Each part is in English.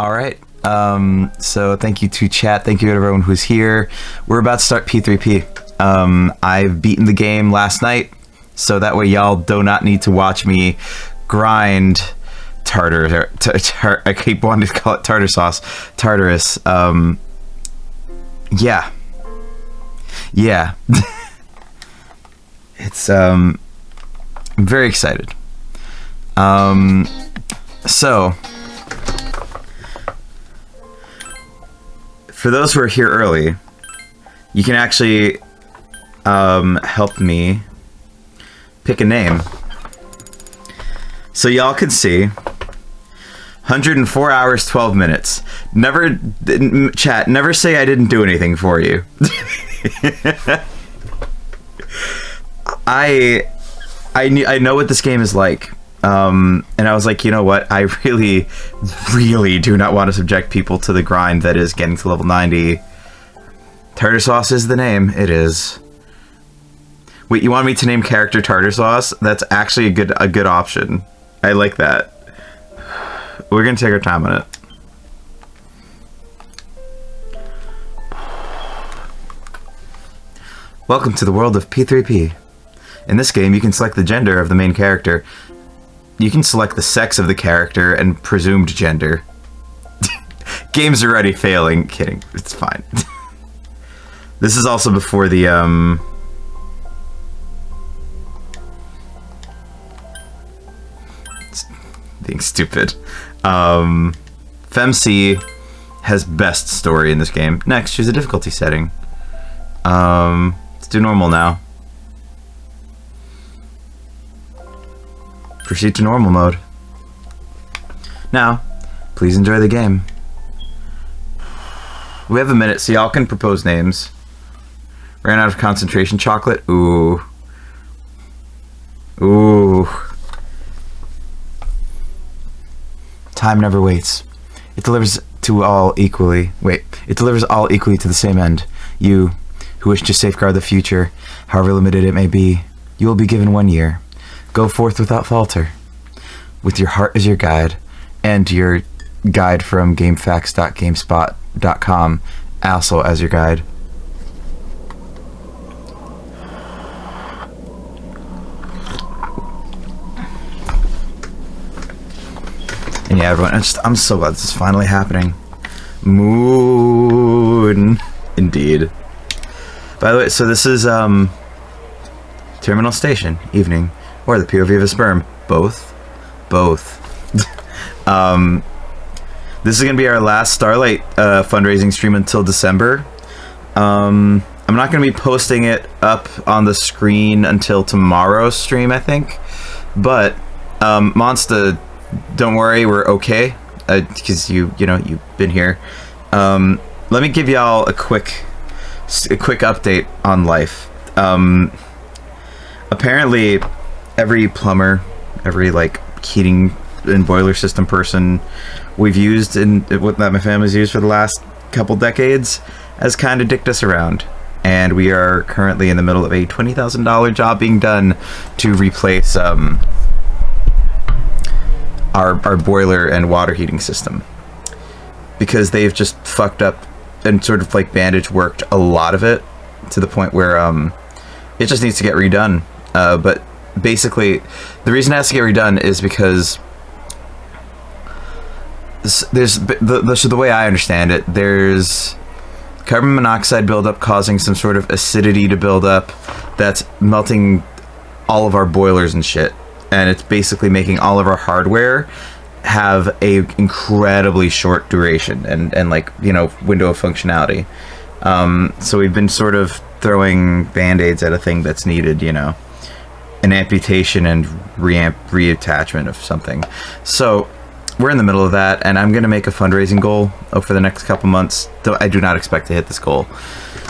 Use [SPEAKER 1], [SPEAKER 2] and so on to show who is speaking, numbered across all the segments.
[SPEAKER 1] All right. So thank you to chat. Thank you to everyone who's here. We're about to start P3P. I've beaten the game last night, so that way y'all do not need to watch me grind I keep wanting to call it tartar sauce. Tartarus. Yeah. Yeah. It's, I'm very excited. So, for those who are here early, you can actually help me pick a name. So y'all can see 104 hours, 12 minutes. Never, chat, never say I didn't do anything for you. I know what this game is like. And I was like, you know what? I really, really do not want to subject people to the grind that is getting to level 90. Tartar sauce is the name. It is. Wait, you want me to name character tartar sauce? That's actually a good option. I like that. We're gonna take our time on it. Welcome to the world of P3P. In this game, you can select the gender of the main character. You can select the sex of the character and presumed gender. Game's already failing. Kidding. It's fine. This is also before the, being stupid. FemC has best story in this game. Next, choose a difficulty setting. Let's do normal now. Proceed to normal mode. Now, please enjoy the game. We have a minute, so y'all can propose names. Ran out of concentration chocolate? Ooh. Ooh. Time never waits. It delivers to all equally. Wait, it delivers all equally to the same end. You, who wish to safeguard the future, however limited it may be, you will be given 1 year. Go forth without falter, with your heart as your guide, and your guide from GameFAQs.GameSpot.com also as your guide. And yeah, everyone, I'm so glad this is finally happening. Moon. Indeed. By the way, so this is, Terminal Station, evening, or the POV of a sperm. Both. This is going to be our last Starlight fundraising stream until December. I'm not going to be posting it up on the screen until tomorrow's stream, I think. But, Monsta, don't worry, we're okay, because you know, you've been here. Let me give y'all a quick update on life. Apparently, every plumber, every like heating and boiler system person we've used in what that my family's used for the last couple decades has kind of dicked us around, and we are currently in the middle of a $20,000 job being done to replace our boiler and water heating system, because they've just fucked up and sort of like bandage worked a lot of it to the point where it just needs to get redone. But basically the reason it has to get redone is because there's the way I understand it, there's carbon monoxide buildup causing some sort of acidity to build up that's melting all of our boilers and shit. And it's basically making all of our hardware have a incredibly short duration and like, you know, window of functionality. So we've been sort of throwing band-aids at a thing that's needed, you know, an amputation and reattachment of something. So we're in the middle of that, and I'm going to make a fundraising goal for the next couple months. Though I do not expect to hit this goal,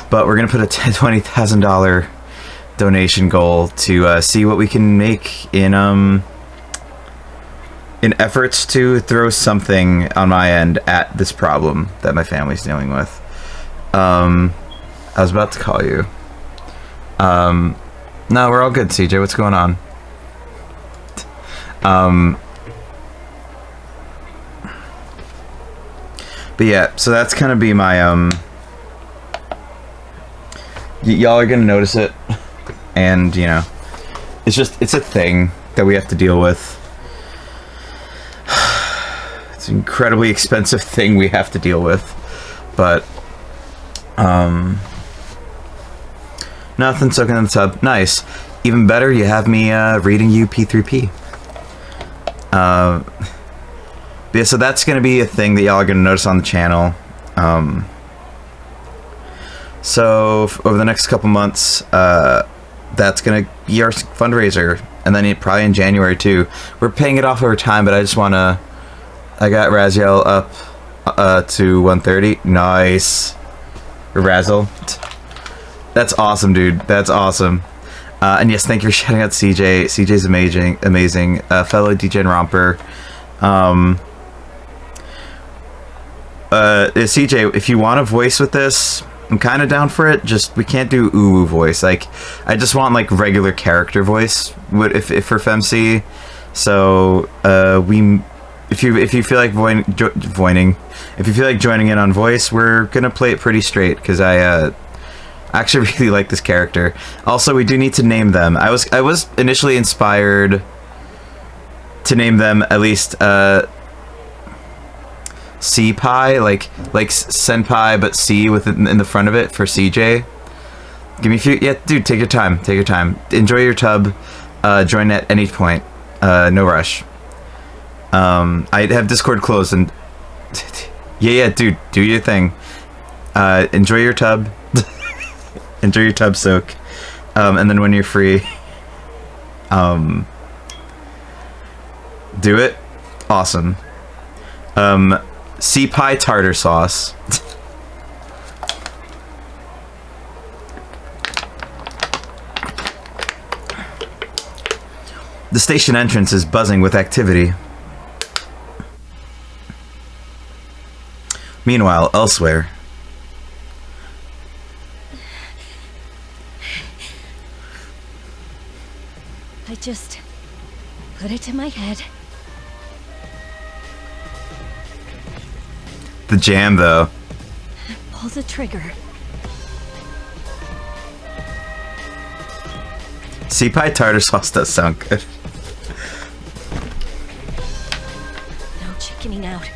[SPEAKER 1] but we're going to put a $20,000 donation goal to see what we can make in efforts to throw something on my end at this problem that my family's dealing with. I was about to call you. No, we're all good, CJ. What's going on? But yeah, so that's gonna be my y'all are gonna notice it, and you know, it's a thing that we have to deal with. It's an incredibly expensive thing we have to deal with, but nothing soaking in the tub. Nice. Even better, you have me reading you P3P. Yeah, so that's gonna be a thing that y'all are gonna notice on the channel. So over the next couple months, that's gonna be our fundraiser, and then probably in January too. We're paying it off over time, but I just wanna. I got Raziel up to 130. Nice, Razzle. That's awesome, dude. That's awesome. And yes, thank you for shouting out CJ. CJ's amazing, fellow DJ and romper. CJ, if you want a voice with this, I'm kind of down for it. Just we can't do ooh voice. Like, I just want like regular character voice. If for FemC. So if you feel like if you feel like joining in on voice, we're gonna play it pretty straight because I actually really like this character. Also, we do need to name them. I was initially inspired to name them at least C-Pi, like Senpai, but C with it in the front of it for CJ. Give me a few. Yeah, dude, take your time. Take your time. Enjoy your tub. Join at any point. No rush. I have Discord closed and yeah, dude, do your thing. Enjoy your tub. Enjoy your tub soak. And then when you're free, do it. Awesome. C-Pi tartar sauce. The station entrance is buzzing with activity. Meanwhile, elsewhere.
[SPEAKER 2] I just put it in my head.
[SPEAKER 1] The jam, though.
[SPEAKER 2] Pull the trigger.
[SPEAKER 1] C-Pi tartar sauce does sound good.
[SPEAKER 2] No chickening out.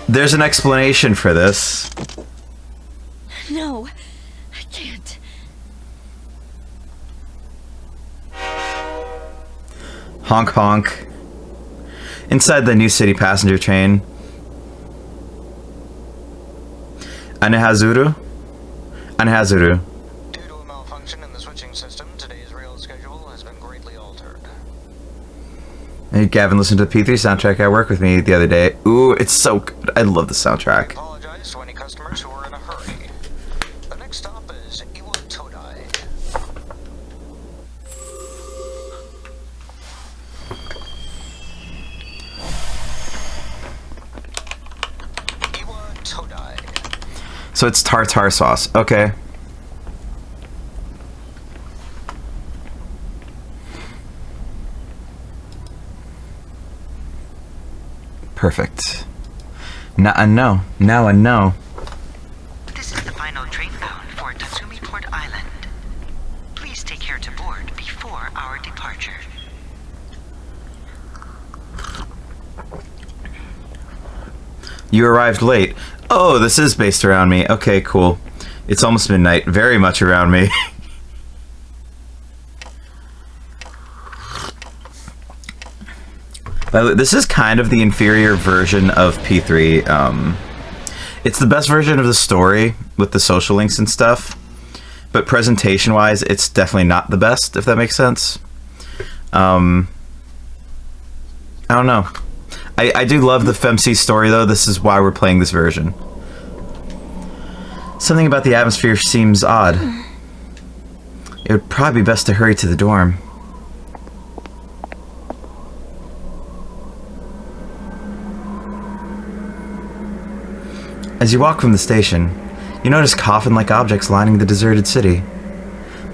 [SPEAKER 1] There's an explanation for this.
[SPEAKER 2] No, I can't.
[SPEAKER 1] Honk honk. Inside the New City passenger train. Anehazuru? Anehazuru.
[SPEAKER 3] Due to a malfunction in the switching system, today's rail schedule has been greatly altered.
[SPEAKER 1] Hey, Gavin listened to the P3 soundtrack at work with me the other day. Ooh, it's so good. I love the soundtrack.
[SPEAKER 3] Apologize to any customers who are in a hurry. The next stop is Iwa Todai. Iwa Todai.
[SPEAKER 1] So it's tartar sauce. Okay. Perfect. Now I know. Now I know.
[SPEAKER 4] This is the final train bound for Tatsumi Port Island. Please take care to board before our departure.
[SPEAKER 1] You arrived late. Oh, this is based around me. Okay, cool. It's almost midnight. Very much around me. By the way, this is kind of the inferior version of P3. It's the best version of the story with the social links and stuff, but presentation-wise, it's definitely not the best, if that makes sense. I don't know. I do love the FemC story, though. This is why we're playing this version. Something about the atmosphere seems odd. It would probably be best to hurry to the dorm. As you walk from the station, you notice coffin-like objects lining the deserted city.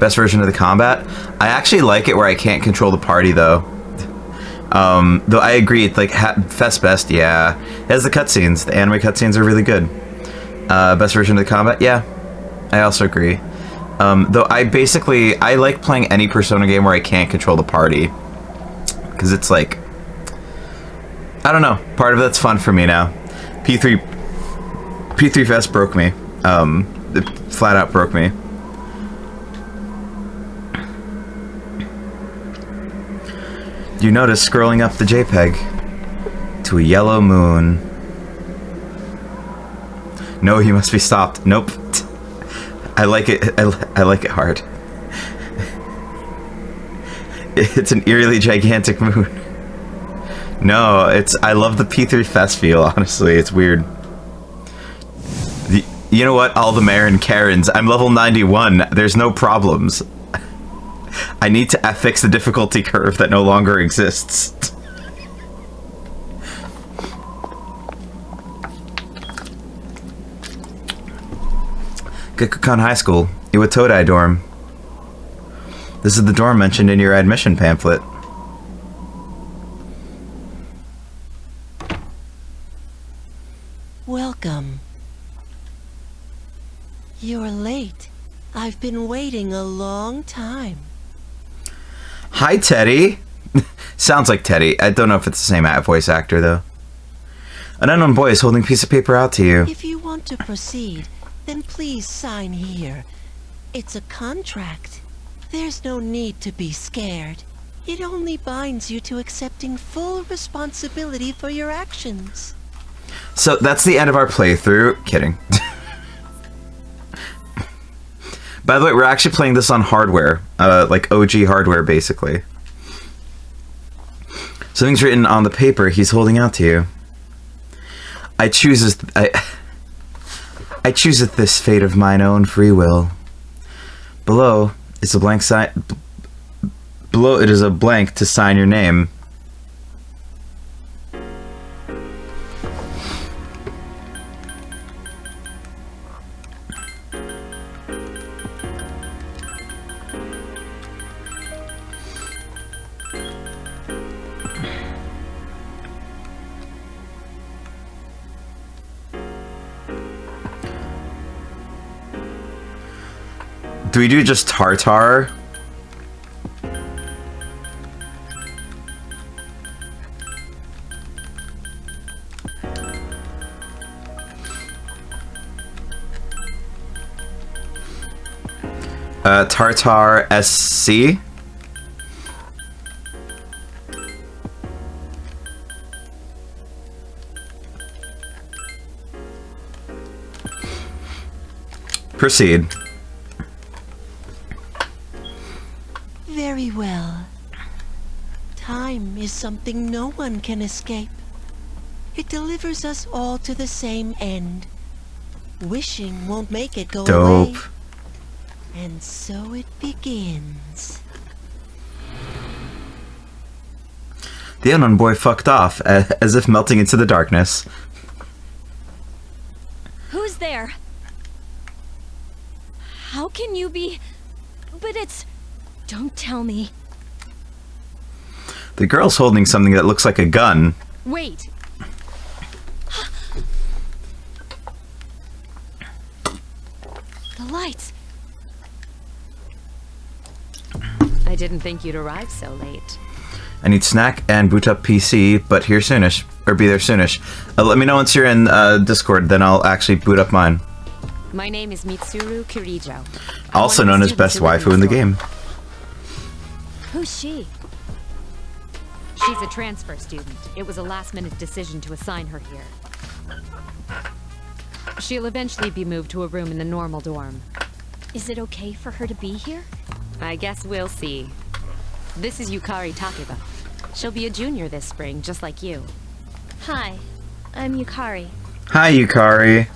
[SPEAKER 1] Best version of the combat. I actually like it where I can't control the party though. Though I agree, it's like Fest Best, yeah. It has the cutscenes. The anime cutscenes are really good. Best version of the combat, yeah. I also agree. Though I like playing any Persona game where I can't control the party. Because it's like, I don't know, part of that's fun for me now. P3 Fest broke me. It flat out broke me. You notice scrolling up the JPEG to a yellow moon. No, you must be stopped. Nope. I like it. I like it hard. It's an eerily gigantic moon. No, I love the P3 Fest feel, honestly. It's weird. You know what? All the Mayor and Karens. I'm level 91. There's no problems. I need to fix the difficulty curve that no longer exists. Gekukan High School, Iwatodai dorm. This is the dorm mentioned in your admission pamphlet.
[SPEAKER 5] Welcome. You're late. I've been waiting a long time.
[SPEAKER 1] Hi, Teddy. Sounds like Teddy. I don't know if it's the same voice actor, though. An unknown boy is holding a piece of paper out to you.
[SPEAKER 5] If you want to proceed, then please sign here. It's a contract. There's no need to be scared. It only binds you to accepting full responsibility for your actions.
[SPEAKER 1] So that's the end of our playthrough. Kidding. By the way, we're actually playing this on hardware, like OG hardware, basically. Something's written on the paper he's holding out to you. I chooseth this fate of mine own free will. Below is a blank sign. Below it is a blank to sign your name. Do we do just tartar? Tartar SC? Proceed.
[SPEAKER 5] Very well. Time is something no one can escape. It delivers us all to the same end. Wishing won't make it go away.
[SPEAKER 1] Dope.
[SPEAKER 5] And so it begins.
[SPEAKER 1] The unknown boy fucked off, as if melting into the darkness.
[SPEAKER 2] Who's there? How can you be... But it's... Don't tell me.
[SPEAKER 1] The girl's holding something that looks like a gun.
[SPEAKER 2] Wait. The lights.
[SPEAKER 6] I didn't think you'd arrive so late.
[SPEAKER 1] I need snack and boot up PC, but here soonish. Or be there soonish. Let me know once you're in Discord, then I'll actually boot up mine.
[SPEAKER 6] My name is Mitsuru Kirijo.
[SPEAKER 1] Also known as best waifu in the game.
[SPEAKER 2] Who's she?
[SPEAKER 6] She's a transfer student. It was a last-minute decision to assign her here. She'll eventually be moved to a room in the normal dorm.
[SPEAKER 2] Is it okay for her to be here?
[SPEAKER 6] I guess we'll see. This is Yukari Takeba. She'll be a junior this spring, just like you.
[SPEAKER 2] Hi, I'm Yukari.
[SPEAKER 1] Hi, Yukari.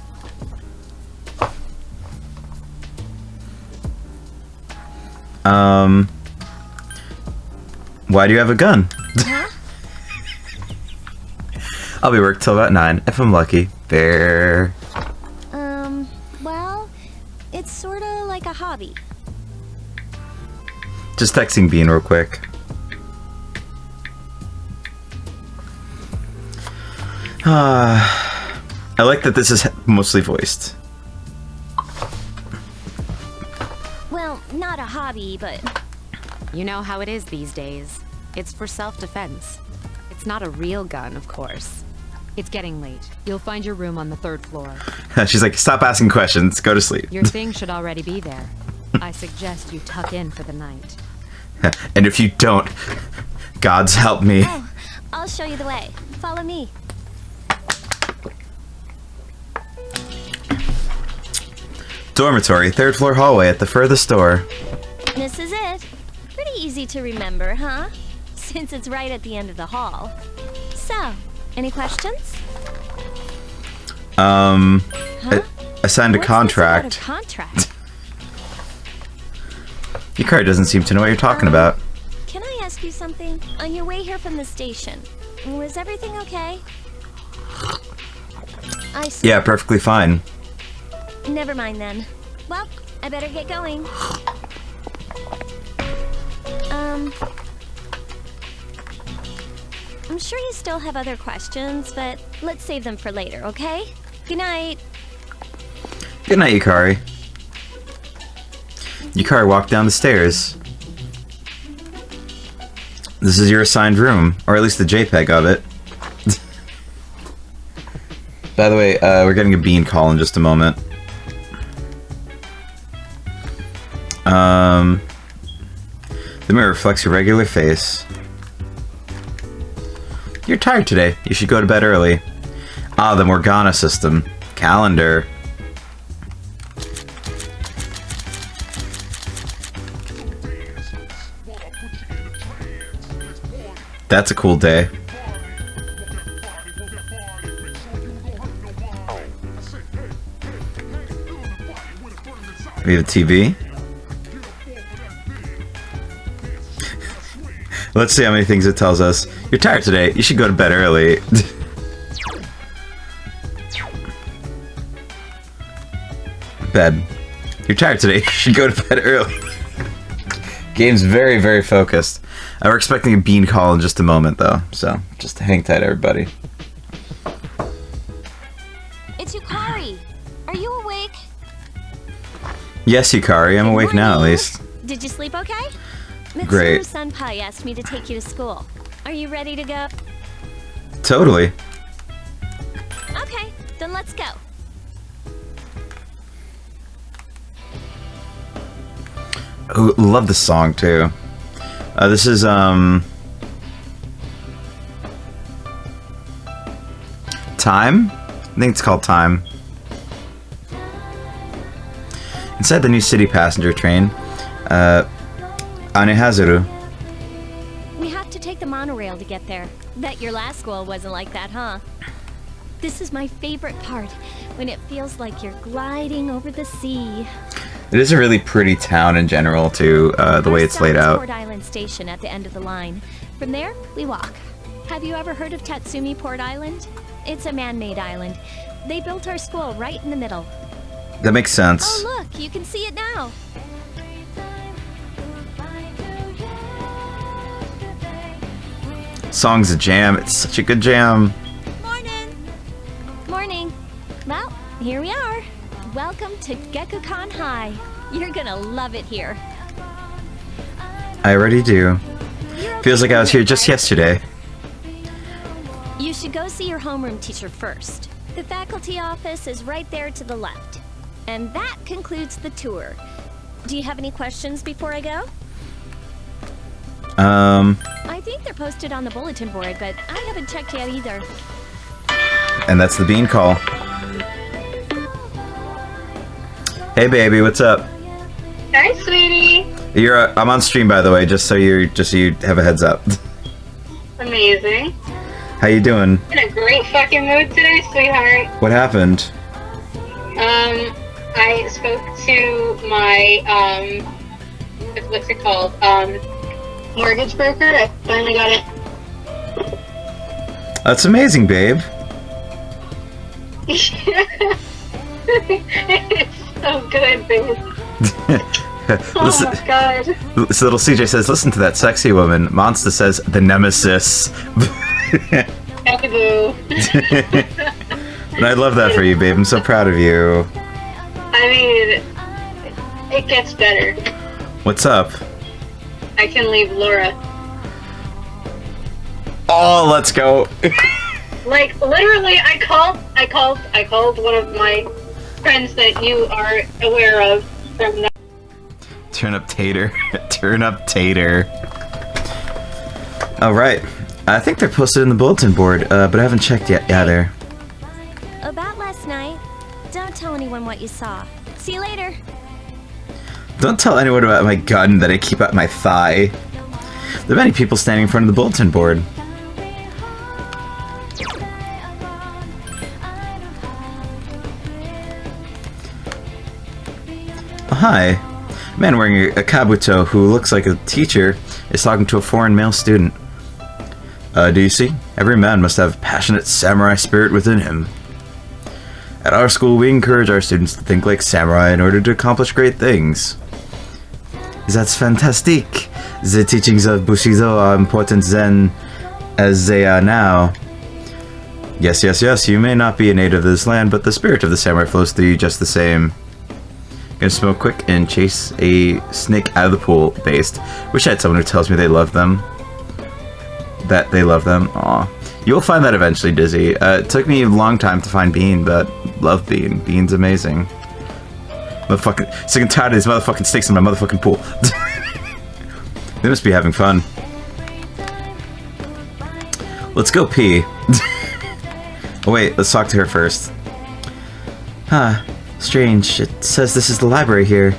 [SPEAKER 1] Why do you have a gun?
[SPEAKER 2] Huh?
[SPEAKER 1] I'll be work till about 9, if I'm lucky. Fair.
[SPEAKER 2] Well, it's sorta like a hobby.
[SPEAKER 1] Just texting Bean real quick. I like that this is mostly voiced.
[SPEAKER 2] Well, not a hobby, but
[SPEAKER 6] You know how it is these days. It's for self-defense. It's not a real gun, of course. It's getting late. You'll find your room on the 3rd floor.
[SPEAKER 1] She's like, stop asking questions. Go to sleep.
[SPEAKER 6] Your thing should already be there. I suggest you tuck in for the night.
[SPEAKER 1] And if you don't, God's help me.
[SPEAKER 2] oh, I'll show you the way. Follow me.
[SPEAKER 1] Dormitory, 3rd floor hallway at the furthest door.
[SPEAKER 2] This is it. Pretty easy to remember, huh? Since it's right at the end of the hall. So, any questions?
[SPEAKER 1] I signed a
[SPEAKER 2] What's this about
[SPEAKER 1] contract.
[SPEAKER 2] a contract?
[SPEAKER 1] Yukari doesn't seem to know what you're talking about.
[SPEAKER 2] Can I ask you something? On your way here from the station, was everything okay? I see.
[SPEAKER 1] Yeah, perfectly fine.
[SPEAKER 2] Never mind then. Well, I better get going. I'm sure you still have other questions, but let's save them for later, okay? Good night.
[SPEAKER 1] Good night, Yukari. Yukari walked down the stairs. This is your assigned room, or at least the JPEG of it. By the way, we're getting a Bean call in just a moment. The mirror reflects your regular face. You're tired today. You should go to bed early. Ah, the Morgana system. Calendar. That's a cool day. We have a TV. Let's see how many things it tells us. You're tired today. You should go to bed early. Bed. You're tired today. You should go to bed early. Game's very, very focused. We're expecting a Bean call in just a moment, though. So, just hang tight, everybody.
[SPEAKER 2] It's Yukari. Are you awake?
[SPEAKER 1] Yes, Yukari. I'm awake now, at
[SPEAKER 2] Morning.
[SPEAKER 1] least.
[SPEAKER 2] Did you sleep okay?
[SPEAKER 1] Great.
[SPEAKER 2] Mitsuru Senpai asked me to take you to school. Are you ready to go?
[SPEAKER 1] Totally.
[SPEAKER 2] Okay, then let's go.
[SPEAKER 1] Ooh, love this song, too. This is, Time? I think it's called Time. Inside the new city passenger train, Anehazuru.
[SPEAKER 2] We have to take the monorail to get there. Bet your last school wasn't like that, huh? This is my favorite part, when it feels like you're gliding over the sea.
[SPEAKER 1] It is a really pretty town in general, too, the way it's laid out.
[SPEAKER 2] Port Island Station at the end of the line. From there, we walk. Have you ever heard of Tatsumi Port Island? It's a man-made island. They built our school right in the middle.
[SPEAKER 1] That makes sense.
[SPEAKER 2] Oh, look, you can see it now.
[SPEAKER 1] Song's a jam. It's such a good jam.
[SPEAKER 2] Morning. Morning. Well, here we are. Welcome to Gekukan High. You're gonna love it here.
[SPEAKER 1] I already do.
[SPEAKER 2] You're
[SPEAKER 1] Feels
[SPEAKER 2] okay
[SPEAKER 1] like I was
[SPEAKER 2] here,
[SPEAKER 1] here just
[SPEAKER 2] right?
[SPEAKER 1] yesterday.
[SPEAKER 2] You should go see your homeroom teacher first. The faculty office is right there to the left. And that concludes the tour. Do you have any questions before I go? I think they're posted on the bulletin board, but I haven't checked yet either.
[SPEAKER 1] And that's the Bean call. Hey, baby, what's up?
[SPEAKER 7] Hi, sweetie.
[SPEAKER 1] I'm on stream, by the way, just so you have a heads up.
[SPEAKER 7] Amazing.
[SPEAKER 1] How you doing?
[SPEAKER 7] In a great fucking mood today, sweetheart.
[SPEAKER 1] What happened?
[SPEAKER 7] I spoke to my, what's it called? Mortgage broker. I finally got it.
[SPEAKER 1] That's amazing, babe.
[SPEAKER 7] It's so good, babe.
[SPEAKER 1] Listen,
[SPEAKER 7] my god.
[SPEAKER 1] so little CJ says, listen to that sexy woman. Monster says, the nemesis.
[SPEAKER 7] Peekaboo.
[SPEAKER 1] And I love that for you, babe. I'm so proud of you.
[SPEAKER 7] I mean, it gets better.
[SPEAKER 1] What's up?
[SPEAKER 7] I can leave Laura.
[SPEAKER 1] Oh, let's go.
[SPEAKER 7] Like, literally, I called one of my friends that you are aware of from that.
[SPEAKER 1] Turn up Tater. Turn up Tater. Alright. I think they're posted in the bulletin board, but I haven't checked yet either.
[SPEAKER 2] About last night, don't tell anyone what you saw. See you later.
[SPEAKER 1] Don't tell anyone about my gun that I keep at my thigh. There are many people standing in front of the bulletin board. Oh, hi. A man wearing a kabuto who looks like a teacher is talking to a foreign male student. Do you see? Every man must have passionate samurai spirit within him. At our school, we encourage our students to think like samurai in order to accomplish great things. That's fantastic. The teachings of Bushido are important then as they are now. Yes, yes, yes, you may not be a native of this land, but the spirit of the samurai flows through you just the same. Gonna smoke quick and chase a snake out of the pool based. Wish I had someone who tells me they love them. That they love them. Aw. You'll find that eventually, Dizzy. It took me a long time to find Bean, but love Bean. Bean's amazing. Motherfucking sick and tired of these motherfucking snakes in my motherfucking pool. They must be having fun. Let's go pee. Oh wait, let's talk to her first. Huh. Strange. It says this is the library here,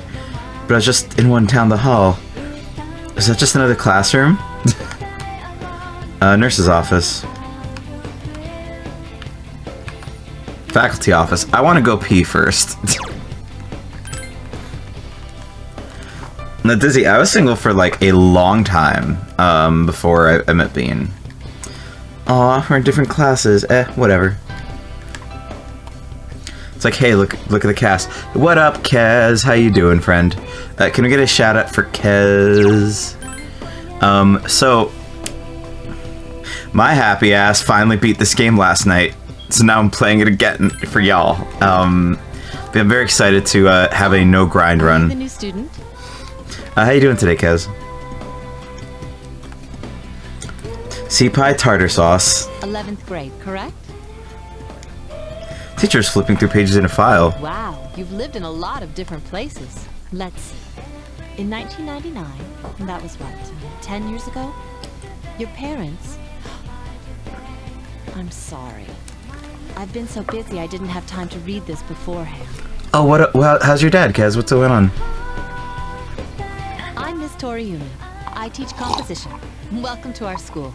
[SPEAKER 1] but I was just in one down the hall. Is that just another classroom? Nurse's office. Faculty office. I want to go pee first. Now, Dizzy, I was single for like a long time before I met Bean. Aw, we're in different classes. Whatever. It's like, hey, look at the cast. What up, Kez? How you doing, friend? Can we get a shout out for Kez? So my happy ass finally beat this game last night, so now I'm playing it again for y'all. I'm very excited to have a no grind run.
[SPEAKER 6] Are you the new student?
[SPEAKER 1] How you doing today, Kez? Sea pie tartar sauce.
[SPEAKER 6] 11th grade, correct?
[SPEAKER 1] Teacher's flipping through pages in a file.
[SPEAKER 6] Wow, you've lived in a lot of different places. Let's see. In 1999, that was what, 10 years ago? Your parents... I'm sorry. I've been so busy I didn't have time to read this beforehand.
[SPEAKER 1] Oh, well, how's your dad, Kez? What's going on?
[SPEAKER 6] I'm Miss Toriumi. I teach composition. Welcome to our school.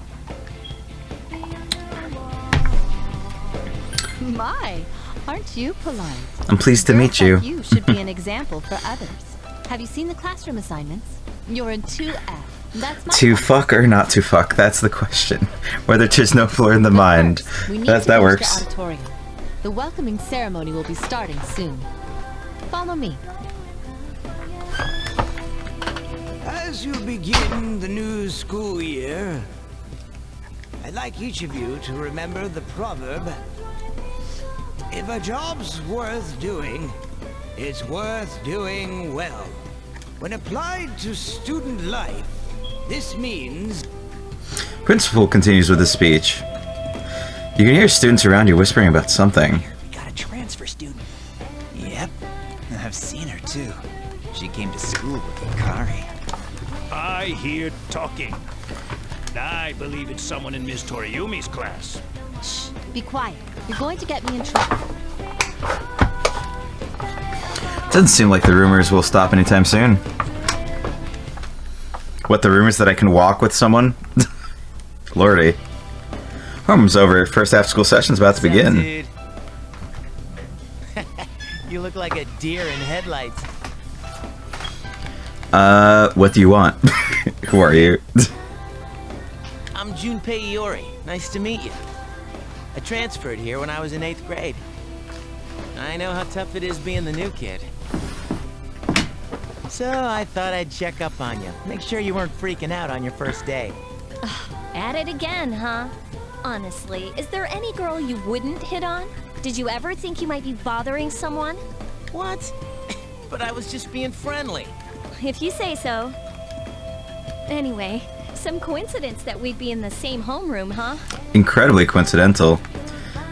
[SPEAKER 6] My, aren't you polite?
[SPEAKER 1] I'm pleased to meet you.
[SPEAKER 6] You should be an example for others. Have you seen the classroom assignments? You're in 2F. That's my
[SPEAKER 1] To fuck or not to fuck? That's the question. Whether there's no floor in the mind.
[SPEAKER 6] First, we need
[SPEAKER 1] That
[SPEAKER 6] to finish
[SPEAKER 1] works.
[SPEAKER 6] The auditorium. The welcoming ceremony will be starting soon. Follow me.
[SPEAKER 8] As you begin the new school year, I'd like each of you to remember the proverb, if a job's worth doing, it's worth doing well. When applied to student life, this means...
[SPEAKER 1] Principal continues with his speech. You can hear students around you whispering about something.
[SPEAKER 9] We got a transfer student. Yep, I've seen her too. She came to school with Ikari.
[SPEAKER 10] I hear talking. I believe it's someone in Miss Toriumi's class.
[SPEAKER 6] Shh, be quiet. You're going to get me in trouble.
[SPEAKER 1] Doesn't seem like the rumors will stop anytime soon. What, the rumors that I can walk with someone? Lordy. Homeroom's over. First half school session's about to begin.
[SPEAKER 9] Dude. You look like a deer in headlights.
[SPEAKER 1] What do you want? Who are you?
[SPEAKER 9] I'm Junpei Iori. Nice to meet you. I transferred here when I was in 8th grade. I know how tough it is being the new kid. So I thought I'd check up on you. Make sure you weren't freaking out on your first day.
[SPEAKER 2] At it again, huh? Honestly, is there any girl you wouldn't hit on? Did you ever think you might be bothering someone?
[SPEAKER 9] What? But I was just being friendly.
[SPEAKER 2] If you say so. Anyway, some coincidence that we'd be in the same homeroom, huh?
[SPEAKER 1] Incredibly coincidental.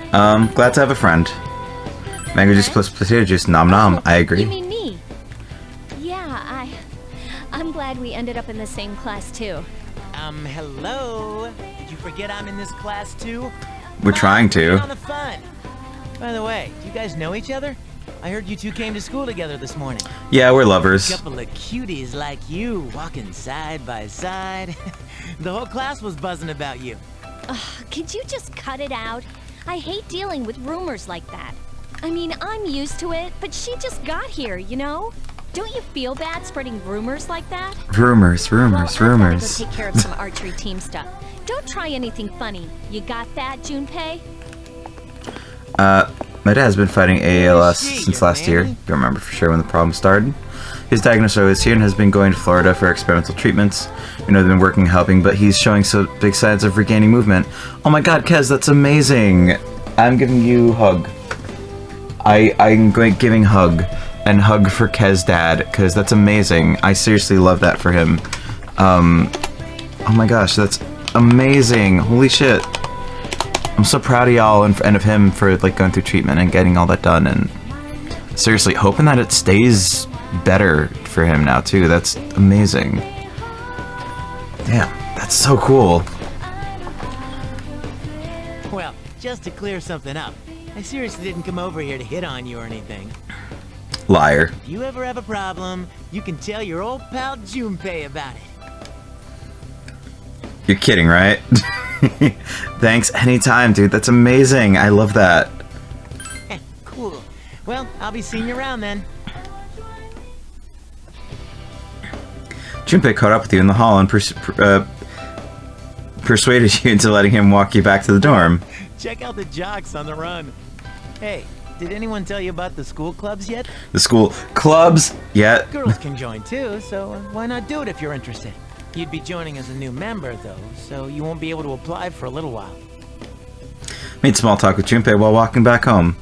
[SPEAKER 1] Glad to have a friend. Mango juice plus potato juice, nom nom. I agree.
[SPEAKER 2] You mean me? Yeah, I'm glad we ended up in the same class too.
[SPEAKER 9] Hello? Did you forget I'm in this class too?
[SPEAKER 1] We're trying to.
[SPEAKER 9] Get on the fun. By the way, do you guys know each other? I heard you two came to school together this morning.
[SPEAKER 1] Yeah, we're lovers.
[SPEAKER 9] Couple of cuties like you, walking side by side. The whole class was buzzing about you.
[SPEAKER 2] Could you just cut it out? I hate dealing with rumors like that. I mean, I'm used to it, but she just got here, you know? Don't you feel bad spreading rumors like that?
[SPEAKER 1] Rumors.
[SPEAKER 2] Well, I've gotta go take care of some archery team stuff. Don't try anything funny. You got that, Junpei?
[SPEAKER 1] My dad's been fighting ALS since last year. Don't remember for sure when the problem started. He's diagnosed earlier this year and has been going to Florida for experimental treatments. You know, they've been working helping, but he's showing so big signs of regaining movement. Oh my god, Kez, that's amazing! I'm giving you a hug. I'm giving hug. And hug for Kez dad, because that's amazing. I seriously love that for him. Oh my gosh, that's amazing. Holy shit. I'm so proud of y'all and of him for like going through treatment and getting all that done, and seriously hoping that it stays better for him now too. That's amazing. Damn, that's so cool.
[SPEAKER 9] Well, just to clear something up, I seriously didn't come over here to hit on you or anything.
[SPEAKER 1] Liar.
[SPEAKER 9] If you ever have a problem, you can tell your old pal Junpei about it.
[SPEAKER 1] You're kidding, right? Thanks anytime, dude. That's amazing. I love that.
[SPEAKER 9] Cool. Well, I'll be seeing you around then.
[SPEAKER 1] Junpei caught up with you in the hall and persuaded you into letting him walk you back to the dorm.
[SPEAKER 9] Check out the jocks on the run. Hey, did anyone tell you about the school clubs yet?
[SPEAKER 1] The school clubs? Yet?
[SPEAKER 9] Girls can join too, so why not do it if you're interested? You'd be joining as a new member, though, so you won't be able to apply for a little while.
[SPEAKER 1] Made small talk with Junpei while walking back home.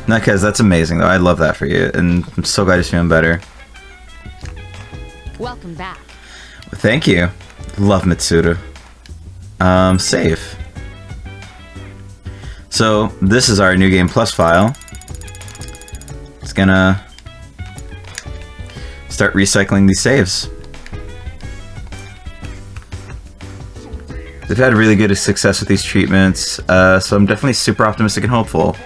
[SPEAKER 1] Kez, that's amazing, though. I love that for you, and I'm so glad you're feeling better.
[SPEAKER 6] Welcome back.
[SPEAKER 1] Thank you. Love Mitsuru. Save. So, this is our New Game Plus file. It's gonna start recycling these saves. They've had really good success with these treatments, so I'm definitely super optimistic and hopeful.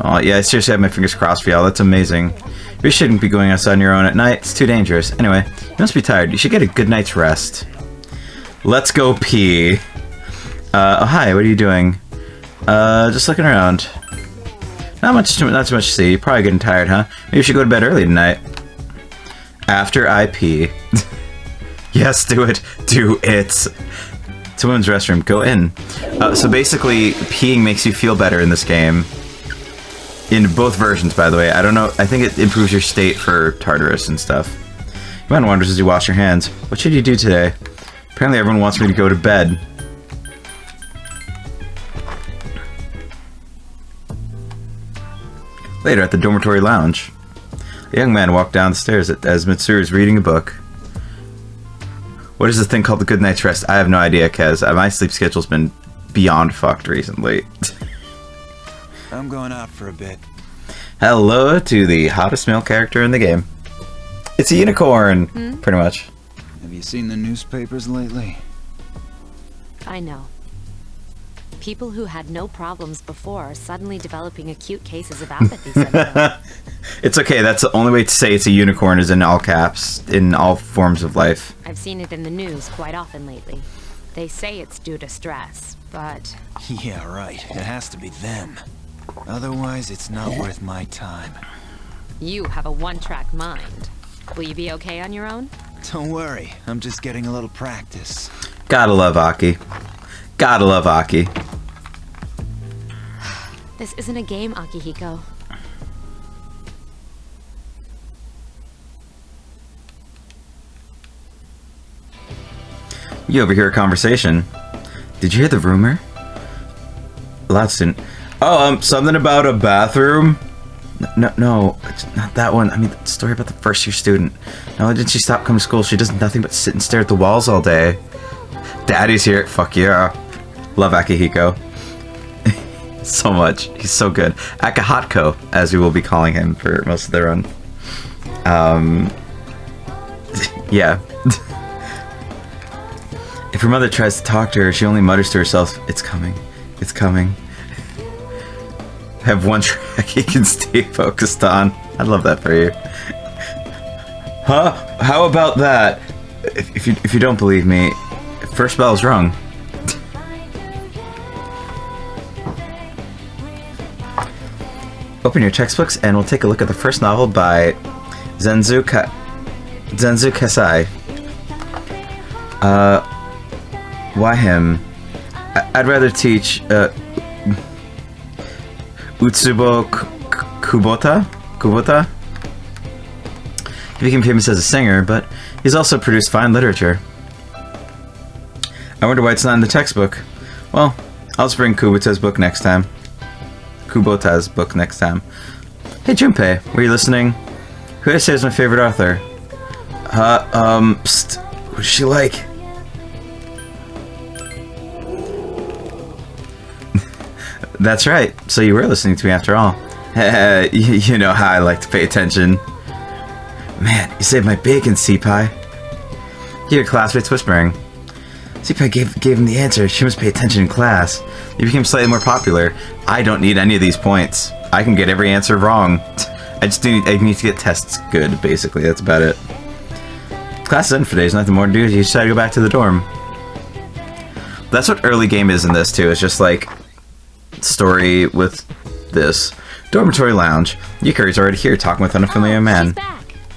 [SPEAKER 1] Yeah, I seriously have my fingers crossed for y'all. That's amazing. You shouldn't be going outside on your own at night. It's too dangerous. Anyway, you must be tired. You should get a good night's rest. Let's go pee. Oh, hi. What are you doing? Just looking around. Not too much to see. You're probably getting tired, huh? Maybe you should go to bed early tonight. After I pee. Yes, do it. Do it. It's a women's restroom. Go in. So basically, peeing makes you feel better in this game. In both versions, by the way. I don't know. I think it improves your state for Tartarus and stuff. Your mind wanders as you wash your hands. What should you do today? Apparently everyone wants me to go to bed. Later, at the dormitory lounge, a young man walked down the stairs as Mitsuru is reading a book. What is this thing called the Good Night's Rest? I have no idea, Kez. My sleep schedule's been beyond fucked recently.
[SPEAKER 11] I'm going out for a bit.
[SPEAKER 1] Hello to the hottest male character in the game. It's a unicorn, pretty much.
[SPEAKER 11] Have you seen the newspapers lately?
[SPEAKER 6] I know. People who had no problems before are suddenly developing acute cases of apathy syndrome.
[SPEAKER 1] It's okay, that's the only way to say it's a unicorn is in all caps, in all forms of life.
[SPEAKER 6] I've seen it in the news quite often lately. They say it's due to stress, but...
[SPEAKER 11] Yeah, right. It has to be them. Otherwise, it's not worth my time.
[SPEAKER 6] You have a one-track mind. Will you be okay on your own?
[SPEAKER 11] Don't worry, I'm just getting a little practice.
[SPEAKER 1] Gotta love Aki. Gotta love Aki.
[SPEAKER 6] This isn't a game, Akihiko.
[SPEAKER 1] You overhear a conversation. Did you hear the rumor? Loud student. Oh, something about a bathroom? No, it's not that one. I mean, the story about the first year student. Not only did she stop coming to school, she does nothing but sit and stare at the walls all day. Daddy's here. Fuck yeah. Love Akihiko. So much. He's so good. Akihotko, as we will be calling him for most of the run. Yeah. If her mother tries to talk to her, she only mutters to herself, "It's coming. It's coming." Have one track you can stay focused on. I love that for you. Huh? How about that? If you don't believe me, first bell's rung. Open your textbooks and we'll take a look at the first novel by Zenzu Kasai. Why him? I'd rather teach Utsubo Kubota? He became famous as a singer, but he's also produced fine literature. I wonder why it's not in the textbook. Well, I'll just bring Kubota's book next time. Hey Junpei, were you listening? Who did I say is my favorite author? Psst, what's she like? That's right, so you were listening to me after all. You know how I like to pay attention. Man, you saved my bacon, Senpai. Your classmates whispering. Senpai gave him the answer. She must pay attention in class. You became slightly more popular. I don't need any of these points. I can get every answer wrong. I need to get tests good, basically. That's about it. Class is done for today. There's nothing more to do. You just gotta go back to the dorm. That's what early game is in this, too. It's just like story with this. Dormitory lounge. Yukari's already here talking with an unfamiliar man.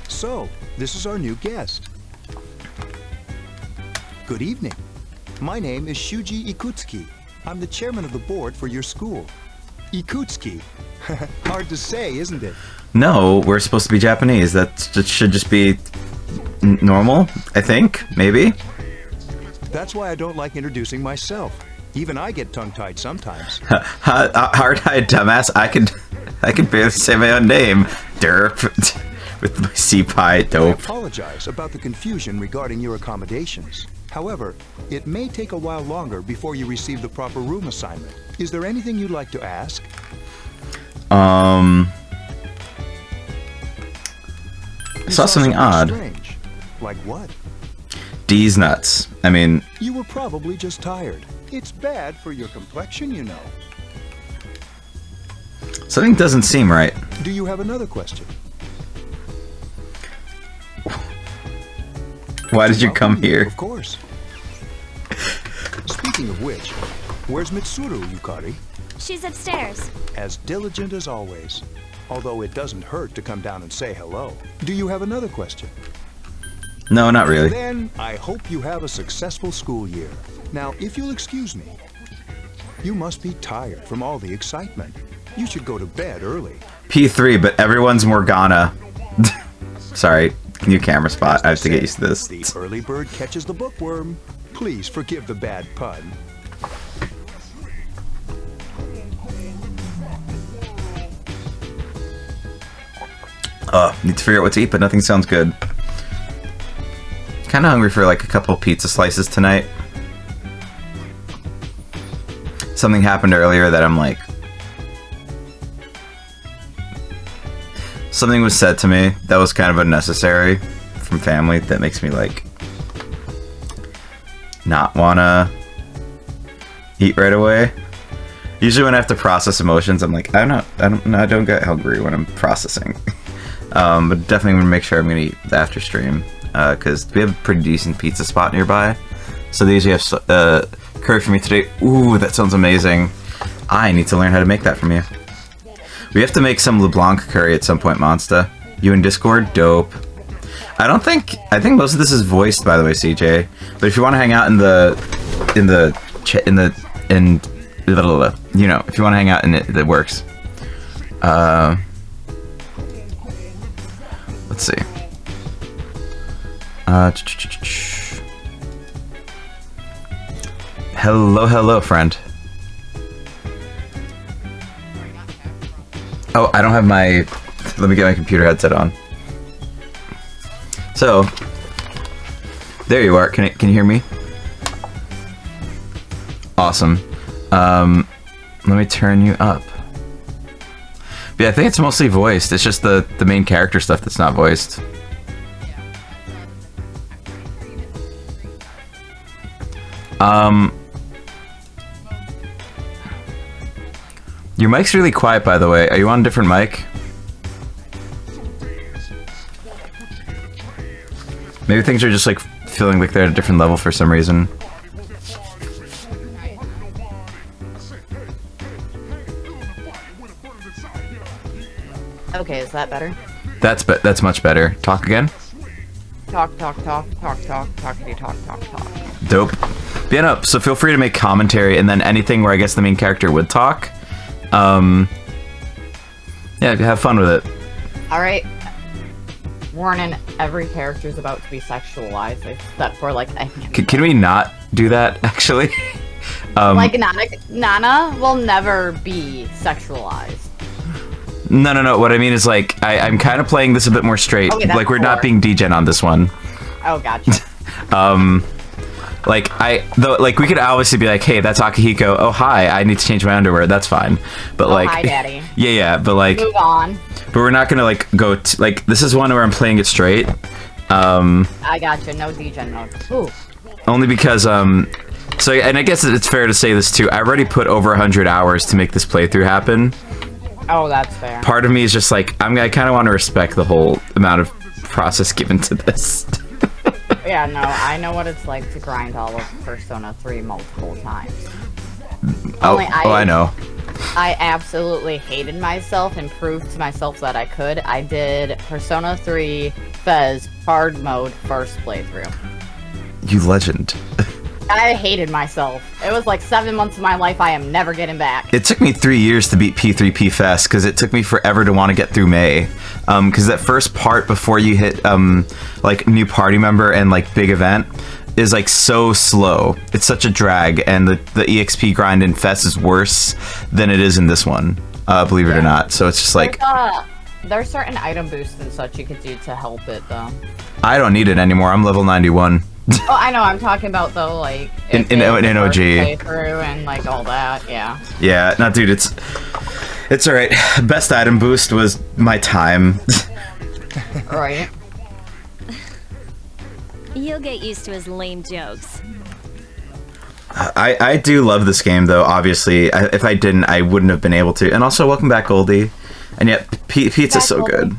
[SPEAKER 12] So, this is our new guest. Good evening. My name is Shuji Ikutsuki. I'm the chairman of the board for your school. Ikutsuki. Hard to say, isn't it?
[SPEAKER 1] No, we're supposed to be Japanese. That should just be normal, I think. Maybe.
[SPEAKER 12] That's why I don't like introducing myself. Even I get tongue-tied sometimes.
[SPEAKER 1] Hard-eyed dumbass. I can barely say my own name. Derp. With my Senpai dope.
[SPEAKER 12] I apologize about the confusion regarding your accommodations. However, it may take a while longer before you receive the proper room assignment. Is there anything you'd like to ask?
[SPEAKER 1] I saw something odd.
[SPEAKER 12] Strange. Like what?
[SPEAKER 1] D's nuts. I mean...
[SPEAKER 12] You were probably just tired. It's bad for your complexion, you know.
[SPEAKER 1] Something doesn't seem right.
[SPEAKER 12] Do you have another question?
[SPEAKER 1] Why did you come here?
[SPEAKER 12] Of course. Speaking of which, where's Mitsuru, Yukari?
[SPEAKER 2] She's upstairs.
[SPEAKER 12] As diligent as always. Although it doesn't hurt to come down and say hello. Do you have another question?
[SPEAKER 1] No, not really.
[SPEAKER 12] Then I hope you have a successful school year. Now, if you'll excuse me, you must be tired from all the excitement. You should go to bed early.
[SPEAKER 1] P3, but everyone's Morgana. Sorry, new camera spot. I have to get used to this.
[SPEAKER 12] The early bird catches the bookworm. Please forgive the bad pun.
[SPEAKER 1] Need to figure out what to eat, but nothing sounds good. Kind of hungry for like a couple pizza slices tonight. Something happened earlier that I'm like... Something was said to me that was kind of unnecessary from family that makes me like... not wanna eat right away. Usually when I have to process emotions, I'm like, I don't get hungry when I'm processing. But definitely gonna make sure I'm gonna eat after stream, because we have a pretty decent pizza spot nearby. So they usually have curry for me today. Ooh, that sounds amazing. I need to learn how to make that from you. We have to make some LeBlanc curry at some point, Monsta. You in Discord? Dope. I think most of this is voiced, by the way, CJ. But if you want to hang out in you know, if you want to hang out in it, that works. Let's see. Hello, hello, friend. Oh, I don't have my... Let me get my computer headset on. So, there you are. Can you hear me? Awesome. Let me turn you up. But yeah, I think it's mostly voiced. It's just the main character stuff that's not voiced. Your mic's really quiet, by the way. Are you on a different mic? Maybe things are just like feeling like they're at a different level for some reason.
[SPEAKER 13] Okay, is that better?
[SPEAKER 1] That's much better. Talk again.
[SPEAKER 13] Talk, talkity, talk.
[SPEAKER 1] Dope. Yeah, no, so feel free to make commentary, and then anything where I guess the main character would talk. Yeah, have fun with it.
[SPEAKER 13] Alright. Warning, every character's about to be sexualized, except for, like,
[SPEAKER 1] Can we not do that, actually?
[SPEAKER 13] like, Nana will never be sexualized.
[SPEAKER 1] No. What I mean is, like, I'm kind of playing this a bit more straight.
[SPEAKER 13] Okay,
[SPEAKER 1] like, we're not being degen on this one.
[SPEAKER 13] Oh, gotcha.
[SPEAKER 1] Like, we could obviously be like, hey, that's Akihiko. Oh, hi, I need to change my underwear. That's fine. But, like...
[SPEAKER 13] hi, Daddy.
[SPEAKER 1] Yeah, but, like...
[SPEAKER 13] Move on.
[SPEAKER 1] But we're not gonna, like, go... like, this is one where I'm playing it straight.
[SPEAKER 13] I gotcha. No degen mode. Ooh.
[SPEAKER 1] Only because, So, and I guess it's fair to say this, too. I already put over 100 hours to make this playthrough happen.
[SPEAKER 13] Oh, that's fair.
[SPEAKER 1] Part of me is just like, I kind of want to respect the whole amount of process given to this.
[SPEAKER 13] Yeah, no, I know what it's like to grind all of Persona 3 multiple times.
[SPEAKER 1] I know.
[SPEAKER 13] I absolutely hated myself and proved to myself that I could. I did Persona 3 Fez hard mode first playthrough.
[SPEAKER 1] You legend.
[SPEAKER 13] I hated myself. It was like 7 months of my life I am never getting back.
[SPEAKER 1] It took me 3 years to beat P3P Fest, because it took me forever to want to get through May. Because that first part before you hit, like, new party member and, like, big event is, like, so slow. It's such a drag, and the EXP grind in Fest is worse than it is in this one, believe it or not. So it's just like...
[SPEAKER 13] There's certain item boosts and such you could do to help it, though.
[SPEAKER 1] I don't need it anymore. I'm level 91.
[SPEAKER 13] Oh, I know. I'm talking about, though, like...
[SPEAKER 1] In OG.
[SPEAKER 13] Playthrough and, like, all that, yeah.
[SPEAKER 1] Yeah, no, dude, it's alright. Best item boost was my time.
[SPEAKER 13] Right.
[SPEAKER 2] You'll get used to his lame jokes.
[SPEAKER 1] I do love this game, though, obviously. If I didn't, I wouldn't have been able to. And also, welcome back, Goldie. And yet, pizza's so good.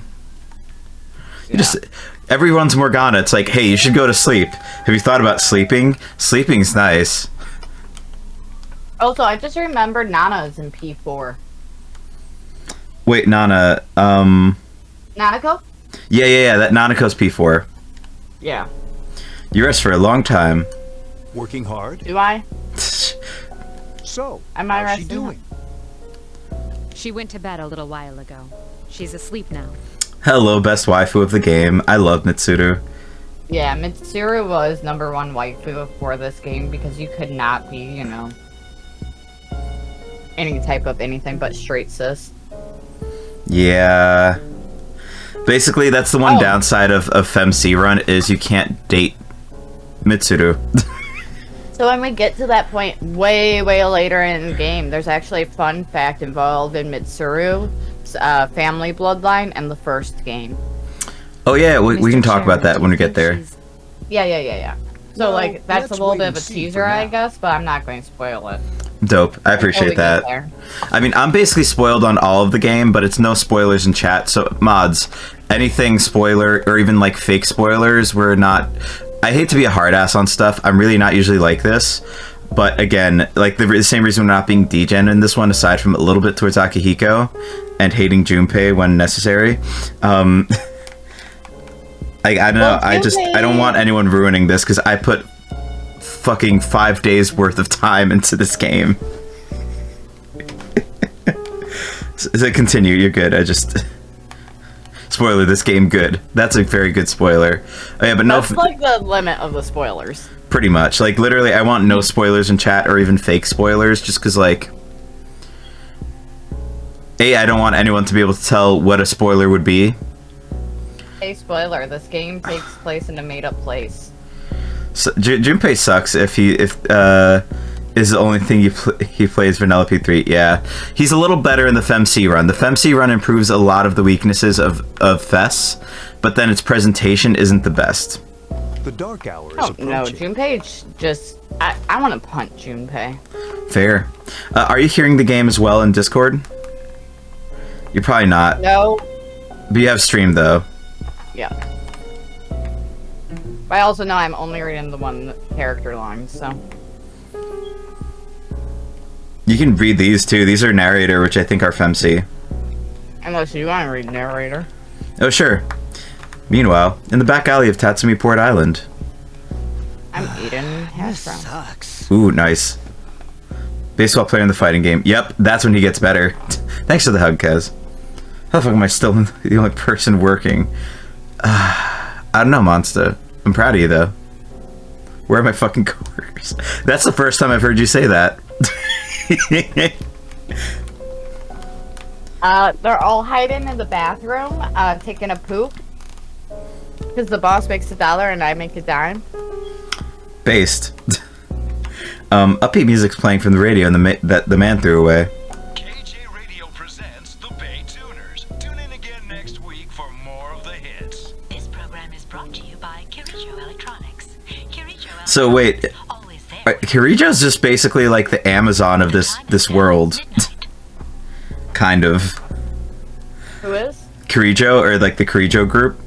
[SPEAKER 1] You just... Everyone's Morgana. It's like, hey, you should go to sleep. Have you thought about sleeping? Sleeping's nice.
[SPEAKER 13] Also, I just remembered Nana is in P4.
[SPEAKER 1] Wait, Nana,
[SPEAKER 13] Nanako?
[SPEAKER 1] Yeah, that Nanako's P4.
[SPEAKER 13] Yeah.
[SPEAKER 1] You rest for a long time.
[SPEAKER 12] Working hard?
[SPEAKER 13] Do I?
[SPEAKER 12] So,
[SPEAKER 13] am I
[SPEAKER 12] how's she
[SPEAKER 13] resting?
[SPEAKER 12] doing?
[SPEAKER 6] She went to bed a little while ago. She's asleep now.
[SPEAKER 1] Hello, best waifu of the game. I love Mitsuru.
[SPEAKER 13] Yeah, Mitsuru was #1 waifu for this game because you could not be, you know, any type of anything but straight cis.
[SPEAKER 1] Yeah. Basically, that's the one downside of FemC Run is you can't date Mitsuru.
[SPEAKER 13] So when we get to that point way later in the game, there's actually a fun fact involved in Mitsuru's family bloodline and the first game.
[SPEAKER 1] Oh yeah, we can talk about that when we get there.
[SPEAKER 13] Yeah. So,
[SPEAKER 12] Well,
[SPEAKER 13] like, that's a
[SPEAKER 12] let's
[SPEAKER 13] little
[SPEAKER 12] wait
[SPEAKER 13] bit
[SPEAKER 12] and
[SPEAKER 13] of a
[SPEAKER 12] see
[SPEAKER 13] teaser,
[SPEAKER 12] for
[SPEAKER 13] I
[SPEAKER 12] now.
[SPEAKER 13] guess, but I'm not going to spoil it.
[SPEAKER 1] Dope. I appreciate that. I mean, I'm basically spoiled on all of the game, but it's no spoilers in chat. So, mods, anything spoiler or even like fake spoilers, we're not... I hate to be a hard ass on stuff. I'm really not usually like this. But again, like the same reason we're not being degen in this one, aside from a little bit towards Akihiko and hating Junpei when necessary. I don't know. I don't want anyone ruining this because I put fucking 5 days worth of time into this game. So continue. You're good. spoiler this game good. That's a very good spoiler. Oh, yeah, but no.
[SPEAKER 13] That's like the limit of the spoilers.
[SPEAKER 1] Pretty much. Like, literally, I want no spoilers in chat or even fake spoilers, just because, like... A, I don't want anyone to be able to tell what a spoiler would be.
[SPEAKER 13] Hey, spoiler, this game takes place in a made-up place.
[SPEAKER 1] So, Junpei sucks if is the only thing he plays Vanellope 3. Yeah. He's a little better in the FemC run. The FemC run improves a lot of the weaknesses of Fess, but then its presentation isn't the best.
[SPEAKER 12] The dark hour is
[SPEAKER 13] approaching. No, Junpei just... I want to punt Junpei.
[SPEAKER 1] Fair. Are you hearing the game as well in Discord? You're probably not.
[SPEAKER 13] No.
[SPEAKER 1] But you have streamed, though.
[SPEAKER 13] Yeah. But I also know I'm only reading the one character line, so...
[SPEAKER 1] You can read these, too. These are narrator, which I think are FemC.
[SPEAKER 13] Unless you want to read narrator.
[SPEAKER 1] Oh, sure. Meanwhile, in the back alley of Tatsumi Port Island.
[SPEAKER 13] I'm eating hash brown. Sucks.
[SPEAKER 1] Ooh, nice. Baseball player in the fighting game. Yep, that's when he gets better. Thanks for the hug, Kez. How the fuck am I still the only person working? I don't know, Monster. I'm proud of you, though. Where are my fucking coworkers? That's the first time I've heard you say that.
[SPEAKER 13] They're all hiding in the bathroom, taking a poop. Because the boss makes $1 and I make a dime.
[SPEAKER 1] Based. Upbeat music's playing from the radio and the man threw away.
[SPEAKER 10] KJ Radio presents The Bay Tuners. Tune in again next week for more of the hits.
[SPEAKER 4] This program is brought to you by Kirijo Electronics.
[SPEAKER 1] So wait, Kirijo's just basically like the Amazon of this world. Kind of.
[SPEAKER 13] Who is?
[SPEAKER 1] Kirijo, or like the Kirijo group?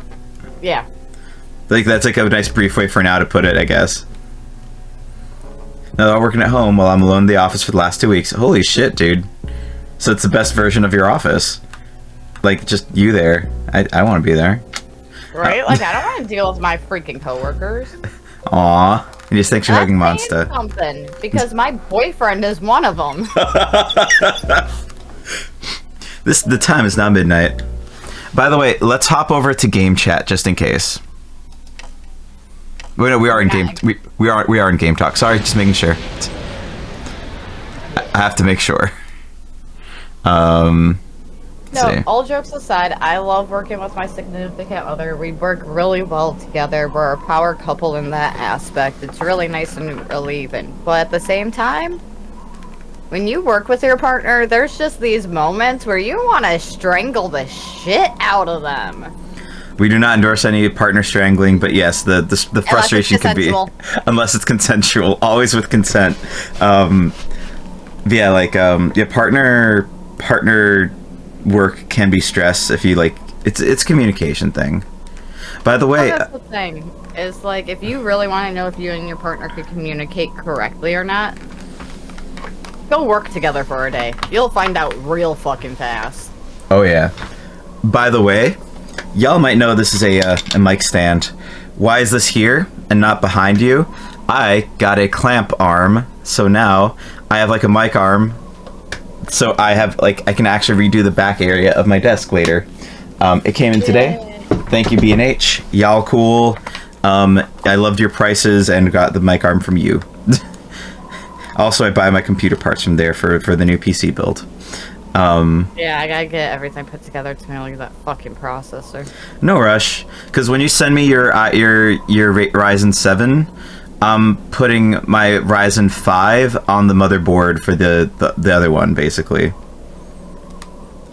[SPEAKER 13] Yeah.
[SPEAKER 1] Like, that's like a nice brief way for now to put it, I guess. Now they're all working at home while I'm alone in the office for the last 2 weeks. Holy shit, dude. So it's the best version of your office. Like, just you there. I want to be there.
[SPEAKER 13] Right? Like, I don't want to deal with my freaking coworkers.
[SPEAKER 1] Aw. He just thinks you're hugging Monster.
[SPEAKER 13] Something, because my boyfriend is one of them.
[SPEAKER 1] The time is now midnight. By the way, let's hop over to game chat just in case. We are in game. We are in game talk. Sorry, just making sure. I have to make sure.
[SPEAKER 13] No,
[SPEAKER 1] see.
[SPEAKER 13] all jokes aside, I love working with my significant other. We work really well together. We're a power couple in that aspect. It's really nice and relieving. But at the same time, when you work with your partner, there's just these moments where you want to strangle the shit out of them.
[SPEAKER 1] We do not endorse any partner strangling, but yes, the frustration could be unless it's consensual. Always with consent. Yeah, like yeah, partner work can be stress if you like. It's a communication thing. By the way,
[SPEAKER 13] that's the thing. Is like if you really want to know if you and your partner could communicate correctly or not, go work together for a day. You'll find out real fucking fast.
[SPEAKER 1] Oh yeah. By the way, y'all might know this is a mic stand. Why is this here and not behind you? I got a clamp arm, so now I have like a mic arm. So I have like I can actually redo the back area of my desk later. It came in today. Thank you, B&H. Y'all cool. I loved your prices and got the mic arm from you. Also, I buy my computer parts from there for the new PC build.
[SPEAKER 13] Yeah, I gotta get everything put together to look at that fucking processor.
[SPEAKER 1] No rush, because when you send me your Ryzen 7, I'm putting my Ryzen 5 on the motherboard for the other one, basically.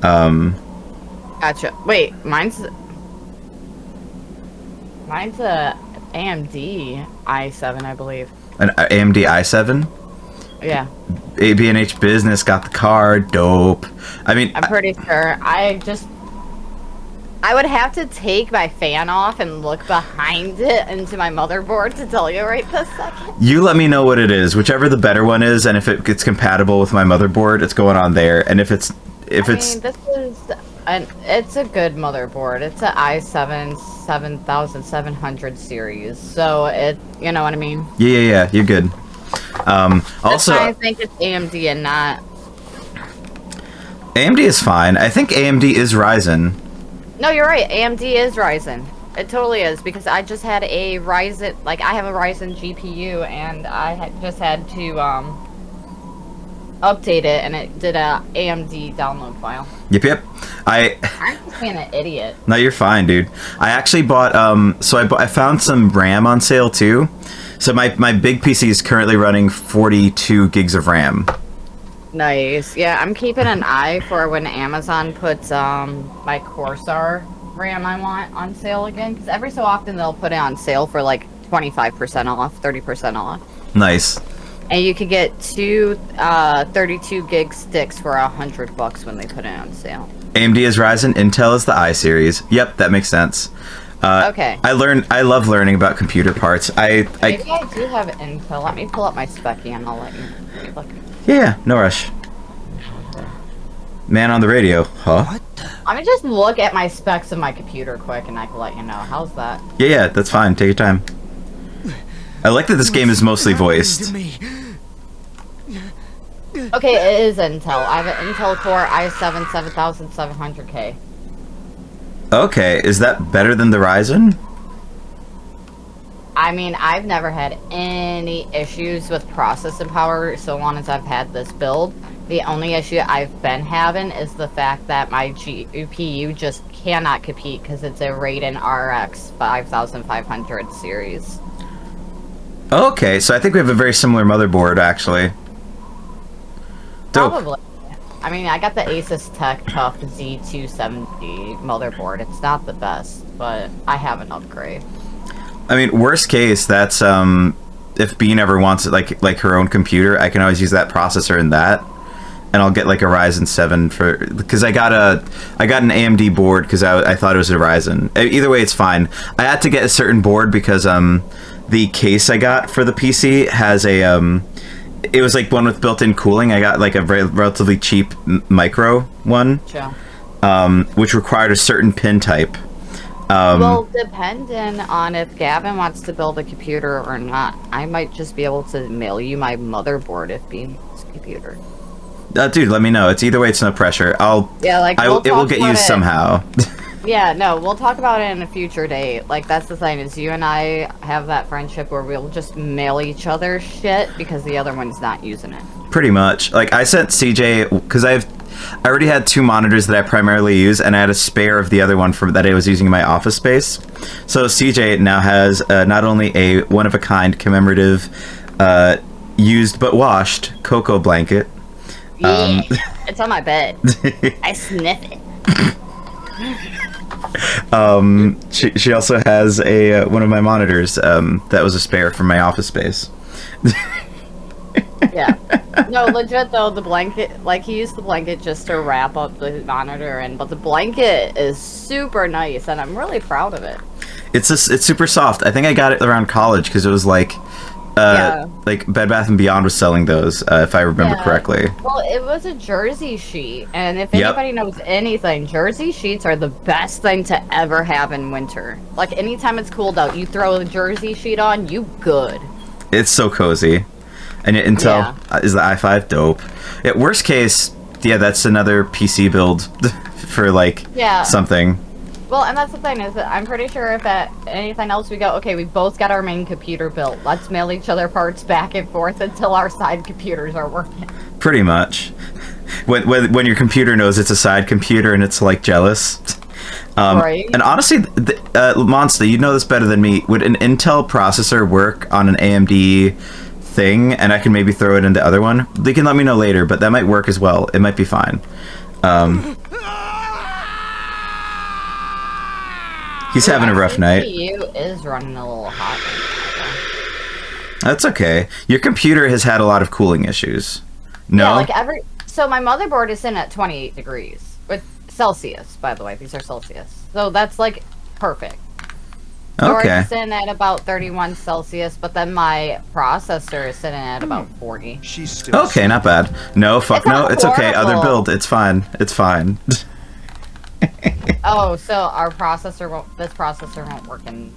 [SPEAKER 13] Gotcha. Wait, mine's a AMD i7, I believe.
[SPEAKER 1] An AMD i7?
[SPEAKER 13] Yeah.
[SPEAKER 1] B&H Business got the card. Dope. I mean,
[SPEAKER 13] I'm pretty sure. I would have to take my fan off and look behind it into my motherboard to tell you right this second.
[SPEAKER 1] You let me know what it is, whichever the better one is, and if it gets compatible with my motherboard, it's going on there. And if it's
[SPEAKER 13] I mean, this is it's a good motherboard. It's an i7 7700 series, so it, you know what I mean.
[SPEAKER 1] Yeah, you're good. Also,
[SPEAKER 13] I think it's AMD and not.
[SPEAKER 1] AMD is fine. I think AMD is Ryzen.
[SPEAKER 13] No, you're right. AMD is Ryzen. It totally is, because I just had a Ryzen, like, I have a Ryzen GPU, and I just had to, update it, and it did a AMD download file.
[SPEAKER 1] Yep.
[SPEAKER 13] I'm just being an idiot.
[SPEAKER 1] No, you're fine, dude. I actually bought, I found some RAM on sale, too. So my big PC is currently running 42 gigs of RAM.
[SPEAKER 13] Nice. Yeah, I'm keeping an eye for when Amazon puts, my Corsair RAM I want on sale again, because every so often they'll put it on sale for, like, 25% off, 30% off.
[SPEAKER 1] Nice.
[SPEAKER 13] And you could get two 32 gig sticks for $100 when they put it on sale.
[SPEAKER 1] AMD is Ryzen, Intel is the i series. Yep, that makes sense.
[SPEAKER 13] Okay.
[SPEAKER 1] I love learning about computer parts.
[SPEAKER 13] Maybe I do have Intel. Let me pull up my spec and I'll let you look.
[SPEAKER 1] Yeah, no rush. Man on the radio, huh? What?
[SPEAKER 13] Let me just look at my specs of my computer quick and I can let you know. How's that?
[SPEAKER 1] Yeah, that's fine. Take your time. I like that this game is mostly voiced.
[SPEAKER 13] Okay, it is Intel. I have an Intel Core i7 7700K.
[SPEAKER 1] Okay, is that better than the Ryzen?
[SPEAKER 13] I mean, I've never had any issues with processing power so long as I've had this build. The only issue I've been having is the fact that my GPU just cannot compete because it's a Radeon RX 5500 series.
[SPEAKER 1] Okay, so I think we have a very similar motherboard, actually. Dope.
[SPEAKER 13] Probably. I mean, I got the Asus Tech Tough Z270 motherboard. It's not the best, but I have an upgrade.
[SPEAKER 1] I mean, worst case, that's if Bean ever wants like her own computer, I can always use that processor in that, and I'll get like a Ryzen 7 because I got an AMD board because I thought it was a Ryzen. Either way, it's fine. I had to get a certain board because the case I got for the PC has a it was like one with built-in cooling. I got like a very relatively cheap micro one,
[SPEAKER 13] Sure.
[SPEAKER 1] Which required a certain pin type.
[SPEAKER 13] Well, depending on if Gavin wants to build a computer or not, I might just be able to mail you my motherboard if Bean's computer.
[SPEAKER 1] Dude, let me know. It's either way. It's no pressure. It will get used somehow.
[SPEAKER 13] Yeah, no, we'll talk about it in a future date. Like, that's the thing, is you and I have that friendship where we'll just mail each other shit because the other one's not using it.
[SPEAKER 1] Pretty much. Like, I sent CJ, because I already had 2 monitors that I primarily use, and I had a spare of the other one that I was using in my office space. So CJ now has not only a one-of-a-kind commemorative, used but washed cocoa blanket.
[SPEAKER 13] Yeah, it's on my bed. I sniff it.
[SPEAKER 1] She also has a one of my monitors that was a spare from my office space.
[SPEAKER 13] Yeah. No, legit though, the blanket, like, he used the blanket just to wrap up the monitor, but the blanket is super nice, and I'm really proud of it.
[SPEAKER 1] It's super soft. I think I got it around college because it was like Bed Bath & Beyond was selling those, if I remember correctly.
[SPEAKER 13] Well, it was a jersey sheet, and if anybody knows anything, jersey sheets are the best thing to ever have in winter. Like, anytime it's cold out, you throw a jersey sheet on, you good.
[SPEAKER 1] It's so cozy. And Intel is the i5 dope. Yeah, worst case, that's another PC build for like something.
[SPEAKER 13] Well, and that's the thing, is that I'm pretty sure if at anything else we go, okay, we both got our main computer built. Let's mail each other parts back and forth until our side computers are working.
[SPEAKER 1] Pretty much. When your computer knows it's a side computer and it's like jealous.
[SPEAKER 13] Right.
[SPEAKER 1] And honestly, Monster, you know this better than me. Would an Intel processor work on an AMD thing, and I can maybe throw it in the other one? They can let me know later, but that might work as well. It might be fine. He's having a rough night.
[SPEAKER 13] CPU is running a little hot.
[SPEAKER 1] That's okay. Your computer has had a lot of cooling issues. No?
[SPEAKER 13] Yeah, like so my motherboard is sitting at 28 degrees. With Celsius, by the way. These are Celsius. So that's, like, perfect. Storage is sitting at about 31 Celsius, but then my processor is sitting at about 40.
[SPEAKER 12] She's still
[SPEAKER 1] okay, not bad. No, fuck no. It's okay. Other build. It's fine. It's fine.
[SPEAKER 13] Oh, so this processor won't work in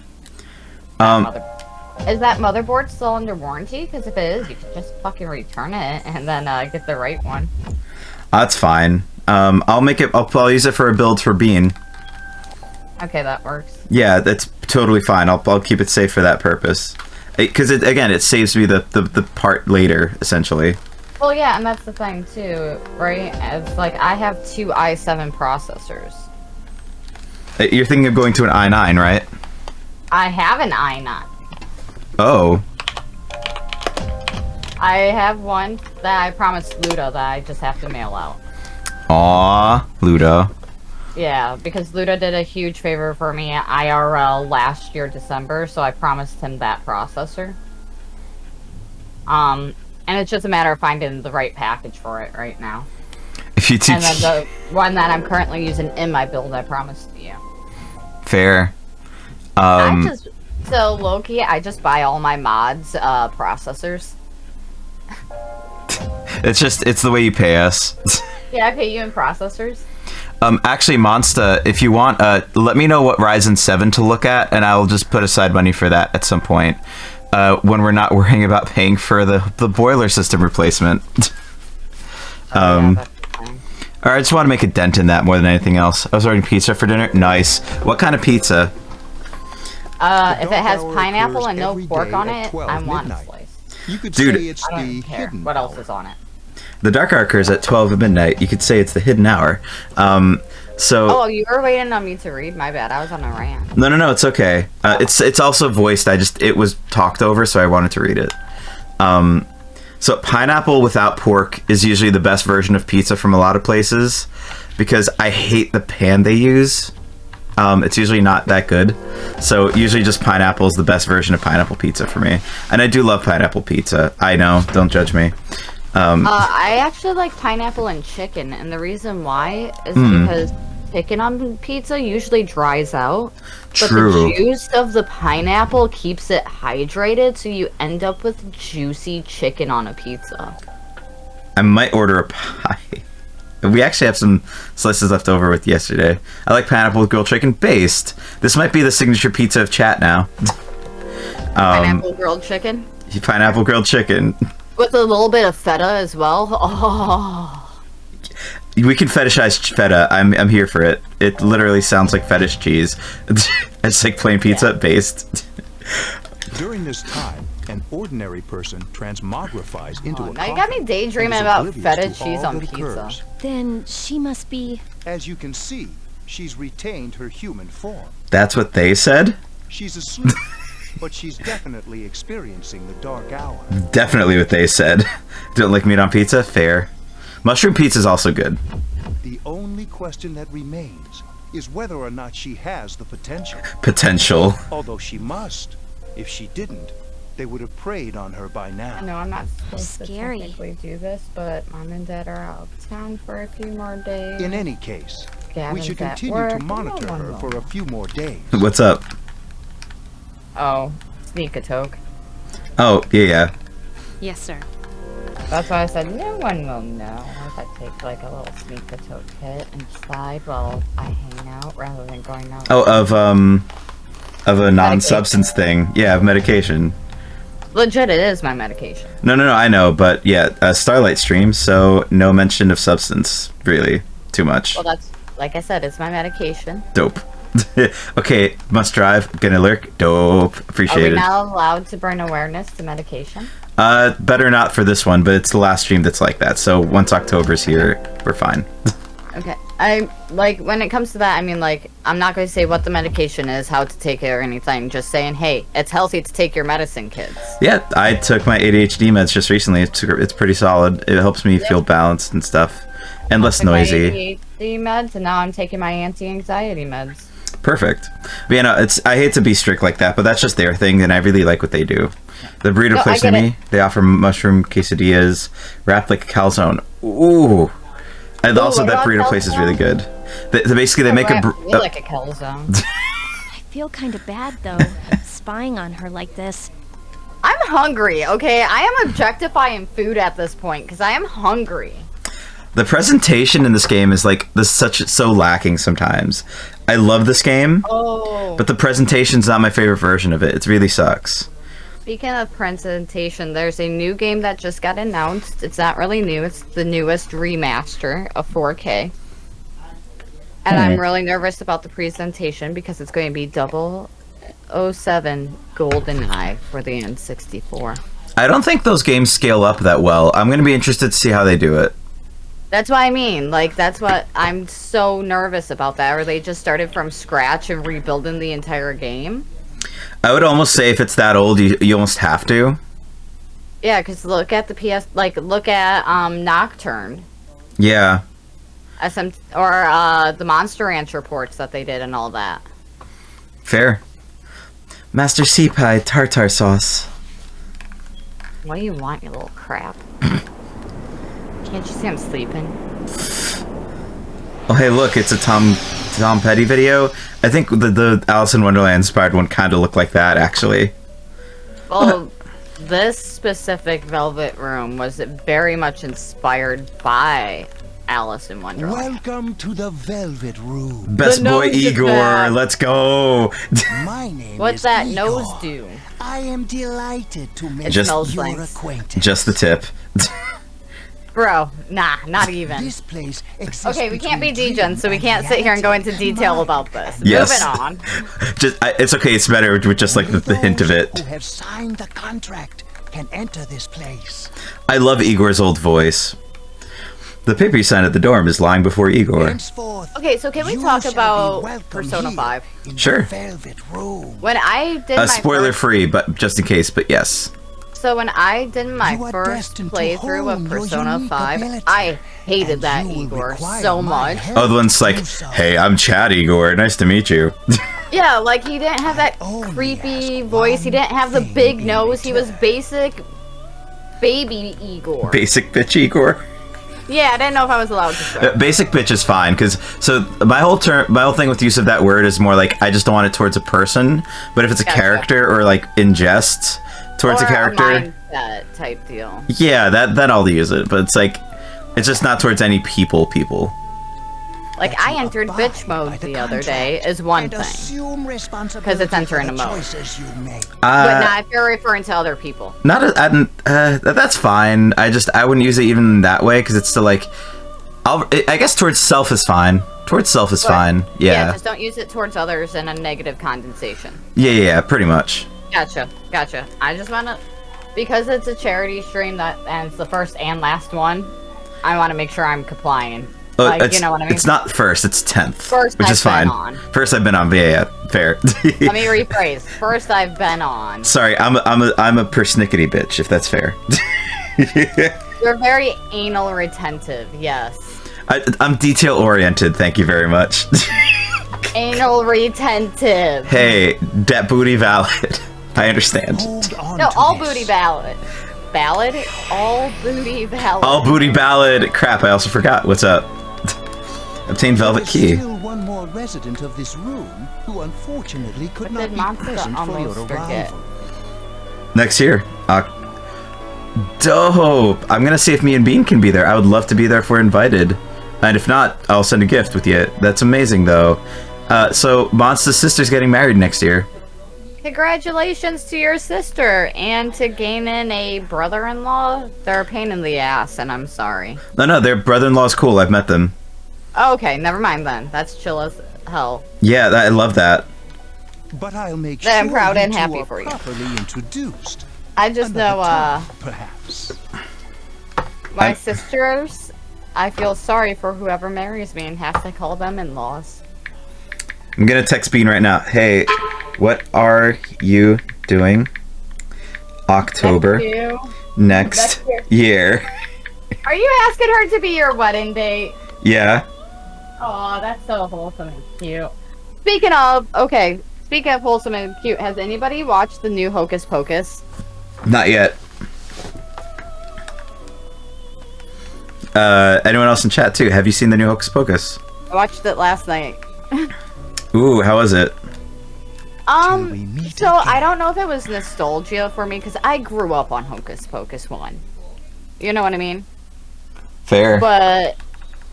[SPEAKER 13] Is that motherboard still under warranty? Because if it is, you could just fucking return it and then get the right one.
[SPEAKER 1] That's fine. I'll use it for a build for Bean.
[SPEAKER 13] Okay, that works.
[SPEAKER 1] Yeah, that's totally fine. I'll keep it safe for that purpose. Because it saves me the part later, essentially.
[SPEAKER 13] Well, yeah, and that's the thing too, right? It's like I have 2 i7 processors.
[SPEAKER 1] You're thinking of going to an i9, right?
[SPEAKER 13] I have an i9.
[SPEAKER 1] Oh.
[SPEAKER 13] I have one that I promised Ludo that I just have to mail out.
[SPEAKER 1] Aw, Ludo.
[SPEAKER 13] Yeah, because Ludo did a huge favor for me at IRL last year, December, so I promised him that processor. And it's just a matter of finding the right package for it right now.
[SPEAKER 1] If you
[SPEAKER 13] And then the one that I'm currently using in my build, I promised you.
[SPEAKER 1] Fair.
[SPEAKER 13] So, Loki, I just buy all my mods, processors.
[SPEAKER 1] It's the way you pay us.
[SPEAKER 13] Yeah, I pay you in processors.
[SPEAKER 1] Actually, Monsta, if you want, let me know what Ryzen 7 to look at, and I'll just put aside money for that at some point. When we're not worrying about paying for the boiler system replacement. Or I just want to make a dent in that more than anything else. I was ordering pizza for dinner. Nice. What kind of pizza?
[SPEAKER 13] If it has pineapple and no pork on it, I want a slice.
[SPEAKER 12] You could
[SPEAKER 1] Dude,
[SPEAKER 12] say it's
[SPEAKER 13] I don't
[SPEAKER 12] the
[SPEAKER 13] care
[SPEAKER 12] hidden
[SPEAKER 13] what else
[SPEAKER 12] hour.
[SPEAKER 13] is on it.
[SPEAKER 1] The Dark Archer is at 12 at midnight. You could say it's the hidden hour.
[SPEAKER 13] Oh, you were waiting on me to read? My bad, I was on a rant.
[SPEAKER 1] No, it's okay. It's also voiced. It was talked over, so I wanted to read it. So pineapple without pork is usually the best version of pizza from a lot of places, because I hate the pan they use. It's usually not that good. So usually just pineapple is the best version of pineapple pizza for me. And I do love pineapple pizza. I know, don't judge me.
[SPEAKER 13] I actually like pineapple and chicken, and the reason why is because chicken on pizza usually dries out, but
[SPEAKER 1] True.
[SPEAKER 13] the juice of the pineapple keeps it hydrated, so you end up with juicy chicken on a pizza.
[SPEAKER 1] I might order a pie. We actually have some slices left over with yesterday. I like pineapple with grilled chicken based. This might be the signature pizza of chat now.
[SPEAKER 13] Pineapple grilled chicken?
[SPEAKER 1] Pineapple grilled chicken.
[SPEAKER 13] With a little bit of feta as well. Oh.
[SPEAKER 1] We can fetishize feta. I'm here for it. It literally sounds like fetish cheese. It's like plain pizza based.
[SPEAKER 12] During this time, an ordinary person transmogrifies into a
[SPEAKER 13] Now you got me daydreaming about feta cheese on pizza.
[SPEAKER 2] Then she must be...
[SPEAKER 12] As you can see, she's retained her human form.
[SPEAKER 1] That's what they said?
[SPEAKER 12] She's asleep, but she's definitely experiencing the dark hour.
[SPEAKER 1] Definitely what they said. Don't like meat on pizza? Fair. Mushroom pizza is also good.
[SPEAKER 12] The only question that remains is whether or not she has the potential.
[SPEAKER 1] Potential.
[SPEAKER 12] Although she must. If she didn't, they would have preyed on her by now.
[SPEAKER 13] I know I'm not supposed
[SPEAKER 2] Scary.
[SPEAKER 13] to technically do this, but Mom and Dad are out of town for a few more days.
[SPEAKER 12] In any case,
[SPEAKER 13] Gavin's
[SPEAKER 12] we should
[SPEAKER 13] at
[SPEAKER 12] continue
[SPEAKER 13] work.
[SPEAKER 12] to monitor her for a few more days.
[SPEAKER 1] What's up?
[SPEAKER 13] Oh, sneak a toke.
[SPEAKER 1] Oh, yeah.
[SPEAKER 6] Yes, sir.
[SPEAKER 13] That's why I said no one will know if I take like a little sneak a toke hit inside while I hang out rather than going out.
[SPEAKER 1] Oh, of a non-substance thing. Yeah, of medication.
[SPEAKER 13] Legit, it is my medication.
[SPEAKER 1] No, I know, but yeah, Starlight stream, so no mention of substance, really. Too much.
[SPEAKER 13] Well, that's, like I said, it's my medication.
[SPEAKER 1] Dope. Okay, must drive, gonna lurk. Dope.
[SPEAKER 13] Are
[SPEAKER 1] Appreciate
[SPEAKER 13] we
[SPEAKER 1] it.
[SPEAKER 13] now allowed to bring awareness to medication?
[SPEAKER 1] Better not for this one, but it's the last stream that's like that, so once October's here, we're fine.
[SPEAKER 13] Okay. I, like, when it comes to that, I mean, like, I'm not going to say what the medication is, how to take it, or anything. Just saying, hey, it's healthy to take your medicine, kids.
[SPEAKER 1] Yeah, I took my ADHD meds just recently. It's pretty solid. It helps me feel balanced and stuff. And less noisy.
[SPEAKER 13] My ADHD meds, and now I'm taking my anti-anxiety meds.
[SPEAKER 1] Perfect. But, you know, I hate to be strict like that, but that's just their thing, and I really like what they do. The burrito place near me, they offer mushroom quesadillas wrapped like a calzone. Ooh. And also that burrito place is really good. Basically, they make a...
[SPEAKER 13] like a calzone.
[SPEAKER 2] I feel kind of bad, though, spying on her like this.
[SPEAKER 13] I'm hungry, okay? I am objectifying food at this point, because I am hungry.
[SPEAKER 1] The presentation in this game is like so lacking sometimes. I love this game, but the presentation's not my favorite version of it. It really sucks.
[SPEAKER 13] Speaking of presentation, there's a new game that just got announced. It's not really new. It's the newest remaster of 4K. And I'm really nervous about the presentation because it's going to be 007 GoldenEye for the N64.
[SPEAKER 1] I don't think those games scale up that well. I'm going to be interested to see how they do it.
[SPEAKER 13] That's what I mean. Like, that's what I'm so nervous about that. Or they just started from scratch and rebuilding the entire game.
[SPEAKER 1] I would almost say if it's that old, you almost have to.
[SPEAKER 13] Yeah, because look at the look at Nocturne.
[SPEAKER 1] Yeah.
[SPEAKER 13] Or the Monster Ranch reports that they did and all that.
[SPEAKER 1] Fair. Master Sea Pie tartar sauce.
[SPEAKER 13] What do you want, you little crap? Can't you see I'm sleeping?
[SPEAKER 1] Oh, hey, look, it's a Tom Petty video. I think the Alice in Wonderland inspired one kind of looked like that, actually.
[SPEAKER 13] Well, this specific Velvet Room was very much inspired by Alice in Wonderland.
[SPEAKER 8] Welcome to the Velvet Room.
[SPEAKER 1] Best boy Igor, let's go.
[SPEAKER 8] My name
[SPEAKER 13] What's
[SPEAKER 8] is
[SPEAKER 13] that
[SPEAKER 8] Igor.
[SPEAKER 13] nose do?
[SPEAKER 8] I am delighted to make
[SPEAKER 1] Just-
[SPEAKER 8] your acquaintance.
[SPEAKER 1] Just the tip.
[SPEAKER 13] Bro, nah, not even.
[SPEAKER 8] This place exists
[SPEAKER 13] Okay, we can't be
[SPEAKER 8] between
[SPEAKER 13] degen, so we can't sit here and go into detail about this.
[SPEAKER 1] Yes.
[SPEAKER 13] Moving on.
[SPEAKER 1] It's okay. It's better with just like the hint of it.
[SPEAKER 8] who have signed the contract can enter this place.
[SPEAKER 1] I love Igor's old voice. The paper you signed at the dorm is lying before Igor.
[SPEAKER 13] Okay, so can we talk about Persona 5?
[SPEAKER 1] Sure.
[SPEAKER 13] When I did my
[SPEAKER 1] Spoiler
[SPEAKER 13] first,
[SPEAKER 1] free, but just in case. But yes.
[SPEAKER 13] so when I did my first playthrough of Persona 5, I hated that Igor so much.
[SPEAKER 1] Oh, the one's like, hey, I'm Chad Igor. Nice to meet you.
[SPEAKER 13] Yeah, like he didn't have that creepy voice. He didn't have the big nose. He was basic baby Igor.
[SPEAKER 1] Basic bitch Igor.
[SPEAKER 13] Yeah, I didn't know if I was allowed to swear.
[SPEAKER 1] Basic bitch is fine, because so my whole thing with use of that word is more like I just don't want it towards a person, but if it's a character or like in jest towards
[SPEAKER 13] Or
[SPEAKER 1] a character,
[SPEAKER 13] mindset type deal.
[SPEAKER 1] yeah, that I'll use it. But it's like it's just not towards any people.
[SPEAKER 13] Like I entered bitch mode the other day is one thing, because it's entering a mode. But not if you're referring to other people.
[SPEAKER 1] That's fine. I wouldn't use it even that way because it's still like, I guess towards self is fine. Towards self is fine. Yeah.
[SPEAKER 13] Just don't use it towards others in a negative condensation.
[SPEAKER 1] Yeah, pretty much.
[SPEAKER 13] Gotcha. I just want to, because it's a charity stream and it's the first and last one, I want to make sure I'm complying. Like, you know what I mean?
[SPEAKER 1] It's not first, it's 10th.
[SPEAKER 13] First
[SPEAKER 1] which is
[SPEAKER 13] I've been
[SPEAKER 1] fine.
[SPEAKER 13] on.
[SPEAKER 1] First I've been on, yeah, fair.
[SPEAKER 13] Let me rephrase. First I've been on.
[SPEAKER 1] Sorry, I'm a persnickety bitch, if that's fair.
[SPEAKER 13] You're very anal retentive, yes.
[SPEAKER 1] I'm detail oriented, thank you very much.
[SPEAKER 13] Anal retentive.
[SPEAKER 1] Hey, that booty valid. I understand.
[SPEAKER 13] No, all booty ballad. Ballad? All booty ballad.
[SPEAKER 1] All booty ballad. Crap, I also forgot. What's up? Obtain velvet key.
[SPEAKER 8] Still one more resident of this room who unfortunately could not be present for your arrival.
[SPEAKER 1] Next year. Dope. I'm gonna see if me and Bean can be there. I would love to be there if we're invited. And if not, I'll send a gift with you. That's amazing, though. So, Monster's sister's getting married next year.
[SPEAKER 13] Congratulations to your sister, and to gaining a brother-in-law. They're a pain in the ass, and I'm sorry.
[SPEAKER 1] No, their brother-in-law's cool. I've met them.
[SPEAKER 13] Okay, never mind then. That's chill as hell.
[SPEAKER 1] Yeah, I love that.
[SPEAKER 8] But I'll make
[SPEAKER 13] Then I'm
[SPEAKER 8] sure
[SPEAKER 13] proud
[SPEAKER 8] you
[SPEAKER 13] and
[SPEAKER 8] two
[SPEAKER 13] happy
[SPEAKER 8] are
[SPEAKER 13] for you.
[SPEAKER 8] properly introduced.
[SPEAKER 13] I just
[SPEAKER 8] Another
[SPEAKER 13] know,
[SPEAKER 8] time, perhaps.
[SPEAKER 13] my sisters, I feel sorry for whoever marries me and has to call them in-laws.
[SPEAKER 1] I'm gonna text Bean right now. Hey, what are you doing October next year?
[SPEAKER 13] Are you asking her to be your wedding date?
[SPEAKER 1] Yeah.
[SPEAKER 13] Aw, that's so wholesome and cute. Speaking of wholesome and cute, has anybody watched the new Hocus Pocus?
[SPEAKER 1] Not yet. Anyone else in chat too? Have you seen the new Hocus Pocus?
[SPEAKER 13] I watched it last night.
[SPEAKER 1] Ooh, how was it?
[SPEAKER 13] So I don't know if it was nostalgia for me, because I grew up on Hocus Pocus 1. You know what I mean?
[SPEAKER 1] Fair.
[SPEAKER 13] But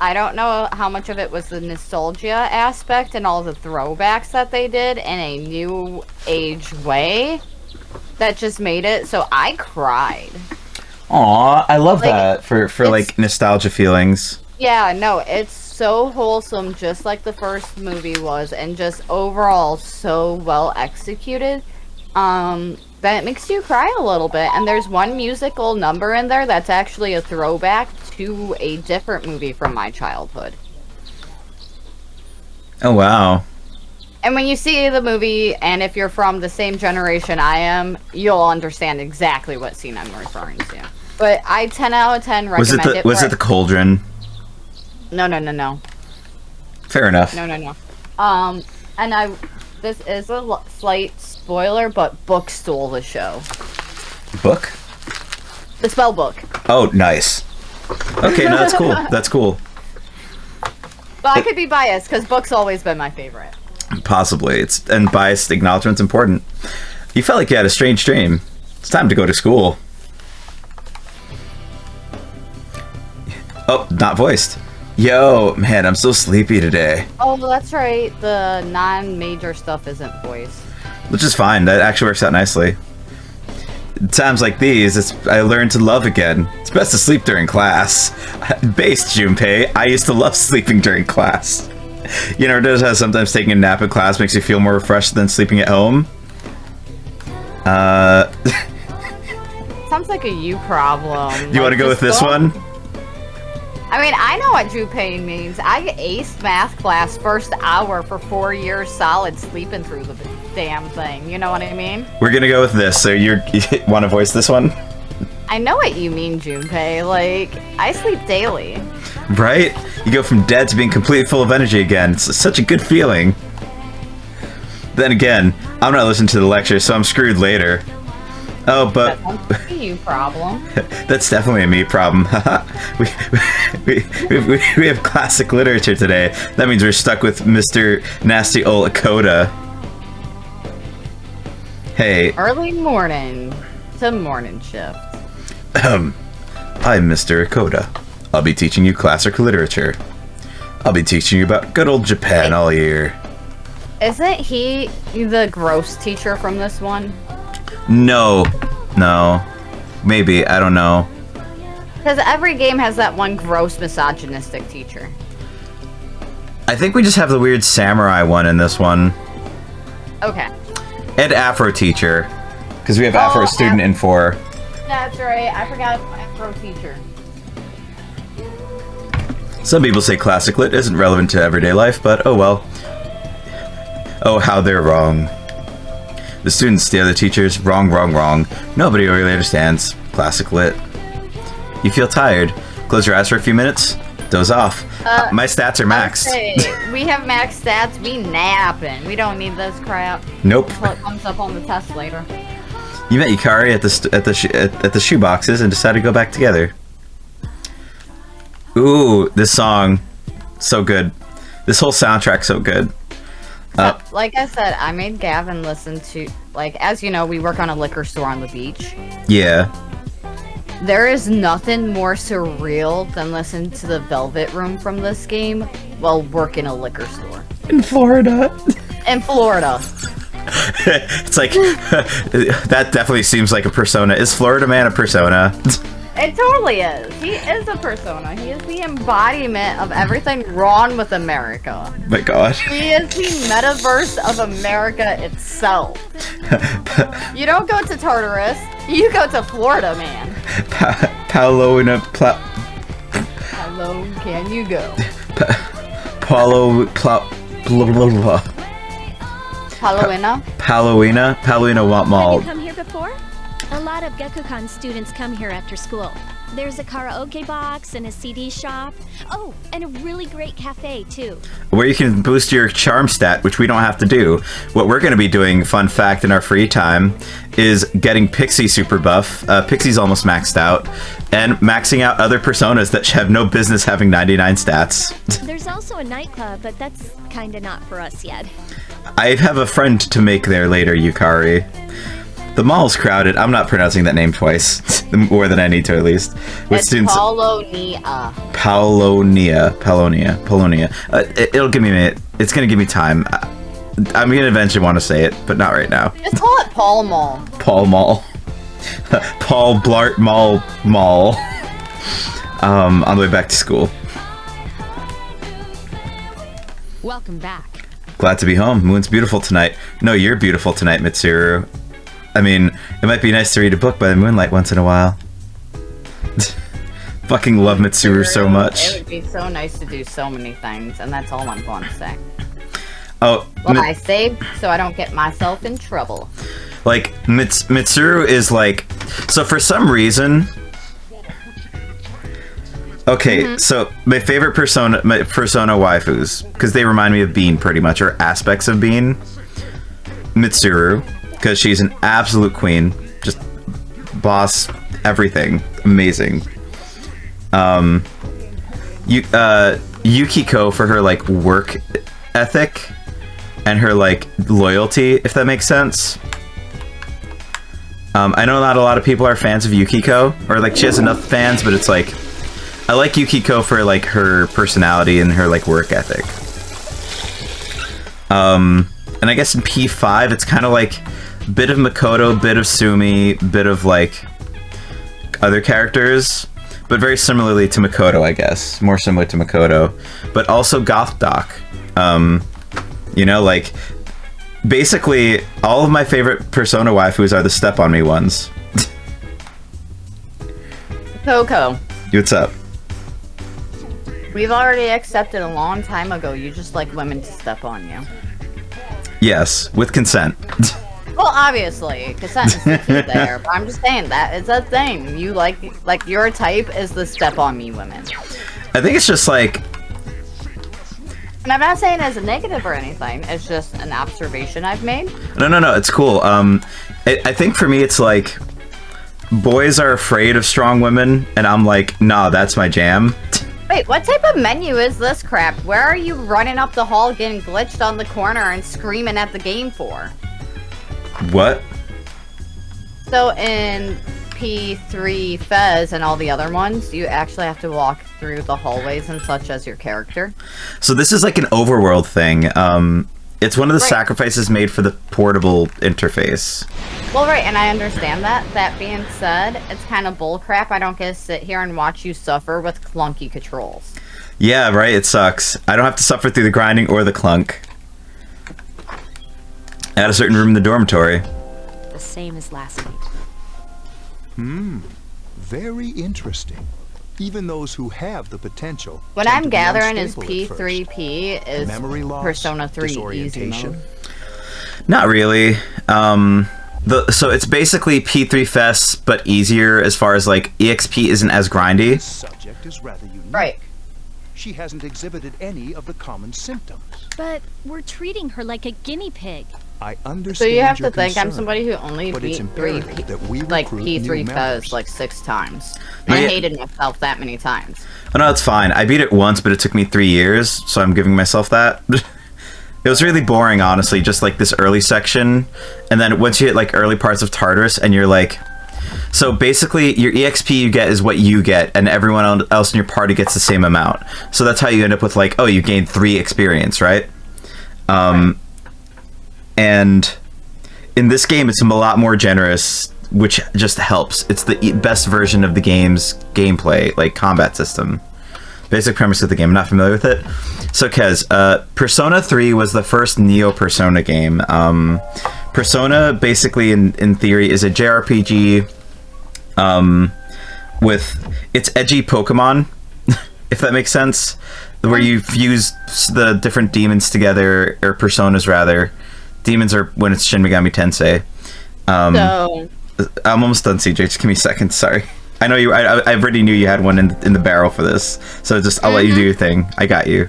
[SPEAKER 13] I don't know how much of it was the nostalgia aspect and all the throwbacks that they did in a new age way that just made it so I cried.
[SPEAKER 1] Aw, I love
[SPEAKER 13] Like,
[SPEAKER 1] that for like nostalgia feelings.
[SPEAKER 13] Yeah, no, it's so wholesome, just like the first movie was, and just overall so well executed, that it makes you cry a little bit. And there's one musical number in there that's actually a throwback to a different movie from my childhood.
[SPEAKER 1] Oh, wow.
[SPEAKER 13] And when you see the movie, and if you're from the same generation I am, you'll understand exactly what scene I'm referring to. But I 10 out of 10 recommend it.
[SPEAKER 1] Was it the cauldron?
[SPEAKER 13] No.
[SPEAKER 1] Fair enough.
[SPEAKER 13] No. And this is a slight spoiler, but Book stole the show.
[SPEAKER 1] Book?
[SPEAKER 13] The spell book.
[SPEAKER 1] Oh, nice. Okay, no, that's cool. That's cool.
[SPEAKER 13] But I could be biased, because Book's always been my favorite.
[SPEAKER 1] Possibly. And biased acknowledgement's important. You felt like you had a strange dream. It's time to go to school. Oh, not voiced. Yo, man, I'm so sleepy today.
[SPEAKER 13] Oh, that's right. The non-major stuff isn't voiced.
[SPEAKER 1] Which is fine. That actually works out nicely. Times like these, I learned to love again. It's best to sleep during class. Based, Junpei. I used to love sleeping during class. You know, does how sometimes taking a nap in class makes you feel more refreshed than sleeping at home?
[SPEAKER 13] Sounds like a you problem.
[SPEAKER 1] You want to go with this one?
[SPEAKER 13] I mean, I know what Junpei means. I aced math class first hour for 4 years solid, sleeping through the damn thing. You know what I mean?
[SPEAKER 1] We're gonna go with this. So you want to voice this one?
[SPEAKER 13] I know what you mean, Junpei. Like, I sleep daily.
[SPEAKER 1] Right? You go from dead to being completely full of energy again. It's such a good feeling. Then again, I'm not listening to the lecture, so I'm screwed later. Oh, but
[SPEAKER 13] That's a you problem.
[SPEAKER 1] That's definitely a me problem. we have classic literature today. That means we're stuck with Mr. Nasty Ol Akoda. Hey.
[SPEAKER 13] Early morning to morning shift.
[SPEAKER 1] I'm Mr. Akoda. I'll be teaching you classic literature. I'll be teaching you about good old Japan all year.
[SPEAKER 13] Isn't he the gross teacher from this one?
[SPEAKER 1] No. Maybe, I don't know.
[SPEAKER 13] Because every game has that one gross misogynistic teacher.
[SPEAKER 1] I think we just have the weird samurai one in this one.
[SPEAKER 13] Okay.
[SPEAKER 1] And Afro teacher. Because we have Afro student in 4.
[SPEAKER 13] That's right, I forgot Afro teacher.
[SPEAKER 1] Some people say classic lit isn't relevant to everyday life, but oh well. Oh, how they're wrong. The students, the other teachers, wrong. Nobody really understands classic lit. You feel tired. Close your eyes for a few minutes. Doze off. My stats are maxed.
[SPEAKER 13] We have max stats. We napping. We don't need this crap.
[SPEAKER 1] Nope.
[SPEAKER 13] Until it comes up on the test later.
[SPEAKER 1] You met Yukari at the shoeboxes and decided to go back together. Ooh, this song, so good. This whole soundtrack, so good.
[SPEAKER 13] Like I said, I made Gavin listen to, like, as you know, we work on a liquor store on the beach.
[SPEAKER 1] Yeah.
[SPEAKER 13] There is nothing more surreal than listening to the Velvet Room from this game while working a liquor store.
[SPEAKER 1] In Florida.
[SPEAKER 13] In Florida.
[SPEAKER 1] It's like, that definitely seems like a persona. Is Florida Man a persona?
[SPEAKER 13] It totally is. He is a persona. He is the embodiment of everything wrong with America.
[SPEAKER 1] My God.
[SPEAKER 13] He is the metaverse of America itself. You don't go to Tartarus, you go to Florida, man.
[SPEAKER 1] Paolo in a
[SPEAKER 13] How low can you go?
[SPEAKER 1] Paoloina? What mall?
[SPEAKER 2] Have you come here before? A lot of Gekukan students come here after school. There's a karaoke box and a CD shop. Oh, and a really great cafe, too.
[SPEAKER 1] Where you can boost your charm stat, which we don't have to do. What we're going to be doing, fun fact, in our free time, is getting Pixie super buff. Pixie's almost maxed out. And maxing out other personas that have no business having 99 stats.
[SPEAKER 2] There's also a nightclub, but that's kinda not for us yet.
[SPEAKER 1] I have a friend to make there later, Yukari. The mall's crowded. I'm not pronouncing that name twice. More than I need to, at least.
[SPEAKER 13] With students. Polonia.
[SPEAKER 1] It'll give me a minute. It's gonna give me time. I'm gonna eventually want to say it, but not right now.
[SPEAKER 13] Just call it Paul Mall.
[SPEAKER 1] Paul Mall. Paul Blart Mall. On the way back to school.
[SPEAKER 6] Welcome back.
[SPEAKER 1] Glad to be home. Moon's beautiful tonight. No, you're beautiful tonight, Mitsuru. I mean, it might be nice to read a book by the moonlight once in a while. Fucking love Mitsuru so much.
[SPEAKER 13] It would be so nice to do so many things, and that's all I'm going to say.
[SPEAKER 1] Oh,
[SPEAKER 13] Well, I saved so I don't get myself in trouble.
[SPEAKER 1] like Mitsuru is like, so for some reason. Okay, so my favorite persona waifus, because they remind me of Bean pretty much, or aspects of Bean. Mitsuru, because she's an absolute queen, just boss everything, amazing. Yukiko for her like work ethic and her like loyalty, if that makes sense. I know not a lot of people are fans of Yukiko, or like she has enough fans, but it's like I like Yukiko for like her personality and her like work ethic. And I guess in P5 it's kind of like bit of Makoto, bit of Sumi, bit of like other characters, but very similarly to Makoto, I guess. More similar to Makoto, but also Goth Doc. You know, like basically all of my favorite Persona waifus are the Step on Me ones.
[SPEAKER 13] Coco,
[SPEAKER 1] What's up?
[SPEAKER 13] we've already accepted a long time ago you just like women to step on you.
[SPEAKER 1] Yes, with consent.
[SPEAKER 13] Well, obviously, consent is the key there, but I'm just saying that it's a thing. You like your type is the step on me women.
[SPEAKER 1] I think it's just like,
[SPEAKER 13] And I'm not saying it as a negative or anything, it's just an observation I've made.
[SPEAKER 1] no, it's cool. I think for me it's like boys are afraid of strong women, and I'm like, nah, that's my jam.
[SPEAKER 13] Wait, what type of menu is this crap? Where are you running up the hall getting glitched on the corner and screaming at the game for?
[SPEAKER 1] What?
[SPEAKER 13] So in P3 Fez and all the other ones, you actually have to walk through the hallways and such as your character.
[SPEAKER 1] So this is like an overworld thing. It's one of the
[SPEAKER 13] Right.
[SPEAKER 1] sacrifices made for the portable interface.
[SPEAKER 13] Well, right, and I understand that. That being said, it's kind of bullcrap. I don't get to sit here and watch you suffer with clunky controls.
[SPEAKER 1] Yeah, right, it sucks. I don't have to suffer through the grinding or the clunk. At a certain room in the dormitory.
[SPEAKER 6] The same as last night.
[SPEAKER 12] Very interesting. Even those who have the potential.
[SPEAKER 13] What
[SPEAKER 12] tend
[SPEAKER 13] I'm
[SPEAKER 12] to be
[SPEAKER 13] gathering is
[SPEAKER 12] unstable at first.
[SPEAKER 13] P3P is
[SPEAKER 12] Memory loss,
[SPEAKER 13] Persona 3 easy
[SPEAKER 12] disorientation.
[SPEAKER 13] mode.
[SPEAKER 1] Not really. So it's basically P3 Fest, but easier as far as like EXP isn't as grindy.
[SPEAKER 12] Subject is rather unique.
[SPEAKER 13] Right.
[SPEAKER 12] She hasn't exhibited any of the common symptoms.
[SPEAKER 2] But we're treating her like a guinea pig.
[SPEAKER 12] I understand.
[SPEAKER 13] So you have
[SPEAKER 12] your
[SPEAKER 13] to think I'm
[SPEAKER 12] concern,
[SPEAKER 13] somebody who only
[SPEAKER 12] but it's
[SPEAKER 13] beat
[SPEAKER 12] imperative that we
[SPEAKER 13] like
[SPEAKER 12] recruit
[SPEAKER 13] P3
[SPEAKER 12] new
[SPEAKER 13] Fez
[SPEAKER 12] members.
[SPEAKER 13] like 6 times.
[SPEAKER 1] Oh,
[SPEAKER 13] I
[SPEAKER 1] yeah.
[SPEAKER 13] hated myself that many times.
[SPEAKER 1] Oh no, it's fine. I beat it once, but it took me 3 years, so I'm giving myself that. It was really boring, honestly, just like this early section. And then once you hit like early parts of Tartarus and you're like... So basically, your EXP you get is what you get, and everyone else in your party gets the same amount. So that's how you end up with like, oh, you gained 3 experience, right? And in this game, it's a lot more generous, which just helps. It's the best version of the game's gameplay, like combat system. Basic premise of the game. I'm not familiar with it. So, Kez, Persona 3 was the first Neo Persona game. Persona, basically, in theory, is a JRPG with its edgy Pokemon, if that makes sense, where you fuse the different demons together, or personas rather. Demons are when it's Shin Megami Tensei.
[SPEAKER 13] So
[SPEAKER 1] I'm almost done, CJ. Just give me a second. Sorry. I know you. I already knew you had one in the barrel for this. So just I'll let you do your thing. I got you.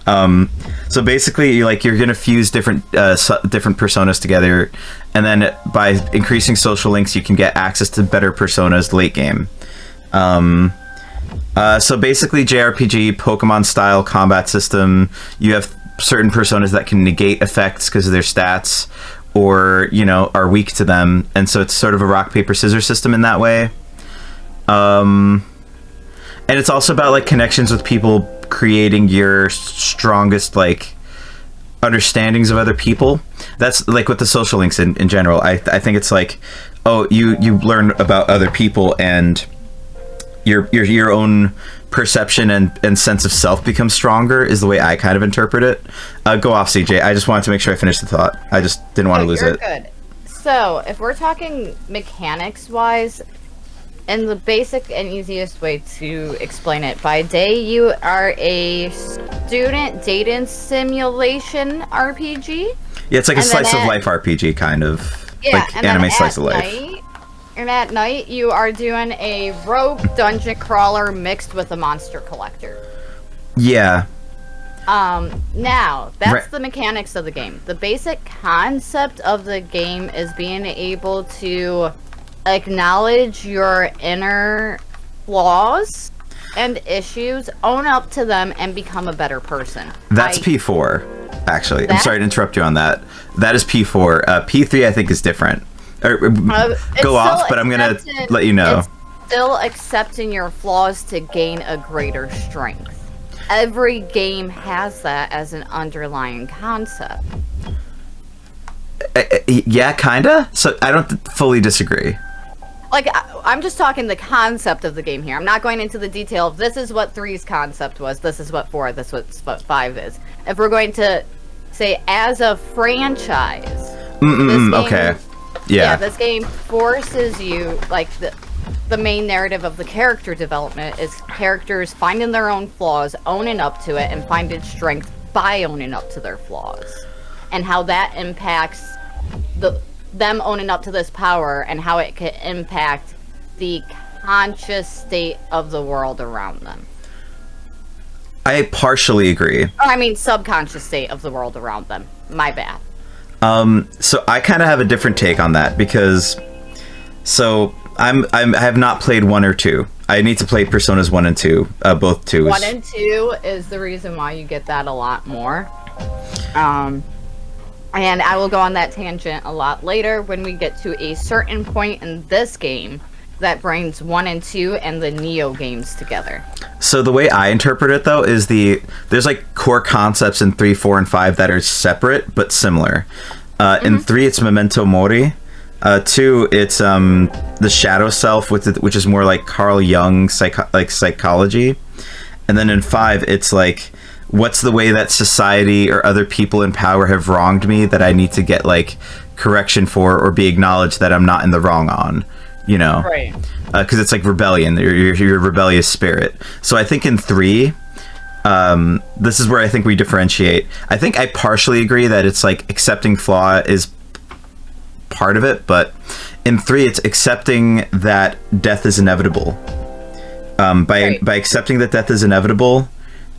[SPEAKER 1] So basically, you're gonna fuse different different personas together, and then by increasing social links, you can get access to better personas late game. So basically, JRPG Pokemon style combat system. You have certain personas that can negate effects because of their stats, or are weak to them, and so it's sort of a rock paper scissors system in that way. And it's also about like connections with people, creating your strongest like understandings of other people. That's like with the social links in general. I think it's like, oh, you learn about other people, and your own perception and sense of self becomes stronger is the way I kind of interpret it. Go off, CJ. I just wanted to make sure I finished the thought. I just didn't want to lose it.
[SPEAKER 13] Good. So, if we're talking mechanics-wise, in the basic and easiest way to explain it, by day you are a student dating simulation RPG.
[SPEAKER 1] Yeah, it's like a slice of life RPG kind of.
[SPEAKER 13] Yeah,
[SPEAKER 1] like
[SPEAKER 13] and
[SPEAKER 1] anime
[SPEAKER 13] then
[SPEAKER 1] slice of life.
[SPEAKER 13] And at night you are doing a rogue dungeon crawler mixed with a monster collector.
[SPEAKER 1] Yeah.
[SPEAKER 13] Now, that's the mechanics of the game. The basic concept of the game is being able to acknowledge your inner flaws and issues, own up to them, and become a better person.
[SPEAKER 1] That's P4, actually. I'm sorry to interrupt you on that. That is P4. P3, I think, is different. Go off, but I'm going to let you know.
[SPEAKER 13] It's still accepting your flaws to gain a greater strength. Every game has that as an underlying concept.
[SPEAKER 1] Yeah, kinda. So I don't fully disagree.
[SPEAKER 13] Like, I'm just talking the concept of the game here. I'm not going into the detail of this is what 3's concept was, this is what 4, this is what 5 is. If we're going to say as a franchise, this game,
[SPEAKER 1] okay. Yeah,
[SPEAKER 13] this game forces you, like, the main narrative of the character development is characters finding their own flaws, owning up to it, and finding strength by owning up to their flaws. And how that impacts them owning up to this power, and how it can impact the conscious state of the world around them.
[SPEAKER 1] I partially agree.
[SPEAKER 13] I mean, subconscious state of the world around them. My bad.
[SPEAKER 1] So I kind of have a different take on that because, I have not played 1 or 2. I need to play Personas 1 and 2, both 2s.
[SPEAKER 13] 1 and 2 is the reason why you get that a lot more. And I will go on that tangent a lot later when we get to a certain point in this game that brings 1 and 2 and the Neo games together.
[SPEAKER 1] So the way I interpret it, though, is there's like core concepts in 3, 4, and 5 that are separate but similar. In 3, it's Memento Mori. 2, it's the Shadow Self, which is more like Carl Jung psychology. And then in 5, it's like, what's the way that society or other people in power have wronged me that I need to get like correction for or be acknowledged that I'm not in the wrong on, you know?
[SPEAKER 13] Right.
[SPEAKER 1] Because it's like rebellion, your rebellious spirit. So I think in 3, this is where I think we differentiate. I think I partially agree that it's like accepting flaw is part of it, but in 3, it's accepting that death is inevitable. By accepting that death is inevitable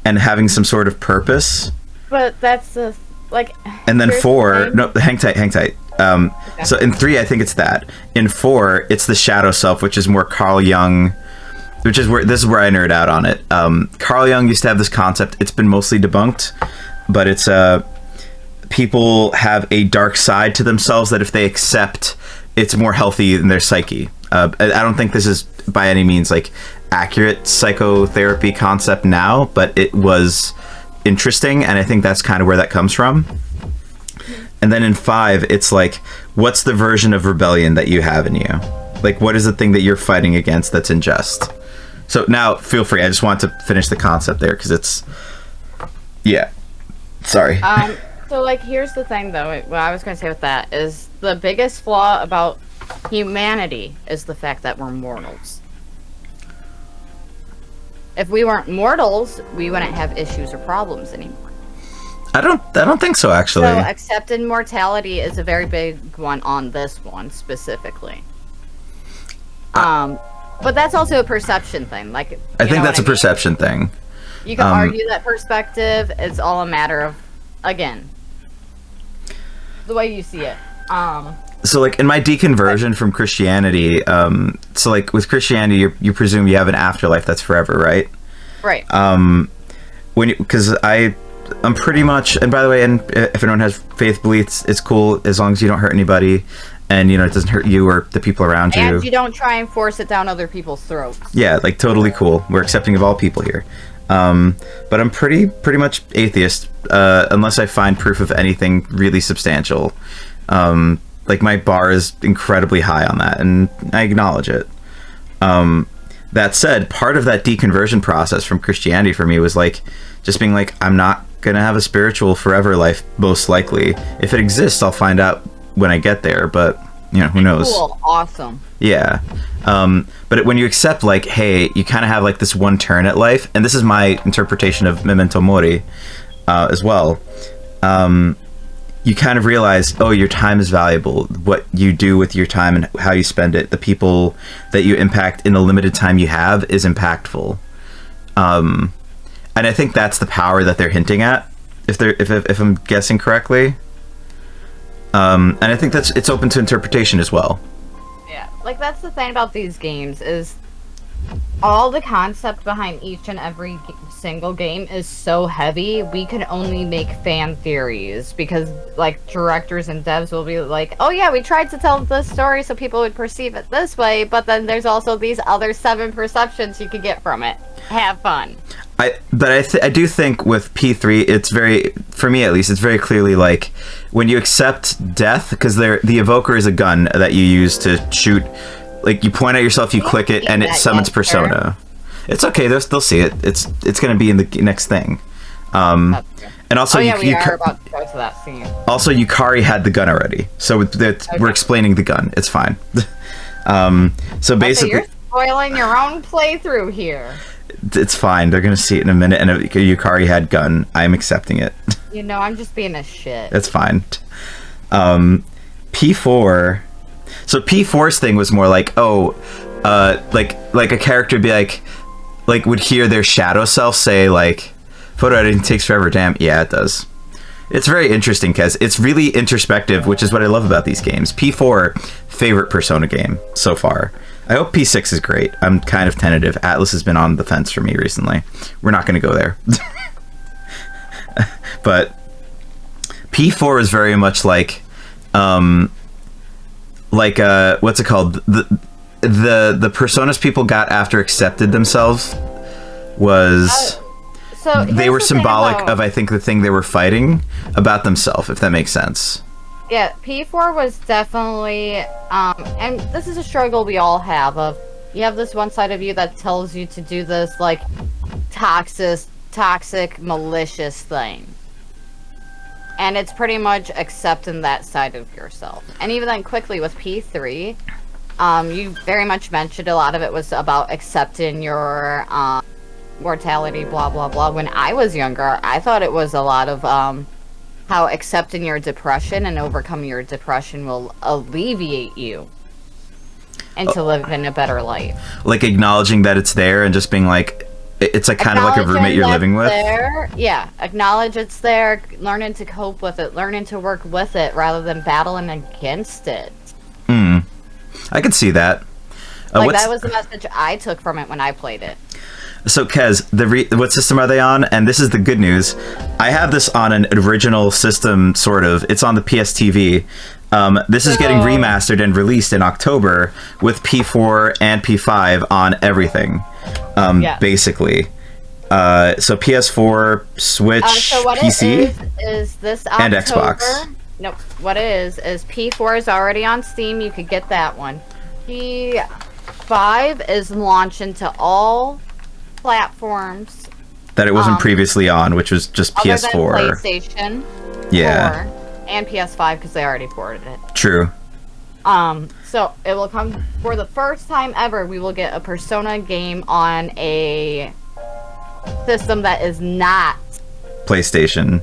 [SPEAKER 1] and having some sort of purpose.
[SPEAKER 13] But that's the like.
[SPEAKER 1] And then 4, no, hang tight. Okay. So in 3, I think it's that. In 4, it's the Shadow Self, which is more Carl Jung, this is where I nerd out on it. Carl Jung used to have this concept. It's been mostly debunked, but it's people have a dark side to themselves that if they accept, it's more healthy in their psyche. I don't think this is by any means like accurate psychotherapy concept now, but it was interesting, and I think that's kind of where that comes from. And then in 5, it's like, what's the version of rebellion that you have in you? Like, what is the thing that you're fighting against that's unjust? So now, feel free. I just want to finish the concept there because it's, yeah. Sorry.
[SPEAKER 13] So like, here's the thing though. What I was going to say with that is the biggest flaw about humanity is the fact that we're mortals. If we weren't mortals, we wouldn't have issues or problems anymore.
[SPEAKER 1] I don't think so, actually.
[SPEAKER 13] So accepting mortality is a very big one on this one specifically. But that's also a perception thing. Like,
[SPEAKER 1] I think that's a perception thing.
[SPEAKER 13] You can argue that perspective. It's all a matter of, again, the way you see it.
[SPEAKER 1] So like in my deconversion from Christianity, so like with Christianity, you presume you have an afterlife that's forever, right?
[SPEAKER 13] Right.
[SPEAKER 1] Because I'm pretty much, and by the way, and if anyone has faith beliefs, it's cool as long as you don't hurt anybody, and you know it doesn't hurt you or the people around you.
[SPEAKER 13] And you don't try and force it down other people's throats. Yeah,
[SPEAKER 1] like totally cool. We're accepting of all people here. But I'm pretty much atheist, unless I find proof of anything really substantial. Like my bar is incredibly high on that, and I acknowledge it. that said, part of that deconversion process from Christianity for me was like just being like, I'm not gonna have a spiritual forever life, most likely. If it exists, I'll find out when I get there, but you know, who knows.
[SPEAKER 13] Cool, awesome.
[SPEAKER 1] Yeah. But when you accept, like, hey, you kind of have like this one turn at life, and this is my interpretation of Memento Mori as well. You kind of realize, oh, your time is valuable. What you do with your time and how you spend it, the people that you impact in the limited time you have is impactful. And I think that's the power that they're hinting at, if I'm guessing correctly. And I think it's open to interpretation as well.
[SPEAKER 13] Yeah, like that's the thing about these games is all the concept behind each and every single game is so heavy, we can only make fan theories because like directors and devs will be like, oh yeah, we tried to tell this story so people would perceive it this way, but then there's also these other 7 perceptions you could get from it. Have fun.
[SPEAKER 1] But I do think with P3, it's very, for me at least, it's very clearly like when you accept death, because the evoker is a gun that you use to shoot. Like you point at yourself, you click it, and it summons Persona. It's okay. They'll see it. It's going to be in the next thing. And also,
[SPEAKER 13] we are about to go to that scene.
[SPEAKER 1] Also, Yukari had the gun already, so we're explaining the gun. It's fine. So basically,
[SPEAKER 13] you're spoiling your own playthrough here.
[SPEAKER 1] It's fine. They're going to see it in a minute. And Yukari had gun. I'm accepting it.
[SPEAKER 13] You know, I'm just being a shit.
[SPEAKER 1] It's fine. P4. So P4's thing was more like, like a character would be like would hear their shadow self say like, photo editing takes forever. Damn. Yeah, it does. It's very interesting because it's really introspective, which is what I love about these games. P4, favorite Persona game so far. I hope P6 is great. I'm kind of tentative. Atlas has been on the fence for me recently. We're not going to go there. But P4 is very much like what's it called? The personas people got after accepted themselves was
[SPEAKER 13] so
[SPEAKER 1] they were symbolic of, I think, the thing they were fighting about themselves, if that makes sense.
[SPEAKER 13] Yeah, P4 was definitely, and this is a struggle we all have of, you have this one side of you that tells you to do this, like, toxic, malicious thing. And it's pretty much accepting that side of yourself. And even then, quickly, with P3, you very much mentioned a lot of it was about accepting your, mortality, blah, blah, blah. When I was younger, I thought it was a lot of, how accepting your depression and overcoming your depression will alleviate you and to live in a better life.
[SPEAKER 1] Like acknowledging that it's there and just being like, it's like kind of like a roommate you're living with.
[SPEAKER 13] Yeah, acknowledge it's there, learning to cope with it, learning to work with it rather than battling against it.
[SPEAKER 1] I could see that.
[SPEAKER 13] That was the message I took from it when I played it.
[SPEAKER 1] So, Kez, what system are they on? And this is the good news. I have this on an original system, sort of. It's on the PSTV. This is getting remastered and released in October with P4 and P5 on everything, basically. So PS4, Switch,
[SPEAKER 13] so what
[SPEAKER 1] PC,
[SPEAKER 13] is this October,
[SPEAKER 1] and Xbox.
[SPEAKER 13] Nope. What it is P4 is already on Steam. You could get that one. P5 is launching to all platforms
[SPEAKER 1] that it wasn't previously on, which was just PS4,
[SPEAKER 13] other than PlayStation, 4, and PS5 because they already ported it.
[SPEAKER 1] True.
[SPEAKER 13] So it will come for the first time ever. We will get a Persona game on a system that is not
[SPEAKER 1] PlayStation.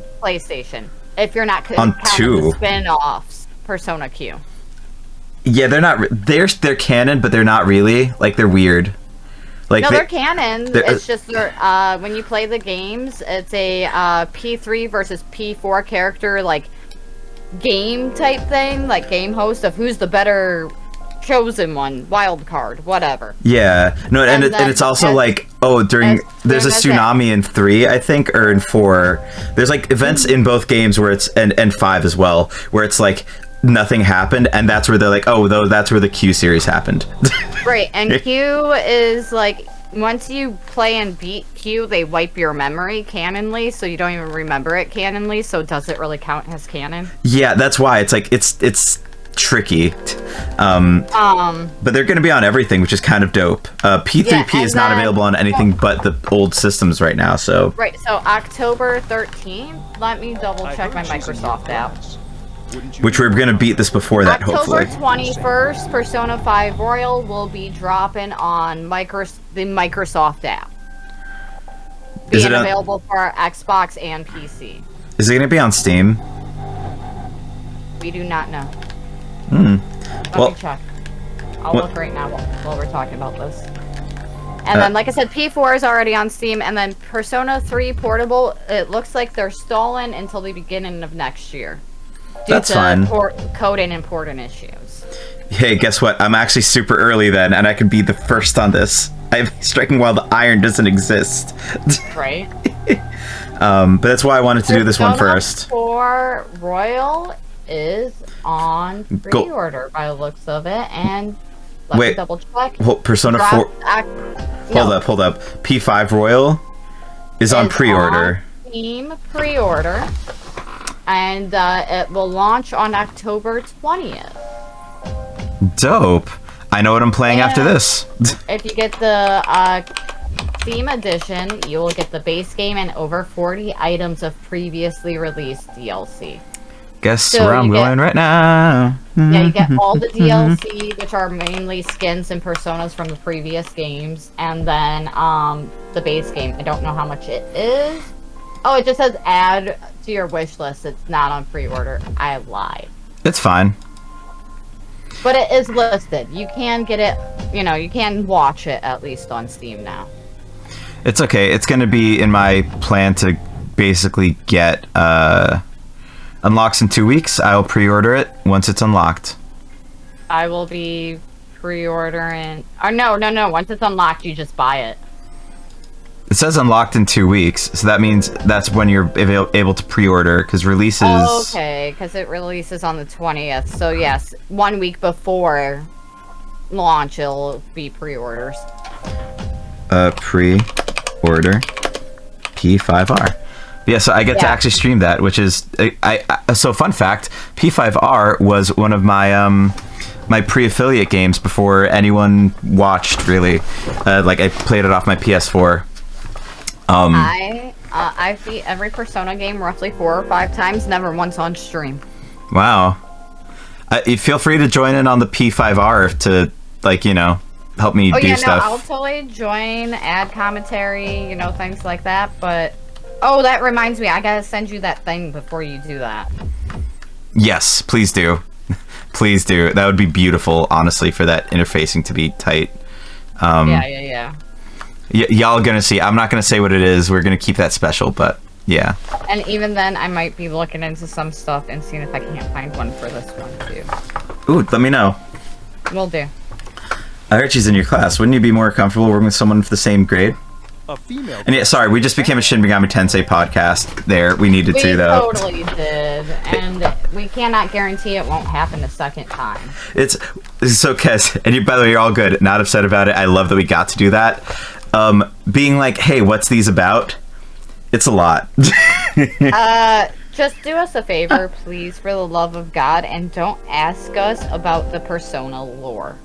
[SPEAKER 13] If you're not
[SPEAKER 1] on
[SPEAKER 13] counting the spin-offs, Persona Q.
[SPEAKER 1] Yeah, they're not. They're canon, but they're not really. Like they're weird. Like
[SPEAKER 13] no, they're canon. It's just when you play the games, it's a P3 versus P4 character like game type thing, like game host of who's the better chosen one, wild card, whatever.
[SPEAKER 1] Yeah, no, and it's also like there's a tsunami in 3, I think, or in 4. There's like events in both games where it's and 5 as well, where it's like nothing happened, and that's where they're like, that's where the Q series happened.
[SPEAKER 13] Right, and Q is like once you play and beat Q, they wipe your memory canonly, so you don't even remember it canonly. So does it really count as canon?
[SPEAKER 1] Yeah, that's why it's like it's tricky. But they're going to be on everything, which is kind of dope. P3P is not available on anything but the old systems right now, so...
[SPEAKER 13] Right, so October 13th, let me double check my Microsoft app.
[SPEAKER 1] Which we're going to beat this before that,
[SPEAKER 13] October
[SPEAKER 1] hopefully.
[SPEAKER 13] 21st, Persona 5 Royal will be dropping on the Microsoft app.
[SPEAKER 1] Is
[SPEAKER 13] Being
[SPEAKER 1] it
[SPEAKER 13] available for Xbox and PC.
[SPEAKER 1] Is it going to be on Steam?
[SPEAKER 13] We do not know.
[SPEAKER 1] Well,
[SPEAKER 13] Let me check. I'll look right now while we're talking about this. And then, like I said, P4 is already on Steam, and then Persona 3 Portable, it looks like they're stalling until the beginning of next year.
[SPEAKER 1] That's fine.
[SPEAKER 13] Code and important issues.
[SPEAKER 1] Hey, guess what? I'm actually super early then, and I could be the first on this. I'm striking while the iron doesn't exist.
[SPEAKER 13] Right?
[SPEAKER 1] But that's why I wanted to do this one
[SPEAKER 13] Persona
[SPEAKER 1] first.
[SPEAKER 13] 4 Royal is on pre-order by the looks of it, and let me double check.
[SPEAKER 1] Well, Persona 4... Hold up. P5 Royal is on pre-order.
[SPEAKER 13] Steam pre-order, and it will launch on October 20th.
[SPEAKER 1] Dope. I know what I'm playing after this.
[SPEAKER 13] If you get the Steam edition, you will get the base game and over 40 items of previously released DLC.
[SPEAKER 1] Guess where I'm going right now.
[SPEAKER 13] Yeah, you get all the DLC, which are mainly skins and personas from the previous games, and then the base game. I don't know how much it is. Oh, it just says add to your wish list. It's not on pre-order. I lied.
[SPEAKER 1] It's fine.
[SPEAKER 13] But it is listed. You can get it, you can watch it at least on Steam now.
[SPEAKER 1] It's okay. It's going to be in my plan to basically get unlocks in 2 weeks. I'll pre-order it once it's unlocked.
[SPEAKER 13] I will be pre-ordering... Oh, no. Once it's unlocked, you just buy it.
[SPEAKER 1] It says unlocked in 2 weeks, so that means that's when you're able to pre-order, because releases...
[SPEAKER 13] Oh, okay, because it releases on the 20th. So, yes, 1 week before launch, it'll be pre-orders.
[SPEAKER 1] Pre-order P5R. Yeah, so I get to actually stream that, which is... So, fun fact, P5R was one of my my pre-affiliate games before anyone watched, really. I played it off my PS4.
[SPEAKER 13] I beat every Persona game roughly 4 or 5 times, never once on stream.
[SPEAKER 1] Wow. Feel free to join in on the P5R to, help me do stuff.
[SPEAKER 13] I'll totally join, add commentary, things like that, but... Oh, that reminds me, I gotta send you that thing before you do that.
[SPEAKER 1] Yes, please do. Please do. That would be beautiful, honestly, for that interfacing to be tight.
[SPEAKER 13] Yeah.
[SPEAKER 1] Y'all are gonna see. I'm not gonna say what it is. We're gonna keep that special, but yeah.
[SPEAKER 13] And even then, I might be looking into some stuff and seeing if I can't find one for this one, too.
[SPEAKER 1] Ooh, let me know.
[SPEAKER 13] Will do.
[SPEAKER 1] I heard she's in your class. Wouldn't you be more comfortable working with someone of the same grade? And yeah, sorry, we just became a Shin Megami Tensei podcast there. We needed to, though.
[SPEAKER 13] We totally did. And we cannot guarantee it won't happen a second time.
[SPEAKER 1] This is so Kez, and by the way, you're all good. Not upset about it. I love that we got to do that. Being like, hey, what's these about? It's a lot.
[SPEAKER 13] Just do us a favor, please, for the love of God, and don't ask us about the Persona lore.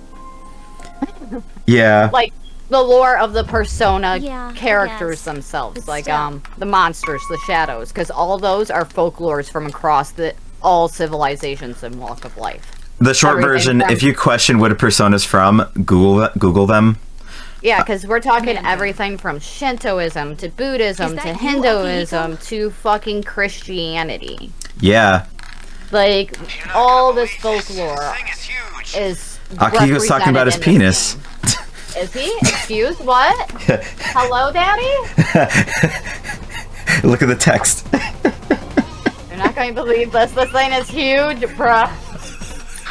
[SPEAKER 1] Yeah.
[SPEAKER 13] Like, the lore of the Persona characters themselves. Like, the monsters, the shadows, because all those are folklores from across all civilizations and walk of life.
[SPEAKER 1] The short version, if you question what a Persona's from, Google them.
[SPEAKER 13] Yeah, because we're talking everything from Shintoism to Buddhism to Hinduism to fucking Christianity.
[SPEAKER 1] Yeah.
[SPEAKER 13] Like, all this folklore is
[SPEAKER 1] Akihiko's talking about his penis.
[SPEAKER 13] Is he? Excuse what? Hello, Daddy?
[SPEAKER 1] Look at the text.
[SPEAKER 13] You're not going to believe this. This thing is huge, bruh.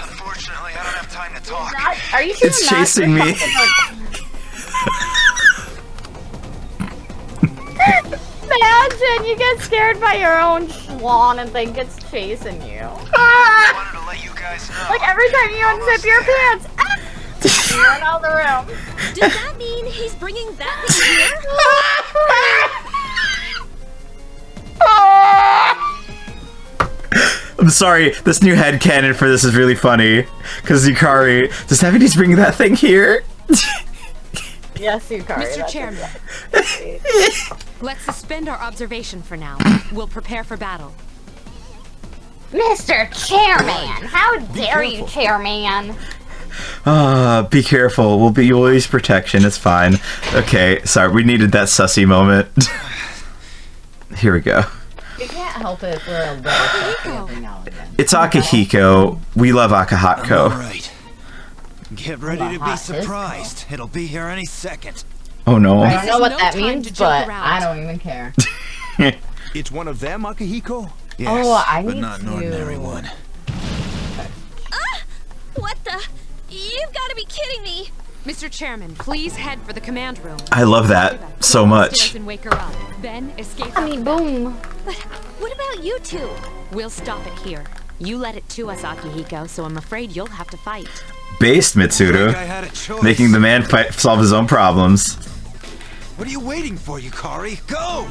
[SPEAKER 10] Unfortunately, I don't have time to talk.
[SPEAKER 13] Are you sure
[SPEAKER 1] It's chasing me.
[SPEAKER 13] Imagine you get scared by your own schlong and think it's chasing you.
[SPEAKER 10] I wanted to let you guys know.
[SPEAKER 13] Like every time you unzip your pants, you run out of the room.
[SPEAKER 2] Does that mean he's bringing that thing here?
[SPEAKER 1] I'm sorry, this new headcanon for this is really funny. Because Yukari, does Evides bring that thing here?
[SPEAKER 13] Yes, Yukari.
[SPEAKER 6] Mr. Chairman, let's suspend our observation for now. We'll prepare for battle.
[SPEAKER 13] Mr. Chairman! How dare you, Chairman?
[SPEAKER 1] Be careful. We'll use protection. It's fine. Okay, sorry. We needed that sussy moment. Here we go.
[SPEAKER 13] You can't help it if we're a little fussy every now and then.
[SPEAKER 1] It's Akihiko. We love Akahako.
[SPEAKER 11] Alright. Get ready to be surprised. It'll be here any second.
[SPEAKER 1] Oh no.
[SPEAKER 13] I don't know what that means, but I don't even care.
[SPEAKER 12] It's one of them, Akihiko?
[SPEAKER 11] Yes,
[SPEAKER 13] Oh, I
[SPEAKER 11] but
[SPEAKER 13] need
[SPEAKER 11] not an
[SPEAKER 13] to-
[SPEAKER 11] ordinary one.
[SPEAKER 2] What the? You've got to be kidding me!
[SPEAKER 6] Mr. Chairman, please head for the command room.
[SPEAKER 1] I love that so
[SPEAKER 6] Go
[SPEAKER 1] much.
[SPEAKER 6] upstairs and wake her up. Then escape.
[SPEAKER 13] I mean, boom.
[SPEAKER 2] But what about you two?
[SPEAKER 6] We'll stop it here. You led it to us, Akihiko, so I'm afraid you'll have to fight.
[SPEAKER 1] Based Mitsuru,
[SPEAKER 11] I had a choice.
[SPEAKER 1] making the man solve his own problems.
[SPEAKER 11] What are you waiting for, Yukari? Go!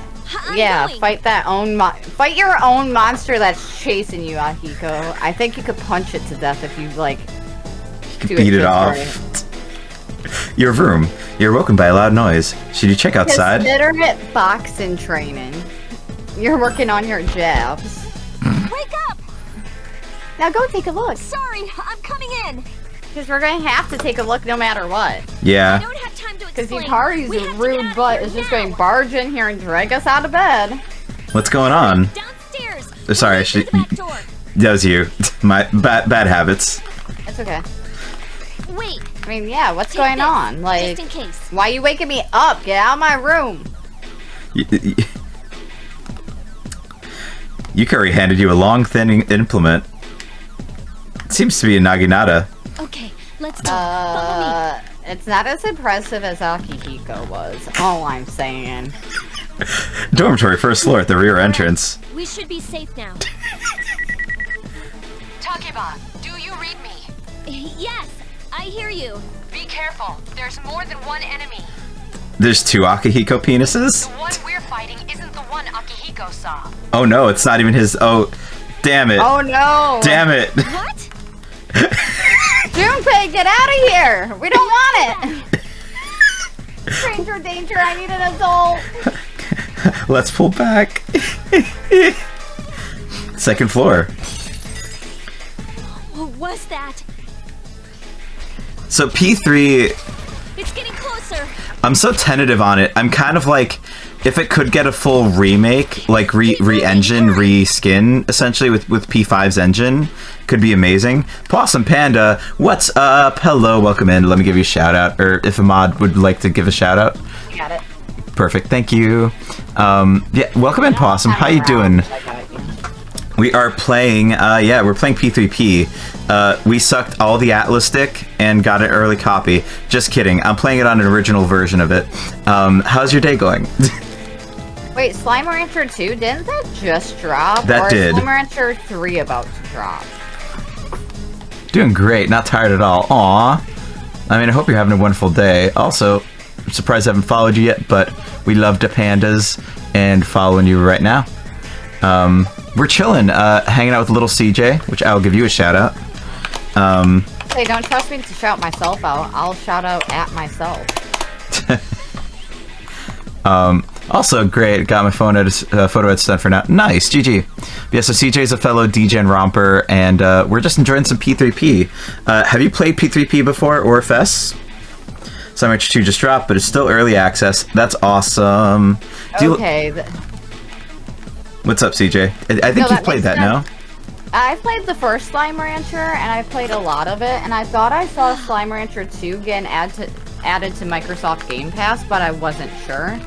[SPEAKER 13] Yeah, fight fight your own monster that's chasing you, Akihiko. I think you could punch it to death if you like.
[SPEAKER 1] Beat it off. Your room. You're woken by a loud noise. Should you check outside?
[SPEAKER 13] Consider it boxing training. You're working on your jabs.
[SPEAKER 2] Wake up!
[SPEAKER 13] Now go take a look.
[SPEAKER 2] Sorry, I'm coming in.
[SPEAKER 13] Because we're gonna have to take a look no matter what.
[SPEAKER 1] Yeah.
[SPEAKER 2] I don't have time to
[SPEAKER 13] Because
[SPEAKER 2] explain.
[SPEAKER 13] Yukari's
[SPEAKER 2] We have to get
[SPEAKER 13] rude
[SPEAKER 2] out of
[SPEAKER 13] butt
[SPEAKER 2] here
[SPEAKER 13] is just
[SPEAKER 2] now.
[SPEAKER 13] going to barge in here and drag us out of bed.
[SPEAKER 1] What's going on?
[SPEAKER 2] Downstairs.
[SPEAKER 1] Sorry, I should.
[SPEAKER 2] The back door.
[SPEAKER 1] That was you. My bad habits.
[SPEAKER 13] It's okay.
[SPEAKER 2] Wait.
[SPEAKER 13] I mean, yeah, what's
[SPEAKER 2] Take
[SPEAKER 13] going
[SPEAKER 2] this,
[SPEAKER 13] on? Like,
[SPEAKER 2] just in case.
[SPEAKER 13] why are you waking me up? Get out of my room.
[SPEAKER 1] Yukari handed you a long, thin implement. It seems to be a naginata.
[SPEAKER 2] Okay, let's go. Follow me.
[SPEAKER 13] It's not as impressive as Akihiko was. All I'm saying.
[SPEAKER 1] Dormitory, first floor at the rear entrance.
[SPEAKER 2] We should be safe now.
[SPEAKER 6] Takeba, do you read me?
[SPEAKER 2] Yes, I hear you.
[SPEAKER 6] Be careful. There's more than one enemy.
[SPEAKER 1] There's two Akihiko penises?
[SPEAKER 6] The one we're fighting isn't the one Akihiko saw.
[SPEAKER 1] Oh no, it's not even his. Oh, damn it.
[SPEAKER 13] Oh no!
[SPEAKER 1] Damn it.
[SPEAKER 2] What?
[SPEAKER 13] Junpei, get out of here! We don't want it! Stranger danger, I need an adult!
[SPEAKER 1] Let's pull back. Second floor.
[SPEAKER 2] What was that?
[SPEAKER 1] So P3,
[SPEAKER 2] It's getting closer.
[SPEAKER 1] I'm so tentative on it. I'm kind of like, if it could get a full remake, like re-engine, re-skin, essentially, with P5's engine, could be amazing. Possum Panda, what's up? Hello, welcome in. Let me give you a shout out, or if Ahmad would like to give a shout out.
[SPEAKER 13] Got it.
[SPEAKER 1] Perfect, thank you. Yeah, welcome in, Possum. How you doing? We are playing, yeah, we're playing P3P. We sucked all the Atlas stick and got an early copy. Just kidding. I'm playing it on an original version of it. How's your day going?
[SPEAKER 13] Wait, Slime Rancher 2, didn't that just drop?
[SPEAKER 1] That
[SPEAKER 13] or
[SPEAKER 1] did.
[SPEAKER 13] Is Slime Rancher 3 about to drop?
[SPEAKER 1] Doing great, not tired at all. Aw. I mean, I hope you're having a wonderful day. Also, I'm surprised I haven't followed you yet, but we love the pandas and following you right now. We're chilling, hanging out with little CJ, which I'll give you a shout out.
[SPEAKER 13] Hey, don't trust me to shout myself out. I'll shout out at myself.
[SPEAKER 1] Also great, got my phone photo edit done for now. Nice, GG. Yeah, so CJ's a fellow DJ and romper, and we're just enjoying some P3P. Have you played P3P before, or FS? Slime Rancher 2 just dropped, but it's still early access. That's awesome.
[SPEAKER 13] Okay.
[SPEAKER 1] What's up, CJ? I think you've played that now.
[SPEAKER 13] I've played the first Slime Rancher, and I've played a lot of it, and I thought I saw Slime Rancher 2 getting added to Microsoft Game Pass, but I wasn't sure.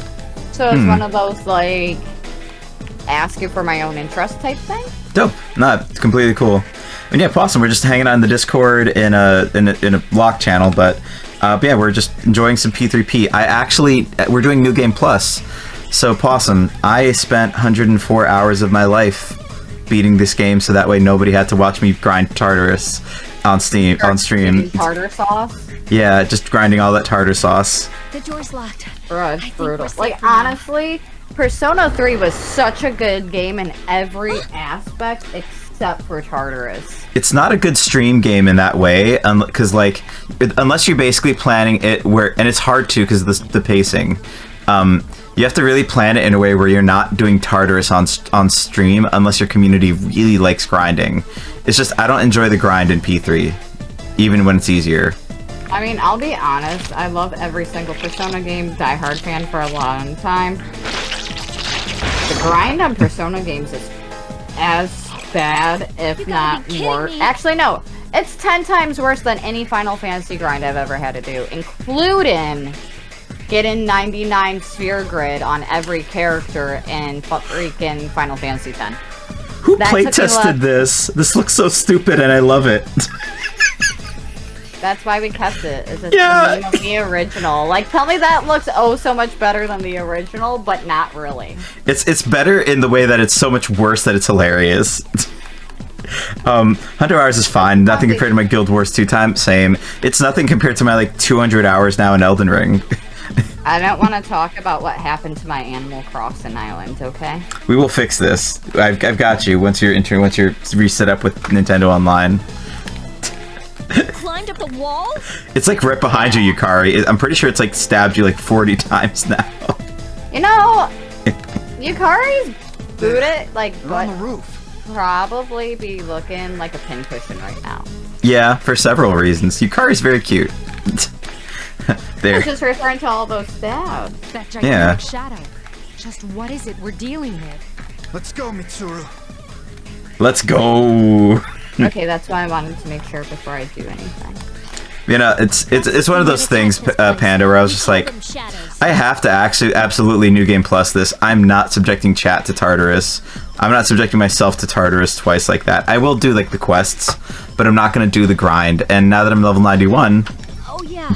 [SPEAKER 13] So it's one of those, like, ask you for my own interest type thing.
[SPEAKER 1] Dope. Nah, it's completely cool. And yeah, Possum, we're just hanging out in the Discord in a lock channel, but yeah, we're just enjoying some P3P. We're doing New Game Plus. So Possum, I spent 104 hours of my life beating this game, so that way nobody had to watch me grind Tartarus on stream.
[SPEAKER 13] Tartar sauce.
[SPEAKER 1] Yeah, just grinding all that tartar sauce.
[SPEAKER 2] The door's locked.
[SPEAKER 13] Bro, it's brutal. Like, honestly, Persona 3 was such a good game in every aspect except step for Tartarus.
[SPEAKER 1] It's not a good stream game in that way, because like, unless you're basically planning it where, and it's hard to because of the pacing. You have to really plan it in a way where you're not doing Tartarus on stream unless your community really likes grinding. It's just, I don't enjoy the grind in P3, even when it's easier.
[SPEAKER 13] I mean, I'll be honest, I love every single Persona game, diehard fan for a long time. The grind on Persona games is as bad, if not more. Actually, no, it's 10 times worse than any Final Fantasy grind I've ever had to do, including getting 99 sphere grid on every character in freaking Final Fantasy X.
[SPEAKER 1] Who playtested this? This looks so stupid and I love it.
[SPEAKER 13] That's why we kept it. It's the original. Like, tell me that looks so much better than the original, but not really.
[SPEAKER 1] It's better in the way that it's so much worse that it's hilarious. Hunter Hours is fine. Nothing compared to my Guild Wars 2 time. Same. It's nothing compared to my like 200 hours now in Elden Ring.
[SPEAKER 13] I don't want to talk about what happened to my Animal Crossing island, okay?
[SPEAKER 1] We will fix this. I've got you once you're reset up with Nintendo Online.
[SPEAKER 2] Climbed up the wall?
[SPEAKER 1] It's like right behind you, Yukari. I'm pretty sure it's like stabbed you like 40 times now.
[SPEAKER 13] You know, Yukari's booted, like,
[SPEAKER 11] on the roof.
[SPEAKER 13] Probably be looking like a pincushion right now.
[SPEAKER 1] Yeah, for several reasons. Yukari's very cute. There.
[SPEAKER 13] I was just referring to all those stabs.
[SPEAKER 6] That gigantic shadow. Just what is it we're dealing with?
[SPEAKER 11] Let's go, Mitsuru.
[SPEAKER 1] Let's go.
[SPEAKER 13] Okay, that's why I wanted to make sure before I do anything.
[SPEAKER 1] You know, it's one of those things, Panda, where I was just like, I have to actually absolutely New Game Plus this. I'm not subjecting chat to Tartarus. I'm not subjecting myself to Tartarus twice like that. I will do like the quests, but I'm not going to do the grind. And now that I'm level 91,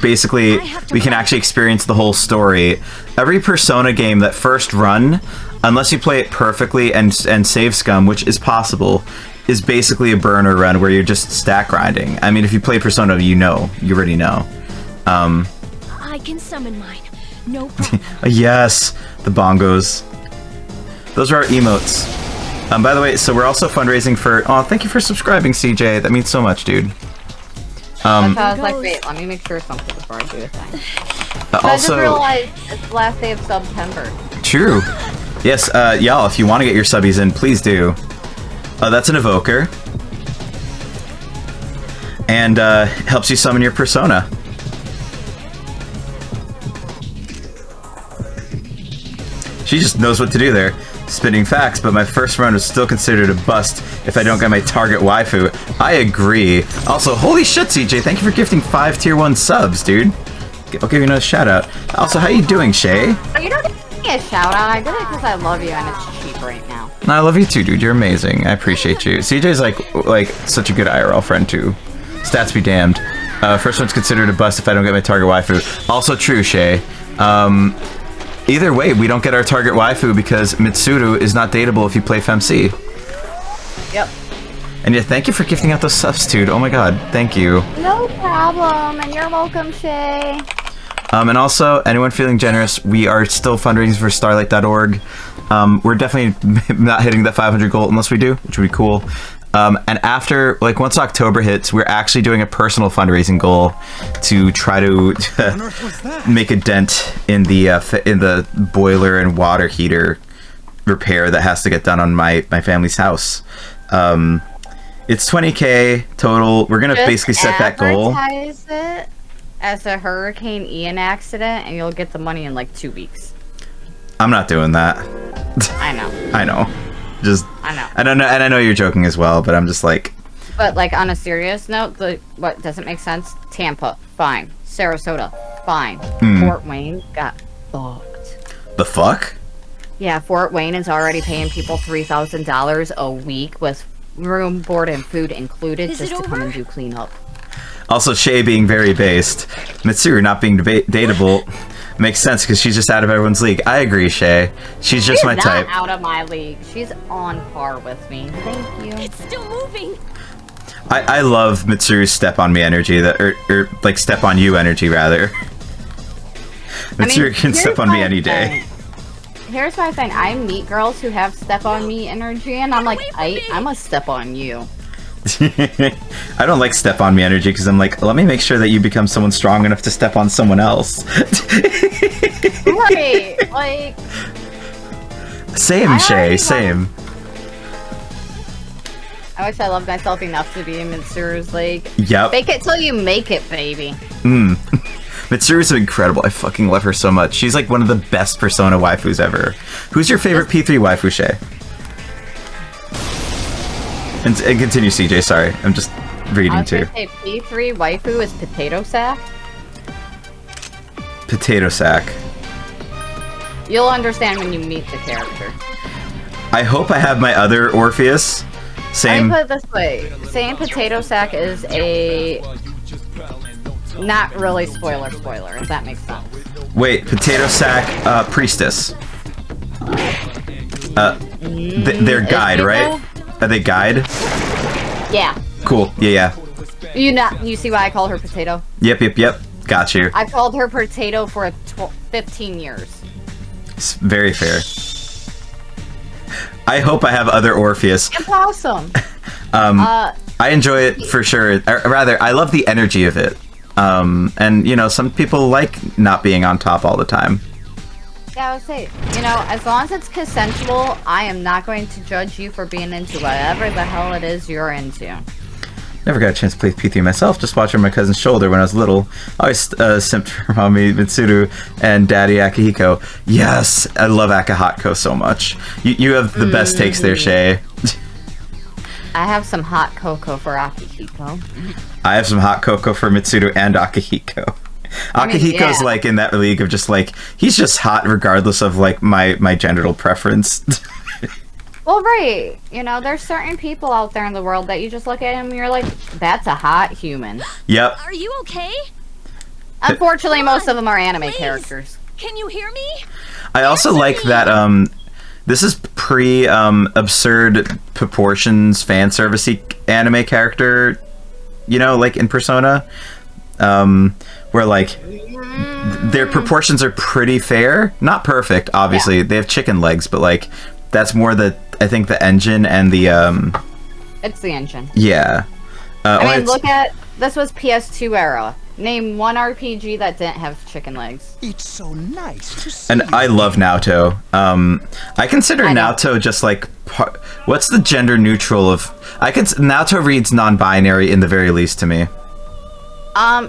[SPEAKER 1] basically we can actually experience the whole story. Every Persona game that first run, unless you play it perfectly and save scum, which is possible, is basically a burner run where you're just stack grinding. I mean, if you play Persona, you already know.
[SPEAKER 2] I can summon mine. No problem.
[SPEAKER 1] Yes, the bongos. Those are our emotes. By the way, so we're also fundraising for... Oh, thank you for subscribing, CJ. That means so much, dude.
[SPEAKER 13] I was like, wait, let me make sure something before I do a thing.
[SPEAKER 1] Also,
[SPEAKER 13] I just realized it's the last day of September.
[SPEAKER 1] True. Yes, y'all, if you want to get your subbies in, please do. That's an evoker. And helps you summon your persona. She just knows what to do there. Spitting facts, but my first run was still considered a bust if I don't get my target waifu. I agree. Also, holy shit, CJ, thank you for gifting 5 tier 1 subs, dude. I'll give you another shout out. Also, how you doing, Shay?
[SPEAKER 13] You don't give me a shout out. I did it because I love you and it's cheap right now.
[SPEAKER 1] I love you too, dude. You're amazing. I appreciate you. CJ's like such a good IRL friend too. Stats be damned. First one's considered a bust if I don't get my target waifu. Also true, Shay. Either way, we don't get our target waifu because Mitsuru is not dateable if you play FemC.
[SPEAKER 13] Yep.
[SPEAKER 1] And yeah, thank you for gifting out those subs, dude. Oh my god, thank you.
[SPEAKER 13] No problem, and you're welcome, Shay.
[SPEAKER 1] And also, anyone feeling generous, we are still fundraising for Starlight.org. We're definitely not hitting that 500 goal unless we do, which would be cool. And after, like, once October hits, we're actually doing a personal fundraising goal to try to make a dent in the boiler and water heater repair that has to get done on my family's house. It's 20K total. We're gonna basically set that goal.
[SPEAKER 13] Advertise it as a Hurricane Ian accident, and you'll get the money in like 2 weeks.
[SPEAKER 1] I'm not doing that.
[SPEAKER 13] I know.
[SPEAKER 1] I know.
[SPEAKER 13] I know.
[SPEAKER 1] I don't know, and I know you're joking as well, but I'm just like.
[SPEAKER 13] But like on a serious note, what doesn't make sense? Tampa, fine. Sarasota, fine. Fort Wayne got fucked.
[SPEAKER 1] The fuck?
[SPEAKER 13] Yeah, Fort Wayne is already paying people $3,000 a week with room, board, and food included just to come and do cleanup.
[SPEAKER 1] Also, Shay being very based, Mitsuru not being dateable makes sense because she's just out of everyone's league. I agree, Shay. She's just my type.
[SPEAKER 13] She's not out of my league. She's on par with me. Thank you.
[SPEAKER 2] It's still moving.
[SPEAKER 1] I love Mitsuru's step on me energy, or like step on you energy rather. Mitsuru can step on me any day.
[SPEAKER 13] here's my thing. I meet girls who have step on me energy, and I'm like, I'm a step on you.
[SPEAKER 1] I don't like step on me energy because I'm like, let me make sure that you become someone strong enough to step on someone else.
[SPEAKER 13] Right, like.
[SPEAKER 1] Same, Shay, same.
[SPEAKER 13] I wish I loved myself enough to be Mitsuru's like.
[SPEAKER 1] Yep.
[SPEAKER 13] Fake it till you make it, baby.
[SPEAKER 1] Mitsuru's incredible. I fucking love her so much. She's like one of the best Persona waifus ever. Who's your favorite P3 waifu, Shay? And continue, CJ. Sorry, I'm just reading too.
[SPEAKER 13] Say P3 waifu is Potato Sack.
[SPEAKER 1] Potato Sack.
[SPEAKER 13] You'll understand when you meet the character.
[SPEAKER 1] I hope I have my other Orpheus. Same.
[SPEAKER 13] Let me put it this way: saying Potato Sack is a not really spoiler, if that makes sense.
[SPEAKER 1] Wait, Potato Sack, Priestess. They're guide, right? Are they guide?
[SPEAKER 13] Yeah.
[SPEAKER 1] Cool. Yeah.
[SPEAKER 13] You see why I call her Potato?
[SPEAKER 1] Yep. Got you.
[SPEAKER 13] I called her Potato for 15 years.
[SPEAKER 1] It's very fair. I hope I have other Orpheus.
[SPEAKER 13] It's awesome.
[SPEAKER 1] I enjoy it for sure. Or rather, I love the energy of it. And, you know, some people like not being on top all the time.
[SPEAKER 13] Yeah, I would say, you know, as long as it's consensual, I am not going to judge you for being into whatever the hell it is you're into.
[SPEAKER 1] Never got a chance to play P3 myself, just watching my cousin's shoulder when I was little. I always simped for mommy Mitsuru and daddy Akihiko. Yes, I love Akihiko so much. You have the best takes there, Shay.
[SPEAKER 13] I have some hot cocoa for Akihiko.
[SPEAKER 1] I have some hot cocoa for Mitsuru and Akihiko. Akihiko's like in that league of just like, he's just hot regardless of like my genital preference.
[SPEAKER 13] Well, right. You know, there's certain people out there in the world that you just look at him and you're like, that's a hot human.
[SPEAKER 1] Yep.
[SPEAKER 2] Are you okay?
[SPEAKER 13] Unfortunately, most of them are anime characters.
[SPEAKER 2] Can you hear me?
[SPEAKER 1] I also like that this is absurd proportions fan servicey anime character, you know, like in Persona, where like their proportions are pretty fair, not perfect, obviously. They have chicken legs, but like that's more I think the engine and the
[SPEAKER 13] It's the engine.
[SPEAKER 1] Yeah.
[SPEAKER 13] I mean, look at this was PS2 era. Name one RPG that didn't have chicken legs.
[SPEAKER 12] It's so nice to see.
[SPEAKER 1] And I love Naoto. I consider Naoto just like what's the gender neutral of? Naoto reads non-binary in the very least to me.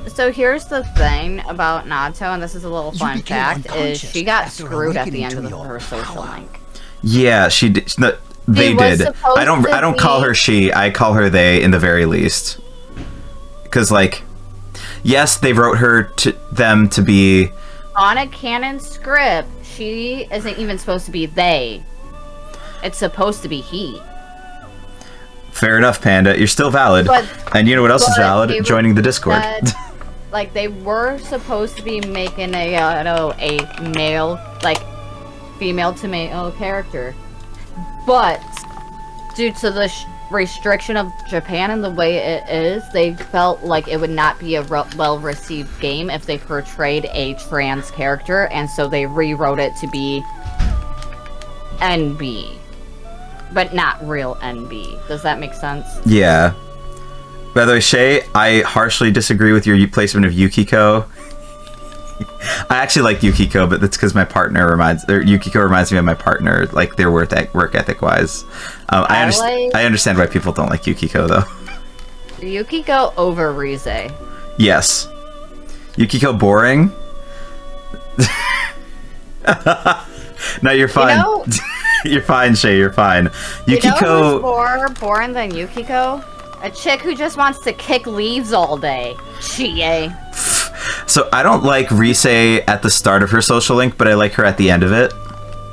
[SPEAKER 13] So here's the thing about Naoto, and this is a little fun fact: is she got screwed at the end of her social link.
[SPEAKER 1] Yeah, she did. They did. I don't call her she. I call her they in the very least. Because like, yes, they wrote them to be
[SPEAKER 13] on a canon script. She isn't even supposed to be they. It's supposed to be he.
[SPEAKER 1] Fair enough, Panda. You're still valid. And you know what else is valid? Joining the Discord.
[SPEAKER 13] Like they were supposed to be making a male, like female to male character, but due to the restriction of Japan and the way it is, they felt like it would not be a well-received game if they portrayed a trans character, and so they rewrote it to be NB, but not real NB. Does that make sense?
[SPEAKER 1] Yeah. By the way, Shay, I harshly disagree with your placement of Yukiko. I actually like Yukiko, but that's because my partner Yukiko reminds me of my partner, like their work ethic wise. I understand why people don't like Yukiko though.
[SPEAKER 13] Yukiko over Rize.
[SPEAKER 1] Yes. Yukiko boring? No, you're fine. You're fine, Shay, you're fine. Yukiko...
[SPEAKER 13] You know who's more boring than Yukiko? A chick who just wants to kick leaves all day. Chie.
[SPEAKER 1] So I don't like Rise at the start of her social link, but I like her at the end of it.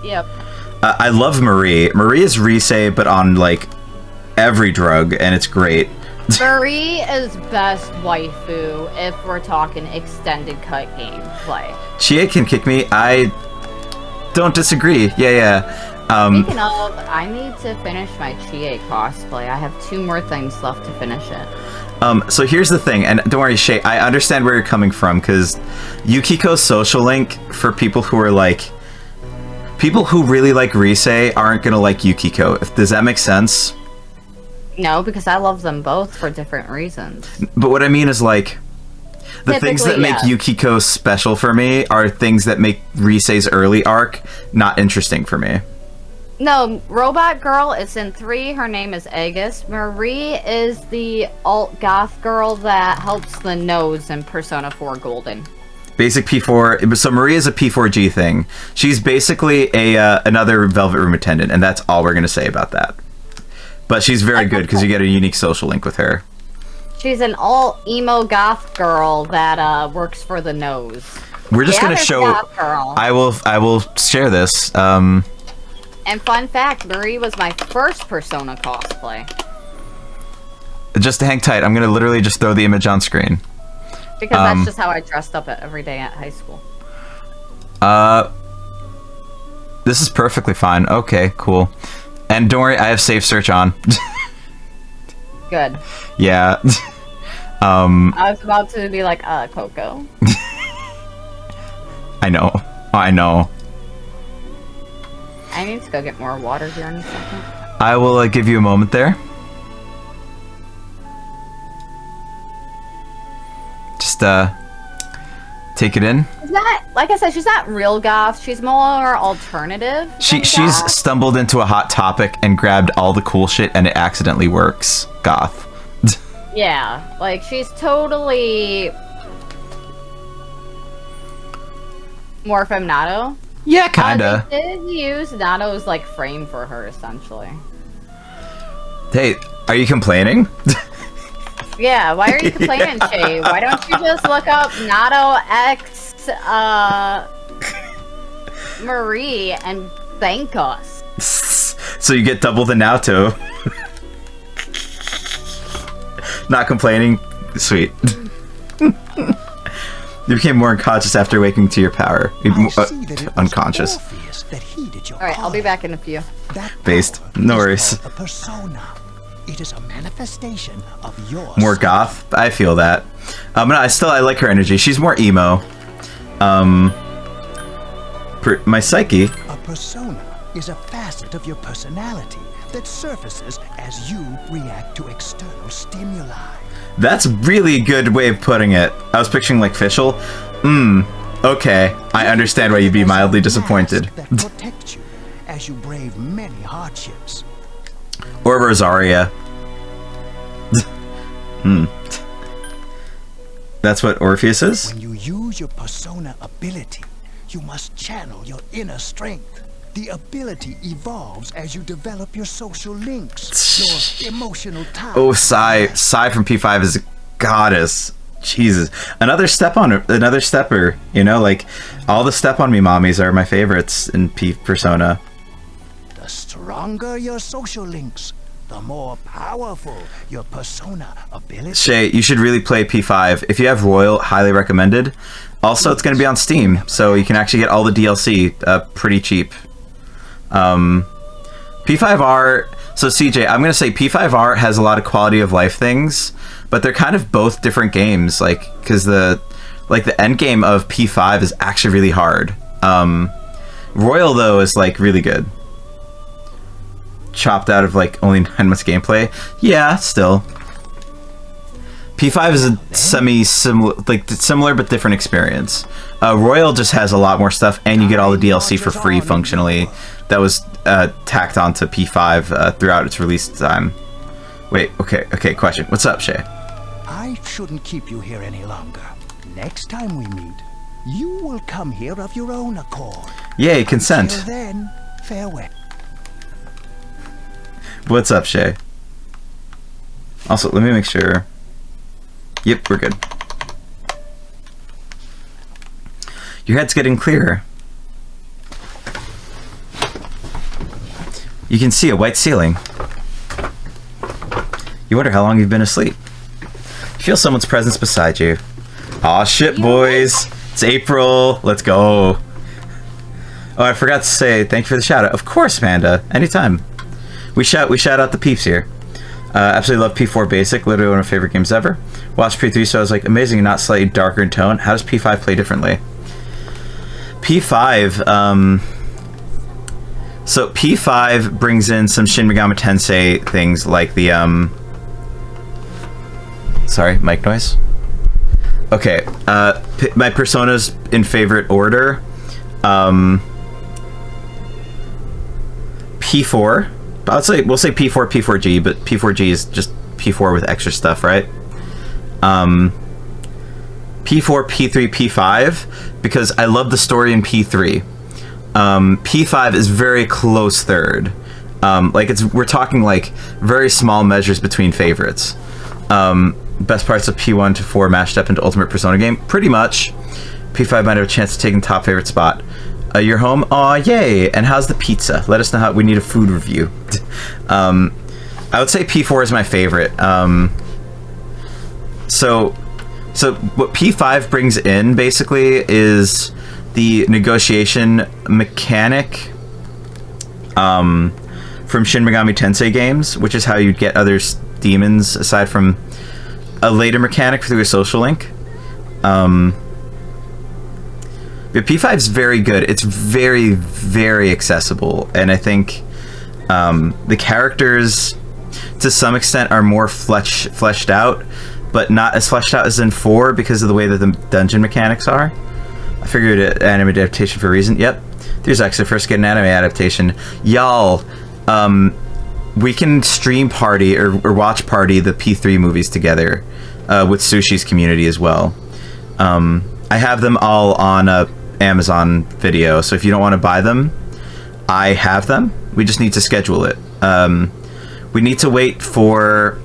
[SPEAKER 13] Yep.
[SPEAKER 1] I love Marie. Marie is Rise, but on like every drug, and it's great.
[SPEAKER 13] Marie is best waifu if we're talking extended cut gameplay.
[SPEAKER 1] Chie can kick me. I don't disagree. Yeah.
[SPEAKER 13] Speaking of, I need to finish my Chie cosplay. I have 2 more things left to finish it.
[SPEAKER 1] So here's the thing, and don't worry, Shay, I understand where you're coming from, because Yukiko's social link, for people who are like people who really like Rise aren't gonna like Yukiko. Does that make sense?
[SPEAKER 13] No, because I love them both for different reasons.
[SPEAKER 1] But what I mean is, like, the things that make Yukiko special for me are things that make Rise's early arc not interesting for me.
[SPEAKER 13] No, Robot Girl is in 3. Her name is Aegis. Marie is the alt-goth girl that helps the nose in Persona 4 Golden.
[SPEAKER 1] Basic P4. So Marie is a P4G thing. She's basically another Velvet Room attendant, and that's all we're going to say about that. But she's very good because you get a unique social link with her.
[SPEAKER 13] She's an alt-emo goth girl that works for the nose.
[SPEAKER 1] We're just going to show...
[SPEAKER 13] Girl.
[SPEAKER 1] I will share this.
[SPEAKER 13] And fun fact, Marie was my first Persona cosplay.
[SPEAKER 1] Just to hang tight, I'm going to literally just throw the image on screen.
[SPEAKER 13] Because that's just how I dressed up every day at high school.
[SPEAKER 1] This is perfectly fine. Okay, cool. And don't worry, I have safe search on.
[SPEAKER 13] Good.
[SPEAKER 1] Yeah.
[SPEAKER 13] I was about to be like, Coco.
[SPEAKER 1] I know.
[SPEAKER 13] I need to go get more water here in a second.
[SPEAKER 1] I will give you a moment there. Just take it in.
[SPEAKER 13] She's not, like I said, she's not real goth. She's more alternative.
[SPEAKER 1] She's stumbled into a hot topic and grabbed all the cool shit, and it accidentally works. Goth.
[SPEAKER 13] Yeah, like she's totally more from Nato.
[SPEAKER 1] Yeah, kinda.
[SPEAKER 13] They did use Nato's like frame for her essentially.
[SPEAKER 1] Hey, are you complaining?
[SPEAKER 13] Yeah, why are you complaining, Shay? Why don't you just look up Nato X Marie and thank us?
[SPEAKER 1] So you get double the Naoto. Not complaining? Sweet. You became more unconscious after waking to your power. Unconscious.
[SPEAKER 13] Alright, I'll be back in a few.
[SPEAKER 1] Based. No worries.
[SPEAKER 8] A persona. It is a manifestation of yours.
[SPEAKER 1] More goth? I feel that. No, I like her energy. She's more emo. My psyche.
[SPEAKER 8] A persona is a facet of your personality that surfaces as you react to external stimuli.
[SPEAKER 1] That's really a good way of putting it. I was picturing like Fischl. Okay. I understand why you'd be mildly disappointed.
[SPEAKER 8] That protects you as you brave many hardships.
[SPEAKER 1] Or Rosaria. That's what Orpheus is?
[SPEAKER 8] When you use your persona ability, you must channel your inner strength. The ability evolves as you develop your social links, your emotional ties.
[SPEAKER 1] Oh, Sai from P5 is a goddess. Jesus. Another stepper, you know, like all the step on me mommies are my favorites in Persona.
[SPEAKER 8] The stronger your social links, the more powerful your persona ability.
[SPEAKER 1] Shay, you should really play P5. If you have Royal, highly recommended. Also, it's going to be on Steam, so you can actually get all the DLC pretty cheap. P5R, so CJ, I'm going to say P5R has a lot of quality of life things, but they're kind of both different games, like, because the end game of P5 is actually really hard. Royal, though, is, like, really good. Chopped out of, like, only 9 months gameplay. Yeah, still. P5 is a similar but different experience. Royal just has a lot more stuff, and you get all the DLC for free functionally. That was tacked onto P5 throughout its release time. Wait, okay, question. What's up, Shay?
[SPEAKER 8] I shouldn't keep you here any longer. Next time we meet, you will come here of your own accord.
[SPEAKER 1] Yay, consent.
[SPEAKER 8] Until then, farewell.
[SPEAKER 1] What's up, Shay? Also, let me make sure. Yep, we're good. Your head's getting clearer. You can see a white ceiling. You wonder how long you've been asleep. Feel someone's presence beside you. Aw, shit, boys. It's April. Let's go. Oh, I forgot to say thank you for the shout out. Of course, Panda. Anytime. We shout out the peeps here. Absolutely love P4 Basic. Literally one of my favorite games ever. Watched P3, so I was like, amazing and not slightly darker in tone. How does P5 play differently? P5, So P5 brings in some Shin Megami Tensei things like the sorry, mic noise. Okay, my personas in favorite order. P4. We'll say P4, P4G, but P4G is just P4 with extra stuff, right? P4, P3, P5, because I love the story in P3. P5 is very close third. Like we're talking like very small measures between favorites. Best parts of P1 to 4 mashed up into Ultimate Persona game, pretty much. P5 might have a chance to take the top favorite spot. You're home? Aw, yay! And how's the pizza? Let us know how. We need a food review. I would say P4 is my favorite. So what P5 brings in basically is the negotiation mechanic from Shin Megami Tensei games, which is how you get other demons aside from a later mechanic through a social link. But P5 is very good. It's very, very accessible, and I think the characters, to some extent, are more fleshed out, but not as fleshed out as in 4 because of the way that the dungeon mechanics are. I figured an anime adaptation for a reason. Yep, there's actually first get an anime adaptation. Y'all, we can stream party or watch party the P3 movies together with Sushi's community as well. I have them all on Amazon Video, so if you don't want to buy them, I have them. We just need to schedule it. We need to wait for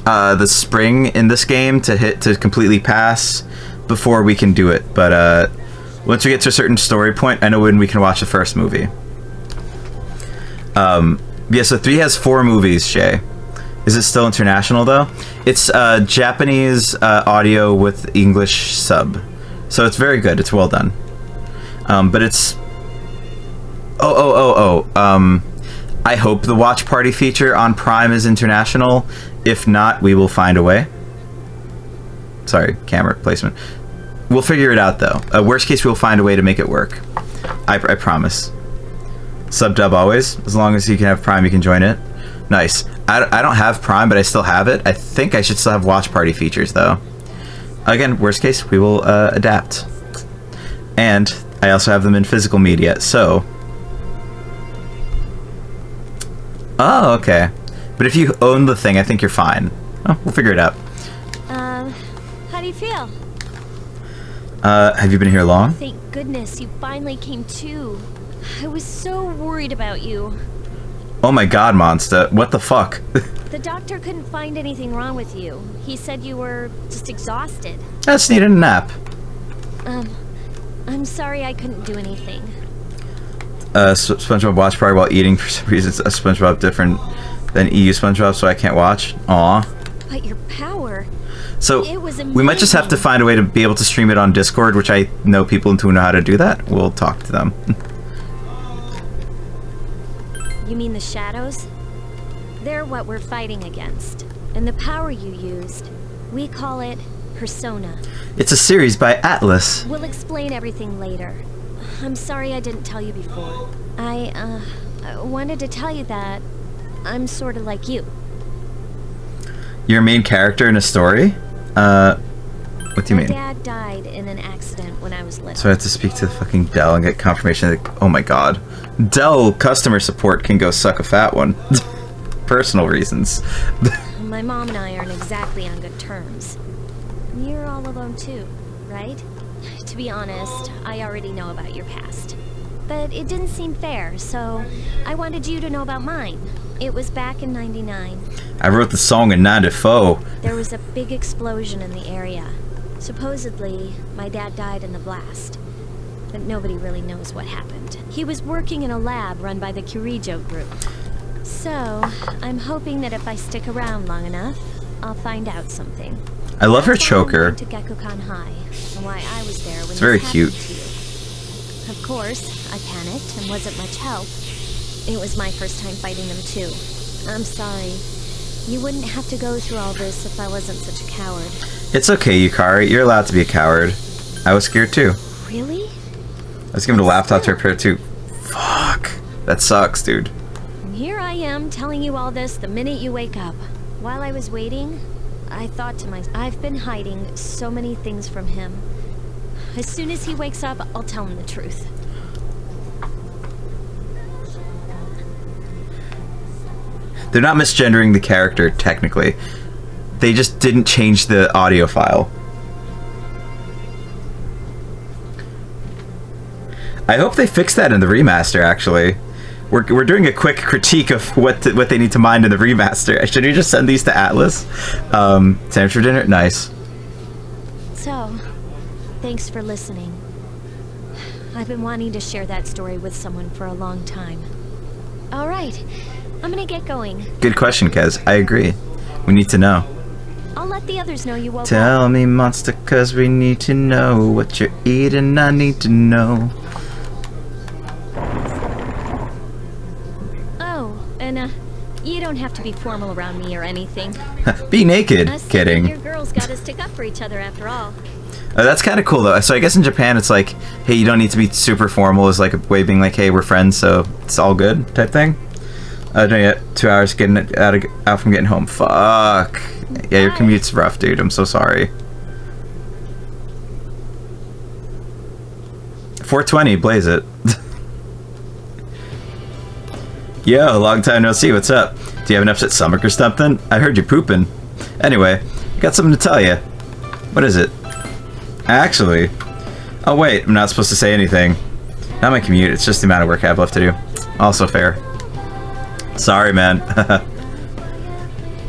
[SPEAKER 1] the spring in this game to completely pass before we can do it. But once we get to a certain story point, I know when we can watch the first movie. Yeah, so 3 has 4 movies, Shay. Is it still international, though? It's Japanese audio with English sub. So it's very good. It's well done. But it's... I hope the watch party feature on Prime is international. If not, we will find a way. Sorry, camera placement. We'll figure it out, though. Worst case, we'll find a way to make it work. I promise. Sub-dub always. As long as you can have Prime, you can join it. Nice. I don't have Prime, but I still have it. I think I should still have watch party features, though. Again, worst case, we will adapt. And I also have them in physical media, so... Oh, okay. But if you own the thing, I think you're fine. Oh, we'll figure it out.
[SPEAKER 2] How do you feel?
[SPEAKER 1] Have you been here long?
[SPEAKER 2] Thank goodness you finally came to. I was so worried about you.
[SPEAKER 1] Oh my god, Monster. What the fuck?
[SPEAKER 2] The doctor couldn't find anything wrong with you. He said you were just exhausted.
[SPEAKER 1] I just needed a nap.
[SPEAKER 2] I'm sorry I couldn't do anything.
[SPEAKER 1] SpongeBob watch party while eating. For some reason, it's a SpongeBob different than EU SpongeBob, so I can't watch. Aw.
[SPEAKER 2] But your power...
[SPEAKER 1] So,
[SPEAKER 2] it was
[SPEAKER 1] we might just have to find a way to be able to stream it on Discord, which I know people who know how to do that. We'll talk to them.
[SPEAKER 2] You mean the shadows? They're what we're fighting against. And the power you used, we call it Persona.
[SPEAKER 1] It's a series by Atlas.
[SPEAKER 2] We'll explain everything later. I'm sorry I didn't tell you before. I wanted to tell you that I'm sort of like you.
[SPEAKER 1] You're a main character in a story? What do you mean?
[SPEAKER 2] My dad died in an accident when I was little.
[SPEAKER 1] So I have to speak to the fucking Dell and get confirmation that, oh my god. Dell customer support can go suck a fat one. Personal reasons.
[SPEAKER 2] My mom and I aren't exactly on good terms. You're all alone too, right? To be honest, I already know about your past. But it didn't seem fair, so I wanted you to know about mine. It was back in '99.
[SPEAKER 1] I wrote the song in '94.
[SPEAKER 2] There was a big explosion in the area. Supposedly, my dad died in the blast. But nobody really knows what happened. He was working in a lab run by the Kirijo group. So, I'm hoping that if I stick around long enough, I'll find out something.
[SPEAKER 1] I love her choker.
[SPEAKER 2] To Gekkoukan High, and why I was there when
[SPEAKER 1] it's very
[SPEAKER 2] this
[SPEAKER 1] cute.
[SPEAKER 2] happened to you. Of course, I panicked and wasn't much help. It was my first time fighting them too. I'm sorry. You wouldn't have to go through all this if I wasn't such a coward.
[SPEAKER 1] It's okay, Yukari. You're allowed to be a coward. I was scared too.
[SPEAKER 2] Really?
[SPEAKER 1] I was given a laptop to repair too. Fuck. That sucks, dude.
[SPEAKER 2] And here I am telling you all this the minute you wake up. While I was waiting, I thought to myself, I've been hiding so many things from him. As soon as he wakes up, I'll tell him the truth.
[SPEAKER 1] They're not misgendering the character, technically. They just didn't change the audio file. I hope they fix that in the remaster, actually. We're doing a quick critique of what they need to mind in the remaster. Should we just send these to Atlas? Sandwich for dinner? Nice.
[SPEAKER 2] So, thanks for listening. I've been wanting to share that story with someone for a long time. Alright, I'm gonna get going.
[SPEAKER 1] Good question, Kez. I agree. We need to know.
[SPEAKER 2] I'll let the others know you woke up.
[SPEAKER 1] Tell me, monster, cause we need to know what you're eating. I need to know.
[SPEAKER 2] Oh, and you don't have to be formal around me or anything.
[SPEAKER 1] Be naked. Kidding.
[SPEAKER 2] Your girls gotta stick up for each other after all.
[SPEAKER 1] That's kind of cool, though. So I guess in Japan, it's like, hey, you don't need to be super formal. It's like a way being like, hey, we're friends, so it's all good type thing. No, yeah, 2 hours getting out from getting home. Fuck. Yeah, your commute's rough, dude. I'm so sorry. 420, blaze it. Yo, long time no see. What's up? Do you have an upset stomach or something? I heard you pooping. Anyway, I got something to tell you. What is it? Actually, oh wait, I'm not supposed to say anything. Not my commute, it's just the amount of work I have left to do. Also fair. Sorry, man.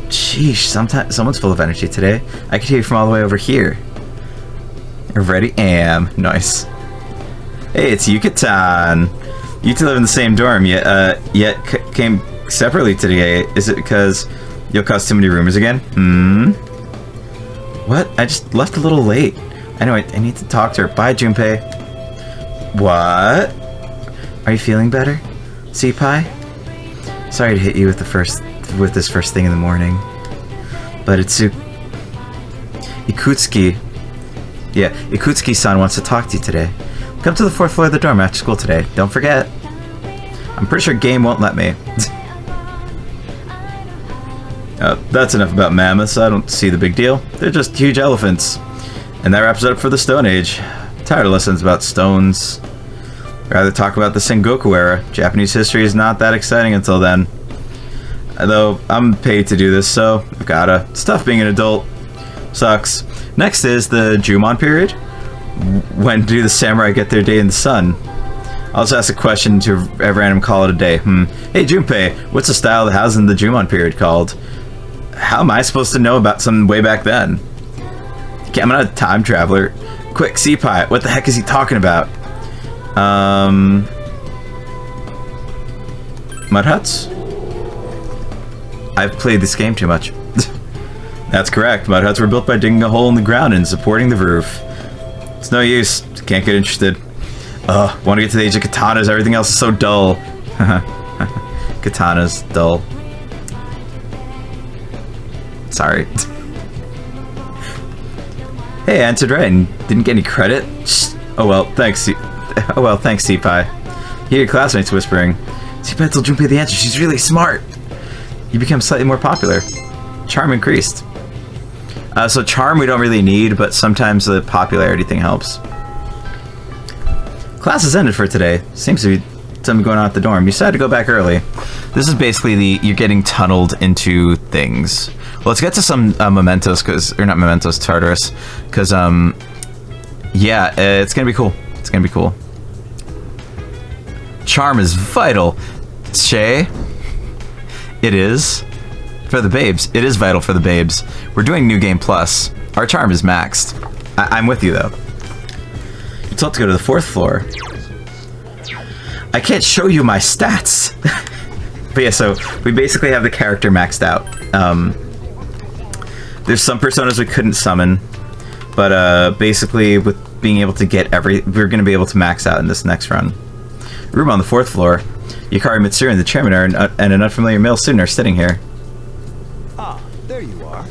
[SPEAKER 1] Sheesh, someone's full of energy today. I can hear you from all the way over here. Ready? Am. Nice. Hey, it's Yucatan. You two live in the same dorm, yet came separately today. Is it because you'll cause too many rumors again? What? I just left a little late. Anyway, I need to talk to her. Bye, Junpei. What? Are you feeling better, Senpai? Sorry to hit you with this first thing in the morning, but it's Ikutsuki. Yeah, Ikutsuki-san wants to talk to you today. Come to the 4th floor of the dorm after school today. Don't forget. I'm pretty sure game won't let me. That's enough about mammoths. I don't see the big deal. They're just huge elephants. And that wraps it up for the Stone Age. Tired of lessons about stones. Rather talk about the Sengoku era. Japanese history is not that exciting until then. Though I'm paid to do this, so I've gotta. Stuff being an adult. Sucks. Next is the Jumon period. When do the samurai get their day in the sun? I'll just ask a question to a random call it a day. Hey Junpei, what's the style of the house in the Jumon period called? How am I supposed to know about something way back then? I'm not a time traveler. Quick, Senpai, what the heck is he talking about? Mud huts? I've played this game too much. That's correct. Mud huts were built by digging a hole in the ground and supporting the roof. It's no use. Can't get interested. Want to get to the age of katanas. Everything else is so dull. Katanas, dull. Sorry. Hey, I answered right and didn't get any credit. Oh well, thanks. Oh well, thanks, Senpai. Hear your classmates whispering. Senpai told Junpei the answer. She's really smart. You become slightly more popular. Charm increased. So charm we don't really need, but sometimes the popularity thing helps. Class is ended for today. Seems to be something going on at the dorm. You decided to go back early. This is basically you're getting tunneled into things. Well, let's get to some mementos, or not mementos, Tartarus, because yeah, it's gonna be cool. It's gonna be cool. Charm is vital, Shay. It is for the babes. It is vital for the babes. We're doing New Game Plus. Our charm is maxed. I'm with you though. You're told to go to the 4th floor. I can't show you my stats. But yeah, so we basically have the character maxed out. There's some personas we couldn't summon, but basically with being able to get we're going to be able to max out in this next run. Room on the 4th floor. Yukari Mitsuru and the chairman and an unfamiliar male student are sitting here.
[SPEAKER 12] Ah, there you are.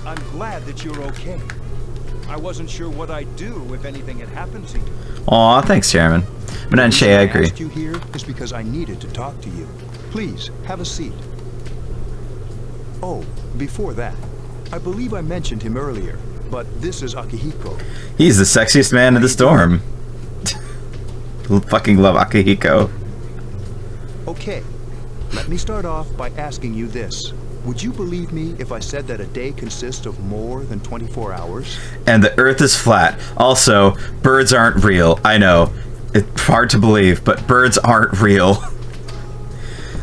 [SPEAKER 12] I'm glad that you're okay. I wasn't sure what I'd do if anything had happened to you.
[SPEAKER 1] Aw, thanks, chairman. But not Shay, I agree.
[SPEAKER 12] asked you here is because I needed to talk to you. Please, have a seat. Oh, before that, I believe I mentioned him earlier, but this is Akihiko.
[SPEAKER 1] He's the sexiest man in the storm. Fucking love Akihiko.
[SPEAKER 12] Okay, let me start off by asking you this. Would you believe me if I said that a day consists of more than 24 hours?
[SPEAKER 1] And the earth is flat. Also, birds aren't real. I know. It's hard to believe, but birds aren't real.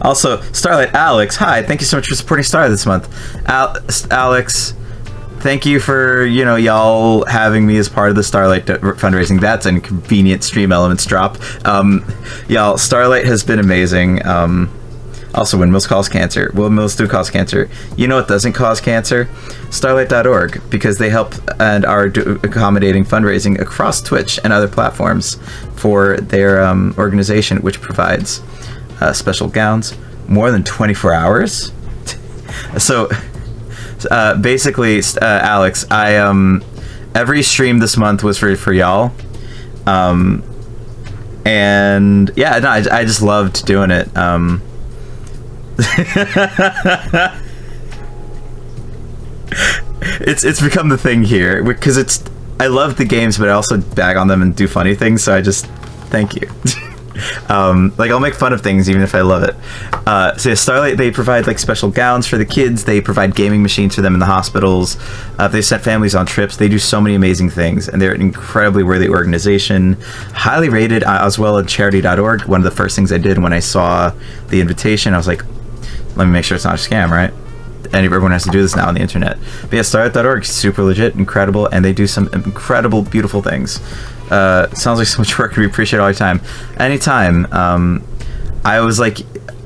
[SPEAKER 1] Also, Starlight Alex, hi, thank you so much for supporting Starlight this month. Alex, thank you for, you know, y'all having me as part of the Starlight fundraising. That's a convenient Stream Elements drop. Y'all, Starlight has been amazing. Also, windmills cause cancer. Windmills do cause cancer. You know what doesn't cause cancer? Starlight.org, because they help and are accommodating fundraising across Twitch and other platforms for their organization, which provides special gowns, more than 24 hours. So, basically, Alex, I every stream this month was for y'all, and yeah, no, I just loved doing it. It's become the thing here because I love the games, but I also bag on them and do funny things. So I just thank you. Like I'll make fun of things even if I love it. So yeah, Starlight, they provide like special gowns for the kids. They provide gaming machines for them in the hospitals. They sent families on trips. They do so many amazing things, and they're an incredibly worthy organization, highly rated as well at charity.org. One of the first things I did when I saw the invitation, I was like, let me make sure it's not a scam, right? And everyone has to do this now on the internet. But yeah, Starlight.org is super legit, incredible, and they do some incredible, beautiful things. Sounds like so much work. We appreciate all your time. Anytime. I was like,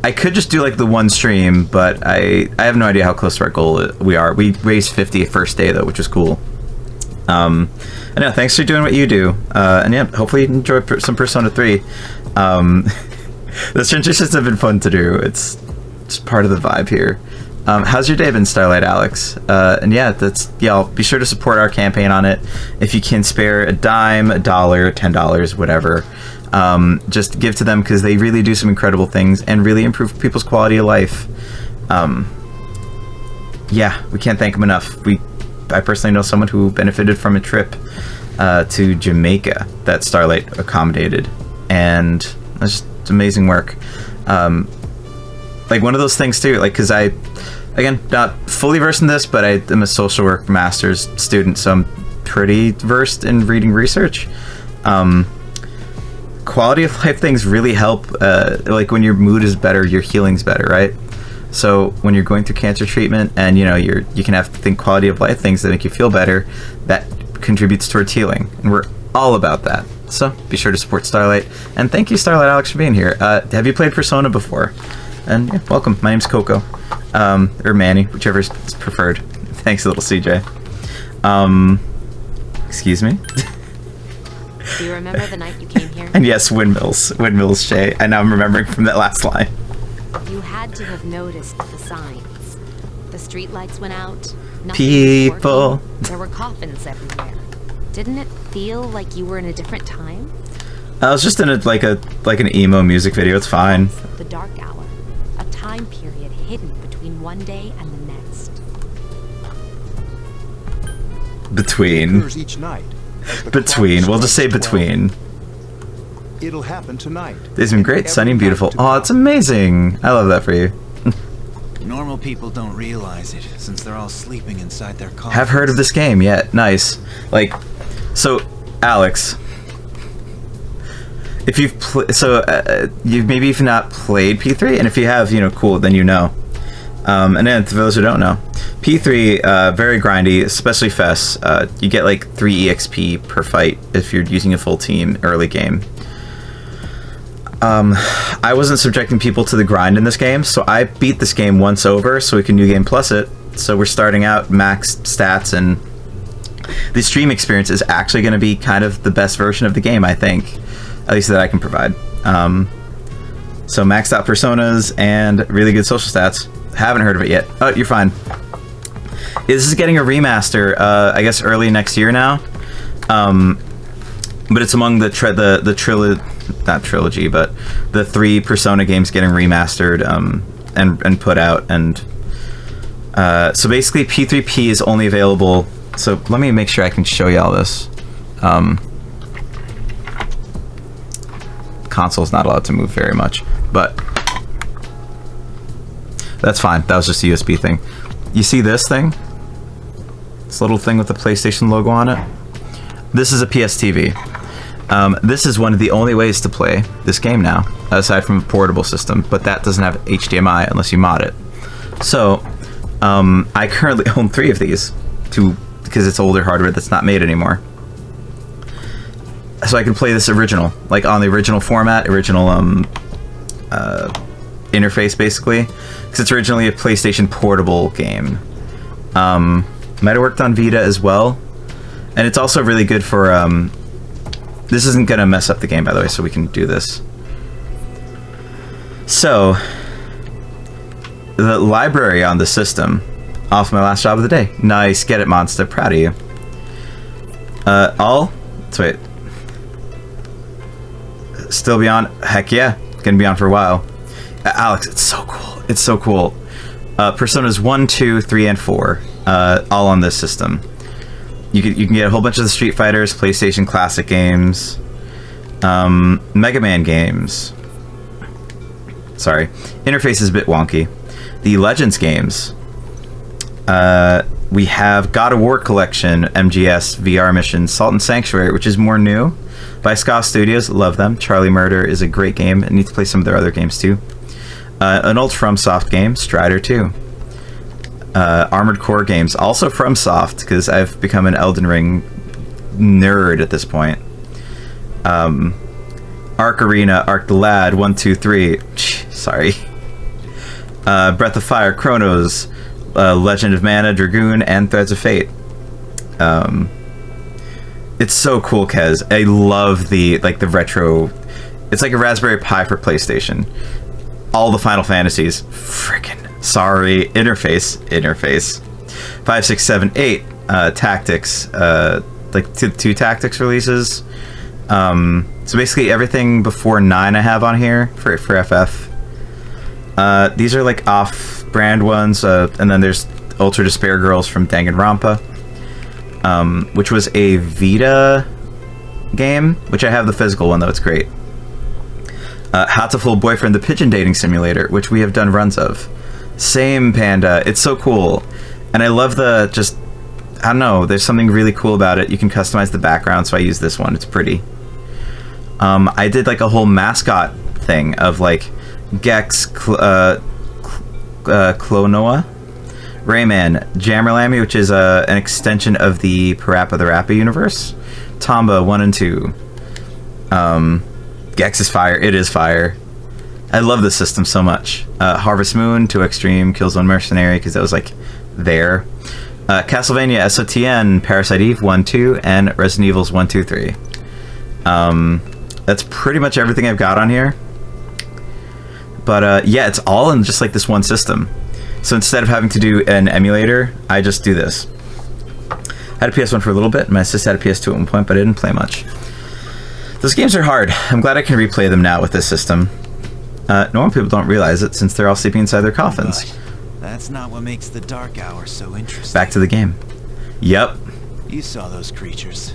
[SPEAKER 1] I could just do like the one stream, but I have no idea how close to our goal we are. We raised 50 first day though, which was cool. And yeah, thanks for doing what you do. And yeah, hopefully you enjoy some Persona 3. The transitions have been fun to do. It's part of the vibe here. How's your day been, Starlight Alex? And yeah, y'all be sure to support our campaign on it. If you can spare a dime, $1, $10, whatever, just give to them because they really do some incredible things and really improve people's quality of life. Yeah, we can't thank them enough. I personally know someone who benefited from a trip to Jamaica that Starlight accommodated, and that's just amazing work. Like one of those things too, like because I, again, not fully versed in this, but I am a social work master's student, so I'm pretty versed in reading research. Quality of life things really help. Like when your mood is better, your healing's better, right? So when you're going through cancer treatment, and you know you can have quality of life things that make you feel better, that contributes towards healing, and we're all about that. So be sure to support Starlight, and thank you, Starlight Alex, for being here. Have you played Persona before? And yeah, welcome. My name's Coco, or Manny, whichever is preferred. Thanks, little CJ. Excuse me.
[SPEAKER 6] Do you remember the night you came here?
[SPEAKER 1] And yes, windmills, Shay. And now I'm remembering from that last line.
[SPEAKER 6] You had to have noticed the signs. The street lights went out.
[SPEAKER 1] People.
[SPEAKER 6] There were coffins everywhere. Didn't it feel like you were in a different time?
[SPEAKER 1] I was just in like an emo music video. It's fine.
[SPEAKER 6] The dark hour. A time period hidden between one day and the next.
[SPEAKER 1] Between.
[SPEAKER 12] Each night,
[SPEAKER 1] between. We'll just say between.
[SPEAKER 12] It'll happen tonight.
[SPEAKER 1] It's been great, sunny and beautiful. Oh, it's amazing. I love that for you.
[SPEAKER 11] Normal people don't realize it, since they're all sleeping inside their cars.
[SPEAKER 1] Have heard of this game yet? Nice. Like, so, Alex, if you've you've maybe if not played P3, and if you have, you know, cool, then you know. And then for those who don't know, P3 very grindy, especially Fess. You get like 3 EXP per fight if you're using a full team early game. I wasn't subjecting people to the grind in this game, so I beat this game once over so we can New Game Plus it. So we're starting out max stats, and the stream experience is actually going to be kind of the best version of the game, I think. At least that I can provide. So maxed out personas and really good social stats. Haven't heard of it yet. Oh, you're fine. This is getting a remaster, I guess early next year now. But it's among the not trilogy, but the 3 Persona games getting remastered and put out. And so basically P3P is only available. So let me make sure I can show you all this. Console's not allowed to move very much, but that's fine. That was just a USB thing. You see this thing? This little thing with the PlayStation logo on it? This is a PS TV. This is one of the only ways to play this game now, aside from a portable system, but that doesn't have HDMI unless you mod it. So, I currently own 3 of these, because it's older hardware that's not made anymore. So I can play this original, like on the original format, original interface basically, because it's originally a PlayStation portable game. Might have worked on Vita as well, and it's also really good for. This isn't gonna mess up the game, by the way, so we can do this. So the library on the system, off my last job of the day. Nice, get it, Monster. Proud of you. Let's wait. Still be on? Heck yeah, gonna be on for a while. Alex, it's so cool. It's so cool. Personas 1, 2, 3, and 4, all on this system. You can get a whole bunch of the Street Fighters, PlayStation Classic games, Mega Man games. Sorry, interface is a bit wonky. The Legends games. We have God of War Collection, MGS, VR Mission, Salt and Sanctuary, which is more new, by Ska Studios. Love them. Charlie Murder is a great game. I need to play some of their other games too. An old FromSoft game, Strider 2. Armored Core games, also FromSoft, because I've become an Elden Ring nerd at this point. Arc Arena, Arc the Lad, 1, 2, 3. Sorry. Breath of Fire, Chronos, Legend of Mana, Dragoon, and Threads of Fate. It's so cool, Kez. I love the retro. It's like a Raspberry Pi for PlayStation. All the Final Fantasies. Frickin' sorry. Interface. 5, 6, 7, 8. Tactics. Like two Tactics releases. So basically everything before 9 I have on here for FF. These are like off-brand ones, and then there's Ultra Despair Girls from Danganronpa, which was a Vita game, which I have the physical one though, it's great. Hatoful Boyfriend, the Pigeon Dating Simulator, which we have done runs of. Same Panda, it's so cool. And I love I don't know, there's something really cool about it. You can customize the background, so I use this one, it's pretty. I did like a whole mascot thing of like Gex, Clonoa, Rayman, Jammerlammy, which is an extension of the Parappa the Rappa universe, Tomba 1 and 2. Gex is fire. It is fire. I love this system so much. Harvest Moon, 2 Extreme, Killzone Mercenary, because that was like there. Castlevania SOTN, Parasite Eve 1, 2, and Resident Evil's 1, 2, 3. That's pretty much everything I've got on here. But yeah, it's all in just like this one system. So instead of having to do an emulator, I just do this. I had a PS1 for a little bit. My sister had a PS2 at one point, but I didn't play much. Those games are hard. I'm glad I can replay them now with this system. Normal people don't realize it since they're all sleeping inside their coffins.
[SPEAKER 11] But that's not what makes the Dark Hour so interesting.
[SPEAKER 1] Back to the game. Yep.
[SPEAKER 11] You saw those creatures.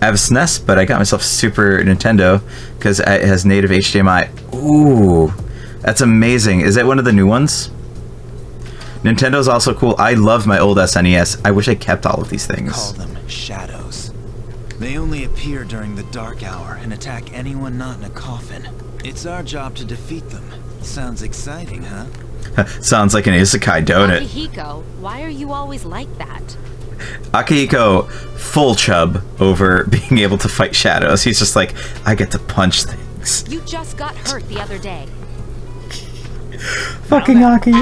[SPEAKER 1] I have a SNES, but I got myself Super Nintendo because it has native HDMI. Ooh, that's amazing. Is that one of the new ones? Nintendo's also cool. I love my old SNES. I wish I kept all of these things.
[SPEAKER 11] Call them shadows. They only appear during the Dark Hour and attack anyone not in a coffin. It's our job to defeat them. Sounds exciting, huh?
[SPEAKER 1] Sounds like an isekai, don't it?
[SPEAKER 6] Akihiko, why are you always like that?
[SPEAKER 1] Akihiko, full chub over being able to fight shadows. He's just like, I get to punch things.
[SPEAKER 6] You just got hurt the other day.
[SPEAKER 1] Fucking Aki.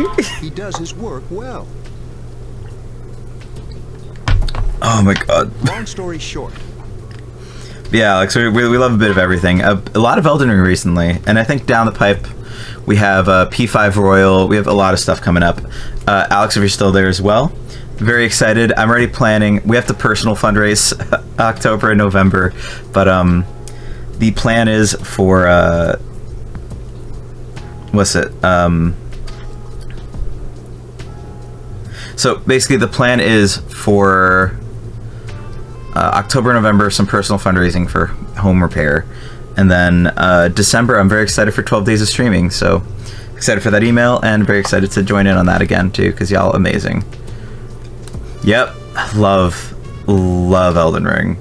[SPEAKER 12] He does his work well.
[SPEAKER 1] Oh my god.
[SPEAKER 12] Long story short.
[SPEAKER 1] Yeah, Alex, we love a bit of everything. A lot of Elden Ring recently, and I think down the pipe we have P5 Royal. We have a lot of stuff coming up. Alex, if you're still there as well, very excited. I'm already planning. We have to personal fundraise October and November, but the plan is for what's it? So basically, the plan is for October, November, some personal fundraising for home repair, and then December, I'm very excited for 12 days of streaming. So excited for that email, and very excited to join in on that again too, because y'all amazing. Yep, love Elden Ring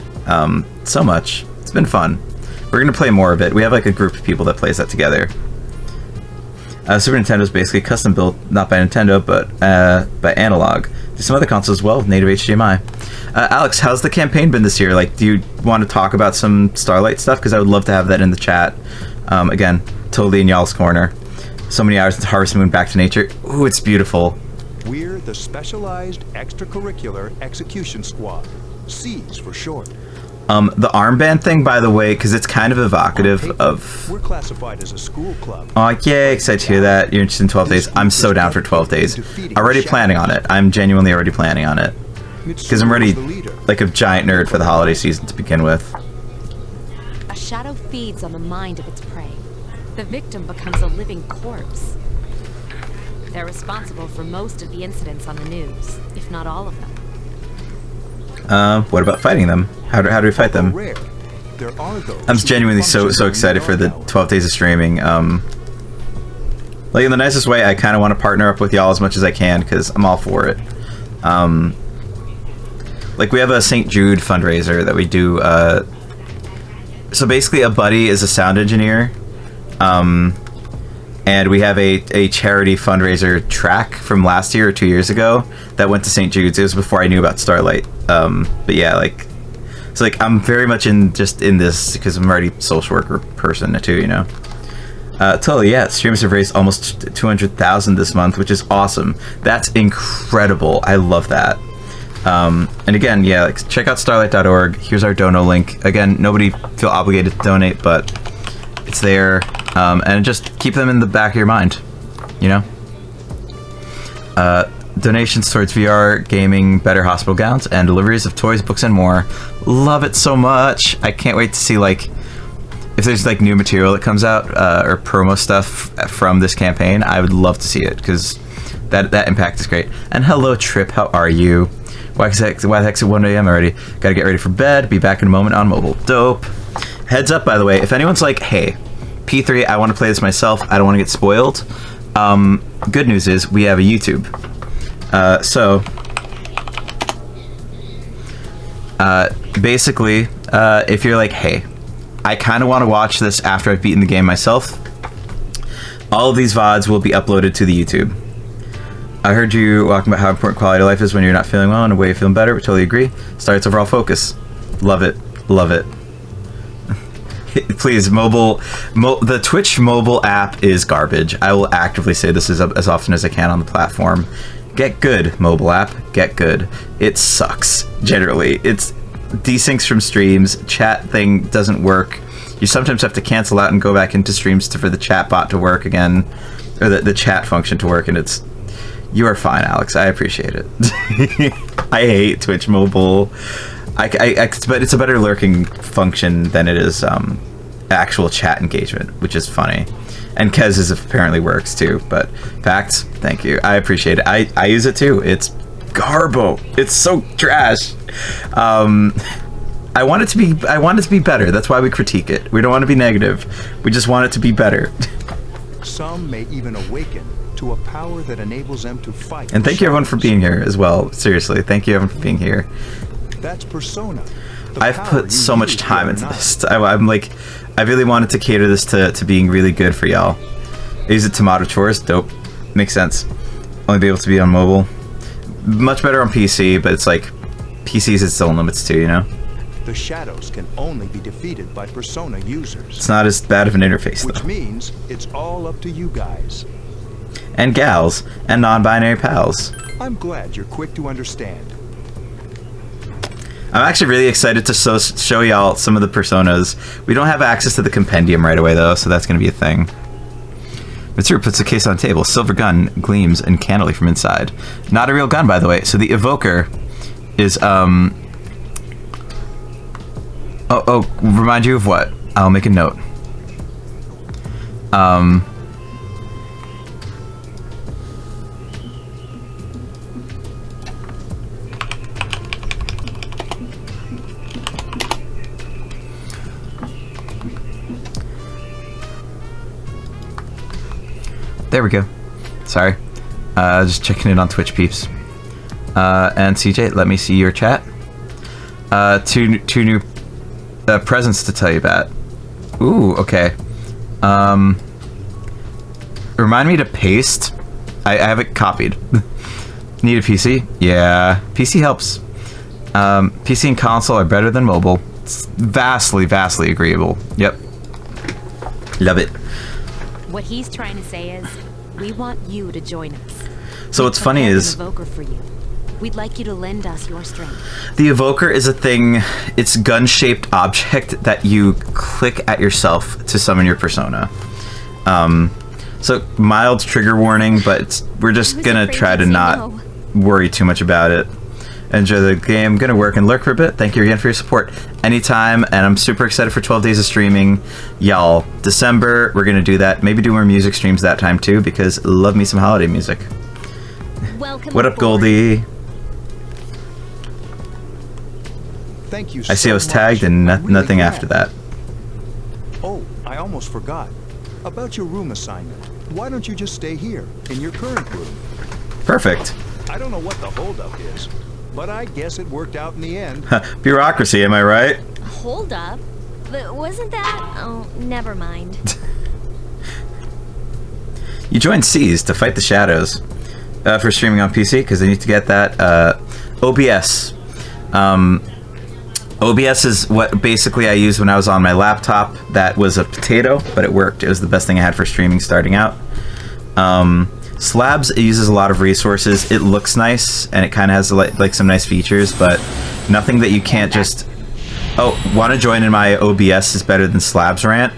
[SPEAKER 1] so much. It's been fun. We're gonna play more of it. We have like a group of people that plays that together. Super Nintendo is basically custom built, not by Nintendo, but by Analog. There's some other consoles as well with native HDMI. Alex, how's the campaign been this year? Like, do you want to talk about some Starlight stuff? Because I would love to have that in the chat. Again, totally in y'all's corner. So many hours into Harvest Moon, back to nature. Ooh, it's beautiful.
[SPEAKER 12] We're the Specialized Extracurricular Execution Squad. C's for short.
[SPEAKER 1] The armband thing, by the way, because it's kind of evocative of...
[SPEAKER 12] We're classified as a school club.
[SPEAKER 1] Oh, yay, excited to hear that. You're interested in 12 days. I'm so down for 12 days. Already planning on it. I'm genuinely already planning on it. Because I'm already, like, a giant nerd for the holiday season to begin with.
[SPEAKER 6] A shadow feeds on the mind of its prey. The victim becomes a living corpse. They're responsible for most of the incidents on the news, if not all of them.
[SPEAKER 1] What about fighting them? How do we fight them? I'm genuinely so excited for the 12 days of streaming. Like, in the nicest way, I kind of want to partner up with y'all as much as I can, because I'm all for it. Like, we have a St. Jude fundraiser that we do. So basically, a buddy is a sound engineer. And we have a charity fundraiser track from last year or 2 years ago that went to St. Jude's. It was before I knew about Starlight. But yeah, like, it's like I'm very much in this because I'm already a social worker person too, you know. Totally, yeah. Streamers have raised almost 200,000 this month, which is awesome. That's incredible. I love that. And again, yeah, like, check out starlight.org. Here's our dono link. Again, nobody feel obligated to donate, but it's there. And just keep them in the back of your mind, you know? Donations towards VR, gaming, better hospital gowns, and deliveries of toys, books, and more. Love it so much. I can't wait to see, like, if there's, like, new material that comes out, or promo stuff from this campaign. I would love to see it, because that impact is great. And hello, Trip, how are you? Why the heck's at 1 a.m. already? Gotta get ready for bed, be back in a moment on mobile. Dope. Heads up, by the way, if anyone's like, hey, P3, I want to play this myself, I don't want to get spoiled. Good news is, we have a YouTube. Basically, if you're like, hey, I kind of want to watch this after I've beaten the game myself, all of these VODs will be uploaded to the YouTube. I heard you talking about how important quality of life is when you're not feeling well, and a way of feeling better. We totally agree. Starts overall focus. Love it. Love it. Please, the Twitch mobile app is garbage. I will actively say this as often as I can on the platform. Get good, mobile app. Get good. It sucks, generally. It's desyncs from streams. Chat thing doesn't work. You sometimes have to cancel out and go back into streams for the chat bot to work again, or the chat function to work, and it's... You are fine, Alex. I appreciate it. I hate Twitch mobile. But it's a better lurking function than it is actual chat engagement, which is funny. And Kez apparently works too. But facts, thank you. I appreciate it. I use it too. It's garbo. It's so trash. I want it to be better. That's why we critique it. We don't want to be negative. We just want it to be better.
[SPEAKER 12] Some may even awaken to a power that enables them to fight.
[SPEAKER 1] And thank you everyone for being here as well. Seriously, thank you everyone for being here.
[SPEAKER 12] That's Persona.
[SPEAKER 1] I've put so much time into this. I'm like, I really wanted to cater this to being really good for y'all. Is it Tomato Chores? Dope. Makes sense. Only be able to be on mobile. Much better on PC, but it's like, PC's its own limits too, you know?
[SPEAKER 12] The shadows can only be defeated by Persona users.
[SPEAKER 1] It's not as bad of an interface, though.
[SPEAKER 12] Which means it's all up to you guys.
[SPEAKER 1] And gals. And non-binary pals.
[SPEAKER 12] I'm glad you're quick to understand.
[SPEAKER 1] I'm actually really excited to show y'all some of the personas. We don't have access to the compendium right away, though, so that's going to be a thing. Mitsuru puts the case on the table. Silver gun gleams uncannily from inside. Not a real gun, by the way. So the evoker is, remind you of what? I'll make a note. There we go. Sorry. Just checking in on Twitch peeps. And CJ, let me see your chat. Two new presents to tell you about. Ooh, okay. Remind me to paste. I have it copied. Need a PC? Yeah, PC helps. PC and console are better than mobile. It's vastly agreeable. Yep. Love it.
[SPEAKER 6] What he's trying to say is, we want you to join us.
[SPEAKER 1] So what's funny is,
[SPEAKER 6] Evoker for you. We'd like you to lend us your strength.
[SPEAKER 1] the evoker is a thing. It's gun-shaped object that you click at yourself to summon your persona. So mild trigger warning, but we're just gonna try to not worry too much about it. Enjoy the game. Gonna work and lurk for a bit. Thank you again for your support. Anytime, and I'm super excited for 12 days of streaming. Y'all, December, we're gonna do that. Maybe do more music streams that time too, because love me some holiday music.
[SPEAKER 2] Welcome
[SPEAKER 1] What up,
[SPEAKER 2] aboard.
[SPEAKER 1] Goldie?
[SPEAKER 12] Thank you.
[SPEAKER 1] I see I was tagged and nothing after that.
[SPEAKER 12] Oh, I almost forgot. About your room assignment. Why don't you just stay here, in your current room?
[SPEAKER 1] Perfect.
[SPEAKER 12] I don't know what the holdup is, but I guess it worked out in the end.
[SPEAKER 1] Bureaucracy, am I right?
[SPEAKER 2] Hold up. Wasn't that... Oh, never mind.
[SPEAKER 1] You joined Seas to fight the shadows for streaming on PC because they need to get that OBS. OBS is what basically I used when I was on my laptop. That was a potato, but it worked. It was the best thing I had for streaming starting out. Slabs, it uses a lot of resources. It looks nice and it kind of has like some nice features, but nothing that you can't just... Oh, want to join in my OBS is better than Slabs rant?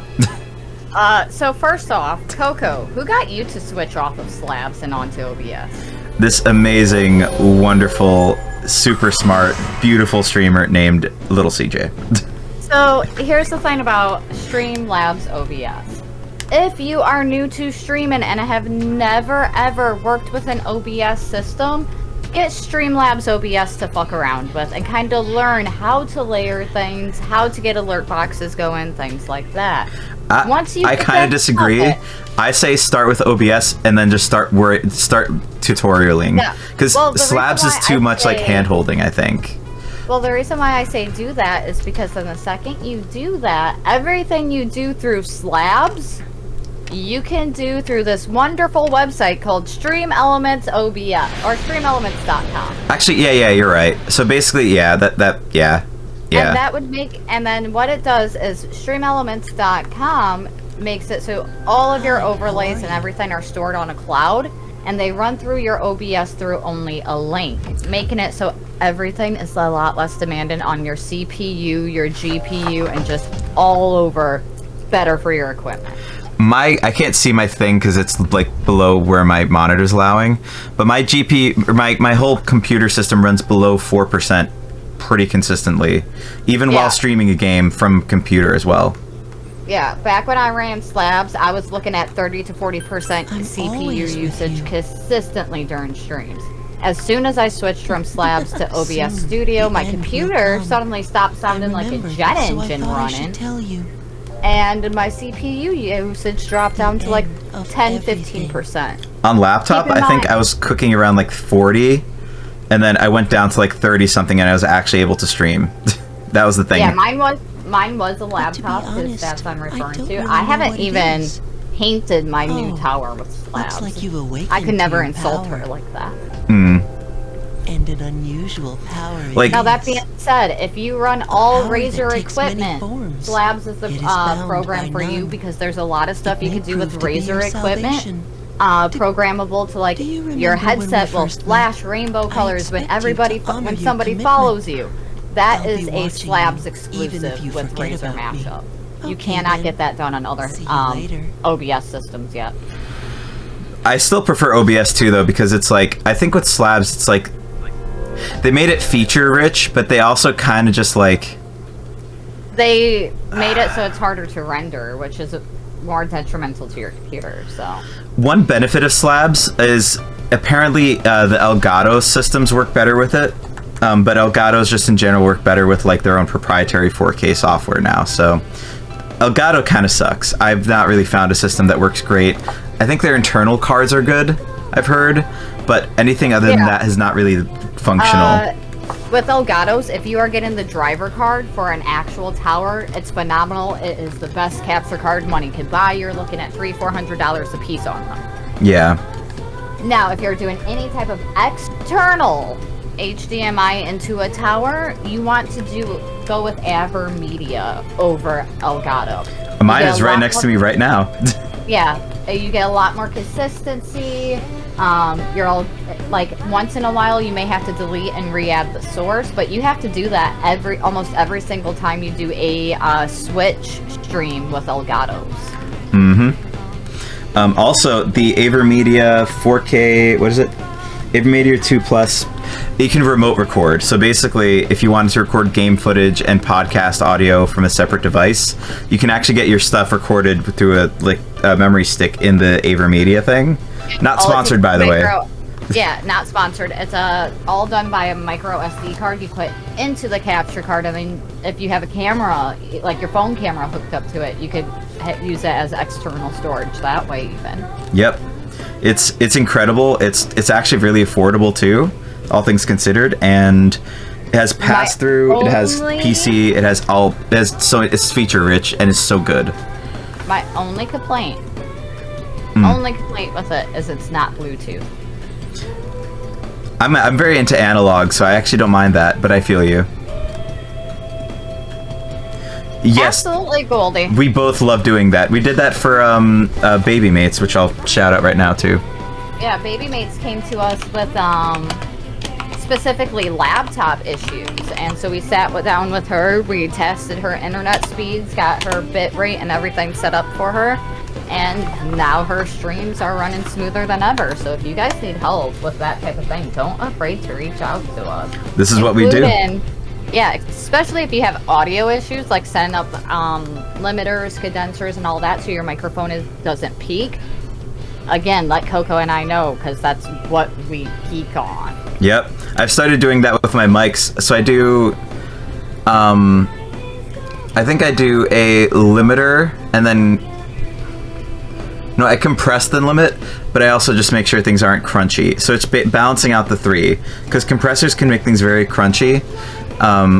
[SPEAKER 13] So first off, Coco, who got you to switch off of Slabs and onto OBS?
[SPEAKER 1] This amazing, wonderful, super smart, beautiful streamer named Little CJ.
[SPEAKER 13] So here's the thing about Streamlabs OBS. If you are new to streaming and have never ever worked with an OBS system, get Streamlabs OBS to fuck around with and kind of learn how to layer things, how to get alert boxes going, things like that.
[SPEAKER 1] I kind of disagree. I say start with OBS and then just start tutorialing. Because Slabs is too much like hand-holding, I think.
[SPEAKER 13] Well, the reason why I say do that is because then the second you do that, everything you do through Slabs, you can do through this wonderful website called Stream Elements OBS or StreamElements.com.
[SPEAKER 1] Actually, yeah, you're right. So basically, yeah.
[SPEAKER 13] And that would make, and then what it does is StreamElements.com makes it so all of your overlays and everything are stored on a cloud, and they run through your OBS through only a link, making it so everything is a lot less demanding on your CPU, your GPU, and just all over better for your equipment.
[SPEAKER 1] I can't see my thing because it's like below where my monitor's allowing, but my GPU, or my whole computer system runs below 4% pretty consistently, even while streaming a game from computer as well.
[SPEAKER 13] Yeah, back when I ran Slabs, I was looking at 30 to 40% CPU usage consistently during streams. As soon as I switched from Slabs to OBS Studio, my computer suddenly stopped sounding like a jet engine running. And my CPU usage dropped down to like 10-15%.
[SPEAKER 1] On laptop, I think I was cooking around like 40, and then I went down to like 30 something, and I was actually able to stream. That was the thing.
[SPEAKER 13] Yeah, mine was a laptop, because that's what I'm referring to. I haven't even painted my new tower with Slabs. I could never insult her like that.
[SPEAKER 5] And an unusual power.
[SPEAKER 13] Now that being said, if you run all Razer equipment, Slabs is the program for you, because there's a lot of stuff you can do with Razer equipment. Programmable to like your headset will flash rainbow colors when somebody follows you. That is a Slabs exclusive with Razer Mashup. You cannot get that done on other OBS systems yet.
[SPEAKER 1] I still prefer OBS too, though, because it's like, I think with Slabs, it's like they made it feature rich, but they also kind of just like
[SPEAKER 13] they made it so it's harder to render, which is more detrimental to your computer, so.
[SPEAKER 1] One benefit of slabs is apparently the Elgato systems work better with it, but Elgatos just in general work better with like their own proprietary 4K software now, so Elgato kind of sucks. I've not really found a system that works great. I think their internal cards are good, I've heard, but anything other than that is not really functional.
[SPEAKER 13] With Elgatos, if you are getting the driver card for an actual tower, it's phenomenal. It is the best capture card money could buy. You're looking at $300-400 a piece on them.
[SPEAKER 1] Yeah.
[SPEAKER 13] Now, if you're doing any type of external HDMI into a tower, you want to go with AverMedia over Elgato.
[SPEAKER 1] Mine is right next to me right now.
[SPEAKER 13] Yeah, you get a lot more consistency. You're all like once in a while you may have to delete and re-add the source, but you have to do that almost every single time you do a Switch stream with Elgatos.
[SPEAKER 1] Mm-hmm. Also, the AverMedia 4K, what is it? AverMedia 2 Plus, you can remote record. So basically, if you wanted to record game footage and podcast audio from a separate device, you can actually get your stuff recorded through a memory stick in the AverMedia thing. Not sponsored, by the way.
[SPEAKER 13] Yeah, not sponsored. It's all done by a micro SD card you put into the capture card. I mean, if you have a camera, like your phone camera hooked up to it, you could use it as external storage that way even.
[SPEAKER 1] Yep. It's incredible. It's actually really affordable too, all things considered, and it has pass-through, it has PC, it's feature rich and it's so good.
[SPEAKER 13] My only complaint with it is it's not Bluetooth.
[SPEAKER 1] I'm very into analog, so I actually don't mind that, but I feel you. Yes,
[SPEAKER 13] absolutely, Goldie.
[SPEAKER 1] We both love doing that. We did that for Baby Mates, which I'll shout out right now too.
[SPEAKER 13] Yeah, Baby Mates came to us with specifically laptop issues, and so we sat down with her. We tested her internet speeds, got her bitrate and everything set up for her, and now her streams are running smoother than ever. So if you guys need help with that type of thing, don't afraid to reach out to us.
[SPEAKER 1] This is what we do.
[SPEAKER 13] Yeah, especially if you have audio issues, like setting up limiters, condensers, and all that, so your microphone doesn't peak. Again, let Coco and I know, because that's what we peak on.
[SPEAKER 1] Yep, I've started doing that with my mics. So I do, I think I do a limiter, and then, no, I compress the limit, but I also just make sure things aren't crunchy. So it's balancing out the three, because compressors can make things very crunchy.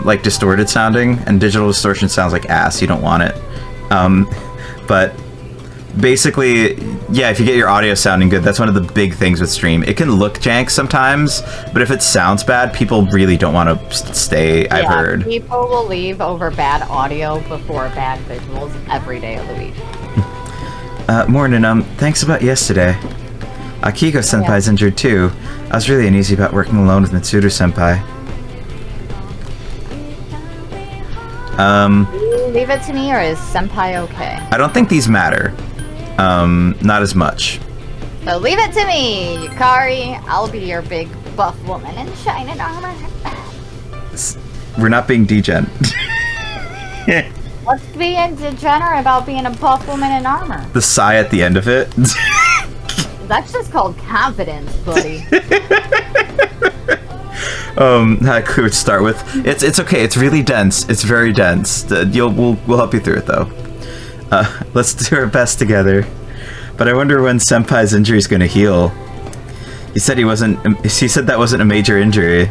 [SPEAKER 1] Like distorted sounding, and digital distortion sounds like ass. You don't want it. But basically, yeah, if you get your audio sounding good, that's one of the big things with stream. It can look jank sometimes, but if it sounds bad, people really don't want to stay, I've heard.
[SPEAKER 13] People will leave over bad audio before bad visuals every day of the week.
[SPEAKER 1] Morning, thanks about yesterday. Akiko Senpai's injured too. I was really uneasy about working alone with Mitsuru Senpai.
[SPEAKER 13] Leave it to me, or is Senpai okay?
[SPEAKER 1] I don't think these matter. Not as much.
[SPEAKER 13] So leave it to me, Yukari. I'll be your big buff woman in shining armor.
[SPEAKER 1] We're not being degen.
[SPEAKER 13] What's being degenerate about being a buff woman in armor?
[SPEAKER 1] The sigh at the end of it.
[SPEAKER 13] That's just called confidence, buddy.
[SPEAKER 1] How could we start with? It's okay. It's really dense. It's very dense. We'll help you through it though. Let's do our best together. But I wonder when Senpai's injury is going to heal. He said he said that wasn't a major injury.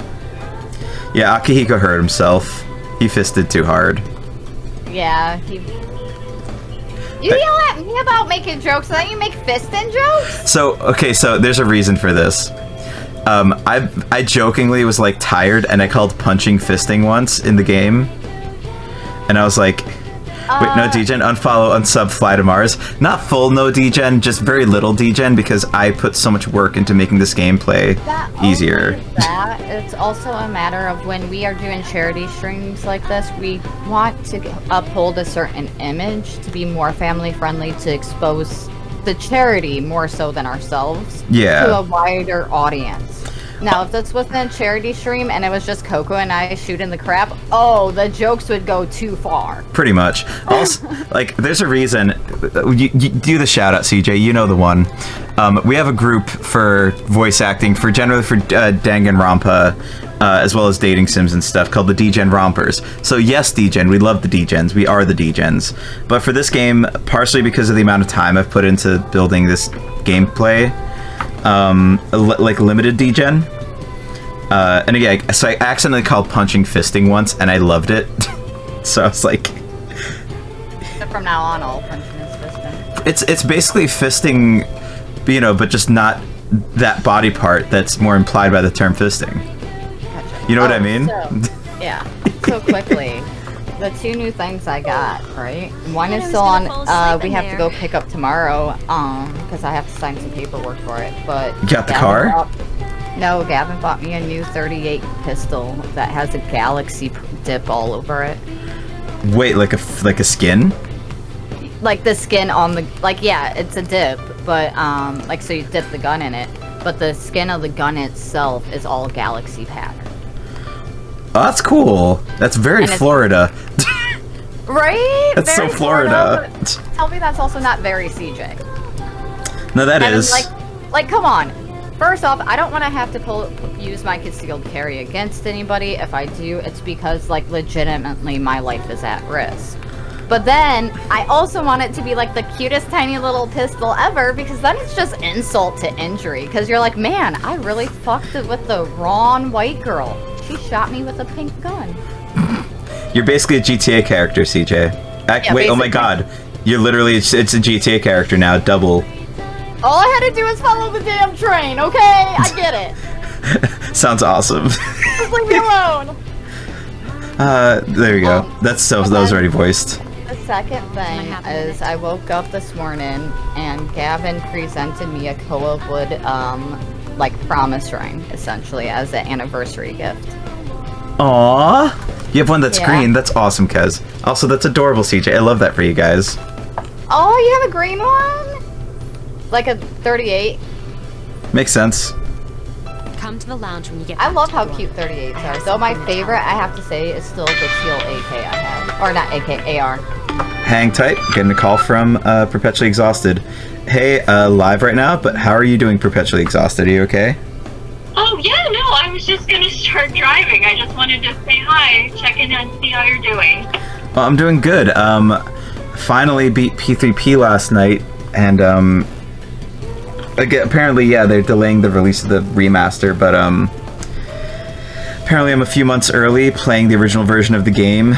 [SPEAKER 1] Yeah, Akihiko hurt himself. He fisted too hard.
[SPEAKER 13] Yeah, You yell at me about making jokes, and then you make fisting jokes?
[SPEAKER 1] So there's a reason for this. I jokingly was like tired, and I called punching fisting once in the game, and I was like, wait, no degen, unfollow, unsub, fly to Mars. Not full no degen, just very little degen, because I put so much work into making this gameplay easier.
[SPEAKER 13] It's also a matter of when we are doing charity streams like this, we want to uphold a certain image to be more family friendly, to expose the charity more so than ourselves to a wider audience. Now, if this wasn't a charity stream and it was just Coco and I shooting the crap, oh, the jokes would go too far.
[SPEAKER 1] Pretty much. Also, like, there's a reason. You do the shout out, CJ. You know the one. We have a group for voice acting generally for Danganronpa, as well as dating sims and stuff, called the DGen Rompers. So yes, DGen, we love the DGens. We are the DGens. But for this game, partially because of the amount of time I've put into building this gameplay, like limited DGen. And again, so I accidentally called punching fisting once, and I loved it. So I was like,
[SPEAKER 13] From now on, all punching is fisting.
[SPEAKER 1] it's basically fisting, you know, but just not that body part that's more implied by the term fisting.
[SPEAKER 13] Gotcha.
[SPEAKER 1] You know what I mean?
[SPEAKER 13] Yeah. So quickly, the 2 new things I got, right? One is
[SPEAKER 2] I was
[SPEAKER 13] still
[SPEAKER 2] gonna
[SPEAKER 13] on.
[SPEAKER 2] fall asleep
[SPEAKER 13] We
[SPEAKER 2] in
[SPEAKER 13] have to
[SPEAKER 2] there.
[SPEAKER 13] go pick up tomorrow. Because I have to sign some paperwork for it. But
[SPEAKER 1] You got the car?
[SPEAKER 13] No, Gavin bought me a new 38 pistol that has a galaxy dip all over it.
[SPEAKER 1] Wait, like a skin?
[SPEAKER 13] Like the skin on the, like, yeah, it's a dip, but like, so you dip the gun in it, but the skin of the gun itself is all galaxy pattern.
[SPEAKER 1] Oh, that's cool. That's very
[SPEAKER 13] And it's-
[SPEAKER 1] Florida.
[SPEAKER 13] Right?
[SPEAKER 1] That's so
[SPEAKER 13] Very
[SPEAKER 1] Florida.
[SPEAKER 13] but tell me that's also not very CJ.
[SPEAKER 1] No, that
[SPEAKER 13] And
[SPEAKER 1] is.
[SPEAKER 13] like, come on. First off, I don't want to have to use my concealed carry against anybody. If I do, it's because, like, legitimately my life is at risk. But then, I also want it to be, like, the cutest tiny little pistol ever, because then it's just insult to injury. Because you're like, man, I really fucked it with the wrong white girl. She shot me with a pink gun.
[SPEAKER 1] You're basically a GTA character, CJ.
[SPEAKER 13] Yeah,
[SPEAKER 1] wait, oh my
[SPEAKER 13] basically.
[SPEAKER 1] god. You're literally, it's a GTA character now, double.
[SPEAKER 13] All I had to do was follow the damn train, okay? I get it.
[SPEAKER 1] Sounds awesome.
[SPEAKER 13] Just leave me alone.
[SPEAKER 1] There you go. That was already voiced.
[SPEAKER 13] The second thing is I woke up this morning and Gavin presented me a Koa Wood, like, promise ring, essentially, as an anniversary gift.
[SPEAKER 1] Aww. You have one that's
[SPEAKER 13] Yeah.
[SPEAKER 1] green. That's awesome, Kez. Also, that's adorable, CJ. I love that for you guys.
[SPEAKER 13] Oh, you have a green one? Like a 38?
[SPEAKER 1] Makes sense.
[SPEAKER 6] Come to the lounge when you get
[SPEAKER 13] I
[SPEAKER 6] back
[SPEAKER 13] love
[SPEAKER 6] to
[SPEAKER 13] how
[SPEAKER 6] work.
[SPEAKER 13] cute 38s
[SPEAKER 6] I have
[SPEAKER 13] are. Though my
[SPEAKER 6] something to tell
[SPEAKER 13] favorite,
[SPEAKER 6] you.
[SPEAKER 13] I have to say, is still the teal AK I have. Or not AK, AR.
[SPEAKER 1] Hang tight. Getting a call from Perpetually Exhausted. Hey, live right now, but how are you doing, Perpetually Exhausted? Are you okay?
[SPEAKER 14] Oh, yeah, no, I was just gonna start driving. I just wanted to say hi, check in and see how you're doing.
[SPEAKER 1] Well, I'm doing good. Finally beat P3P last night, and apparently, yeah, they're delaying the release of the remaster, but apparently I'm a few months early playing the original version of the game,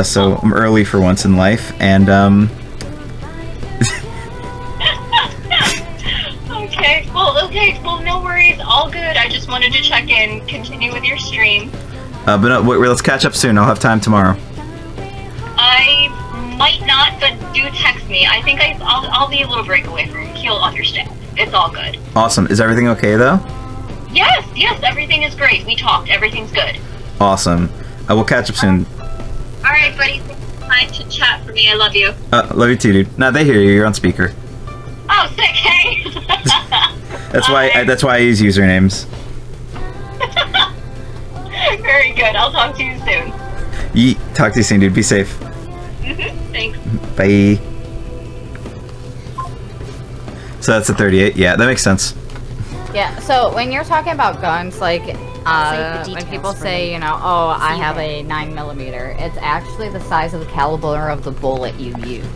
[SPEAKER 1] so I'm early for once in life, and
[SPEAKER 14] Okay, well, no worries, all good. I just wanted to check in, continue with your stream.
[SPEAKER 1] but no, wait, let's catch up soon. I'll have time tomorrow.
[SPEAKER 14] I might not, but do text me. I think I'll be a little break away from him. He'll understand. It's all good.
[SPEAKER 1] Awesome. Is everything okay though?
[SPEAKER 14] Yes, everything is great. We talked. Everything's good.
[SPEAKER 1] Awesome. We'll catch up soon.
[SPEAKER 14] All right, buddy. Thanks for the time to chat for me. I love you.
[SPEAKER 1] Love you too, dude. No, they hear you. You're on speaker.
[SPEAKER 14] Oh, sick. Hey.
[SPEAKER 1] That's why I use usernames.
[SPEAKER 14] Very good. I'll talk to you soon.
[SPEAKER 1] Yeet. Talk to you soon, dude. Be safe.
[SPEAKER 14] Thanks.
[SPEAKER 1] Bye. So that's a 38. Yeah, that makes sense.
[SPEAKER 13] Yeah, so when you're talking about guns, like,
[SPEAKER 6] the
[SPEAKER 13] when
[SPEAKER 6] details
[SPEAKER 13] people
[SPEAKER 6] for
[SPEAKER 13] say,
[SPEAKER 6] me.
[SPEAKER 13] you know, oh, I
[SPEAKER 6] See
[SPEAKER 13] have
[SPEAKER 6] that.
[SPEAKER 13] a 9mm, it's actually the size of the caliber of the bullet you use.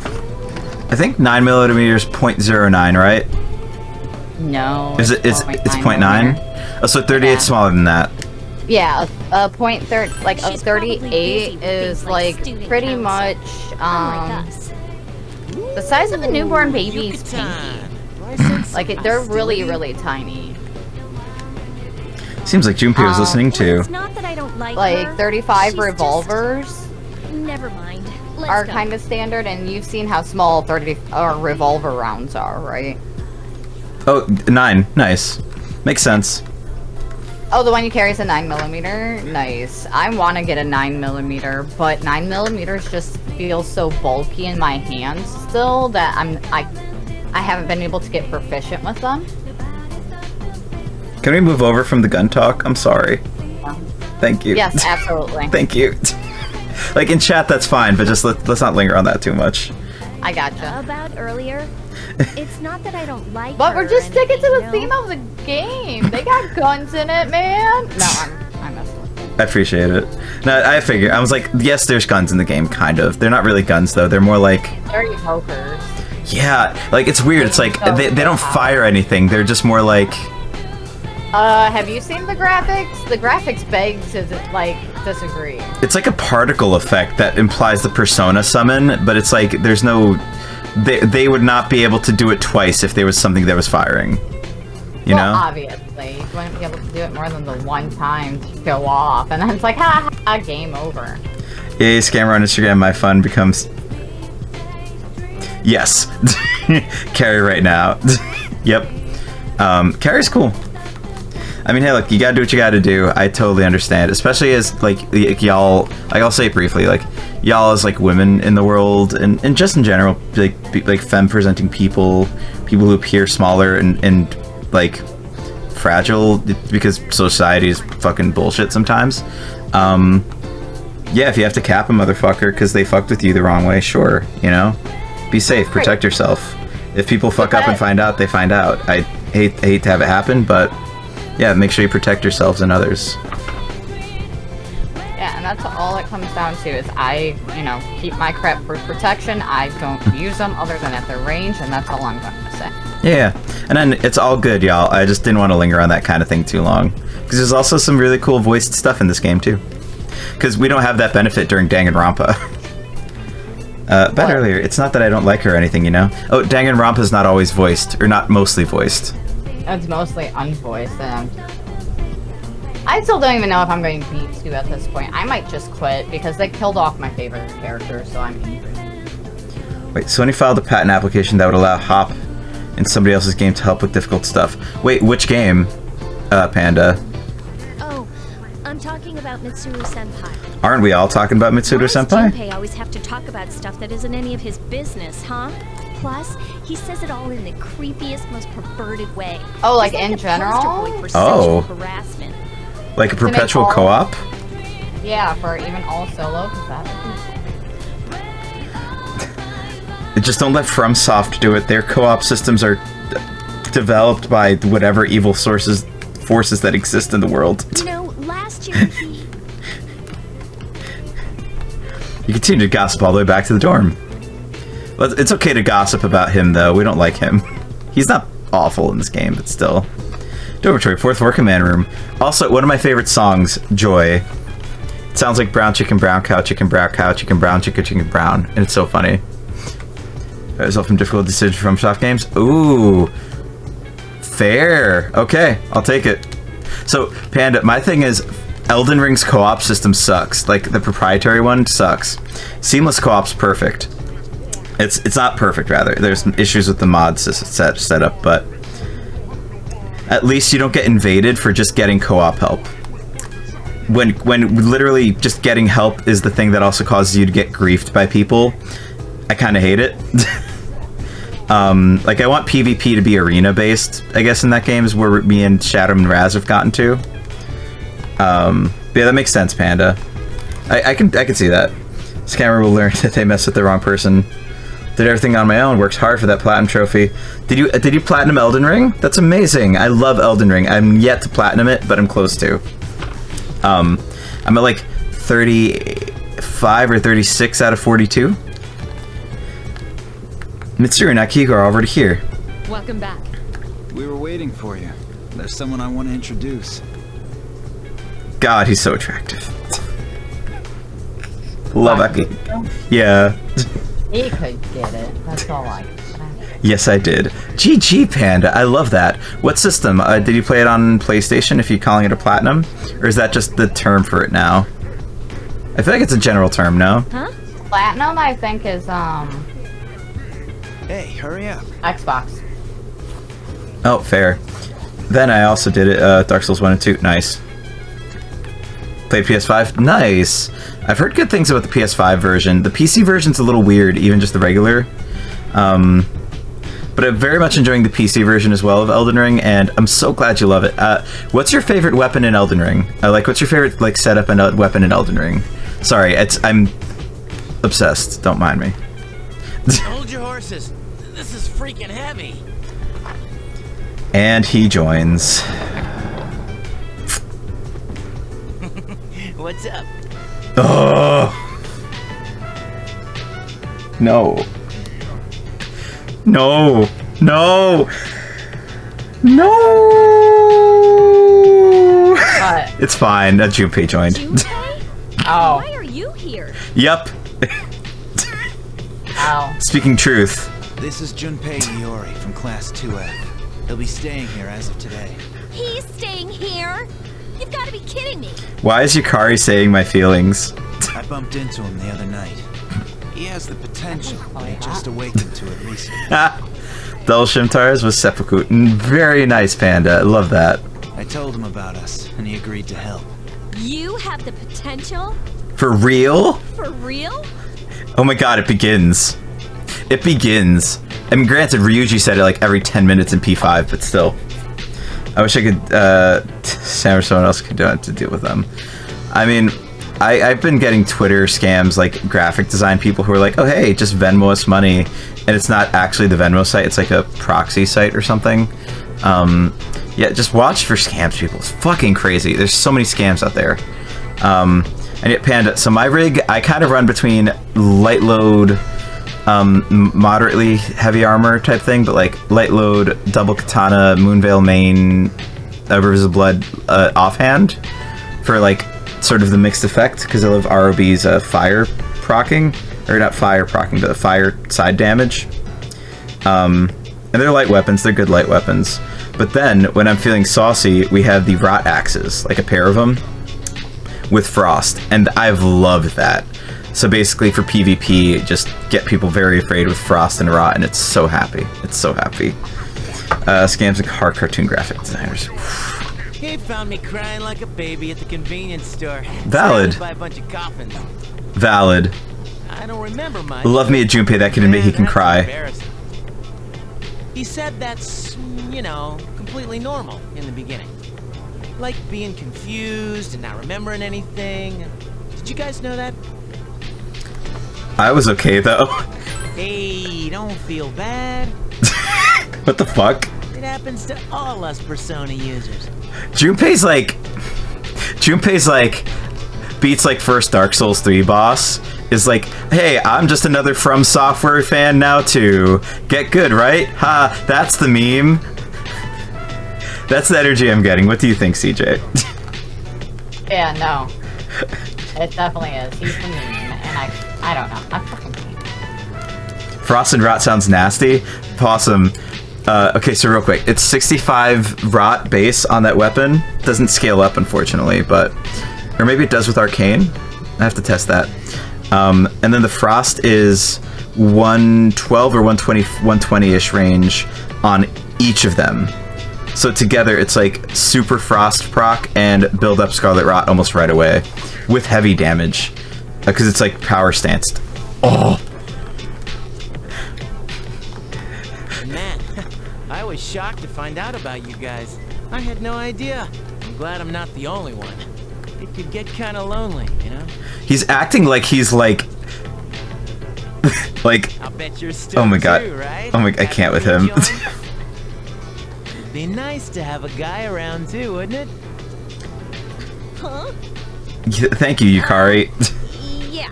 [SPEAKER 1] I think 9mm is .09, right?
[SPEAKER 13] No.
[SPEAKER 1] Is it? It's 0.9. Oh, so 38
[SPEAKER 13] Yeah.
[SPEAKER 1] smaller than that.
[SPEAKER 13] Yeah, a point third, like a
[SPEAKER 2] She's probably
[SPEAKER 13] 38
[SPEAKER 2] busy with
[SPEAKER 13] is
[SPEAKER 2] things like
[SPEAKER 13] like
[SPEAKER 2] student
[SPEAKER 13] pretty
[SPEAKER 2] council.
[SPEAKER 13] much
[SPEAKER 2] Unlike us.
[SPEAKER 13] the size of a newborn baby's pinky. Like they're really tiny.
[SPEAKER 1] Seems like Junpei was listening
[SPEAKER 2] Well, it's
[SPEAKER 1] to.
[SPEAKER 2] not that I don't like
[SPEAKER 13] Like
[SPEAKER 2] her.
[SPEAKER 13] 35
[SPEAKER 2] She's
[SPEAKER 13] revolvers
[SPEAKER 2] Never mind. Let's
[SPEAKER 13] are
[SPEAKER 2] go.
[SPEAKER 13] kind of standard, and you've seen how small 30 revolver rounds are, right?
[SPEAKER 1] Oh, 9. Nice. Makes sense.
[SPEAKER 13] Oh, the one you carry is a 9mm. Nice. I want to get a 9mm, but 9mm just feels so bulky in my hands still that I haven't been able to get proficient with them.
[SPEAKER 1] Can we move over from the gun talk? I'm sorry. Thank you.
[SPEAKER 13] Yes, absolutely.
[SPEAKER 1] Thank you. Like in chat, that's fine, but just let's not linger on that too much.
[SPEAKER 13] I gotcha.
[SPEAKER 2] About earlier, it's not that I don't like
[SPEAKER 13] But
[SPEAKER 2] her
[SPEAKER 13] we're just
[SPEAKER 2] or
[SPEAKER 13] sticking to
[SPEAKER 2] anything,
[SPEAKER 13] the theme of the game. They got guns in it, man. No, I'm messing with you.
[SPEAKER 1] I appreciate it. No, I figured. I was like, yes, there's guns in the game, kind of. They're not really guns, though. They're more like...
[SPEAKER 13] They're evokers.
[SPEAKER 1] Yeah, like, it's weird. It's like, they don't fire anything. They're just more like...
[SPEAKER 13] Have you seen the graphics? The graphics beg to, like, disagree.
[SPEAKER 1] It's like a particle effect that implies the persona summon, but it's like, there's no... They would not be able to do it twice if there was something that was firing. You know?
[SPEAKER 13] Obviously. You wouldn't be able to do it more than the one time to go off, and then it's like, ha ha, game over.
[SPEAKER 1] Yay, scammer on Instagram, my fun becomes... Yes. Carrie right now. Yep. Carrie's cool. I mean, hey, look, you gotta do what you gotta do. I totally understand. Especially as, like y'all... Like, I'll say it briefly, like, y'all as, like, women in the world, and just in general, like femme-presenting people who appear smaller and like, fragile, because society is fucking bullshit sometimes. Yeah, if you have to cap a motherfucker because they fucked with you the wrong way, sure, you know? Be safe, protect yourself. If people fuck up and find out, they find out. I hate to have it happen, but yeah, make sure you protect yourselves and others.
[SPEAKER 13] Yeah, and that's all it comes down to is I, keep my crap for protection. I don't use them other than at their range, and that's all I'm going to say.
[SPEAKER 1] Yeah, and then it's all good, y'all. I just didn't want to linger on that kind of thing too long. Because there's also some really cool voiced stuff in this game, too. Because we don't have that benefit during Danganronpa. But earlier, it's not that I don't like her or anything, you know? Oh, Danganronpa's not always voiced, or not mostly voiced.
[SPEAKER 13] It's mostly unvoiced, and I still don't even know if I'm going to beat 2 at this point. I might just quit, because they killed off my favorite character, so I'm angry.
[SPEAKER 1] Wait, Sony filed a patent application that would allow Hop in somebody else's game to help with difficult stuff. Wait, which game, Panda?
[SPEAKER 2] Oh, I'm talking about Mitsuru Senpai.
[SPEAKER 1] Aren't we all talking about Mitsuru
[SPEAKER 2] Why does
[SPEAKER 1] Senpai?
[SPEAKER 2] Junpei always have to talk about stuff that isn't any of his business, huh? Plus, he says it all in the creepiest, most perverted way.
[SPEAKER 13] Oh, like
[SPEAKER 2] He's
[SPEAKER 13] in
[SPEAKER 2] a
[SPEAKER 13] general?
[SPEAKER 2] poster boy for
[SPEAKER 1] Oh.
[SPEAKER 2] sexual harassment.
[SPEAKER 1] Like a perpetual
[SPEAKER 13] all-
[SPEAKER 1] co-op?
[SPEAKER 13] Yeah, for even all solo, because that
[SPEAKER 1] Just don't let FromSoft do it. Their co-op systems are developed by whatever evil forces that exist in the world.
[SPEAKER 2] You know, last year he...
[SPEAKER 1] You continue to gossip all the way back to the dorm. It's okay to gossip about him, though. We don't like him. He's not awful in this game, but still. Dormitory, 4th floor command room. Also, one of my favorite songs, Joy. It sounds like brown chicken, brown cow, chicken, brown cow, chicken, brown, chicken, chicken, brown. And it's so funny. Result from difficult decisions from soft games. Ooh. Fair. Okay, I'll take it. So, Panda, my thing is, Elden Ring's co-op system sucks. Like, the proprietary one sucks. Seamless co-op's perfect. It's not perfect, rather. There's some issues with the mod setup, but at least you don't get invaded for just getting co-op help. When literally just getting help is the thing that also causes you to get griefed by people, I kind of hate it. Like, I want PvP to be arena-based, I guess, in that game is where me and Shadow and Raz have gotten to. Yeah, that makes sense, Panda. I can see that. Scammer will learn that they messed with the wrong person. Did everything on my own. Works hard for that platinum trophy. Did you platinum Elden Ring? That's amazing. I love Elden Ring. I'm yet to platinum it, but I'm close to. I'm at like 35 or 36 out of 42. Mitsuru and Akiko are already here.
[SPEAKER 6] Welcome back.
[SPEAKER 11] We were waiting for you. There's someone I want to introduce.
[SPEAKER 1] God, he's so attractive. Love Akiko. Yeah.
[SPEAKER 13] he could get it. That's all I can say.
[SPEAKER 1] Yes, I did. GG, Panda. I love that. What system? Did you play it on PlayStation, if you're calling it a platinum? Or is that just the term for it now? I feel like it's a general term, no?
[SPEAKER 13] Huh? Platinum, I think, is,
[SPEAKER 11] Hey, hurry up.
[SPEAKER 13] Xbox.
[SPEAKER 1] Oh, fair. Then I also did it, Dark Souls 1 and 2. Nice. Played PS5? Nice! I've heard good things about the PS5 version. The PC version's a little weird, even just the regular. but I'm very much enjoying the PC version as well of Elden Ring, and I'm so glad you love it. What's your favorite weapon in Elden Ring? Like, what's your favorite like setup and weapon in Elden Ring? Sorry, I'm obsessed. Don't mind me.
[SPEAKER 9] Hold your horses. This is freaking heavy.
[SPEAKER 1] And he joins.
[SPEAKER 9] What's up?
[SPEAKER 1] Oh. No. No. No. No.
[SPEAKER 13] What?
[SPEAKER 1] It's fine. Junpei joined.
[SPEAKER 13] Oh.
[SPEAKER 2] Why are you here?
[SPEAKER 1] Yep.
[SPEAKER 13] Ow.
[SPEAKER 1] Speaking truth.
[SPEAKER 11] This is Junpei Iori from Class 2F. He'll be staying here as of today.
[SPEAKER 2] He's staying here? You've got to be kidding me.
[SPEAKER 1] Why is Yukari saying my feelings?
[SPEAKER 11] I bumped into him the other night. He has the potential. I just awakened to it recently.
[SPEAKER 1] Dull Shimtars with Seppuku. Very nice, Panda. I love that.
[SPEAKER 11] I told him about us, and he agreed to help.
[SPEAKER 2] You have the potential?
[SPEAKER 1] For real?
[SPEAKER 2] For real?
[SPEAKER 1] Oh my god, it begins. It begins. I mean, granted, Ryuji said it like every 10 minutes in P5, but still. I wish I could, Sam or someone else could do it to deal with them. I mean, I've been getting Twitter scams, like graphic design people who are like, oh hey, just Venmo us money. And it's not actually the Venmo site, it's like a proxy site or something. Yeah, just watch for scams, people. It's fucking crazy. There's so many scams out there. And yet, Panda, so my rig, I kind of run between light load, moderately heavy armor type thing, but like light load, double katana, Moonveil main, Rivers of Blood offhand for like sort of the mixed effect, because I love ROB's fire proccing, or not fire proccing, but the fire side damage. And they're light weapons, they're good light weapons. But then, when I'm feeling saucy, we have the Rot Axes, like a pair of them, with Frost, and I've loved that. So basically for PvP, just get people very afraid with Frost and Rot, and it's so happy. It's so happy. Scams and hard cartoon graphic designers.
[SPEAKER 9] He found me crying like a baby at the convenience store.
[SPEAKER 1] Valid.
[SPEAKER 9] Surrounded by a bunch of coffins.
[SPEAKER 1] Valid.
[SPEAKER 9] I don't remember much.
[SPEAKER 1] Love me a Junpei that can admit he can cry.
[SPEAKER 9] Embarrassing. He said that's, you know, completely normal in the beginning. Like being confused and not remembering anything. Did you guys know that?
[SPEAKER 1] I was okay though.
[SPEAKER 9] Hey, don't feel bad.
[SPEAKER 1] What the fuck?
[SPEAKER 9] It happens to all us Persona users.
[SPEAKER 1] Junpei's like beats like first Dark Souls 3 boss is like, hey, I'm just another From Software fan now too. Get good, right? Ha, that's the meme. That's the energy I'm getting. What do you think, CJ?
[SPEAKER 13] Yeah, no. It definitely is. He's the meme, and I don't know. I'm fucking mean.
[SPEAKER 1] Frost and Rot sounds nasty. Possum. Okay, so real quick. It's 65 Rot base on that weapon. Doesn't scale up, unfortunately, but... Or maybe it does with Arcane. I have to test that. And then the Frost is 112 or 120-ish range on each of them. So together, it's like super Frost proc and build up Scarlet Rot almost right away. With heavy damage. Because it's like power stanced. Oh!
[SPEAKER 9] Man, I was shocked to find out about you guys. I had no idea. I'm glad I'm not the only one. It could get kind of lonely, you know?
[SPEAKER 1] He's acting like he's like... like...
[SPEAKER 9] I'll bet you're still
[SPEAKER 1] oh my god.
[SPEAKER 9] too, right?
[SPEAKER 1] Oh my... I can't with him.
[SPEAKER 9] It'd be nice to have a guy around too, wouldn't it?
[SPEAKER 2] Huh?
[SPEAKER 1] Thank you, Yukari.
[SPEAKER 2] Yeah.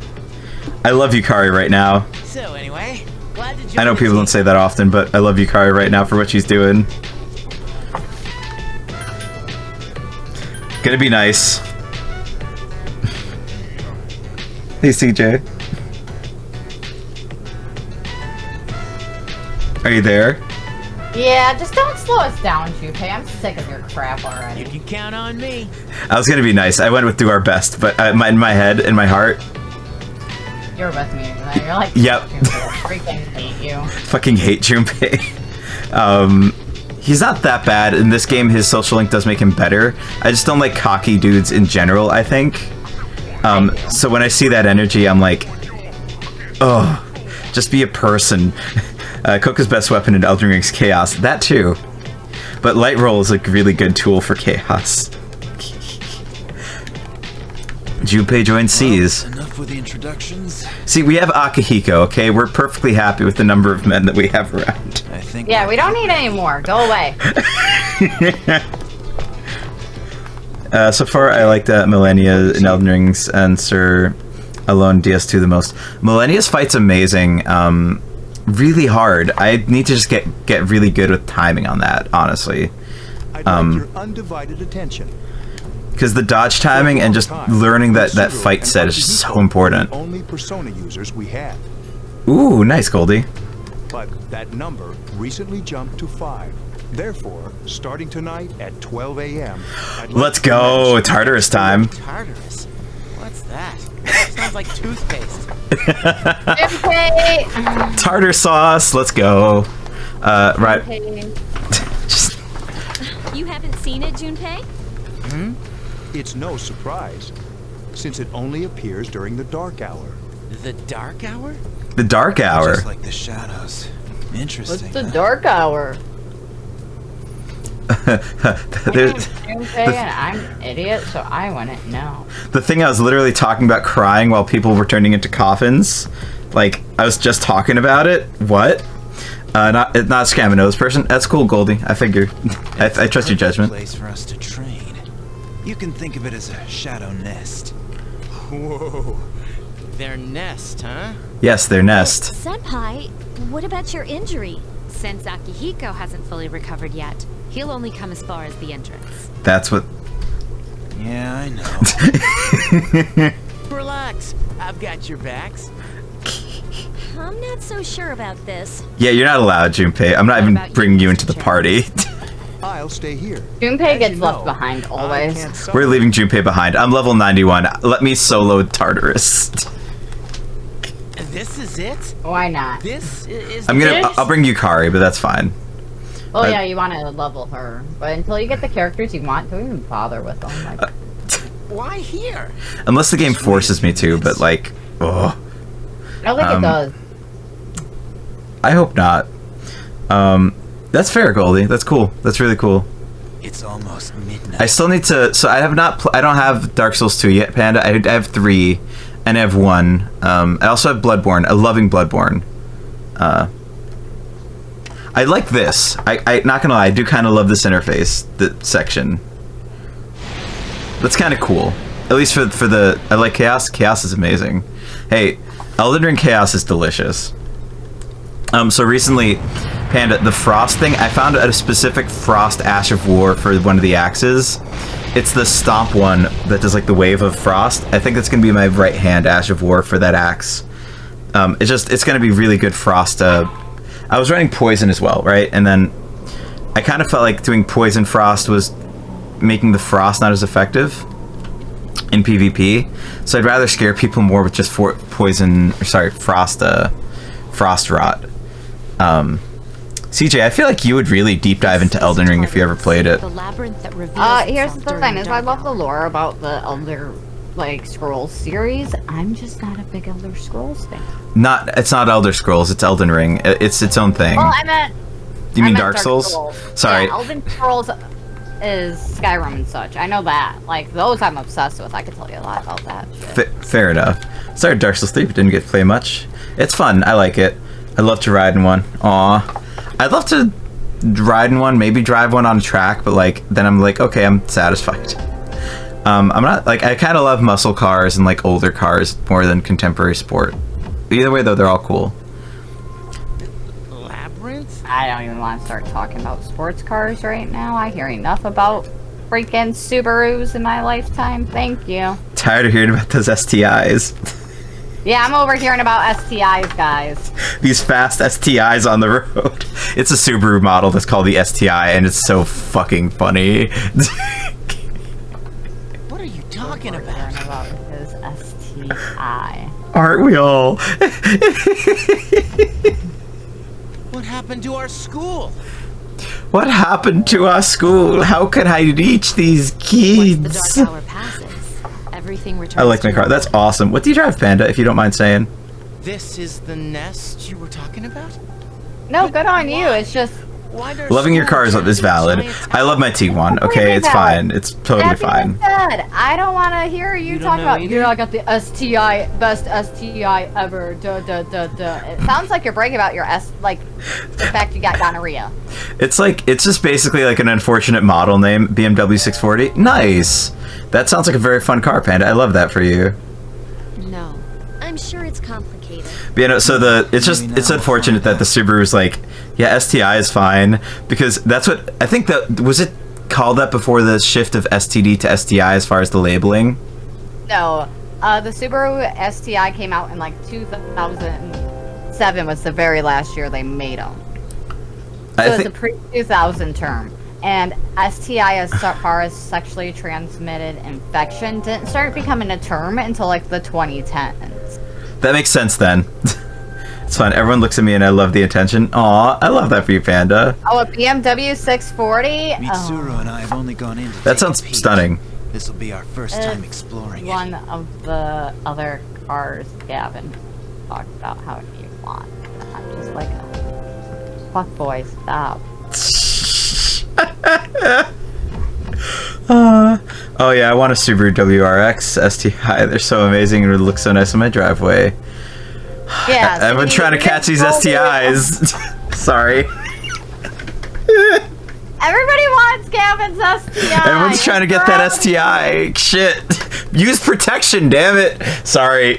[SPEAKER 1] I love Yukari right now.
[SPEAKER 9] So anyway, glad to join
[SPEAKER 1] I know
[SPEAKER 9] the
[SPEAKER 1] people
[SPEAKER 9] team.
[SPEAKER 1] don't say that often, but I love Yukari right now for what she's doing. Gonna be nice. Hey, CJ. Are you there?
[SPEAKER 13] Yeah, just don't slow us down, Junpei. I'm sick of your crap already.
[SPEAKER 9] You can count on me.
[SPEAKER 1] I was gonna be nice. I went with do our best, but in my head, in my heart,
[SPEAKER 13] You're with me. You're like,
[SPEAKER 1] yep.
[SPEAKER 13] Junpei, I freaking hate you.
[SPEAKER 1] Fucking hate Junpei. He's not that bad. In this game, his social link does make him better. I just don't like cocky dudes in general, I think. So when I see that energy, I'm like, oh, just be a person. Coca's best weapon in Elden Ring's chaos. That too. But light roll is a really good tool for chaos. Junpei joins C's.
[SPEAKER 11] Enough with the introductions.
[SPEAKER 1] See, we have Akihiko, okay? We're perfectly happy with the number of men that we have around.
[SPEAKER 11] I think.
[SPEAKER 13] Yeah, we don't need any more. Go away.
[SPEAKER 1] So far, I liked Millennia in Elden Rings and Sir Alone DS2 the most. Millennia's fight's amazing. Really hard. I need to just get really good with timing on that, honestly.
[SPEAKER 12] I'd like your undivided attention.
[SPEAKER 1] Because the dodge timing and just learning that fight set is just so important.
[SPEAKER 12] Only Persona users we have.
[SPEAKER 1] Ooh, nice, Goldie.
[SPEAKER 12] But that number recently jumped to 5. Therefore, starting tonight at 12 a.m.
[SPEAKER 1] Let's go! Tartarus time.
[SPEAKER 9] Tartarus? What's that? Sounds like toothpaste.
[SPEAKER 1] Tartar sauce, let's go. Right.
[SPEAKER 2] Just. You haven't seen it, Junpei?
[SPEAKER 12] It's no surprise, since it only appears during the dark hour.
[SPEAKER 9] The dark hour?
[SPEAKER 1] The dark hour.
[SPEAKER 11] Just like the shadows. Interesting.
[SPEAKER 13] What's the dark hour?
[SPEAKER 1] There's-
[SPEAKER 13] Junpei and I'm an idiot, so I wouldn't know.
[SPEAKER 1] The thing I was literally talking about crying while people were turning into coffins. Like, I was just talking about it. What? Not scamming those person. That's cool, Goldie. I figure. I trust your judgment.
[SPEAKER 11] Place for us to train. You can think of it as a shadow nest.
[SPEAKER 9] Whoa. Their nest, huh?
[SPEAKER 1] Yes, their nest.
[SPEAKER 2] Senpai, what about your injury?
[SPEAKER 6] Since Akihiko hasn't fully recovered yet, he'll only come as far as the entrance.
[SPEAKER 1] That's what.
[SPEAKER 11] Yeah, I know.
[SPEAKER 9] Relax. I've got your backs.
[SPEAKER 2] I'm not so sure about this.
[SPEAKER 1] Yeah, you're not allowed, Junpei. I'm not even bringing you into the party.
[SPEAKER 12] I'll stay here.
[SPEAKER 13] Junpei gets left behind always.
[SPEAKER 1] We're leaving Junpei behind. I'm level 91. Let me solo Tartarus.
[SPEAKER 9] This is it?
[SPEAKER 13] Why not?
[SPEAKER 9] This is.
[SPEAKER 1] I'll bring you Kari, but that's fine.
[SPEAKER 13] Oh yeah, you want to level her, but until you get the characters you want, don't even bother with them. Like,
[SPEAKER 9] why here?
[SPEAKER 1] Unless the game forces me to, but like, oh.
[SPEAKER 13] I don't think it does.
[SPEAKER 1] I hope not. That's fair, Goldie. That's cool. That's really cool.
[SPEAKER 11] It's almost midnight.
[SPEAKER 1] I still need to. So I have not. I don't have Dark Souls 2 yet, Panda. I have 3, and I have 1. I also have Bloodborne. I'm loving Bloodborne. I like this. I not gonna lie. I do kind of love this interface, the section. That's kind of cool. At least for the. I like Chaos. Chaos is amazing. Hey, Elden Ring Chaos is delicious. So recently, Panda, the Frost thing, I found a specific Frost Ash of War for one of the axes. It's the Stomp one that does like the Wave of Frost. I think that's going to be my right hand Ash of War for that axe. It's going to be really good Frost. I was running Poison as well, right? And then I kind of felt like doing Poison Frost was making the Frost not as effective in PvP. So I'd rather scare people more with just Frost Rot. CJ, I feel like you would really deep dive into Elden Ring if you ever played it.
[SPEAKER 6] The labyrinth that reveals
[SPEAKER 13] here's
[SPEAKER 6] itself
[SPEAKER 13] the
[SPEAKER 6] during
[SPEAKER 13] thing: is I love the lore about the Elder Scrolls series. I'm just not a big Elder Scrolls fan.
[SPEAKER 1] It's not Elder Scrolls. It's Elden Ring. It's its own thing.
[SPEAKER 13] Well, I meant.
[SPEAKER 1] You mean Dark Souls? Sorry.
[SPEAKER 13] Yeah, Elden Scrolls is Skyrim and such. I know that. Like those, I'm obsessed with. I could tell you a lot about that.
[SPEAKER 1] Fair enough. Started Dark Souls 3, but didn't get to play much. It's fun. I like it. I'd love to ride in one. Aw. I'd love to ride in one, maybe drive one on a track, but like then I'm like, okay, I'm satisfied. I'm not like I kind of love muscle cars and like older cars more than contemporary sport. Either way though, they're all cool.
[SPEAKER 9] Labyrinth?
[SPEAKER 13] I don't even want to start talking about sports cars right now. I hear enough about freaking Subarus in my lifetime. Thank you.
[SPEAKER 1] Tired of hearing about those STIs.
[SPEAKER 13] Yeah, I'm over hearing about STIs, guys.
[SPEAKER 1] These fast STIs on the road. It's a Subaru model that's called the STI, and it's so fucking funny.
[SPEAKER 9] What are you talking about?
[SPEAKER 13] About his STI.
[SPEAKER 1] Aren't we all?
[SPEAKER 9] What happened to our school?
[SPEAKER 1] What happened to our school? How can I reach these kids?
[SPEAKER 6] Once the dark hour passes, everything returns.
[SPEAKER 1] I like my car. That's awesome. What do you drive, Panda, if you don't mind saying?
[SPEAKER 9] This is the nest you were talking about?
[SPEAKER 13] No, good on you. It's just
[SPEAKER 1] Loving your car is valid. I love my Tiguan. Okay, it's fine. It's totally
[SPEAKER 13] that being
[SPEAKER 1] fine.
[SPEAKER 13] said, I don't want to hear you talk
[SPEAKER 9] know
[SPEAKER 13] about.
[SPEAKER 9] either?
[SPEAKER 13] You know, I got the STI, best STI ever. Duh duh duh duh. It sounds like you're bragging about your the fact you got gonorrhea.
[SPEAKER 1] It's just basically like an unfortunate model name, BMW 640. Nice. That sounds like a very fun car, Panda. I love that for you.
[SPEAKER 2] No, I'm sure it's complicated.
[SPEAKER 1] But, you know, so it's unfortunate that the Subaru's like, yeah, STI is fine, because that's what I think that was it called that before the shift of STD to STI as far as the labeling.
[SPEAKER 13] No, the Subaru STI came out in like 2007 was the very last year they made them. So it's a pre-2000 term. And STI, as far as sexually transmitted infection, didn't start becoming a term until like the 2010s.
[SPEAKER 1] That makes sense then. It's fine. Everyone looks at me and I love the attention. Aw, I love that for you, Panda.
[SPEAKER 13] Oh, a BMW 640?
[SPEAKER 11] Mitsuru and I have only gone in to
[SPEAKER 1] That
[SPEAKER 11] take
[SPEAKER 1] sounds
[SPEAKER 11] a peek.
[SPEAKER 1] stunning.
[SPEAKER 11] This will be our first time exploring
[SPEAKER 13] One of the other cars Gavin talked about how you want. I'm just like, fuck boy, stop.
[SPEAKER 1] Oh yeah, I want a Subaru WRX STI. They're so amazing and it would look so nice in my driveway.
[SPEAKER 13] Yeah,
[SPEAKER 1] I've been trying to catch these STIs. Sorry.
[SPEAKER 13] Everybody wants Gavin's STI.
[SPEAKER 1] Everyone's trying to get that STI. Shit. Use protection, damn it. Sorry.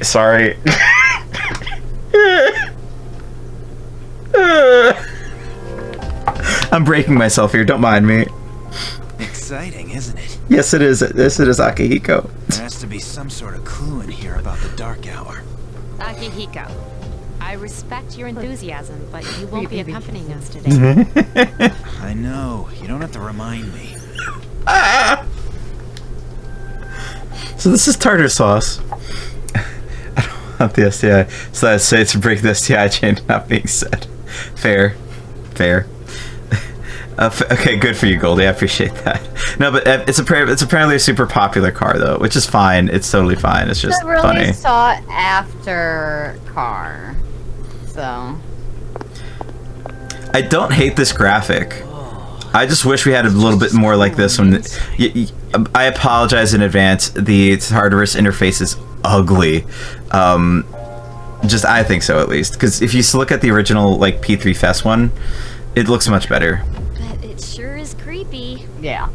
[SPEAKER 1] I'm breaking myself here. Don't mind me.
[SPEAKER 11] Exciting, isn't it?
[SPEAKER 1] Yes, it is. Yes, it is, Akihiko.
[SPEAKER 11] There has to be some sort of clue in here about the dark hour.
[SPEAKER 6] Akihiko, I respect your enthusiasm, but you won't be accompanying us today.
[SPEAKER 11] I know. You don't have to remind me.
[SPEAKER 1] So this is tartar sauce. I don't want the STI. So I say to break the STI chain, not being said. Fair. Okay, good for you, Goldie. I appreciate that. No, but it's apparently a super popular car, though, which is fine. It's totally fine. It's just
[SPEAKER 13] It's a really
[SPEAKER 1] funny.
[SPEAKER 13] sought after car. So.
[SPEAKER 1] I don't hate this graphic. I just wish we had a little bit more like this one. I apologize in advance. The Tartarus interface is ugly. Just I think so, at least. Because if you look at the original like P3 Fest one, it looks much better.
[SPEAKER 2] But it sure is creepy.
[SPEAKER 13] Yeah.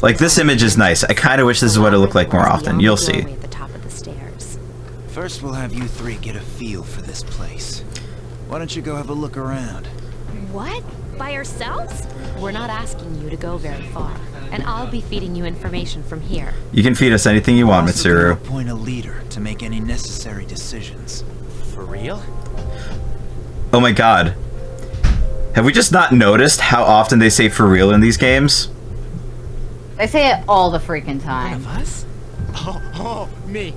[SPEAKER 1] Like this image is nice. I kind of wish this is what it looked like more often. You'll see.
[SPEAKER 6] At the top of the stairs.
[SPEAKER 11] First, we'll have you three get a feel for this place. Why don't you go have a look around?
[SPEAKER 2] What? By ourselves?
[SPEAKER 6] We're not asking you to go very far, and I'll be feeding you information from here.
[SPEAKER 1] You can feed us anything you want,
[SPEAKER 11] Also gonna
[SPEAKER 1] Mitsuru.
[SPEAKER 11] appoint a leader to make any necessary decisions.
[SPEAKER 9] For real?
[SPEAKER 1] Oh my god. Have we just not noticed how often they say for real in these games?
[SPEAKER 13] They say it all the freaking time.
[SPEAKER 9] One of us? Oh, me.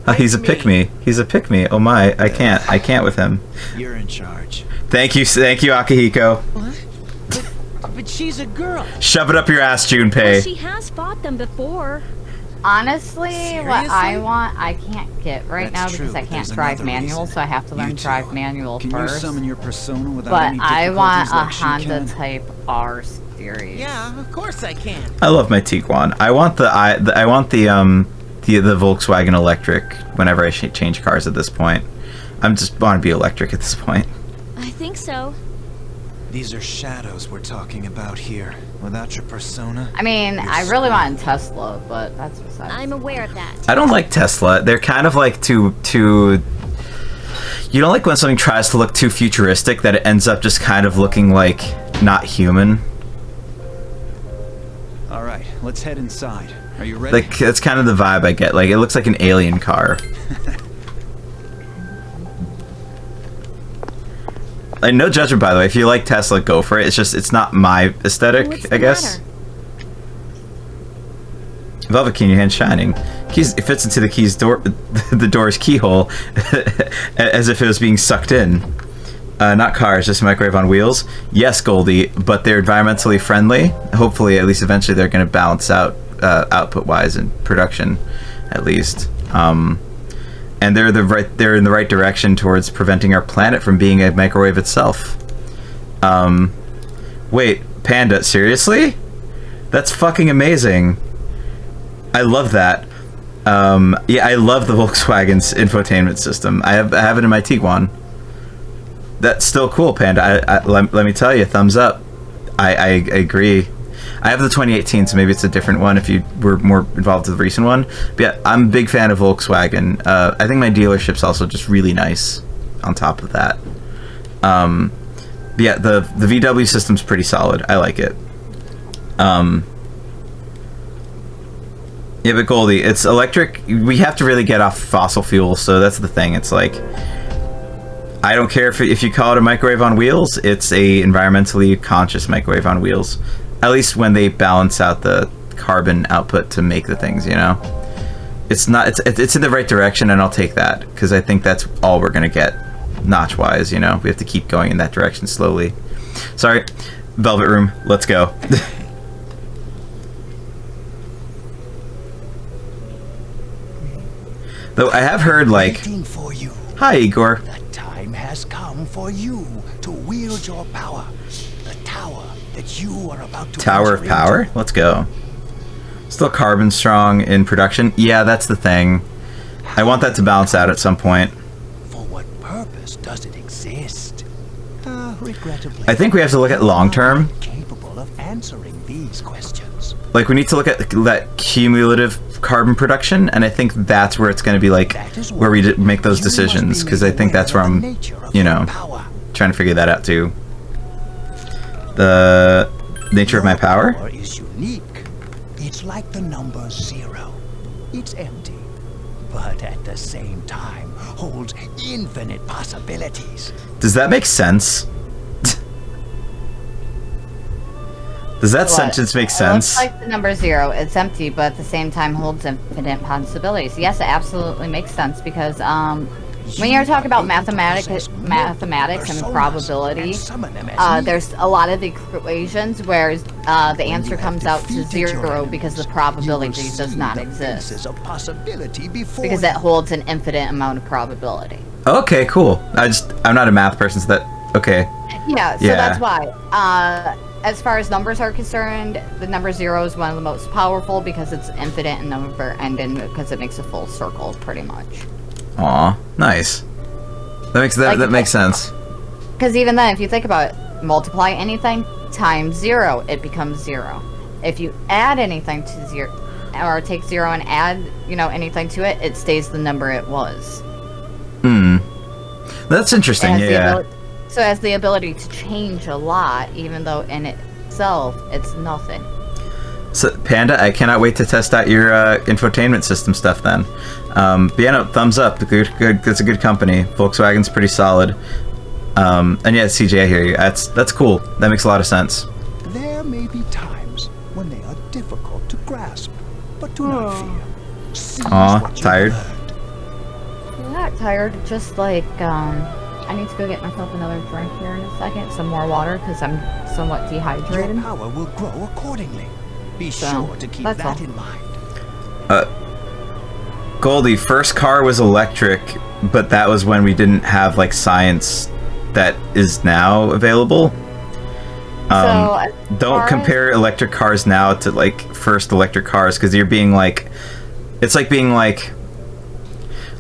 [SPEAKER 1] Oh, he's a pick-me. He's a pick-me. Oh my, I can't with him.
[SPEAKER 11] You're in charge.
[SPEAKER 1] Thank you, Akihiko.
[SPEAKER 9] What? But she's a girl.
[SPEAKER 1] Shove it up your ass,
[SPEAKER 2] Well,
[SPEAKER 1] Junpei.
[SPEAKER 2] she has fought them before.
[SPEAKER 13] Honestly, what I
[SPEAKER 9] Seriously?
[SPEAKER 13] want, I can't get right now
[SPEAKER 11] That's
[SPEAKER 13] because
[SPEAKER 11] true,
[SPEAKER 13] I
[SPEAKER 11] but
[SPEAKER 13] can't
[SPEAKER 11] there's
[SPEAKER 13] drive
[SPEAKER 11] another
[SPEAKER 13] manual,
[SPEAKER 11] reason.
[SPEAKER 13] so I have to learn
[SPEAKER 11] You
[SPEAKER 13] drive
[SPEAKER 11] two.
[SPEAKER 13] manual
[SPEAKER 11] Can
[SPEAKER 13] first.
[SPEAKER 11] you summon your persona without
[SPEAKER 13] But
[SPEAKER 11] any
[SPEAKER 13] I
[SPEAKER 11] difficulties
[SPEAKER 13] want a
[SPEAKER 11] like she
[SPEAKER 13] Honda
[SPEAKER 11] can?
[SPEAKER 13] Type R series.
[SPEAKER 9] Yeah, of course I can.
[SPEAKER 1] I love my Tiguan. I want the Volkswagen electric whenever I change cars at this point. I'm just want to be electric at this point.
[SPEAKER 2] I think so.
[SPEAKER 11] These are shadows we're talking about here. Without your persona,
[SPEAKER 13] I mean, I really want a Tesla, but that's besides.
[SPEAKER 2] I'm aware of that.
[SPEAKER 1] I don't like Tesla. They're kind of like too. You don't like when something tries to look too futuristic that it ends up just kind of looking like not human.
[SPEAKER 11] all right, let's head inside. Are you ready?
[SPEAKER 1] Like that's kind of the vibe I get. Like it looks like an alien car. Like, no judgment, by the way. If you like Tesla, go for it. It's just it's not my aesthetic,
[SPEAKER 2] What's
[SPEAKER 1] I
[SPEAKER 2] the
[SPEAKER 1] guess.
[SPEAKER 2] matter?
[SPEAKER 1] Velvet key in your hand shining. Keys. It fits into the key's door, the door's keyhole, as if it was being sucked in. Not cars, just microwave on wheels. Yes, Goldie, but they're environmentally friendly. Hopefully, at least eventually, they're going to balance out output-wise and production, at least. and they're in the right direction towards preventing our planet from being a microwave itself. Wait, Panda, seriously? That's fucking amazing. I love that. Yeah, I love the Volkswagen's infotainment system. I have it in my Tiguan. That's still cool, Panda. Let me tell you, thumbs up. I agree. I have the 2018, so maybe it's a different one if you were more involved with the recent one. But yeah, I'm a big fan of Volkswagen. I think my dealership's also just really nice on top of that. But yeah, the VW system's pretty solid. I like it. Yeah, but Goldie, it's electric. We have to really get off fossil fuels, so that's the thing. It's like, I don't care if you call it a microwave on wheels, it's a environmentally conscious microwave on wheels. At least when they balance out the carbon output to make the things, you know? It's in the right direction, and I'll take that, because I think that's all we're going to get, notch-wise, you know? We have to keep going in that direction slowly. Sorry, Velvet Room, let's go. Though I have heard, like...
[SPEAKER 8] For you.
[SPEAKER 1] Hi, Igor.
[SPEAKER 8] The time has come for you to wield your power. The tower that you are about to
[SPEAKER 1] Tower of Power? Let's go. Still carbon strong in production? Yeah, that's the thing. I want that to balance out at some point.
[SPEAKER 8] For what purpose does it exist? Regrettably,
[SPEAKER 1] I think we have to look at long term.
[SPEAKER 8] Capable of answering these questions.
[SPEAKER 1] Like, we need to look at that cumulative carbon production, and I think that's where it's going to be, like, where we make those decisions, because I think that's where I'm, you know, trying to figure that out too. The nature of my power?
[SPEAKER 8] Power is unique. It's like the number 0. It's empty, but at the same time holds infinite possibilities.
[SPEAKER 1] Does that make sense? Does that sentence make sense?
[SPEAKER 13] It looks like the number 0. It's empty, but at the same time holds infinite possibilities. Yes, it absolutely makes sense, because when you're talking about mathematics and probability, there's a lot of equations where the answer comes out to 0 because the probability does not exist. Because it holds an infinite amount of probability.
[SPEAKER 1] Okay, cool. I'm not a math person, so that... Okay.
[SPEAKER 13] Yeah, so that's why. As far as numbers are concerned, the number 0 is one of the most powerful because it's infinite in number ending, because it makes a full circle, pretty much.
[SPEAKER 1] Aw, nice. That makes sense.
[SPEAKER 13] Because even then, if you think about it, multiply anything times 0, it becomes 0. If you add anything to 0, or take 0 and add, you know, anything to it, it stays the number it was.
[SPEAKER 1] That's interesting, yeah.
[SPEAKER 13] So it has the ability to change a lot, even though in itself, it's nothing.
[SPEAKER 1] So, Panda, I cannot wait to test out your infotainment system stuff then. But yeah, no, thumbs up. Good. It's a good company. Volkswagen's pretty solid. And yeah, CJ, I hear you. That's cool. That makes a lot of sense.
[SPEAKER 8] There may be times when they are difficult to grasp, but do not fear.
[SPEAKER 1] Aw, tired?
[SPEAKER 13] I'm not tired, just like, I need to go get myself another drink here in a second, some more water, because I'm somewhat dehydrated.
[SPEAKER 8] Your power will grow accordingly. Be sure to keep that in mind.
[SPEAKER 1] Goldie, first car was electric, but that was when we didn't have, like, science that is now available. Don't compare electric cars now to, like, first electric cars, because you're being like... It's like being like...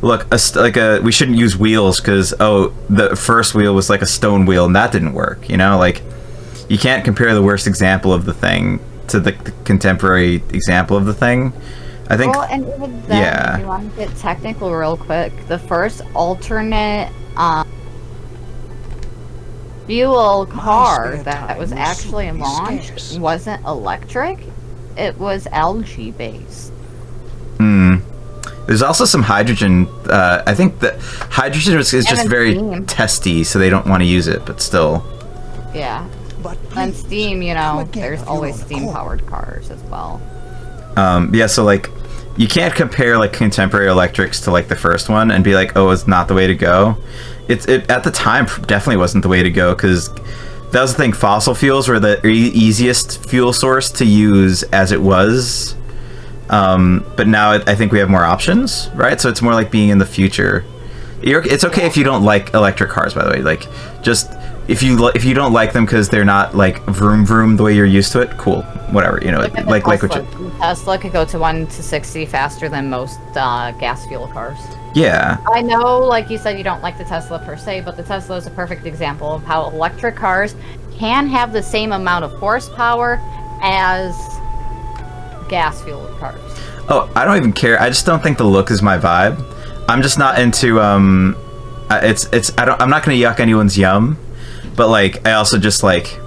[SPEAKER 1] Look, we shouldn't use wheels because, the first wheel was like a stone wheel and that didn't work, you know? Like, you can't compare the worst example of the thing to the contemporary example of the thing. I think...
[SPEAKER 13] Well, and even then, if you want to get technical real quick, the first alternate fuel car that was actually launched wasn't electric, it was algae-based.
[SPEAKER 1] There's also some hydrogen. I think that hydrogen is just very testy, so they don't want to use it, but still.
[SPEAKER 13] Yeah. And steam, you know, there's always steam-powered cars as well.
[SPEAKER 1] Yeah, so, like, you can't compare, like, contemporary electrics to, like, the first one and be like, oh, it's not the way to go. It at the time definitely wasn't the way to go, because that was the thing. Fossil fuels were the easiest fuel source to use as it was. But now I think we have more options, right? So it's more like being in the future. It's okay if you don't like electric cars, by the way. Like, just if you don't like them because they're not like vroom vroom the way you're used to it, cool, whatever. You know, like what you...
[SPEAKER 13] Tesla could go to 1 to 60 faster than most gas fuel cars.
[SPEAKER 1] Yeah.
[SPEAKER 13] I know, like you said, you don't like the Tesla per se, but the Tesla is a perfect example of how electric cars can have the same amount of horsepower as gas fueled cars.
[SPEAKER 1] Oh, I don't even care. I just don't think the look is my vibe. I'm just not into I'm not gonna yuck anyone's yum, but like I also just like,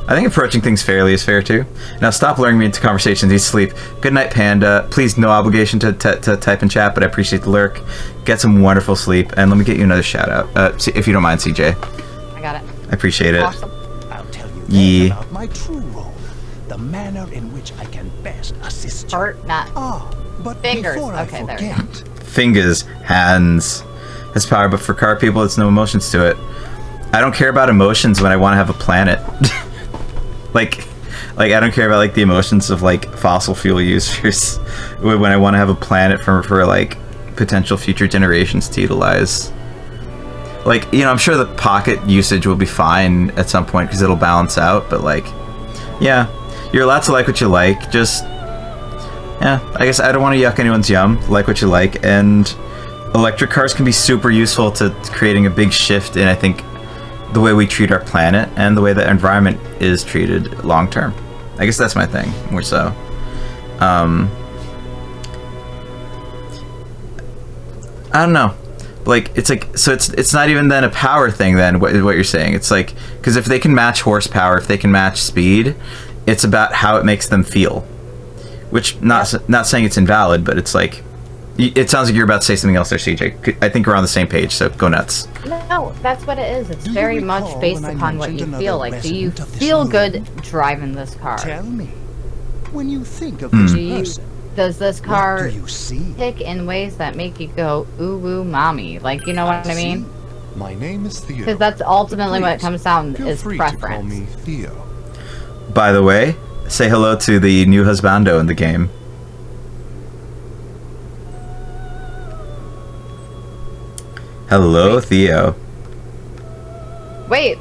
[SPEAKER 1] I think approaching things fairly is fair too. Now stop luring me into conversations. Need sleep. Good night, Panda. Please, no obligation to type in chat, but I appreciate the lurk. Get some wonderful sleep, and let me get you another shout out, if you don't mind, CJ.
[SPEAKER 13] I got it.
[SPEAKER 1] I appreciate it.
[SPEAKER 13] Awesome.
[SPEAKER 12] I'll tell you about my true role, the manner in which I can best assist you.
[SPEAKER 13] Heart, not
[SPEAKER 12] but
[SPEAKER 13] fingers.
[SPEAKER 12] before I
[SPEAKER 13] Okay, there
[SPEAKER 12] forget,
[SPEAKER 13] we go.
[SPEAKER 1] Fingers, hands, has power, but for car people, it's no emotions to it. I don't care about emotions when I want to have a planet. like I don't care about like the emotions of like fossil fuel users when I want to have a planet for like potential future generations to utilize. Like, you know, I'm sure the pocket usage will be fine at some point because it'll balance out, but like, yeah, you're allowed to like what you like. Just, yeah, I guess I don't want to yuck anyone's yum. Like what you like, and electric cars can be super useful to creating a big shift in, I think, the way we treat our planet and the way the environment is treated long term. I guess that's my thing, more so. I don't know. Like, it's like, so it's not even then a power thing then, what you're saying. It's like, because if they can match horsepower, if they can match speed, it's about how it makes them feel. Which, not saying it's invalid, but it's like, it sounds like you're about to say something else there, CJ. I think we're on the same page, so go nuts.
[SPEAKER 13] No, that's what it is. It's very much based upon what you feel like. Do you feel good driving this car?
[SPEAKER 12] Tell me, when you think of this person,
[SPEAKER 13] does this car
[SPEAKER 12] what do you see?
[SPEAKER 13] tick in ways that make you go, ooh, woo, mommy? Like, you know what I mean?
[SPEAKER 12] My name is Theo.
[SPEAKER 13] Because that's ultimately what it comes down
[SPEAKER 12] Feel
[SPEAKER 13] is
[SPEAKER 12] free to call
[SPEAKER 13] preference.
[SPEAKER 12] me Theo.
[SPEAKER 1] By the way, say hello to the new husbando in the game. Hello, Theo.
[SPEAKER 13] Wait.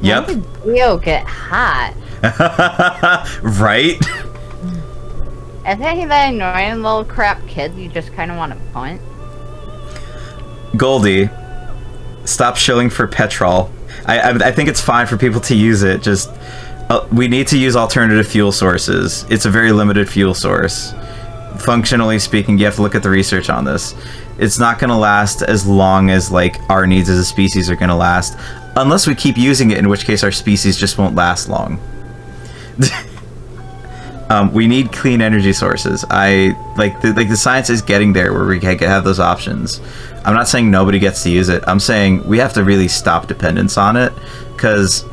[SPEAKER 1] Yep.
[SPEAKER 13] When did Theo get hot?
[SPEAKER 1] Right?
[SPEAKER 13] Isn't he that annoying little crap kid you just kind of want to punt?
[SPEAKER 1] Goldie, stop shilling for petrol. I think it's fine for people to use it, just we need to use alternative fuel sources. It's a very limited fuel source. Functionally speaking, you have to look at the research on this. It's not going to last as long as like our needs as a species are going to last, unless we keep using it, in which case our species just won't last long. We need clean energy sources. The science is getting there where we can have those options. I'm not saying nobody gets to use it. I'm saying we have to really stop dependence on it, because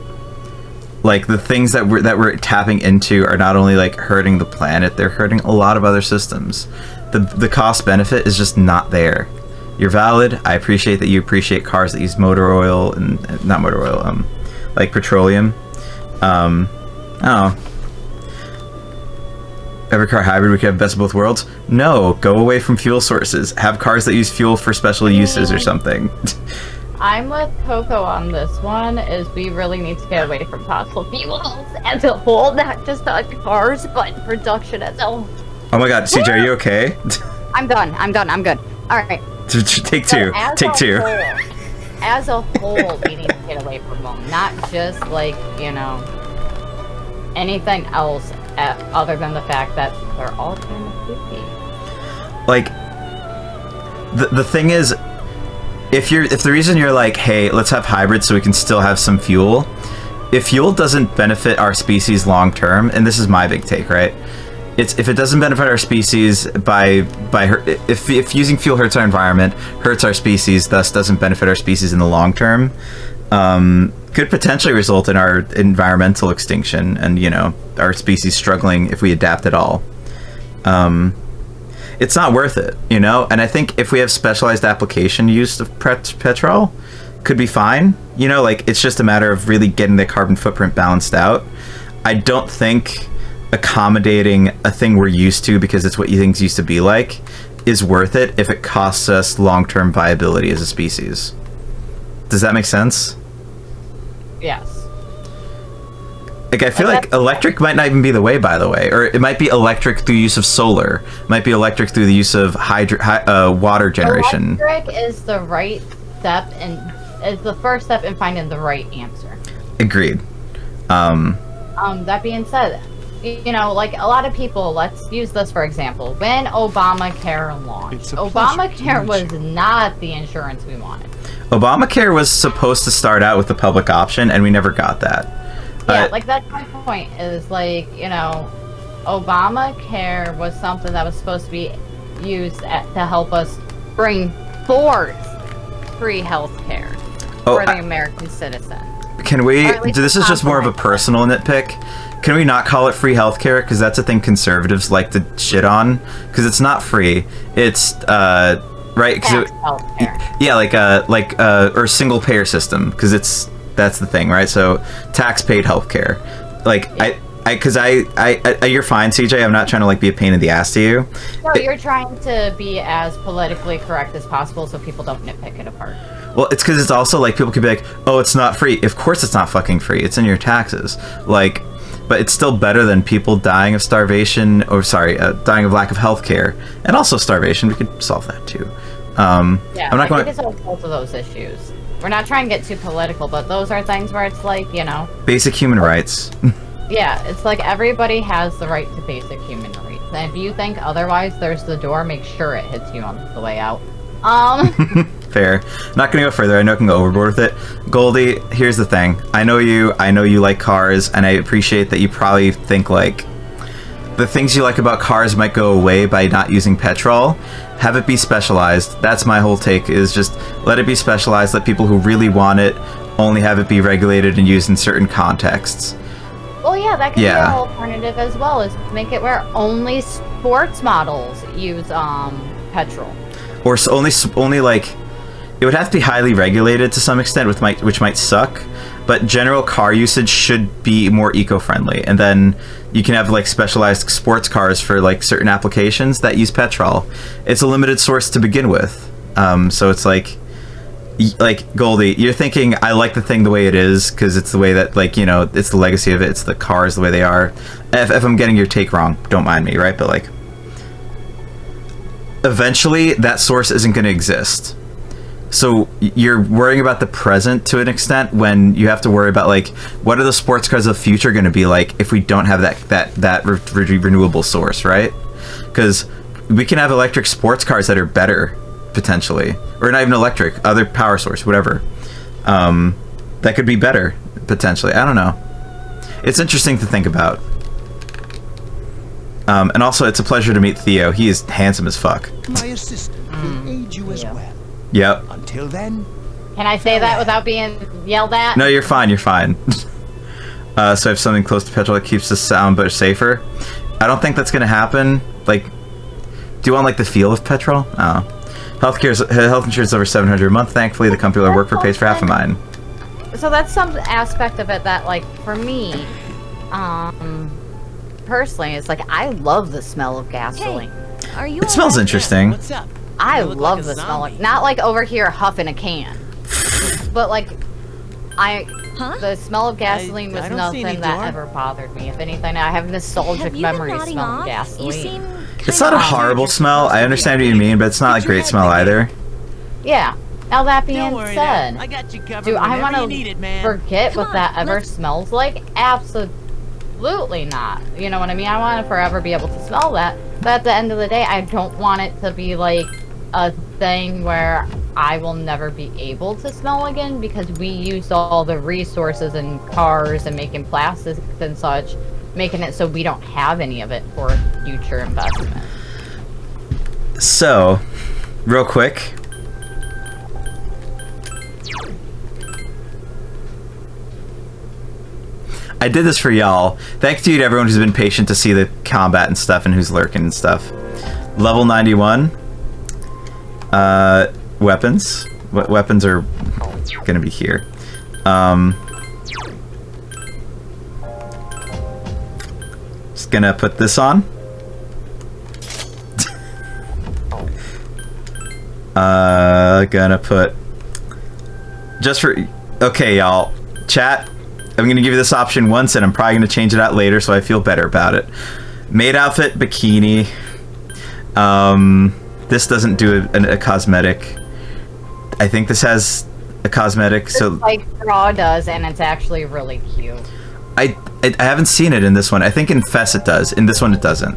[SPEAKER 1] like the things that we're tapping into are not only like hurting the planet, they're hurting a lot of other systems. The cost benefit is just not there. You're valid. I appreciate that you appreciate cars that use motor oil and not motor oil, like petroleum. Every car hybrid, we could have best of both worlds. No, go away from fuel sources. Have cars that use fuel for special uses or something.
[SPEAKER 13] I'm with Coco on this one, is we really need to get away from fossil fuels as a whole, not just on cars, but production as a whole.
[SPEAKER 1] Oh my god, CJ, are you okay?
[SPEAKER 13] I'm done, I'm good. Alright.
[SPEAKER 1] Take two. Take two.
[SPEAKER 13] As a whole, we need to get away from them. Not just, like, you know, anything else other than the fact that they're all kind of creepy.
[SPEAKER 1] Like, the thing is, if the reason you're like, hey, let's have hybrids so we can still have some fuel, if fuel doesn't benefit our species long term, and this is my big take, right? If it doesn't benefit our species if using fuel hurts our environment, hurts our species, thus doesn't benefit our species in the long term, could potentially result in our environmental extinction and, you know, our species struggling if we adapt at all. It's not worth it, you know? And I think if we have specialized application use of petrol, could be fine. You know, like, it's just a matter of really getting the carbon footprint balanced out. I don't think accommodating a thing we're used to because it's what things used to be like is worth it if it costs us long-term viability as a species. Does that make sense?
[SPEAKER 13] Yes.
[SPEAKER 1] Like, I feel like electric might not even be the way, by the way. Or it might be electric through use of solar. It might be electric through the use of water generation.
[SPEAKER 13] Electric is the right step and is the first step in finding the right answer.
[SPEAKER 1] Agreed.
[SPEAKER 13] That being said, you know, like a lot of people, let's use this for example. When Obamacare launched, Obamacare was not the insurance we wanted.
[SPEAKER 1] Obamacare was supposed to start out with the public option, and we never got that.
[SPEAKER 13] Yeah, like that's my point, is like, you know, Obamacare was something that was supposed to be used to help us bring forth free health care for the American citizen.
[SPEAKER 1] Can we, this is just more of a personal nitpick, can we not call it free healthcare? Because that's a thing conservatives like to shit on. Because it's not free. It's, right? Yeah, or single payer system. Because that's the thing, right? So, tax-paid healthcare. Like, you're fine, CJ. I'm not trying to, like, be a pain in the ass to you.
[SPEAKER 13] No, you're trying to be as politically correct as possible so people don't nitpick it apart.
[SPEAKER 1] Well, it's because it's also, like, people could be like, oh, it's not free. Of course it's not fucking free. It's in your taxes. Like, but it's still better than people dying of starvation, or, dying of lack of health care. And also starvation. We could solve that, too.
[SPEAKER 13] Yeah, I think it's both of those issues. We're not trying to get too political, but those are things where it's like, you know...
[SPEAKER 1] Basic human rights.
[SPEAKER 13] Yeah, it's like everybody has the right to basic human rights. And if you think otherwise, there's the door, make sure it hits you on the way out.
[SPEAKER 1] Fair. Not gonna go further. I know I can go overboard with it. Goldie, here's the thing. I know you like cars, and I appreciate that you probably think, like, the things you like about cars might go away by not using petrol. Have it be specialized. That's my whole take, is just let it be specialized. Let people who really want it only have it be regulated and used in certain contexts.
[SPEAKER 13] Well, yeah, that could be an alternative as well, is make it where only sports models use petrol.
[SPEAKER 1] Or only like, it would have to be highly regulated to some extent, which might suck. But general car usage should be more eco-friendly, and then you can have like specialized sports cars for like certain applications that use petrol. It's a limited source to begin with, so it's like Goldie, you're thinking I like the thing the way it is because it's the way that, like, you know, it's the legacy of it. It's the cars the way they are. If I'm getting your take wrong, don't mind me, right? But like, eventually that source isn't going to exist. So you're worrying about the present to an extent when you have to worry about, like, what are the sports cars of the future going to be like if we don't have that renewable source, right? Because we can have electric sports cars that are better, potentially. Or not even electric, other power source, whatever. That could be better, potentially. I don't know. It's interesting to think about. And also, it's a pleasure to meet Theo. He is handsome as fuck.
[SPEAKER 8] My assistant will aid you as well.
[SPEAKER 1] Yep.
[SPEAKER 8] Until then...
[SPEAKER 13] Can I say that without being yelled at?
[SPEAKER 1] No, you're fine, you're fine. So I have something close to petrol that keeps the sound but safer. I don't think that's going to happen. Like, do you want, like, the feel of petrol? Oh. Health insurance is over $700 a month. Thankfully, the company I work for pays for half of mine.
[SPEAKER 13] So that's some aspect of it that, like, for me, personally, it's like, I love the smell of gasoline.
[SPEAKER 2] Hey, are you
[SPEAKER 1] it smells interesting.
[SPEAKER 9] What's up?
[SPEAKER 13] I love the smell of, not like over here huffing a can, but like, the smell of gasoline was nothing that ever bothered me. If anything, I have nostalgic memories smelling gasoline.
[SPEAKER 1] It's not a horrible smell. I understand what you mean, but it's not a great smell either.
[SPEAKER 13] Yeah. Now that being said, do I want to forget what that ever smells like? Absolutely not. You know what I mean? I want to forever be able to smell that. But at the end of the day, I don't want it to be like a thing where I will never be able to smell again because we used all the resources in cars and making plastics and such, making it so we don't have any of it for future investment.
[SPEAKER 1] So, real quick. I did this for y'all. Thanks to you to everyone who's been patient to see the combat and stuff and who's lurking and stuff. Level 91. Weapons. What weapons are gonna be here? just gonna put this on. Gonna put just for okay, y'all. Chat. I'm gonna give you this option once, and I'm probably gonna change it out later, so I feel better about it. Maid outfit, bikini. This doesn't do a cosmetic. I think this has a cosmetic. So
[SPEAKER 13] like Raw does, and it's actually really cute.
[SPEAKER 1] I haven't seen it in this one. I think in Fess it does. In this one it doesn't.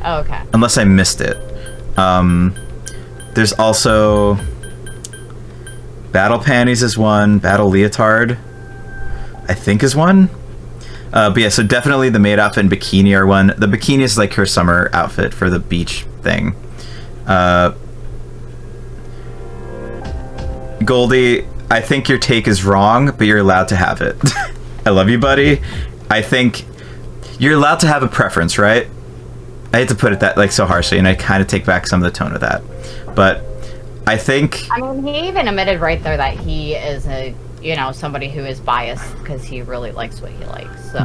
[SPEAKER 13] Oh, okay.
[SPEAKER 1] Unless I missed it. There's also battle panties is one. Battle leotard, I think, is one. But yeah, so definitely the maid outfit and bikini are one. The bikini is like her summer outfit for the beach thing. Goldie, I think your take is wrong, but you're allowed to have it. I love you, buddy. I think you're allowed to have a preference, right? I hate to put it that like so harshly, and I kind of take back some of the tone of that. But I think...
[SPEAKER 13] I mean, he even admitted right there that he is somebody who is biased because he really likes what he likes, so...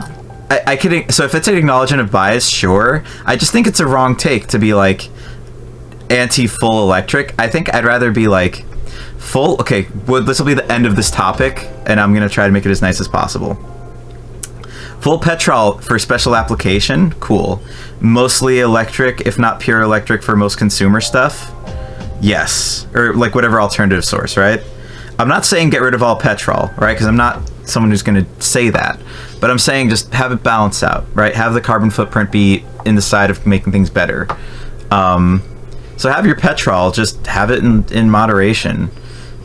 [SPEAKER 1] I could... So if it's an acknowledgement of bias, sure. I just think it's a wrong take to be, like, anti-full electric. I think I'd rather be, like, full... Okay, well, this will be the end of this topic, and I'm going to try to make it as nice as possible. Full petrol for special application, cool. Mostly electric, if not pure electric for most consumer stuff, yes. Or, like, whatever alternative source, right? I'm not saying get rid of all petrol, right? Because I'm not someone who's going to say that. But I'm saying just have it balance out, right? Have the carbon footprint be in the side of making things better. So have your petrol, just have it in moderation.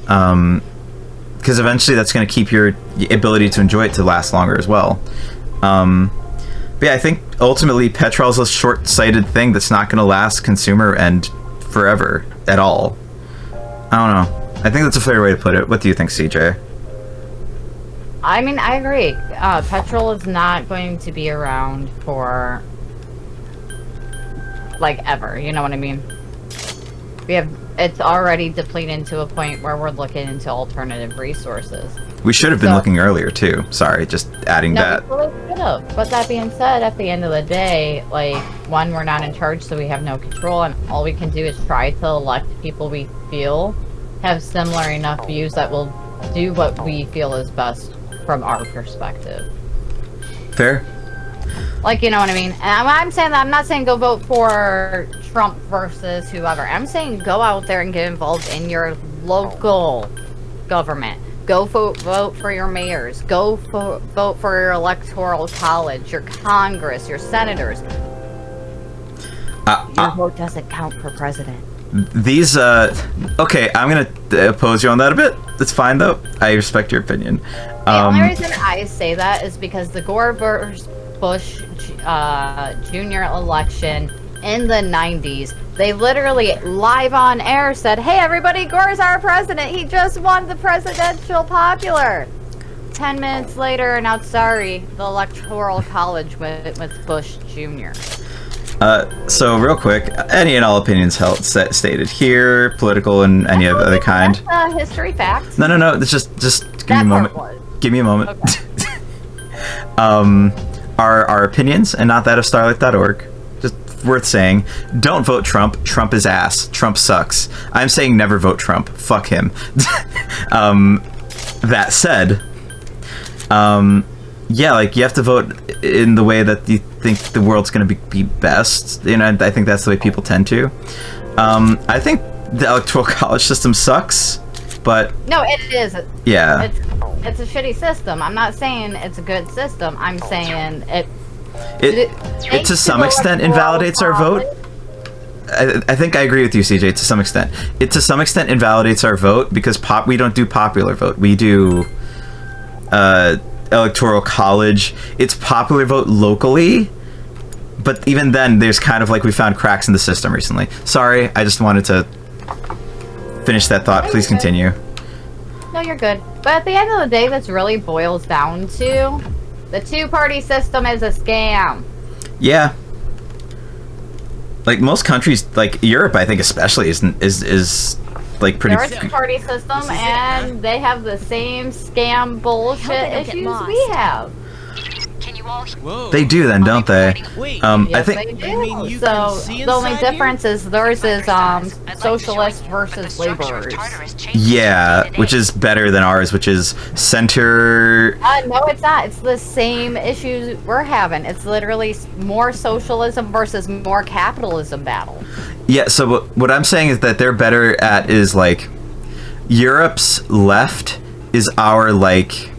[SPEAKER 1] Because eventually that's going to keep your ability to enjoy it to last longer as well. But yeah, I think ultimately petrol is a short-sighted thing that's not going to last consumer and forever at all. I don't know. I think that's a fair way to put it. What do you think, CJ?
[SPEAKER 13] I mean, I agree. Petrol is not going to be around for, like, ever. You know what I mean? It's already depleted to a point where we're looking into alternative resources.
[SPEAKER 1] We should have been looking earlier, too. Sorry, just adding that.
[SPEAKER 13] No, we really should have. But that being said, at the end of the day, like, one, we're not in charge, so we have no control, and all we can do is try to elect people we feel have similar enough views that will do what we feel is best from our perspective.
[SPEAKER 1] Fair.
[SPEAKER 13] Like, you know what I mean? And I'm saying that, I'm not saying go vote for Trump versus whoever. I'm saying go out there and get involved in your local government. Go vote for your mayors. Go vote for your electoral college, your Congress, your senators. Your vote doesn't count for president.
[SPEAKER 1] These, okay, I'm gonna oppose you on that a bit. It's fine, though. I respect your opinion.
[SPEAKER 13] The only reason I say that is because the Gore versus Bush junior election in the 90s, they literally live on air said, hey everybody, Gore's our president, he just won the presidential popular. 10 minutes later, now sorry, the electoral college went with Bush Jr.
[SPEAKER 1] So real quick, any and all opinions held stated here, political and any other kind.
[SPEAKER 13] That's history facts.
[SPEAKER 1] No, it's just give me a moment. Give me a moment. Okay. Our opinions and not that of Starlight.org. Just worth saying. Don't vote Trump. Trump is ass. Trump sucks. I'm saying never vote Trump. Fuck him. That said, yeah, like you have to vote in the way that you think the world's going to be best. You know, I think that's the way people tend to. I think the electoral college system sucks, but
[SPEAKER 13] no, it is.
[SPEAKER 1] Yeah,
[SPEAKER 13] it's a shitty system. I'm not saying it's a good system. I'm saying
[SPEAKER 1] it to some extent invalidates our vote. I think I agree with you, CJ, to some extent. It to some extent invalidates our vote because we don't do popular vote. We do electoral college. It's popular vote locally, but even then there's kind of like we found cracks in the system recently. Sorry, I just wanted to finish that thought. Please continue.
[SPEAKER 13] No, you're good. But at the end of the day, this really boils down to the two-party system is a scam.
[SPEAKER 1] Yeah. Like most countries, like Europe, I think especially is like pretty.
[SPEAKER 13] They're a two-party system, and they have the same scam bullshit issues we have.
[SPEAKER 4] Can you
[SPEAKER 9] Whoa.
[SPEAKER 1] They do then, don't they? I
[SPEAKER 13] Yes,
[SPEAKER 1] think
[SPEAKER 13] they do. So the only difference is theirs is socialist versus laborers.
[SPEAKER 1] yeah, which is better than ours, which is center.
[SPEAKER 13] No, it's not. It's the same issues we're having. It's literally more socialism versus more capitalism battle.
[SPEAKER 1] Yeah, so what I'm saying is that they're better at is like Europe's left is our like.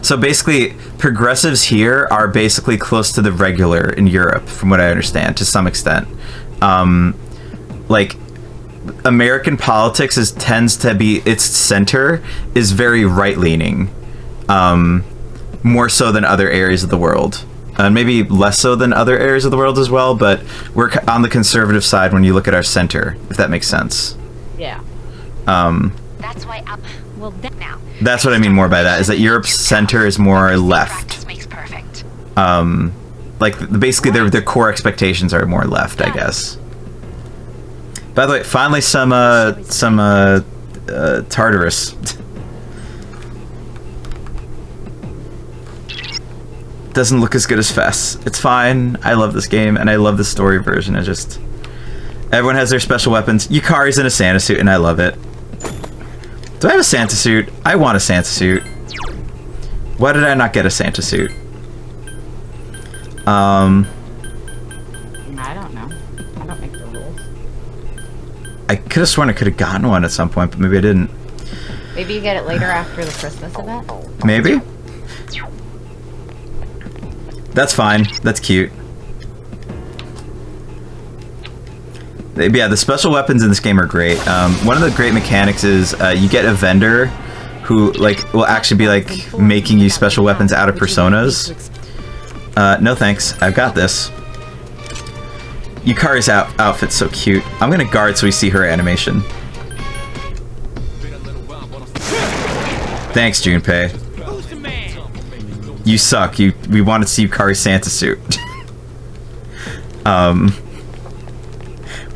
[SPEAKER 1] So basically, progressives here are basically close to the regular in Europe, from what I understand, to some extent. Like, American politics tends to be, its center is very right-leaning, more so than other areas of the world. Maybe less so than other areas of the world as well, but we're on the conservative side when you look at our center, if that makes sense.
[SPEAKER 13] Yeah.
[SPEAKER 6] That's why well, now.
[SPEAKER 1] That's what I mean more by that, is that Europe's center is more left. Like, basically their core expectations are more left, I guess. By the way, finally some Tartarus. Doesn't look as good as Fess. It's fine. I love this game, and I love the story version. It just... Everyone has their special weapons. Yukari's in a Santa suit, and I love it. Do I have a Santa suit? I want a Santa suit. Why did I not get a Santa suit?
[SPEAKER 13] I don't know. I don't make the rules.
[SPEAKER 1] I could have sworn I could have gotten one at some point, but maybe I didn't.
[SPEAKER 13] Maybe you get it later after the Christmas event?
[SPEAKER 1] Maybe? That's fine. That's cute. Yeah, the special weapons in this game are great. One of the great mechanics is you get a vendor who like will actually be like making you special weapons out of personas. No thanks, I've got this. Yukari's outfit's so cute. I'm gonna guard so we see her animation. Thanks, Junpei. You suck. We wanted to see Yukari's Santa suit.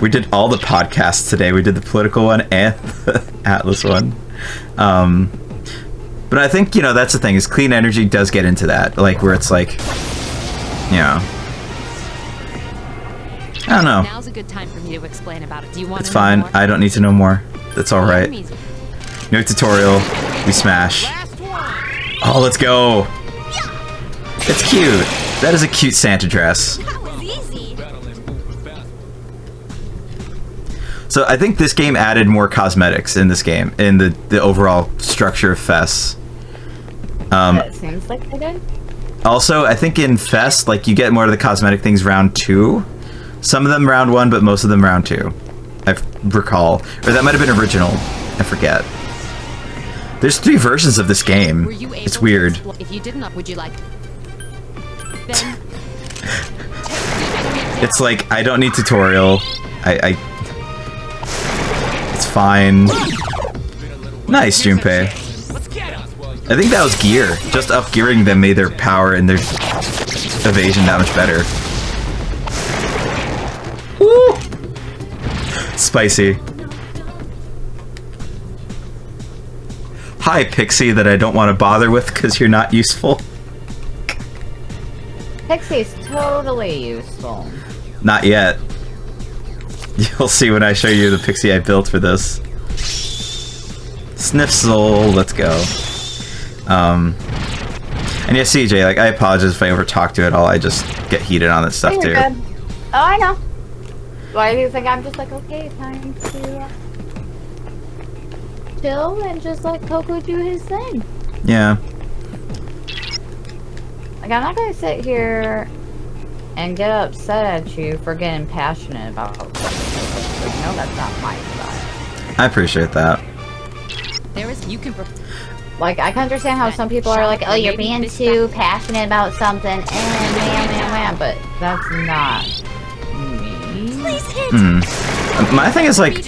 [SPEAKER 1] We did all the podcasts today. We did the political one and the Atlas one. But I think, you know, that's the thing, is Clean Energy does get into that. Like, where it's like, you know... I don't know.
[SPEAKER 6] Now's a good time for me to explain about it. Do you want
[SPEAKER 1] It's
[SPEAKER 6] to know
[SPEAKER 1] fine.
[SPEAKER 6] more?
[SPEAKER 1] I don't need to know more. That's alright. No tutorial. We smash. Oh, let's go! It's cute. That is a cute Santa dress. So I think this game added more cosmetics in this game, in the overall structure of Fess.
[SPEAKER 13] It seems like they did.
[SPEAKER 1] Also, I think in Fest, like, you get more of the cosmetic things round 2. Some of them round 1, but most of them round 2. I recall. Or that might have been original. I forget. There's 3 versions of this game. It's weird.
[SPEAKER 6] If you didn't, would you like? Then
[SPEAKER 1] It's like, I don't need tutorial. It's fine. Nice, Junpei. I think that was gear. Just up-gearing them made their power and their evasion that much better. Woo! Spicy. Hi, Pixie, that I don't want to bother with because you're not useful.
[SPEAKER 13] Pixie's totally useful.
[SPEAKER 1] Not yet. You'll see when I show you the Pixie I built for this. Sniffle, let's go. And yeah, CJ, like, I apologize if I over talk to it all. I just get heated on that stuff,
[SPEAKER 13] You're
[SPEAKER 1] too.
[SPEAKER 13] good. Oh, I know. Why do you think I'm just like, okay, time to chill and just let Coco do his thing?
[SPEAKER 1] Yeah.
[SPEAKER 13] Like, I'm not gonna sit here and get upset at you for getting passionate about something. Like, no, that's not my style.
[SPEAKER 1] I appreciate that.
[SPEAKER 6] there is you can.
[SPEAKER 13] Like, I can understand how some people are like, oh, you're being too passionate about something, and man, but that's not me.
[SPEAKER 1] My thing is, like,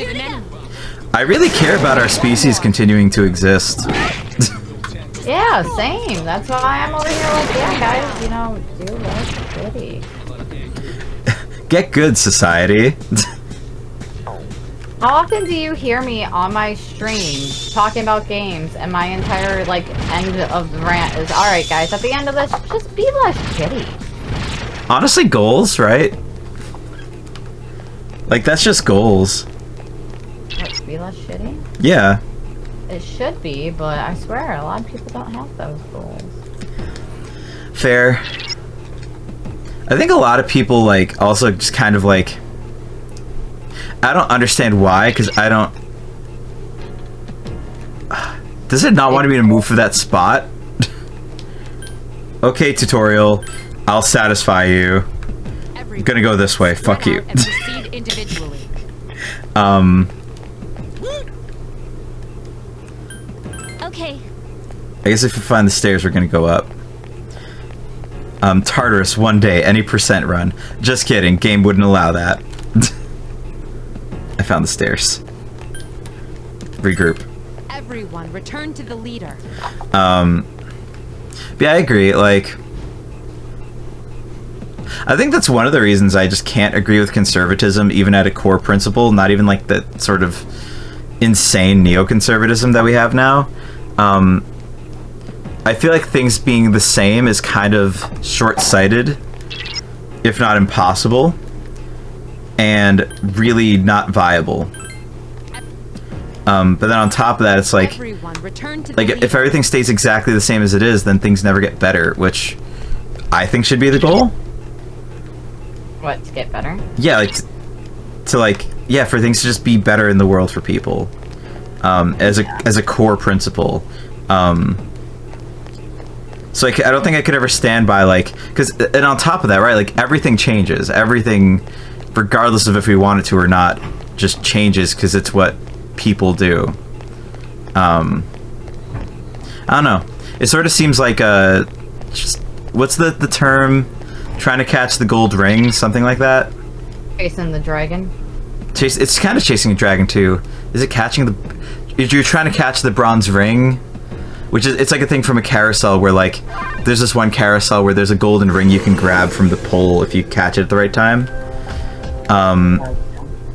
[SPEAKER 1] I really care about our species continuing to exist.
[SPEAKER 13] Yeah, same. That's why I'm over here like, yeah, guys, you know, do what's goody.
[SPEAKER 1] Get good, society.
[SPEAKER 13] How often do you hear me on my stream talking about games and my entire, like, end of the rant is, alright guys, at the end of this, just be less shitty.
[SPEAKER 1] Honestly, goals, right? Like, that's just goals.
[SPEAKER 13] What, be less shitty?
[SPEAKER 1] Yeah.
[SPEAKER 13] It should be, but I swear, a lot of people don't have those goals.
[SPEAKER 1] Fair. I think a lot of people, like, also just kind of, like... I don't understand why, because I don't... Does it not want me to move for that spot? Okay, tutorial. I'll satisfy you. I'm gonna go this way. Fuck you.
[SPEAKER 2] Okay.
[SPEAKER 1] I guess if you find the stairs, we're gonna go up. Tartarus, one day, any % run. Just kidding, game wouldn't allow that. I found the stairs. Regroup.
[SPEAKER 6] Everyone, return to the leader.
[SPEAKER 1] But yeah, I agree, like... I think that's one of the reasons I just can't agree with conservatism, even at a core principle, not even like the sort of insane neoconservatism that we have now. I feel like things being the same is kind of short-sighted, if not impossible, and really not viable. But then on top of that, it's like, if everything stays exactly the same as it is, then things never get better, which I think should be the goal.
[SPEAKER 13] What, to get better?
[SPEAKER 1] Yeah, like, yeah, for things to just be better in the world for people, as a core principle. So I don't think I could ever stand by, like, and on top of that, right, like, everything changes. Everything, regardless of if we want it to or not, just changes because it's what people do. I don't know. It sort of seems like just, what's the term? Trying to catch the gold ring, something like that?
[SPEAKER 13] Chasing the dragon?
[SPEAKER 1] It's kind of chasing a dragon, too. Is it catching the... You're trying to catch the bronze ring? Which is, it's like a thing from a carousel where, like, there's this one carousel where there's a golden ring you can grab from the pole if you catch it at the right time.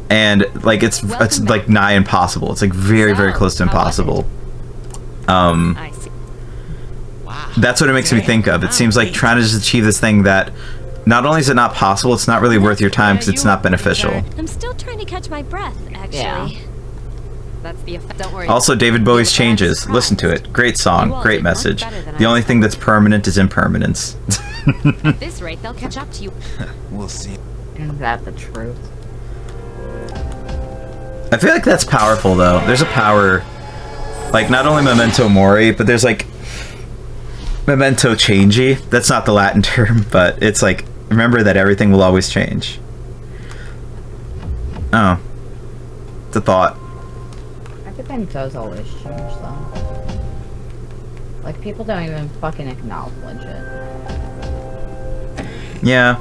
[SPEAKER 1] And, like, it's like, nigh impossible. It's, like, very, very close to impossible.
[SPEAKER 6] I see.
[SPEAKER 1] That's what it makes me think of. It seems like trying to just achieve this thing that not only is it not possible, it's not really worth your time because it's not beneficial.
[SPEAKER 2] I'm still trying to catch my breath, actually.
[SPEAKER 6] Yeah. That's the effect. Don't worry.
[SPEAKER 1] Also, David Bowie's Changes. Listen to it. Great song. Great message. The only thing that's permanent is impermanence.
[SPEAKER 6] At this rate, they'll catch up to you.
[SPEAKER 11] We'll see.
[SPEAKER 13] Is that the truth?
[SPEAKER 1] I feel like that's powerful, though. There's a power, like, not only memento mori, but there's, like, memento changey. That's not the Latin term, but it's like, remember that everything will always change. Oh. It's a thought.
[SPEAKER 13] Everything does always change, though. Like, people don't even fucking acknowledge it.
[SPEAKER 1] Yeah.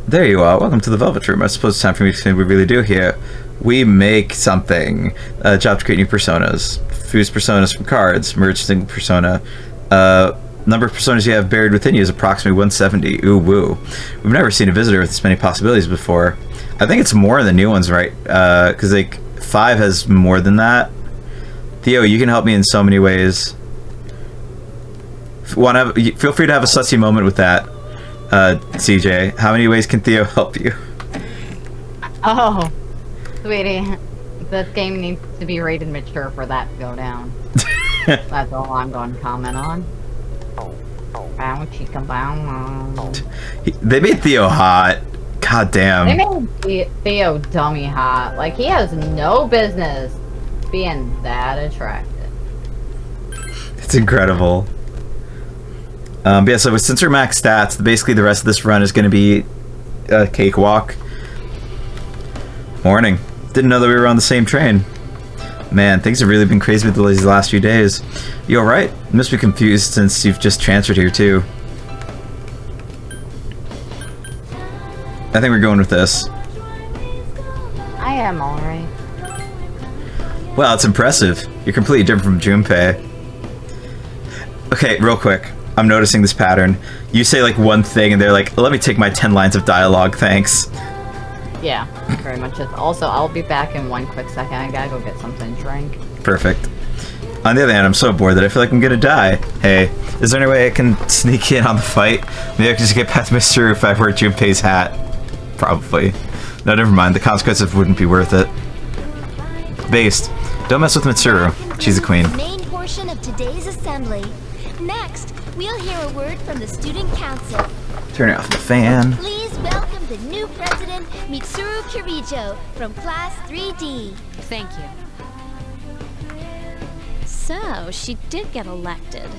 [SPEAKER 1] There you are. Welcome to the Velvet Room. I suppose it's time for me to explain what we really do here. We make something. Job to create new personas. Fuse personas from cards. Merge single persona. Number of personas you have buried within you is approximately 170. Ooh, woo. We've never seen a visitor with this many possibilities before. I think it's more in the new ones, right? Because, like, 5 has more than that. Theo, you can help me in so many ways. Feel free to have a sussy moment with that, CJ. How many ways can Theo help you?
[SPEAKER 13] Oh, sweetie. This game needs to be rated mature for that to go down. That's all I'm going to comment on. Bow, chica, bow.
[SPEAKER 1] They made Theo hot. God damn.
[SPEAKER 13] They made Theo dummy hot. Like, he has no business being that attractive.
[SPEAKER 1] It's incredible. Yeah, so since we're max stats, basically the rest of this run is going to be a cakewalk. Morning. Didn't know that we were on the same train. Man, things have really been crazy with these last few days. You alright? You must be confused since you've just transferred here too. I think we're going with this.
[SPEAKER 13] I am alright.
[SPEAKER 1] Well, it's impressive. You're completely different from Junpei. Okay, real quick. I'm noticing this pattern. You say like one thing and they're like, let me take my 10 lines of dialogue, thanks.
[SPEAKER 13] Yeah, very much. Also, I'll be back in one quick second. I gotta go get something to drink.
[SPEAKER 1] Perfect. On the other hand, I'm so bored that I feel like I'm gonna die. Hey, is there any way I can sneak in on the fight? Maybe I can just get past Mr. if I wear Junpei's hat. Probably. No, never mind. The consequences wouldn't be worth it. Based. Don't mess with Mitsuru. She's the queen.
[SPEAKER 2] Main portion of today's assembly. Next, we'll hear a word from the student council.
[SPEAKER 1] Turn off the fan.
[SPEAKER 2] Please welcome the new president, Mitsuru Kirijo, from Class 3D.
[SPEAKER 6] Thank you.
[SPEAKER 2] So, she did get elected.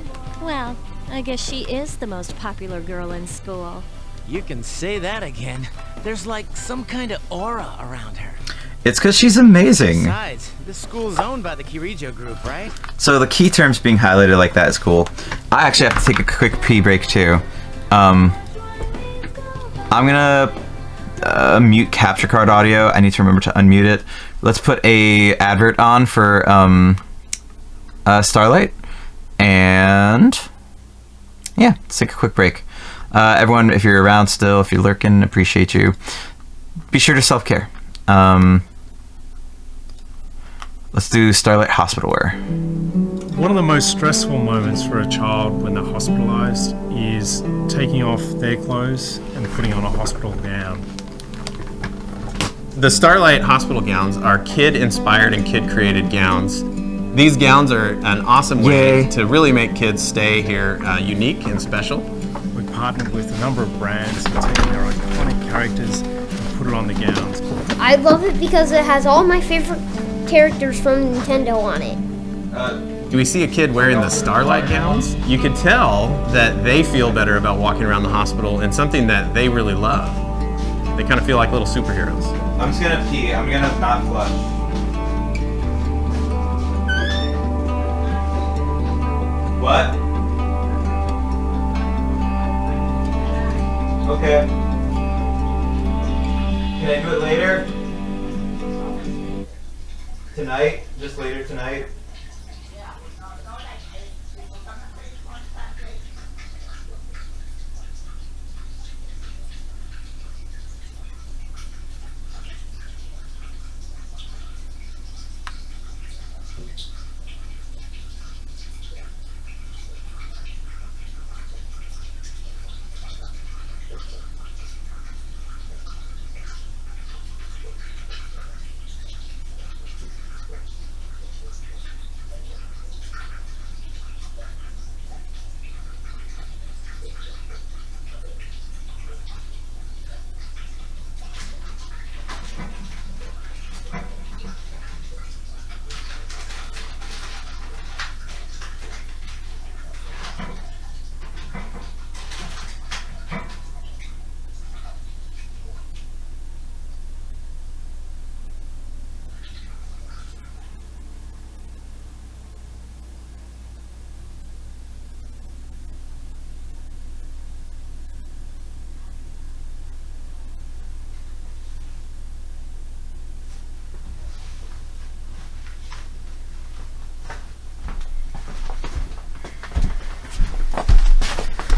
[SPEAKER 2] Well, I guess she is the most popular girl in school.
[SPEAKER 9] You can say that again. There's like some kind of aura around her.
[SPEAKER 1] It's because she's amazing.
[SPEAKER 9] Besides, this school's owned by the Kirijo group, right?
[SPEAKER 1] So the key terms being highlighted like that is cool. I actually have to take a quick pee break too. I'm gonna mute capture card audio. I need to remember to unmute it. Let's put a advert on for Starlight, and yeah, let's take a quick break. Everyone, if you're around still, if you're lurking, appreciate you. Be sure to self-care. Let's do Starlight Hospital Wear.
[SPEAKER 15] One of the most stressful moments for a child when they're hospitalized is taking off their clothes and putting on a hospital gown.
[SPEAKER 16] The Starlight Hospital gowns are kid-inspired and kid-created gowns. These gowns are an awesome way to really make kids stay here unique and special.
[SPEAKER 15] We partnered with a number of brands and taken their iconic characters and put it on the gowns.
[SPEAKER 17] I love it because it has all my favorite characters from Nintendo on it.
[SPEAKER 16] Do we see a kid wearing the Starlight gowns? You could tell that they feel better about walking around the hospital in something that they really love. They kind of feel like little superheroes.
[SPEAKER 1] I'm just gonna pee. I'm gonna not flush. What? Okay. Can I do it later? Tonight? Just later tonight?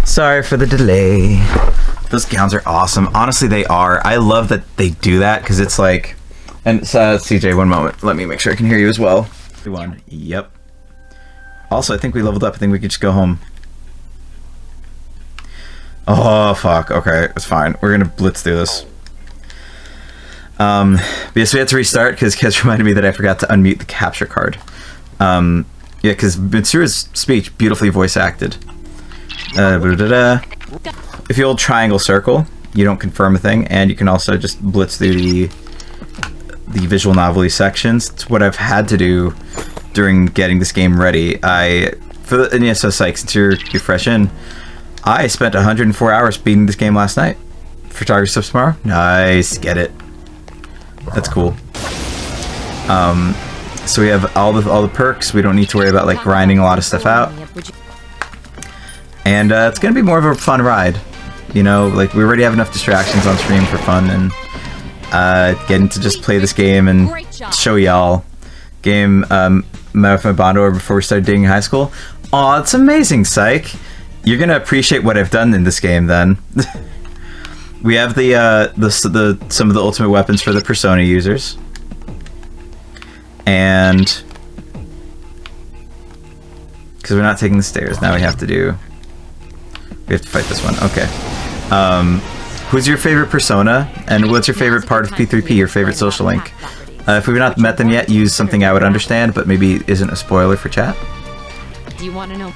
[SPEAKER 1] Sorry for the delay. Those gowns are awesome. Honestly, they are. I love that they do that because it's like... And CJ, one moment. Let me make sure I can hear you as well. One. Yep. Also, I think we leveled up. I think we could just go home. Oh, fuck. Okay, it's fine. We're gonna blitz through this. Yes, we had to restart because Kez reminded me that I forgot to unmute the capture card. Yeah, because Mitsuru's speech, beautifully voice acted. If you hold triangle circle, you don't confirm a thing, and you can also just blitz through the visual novelty sections. It's what I've had to do during getting this game ready. So Psych, since you're fresh in, I spent 104 hours beating this game last night. Photography stuff tomorrow? Nice, get it. That's cool. So we have all the perks. We don't need to worry about like grinding a lot of stuff out. And it's gonna be more of a fun ride. You know, like we already have enough distractions on stream for fun, and getting to just play this game and show y'all. Game met with my bond over before we started dating in high school. Aw, it's amazing, Psych. You're gonna appreciate what I've done in this game then. We have the some of the ultimate weapons for the Persona users, and because we're not taking the stairs now, we have to fight this one. Okay. Who's your favorite Persona, and what's your favorite part of P3P? Your favorite social link? If we've not met them yet, use something I would understand, but maybe isn't a spoiler for chat.
[SPEAKER 6] Do you want to know?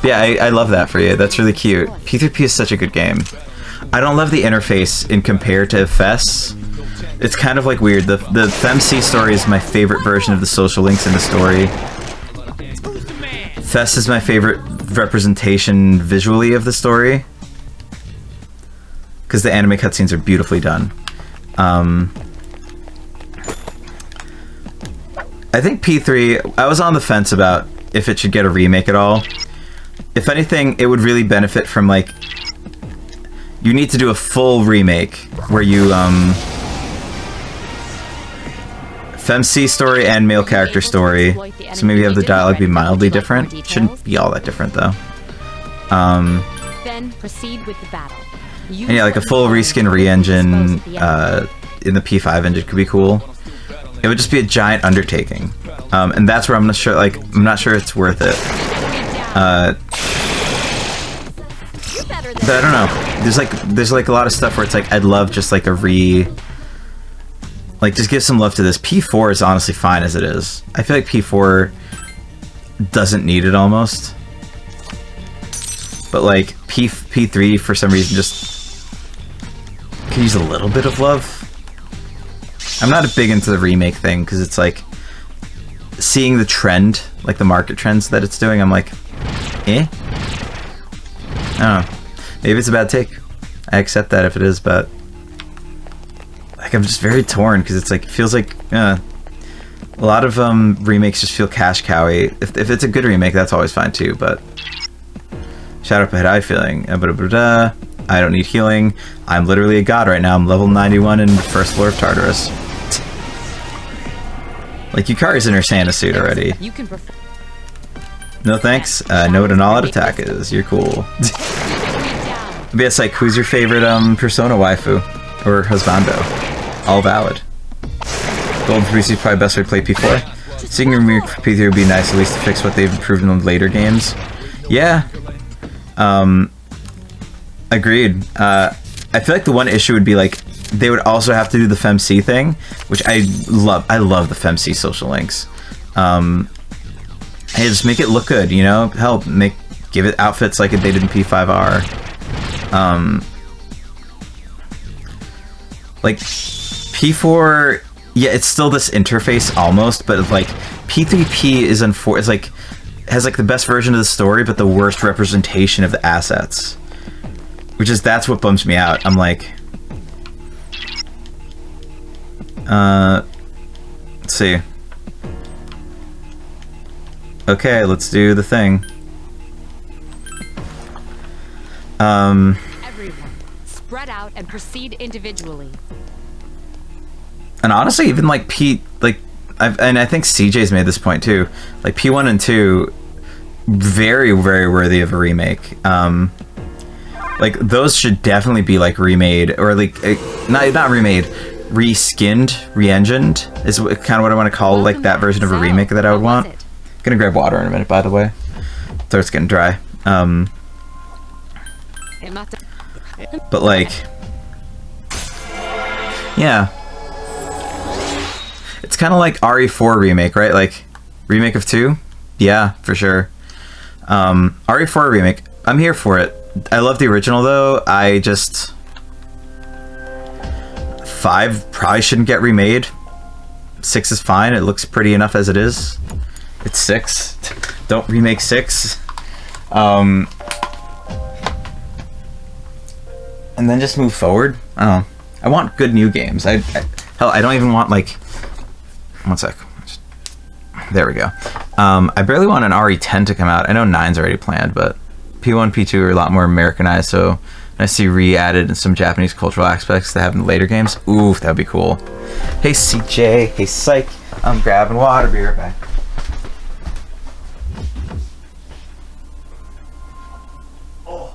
[SPEAKER 1] Yeah, I love that for you. That's really cute. P3P is such a good game. I don't love the interface in compared to FES. It's kind of like weird. The FemC story is my favorite version of the social links in the story. FES is my favorite representation visually of the story, because the anime cutscenes are beautifully done. I think P3, I was on the fence about if it should get a remake at all. If anything, it would really benefit from, like, you need to do a full remake where you, FemC story and male character story, so maybe have the dialogue be mildly different. Shouldn't be all that different, though.
[SPEAKER 6] Then proceed with the battle.
[SPEAKER 1] And yeah, like a full reskin re-engine in the P5 engine could be cool. It would just be a giant undertaking, and that's where I'm not sure. Like, I'm not sure it's worth it. But I don't know. There's like a lot of stuff where it's like I'd love just like just give some love to this. P4 is honestly fine as it is. I feel like P4 doesn't need it almost, but like P3 for some reason just could use a little bit of love. I'm not big into the remake thing because it's like seeing the trend, like the market trends that it's doing. I'm like, eh? I don't know. Maybe it's a bad take. I accept that if it is, but like I'm just very torn because it's like it feels like a lot of remakes just feel cash cowy. If it's a good remake, that's always fine too. But Shadow Up Ahead, I feeling. I don't need healing. I'm literally a god right now. I'm level 91 in first floor of Tartarus. Like, Yukari's in her Santa suit already. No thanks. Know what an all-out attack is. You're cool. But yes, like, who's your favorite Persona waifu? Or husbando? All valid. Golden 3C is probably best way to play P4. Seeing a remake for P3 would be nice, at least to fix what they've improved in the later games. Yeah. Agreed. I feel like the one issue would be like they would also have to do the FemC thing, which I love. I love the FemC social links. Hey, just make it look good, you know? Give it outfits like they did in P5R. Like P4, yeah, it's still this interface almost, but like P3P is has like the best version of the story, but the worst representation of the assets. That's what bums me out. I'm like, let's see. Okay, let's do the thing.
[SPEAKER 6] Everyone, spread out and proceed individually.
[SPEAKER 1] And honestly, even like I think CJ's made this point too. Like P1 and 2, very, very worthy of a remake. Like those should definitely be like remade, or like not remade, reskinned, re-engined is kind of what I want to call like that version of a remake that I would want. Gonna grab water in a minute, by the way. Throat's getting dry. But like, yeah, it's kind of like RE4 remake, right? Like remake of 2, yeah, for sure. RE4 remake, I'm here for it. I love the original though. 5 probably shouldn't get remade. 6 is fine. It looks pretty enough as it is. It's 6. Don't remake 6. And then just move forward. I don't know. I want good new games. Hell, I don't even want like. One sec. There we go. I barely want an RE10 to come out. I know 9's already planned, but P1, P2 are a lot more Americanized, so I see re-added some Japanese cultural aspects that have in later games. Ooh, that'd be cool. Hey CJ, hey Psych, I'm grabbing water, be right back. Oh.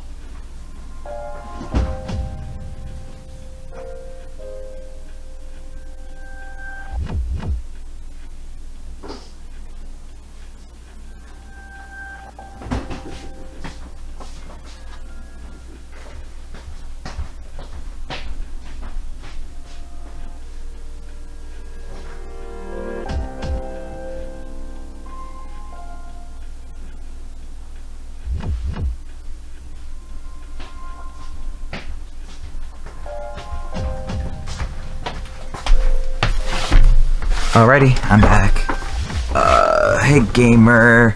[SPEAKER 1] Alrighty, I'm back. Hey gamer.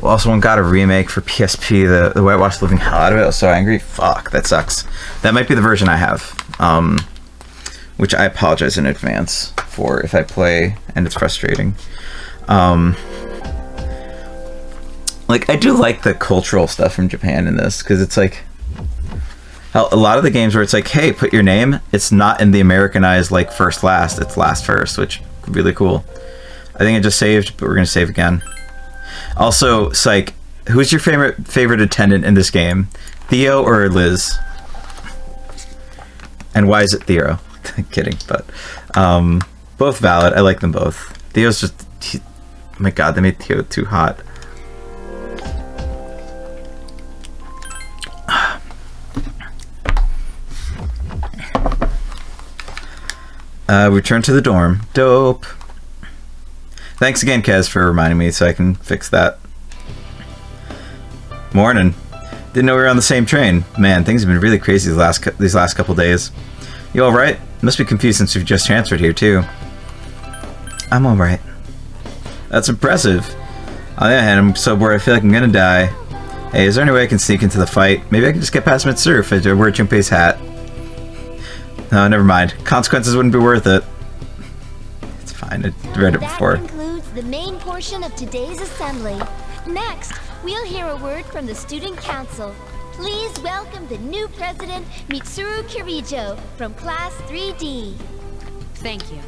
[SPEAKER 1] Also got a remake for PSP, the whitewashed living hell out of it. I was so angry. Fuck, that sucks. That might be the version I have. Which I apologize in advance for if I play and it's frustrating. Like, I do like the cultural stuff from Japan in this, because it's like, a lot of the games where it's like, hey, put your name, it's not in the Americanized, like, first last, it's last first, which really cool. I think I just saved, but we're gonna save again. Also, Psych, who's your favorite attendant in this game? Theo or Liz? And why is it Theo? Kidding, but both valid. I like them both. Theo's just, oh my god, they made Theo too hot. Return to the dorm. Dope. Thanks again, Kaz, for reminding me so I can fix that. Morning. Didn't know we were on the same train. Man, things have been really crazy these last couple days. You alright? Must be confused since we've just transferred here, too. I'm alright. That's impressive. On the other hand, I'm so bored I feel like I'm gonna die. Hey, is there any way I can sneak into the fight? Maybe I can just get past Mitsuru if I wear Junpei's hat. No, never mind. Consequences wouldn't be worth it. It's fine, I read it before.
[SPEAKER 2] That concludes the main portion of today's assembly. Next, we'll hear a word from the student council. Please welcome the new president, Mitsuru Kirijo, from Class 3D.
[SPEAKER 6] Thank you.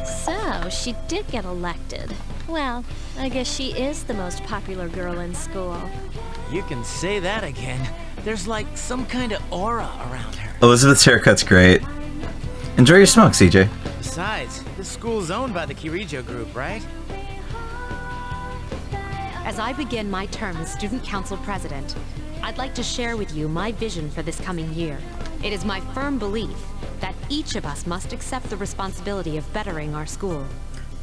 [SPEAKER 2] So, she did get elected. Well, I guess she is the most popular girl in school.
[SPEAKER 9] You can say that again. There's like some kind of aura around her.
[SPEAKER 1] Elizabeth's haircut's great. Enjoy your smoke, CJ.
[SPEAKER 9] Besides, this school's owned by the Kirijo group, right?
[SPEAKER 6] As I begin my term as Student Council President, I'd like to share with you my vision for this coming year. It is my firm belief that each of us must accept the responsibility of bettering our school.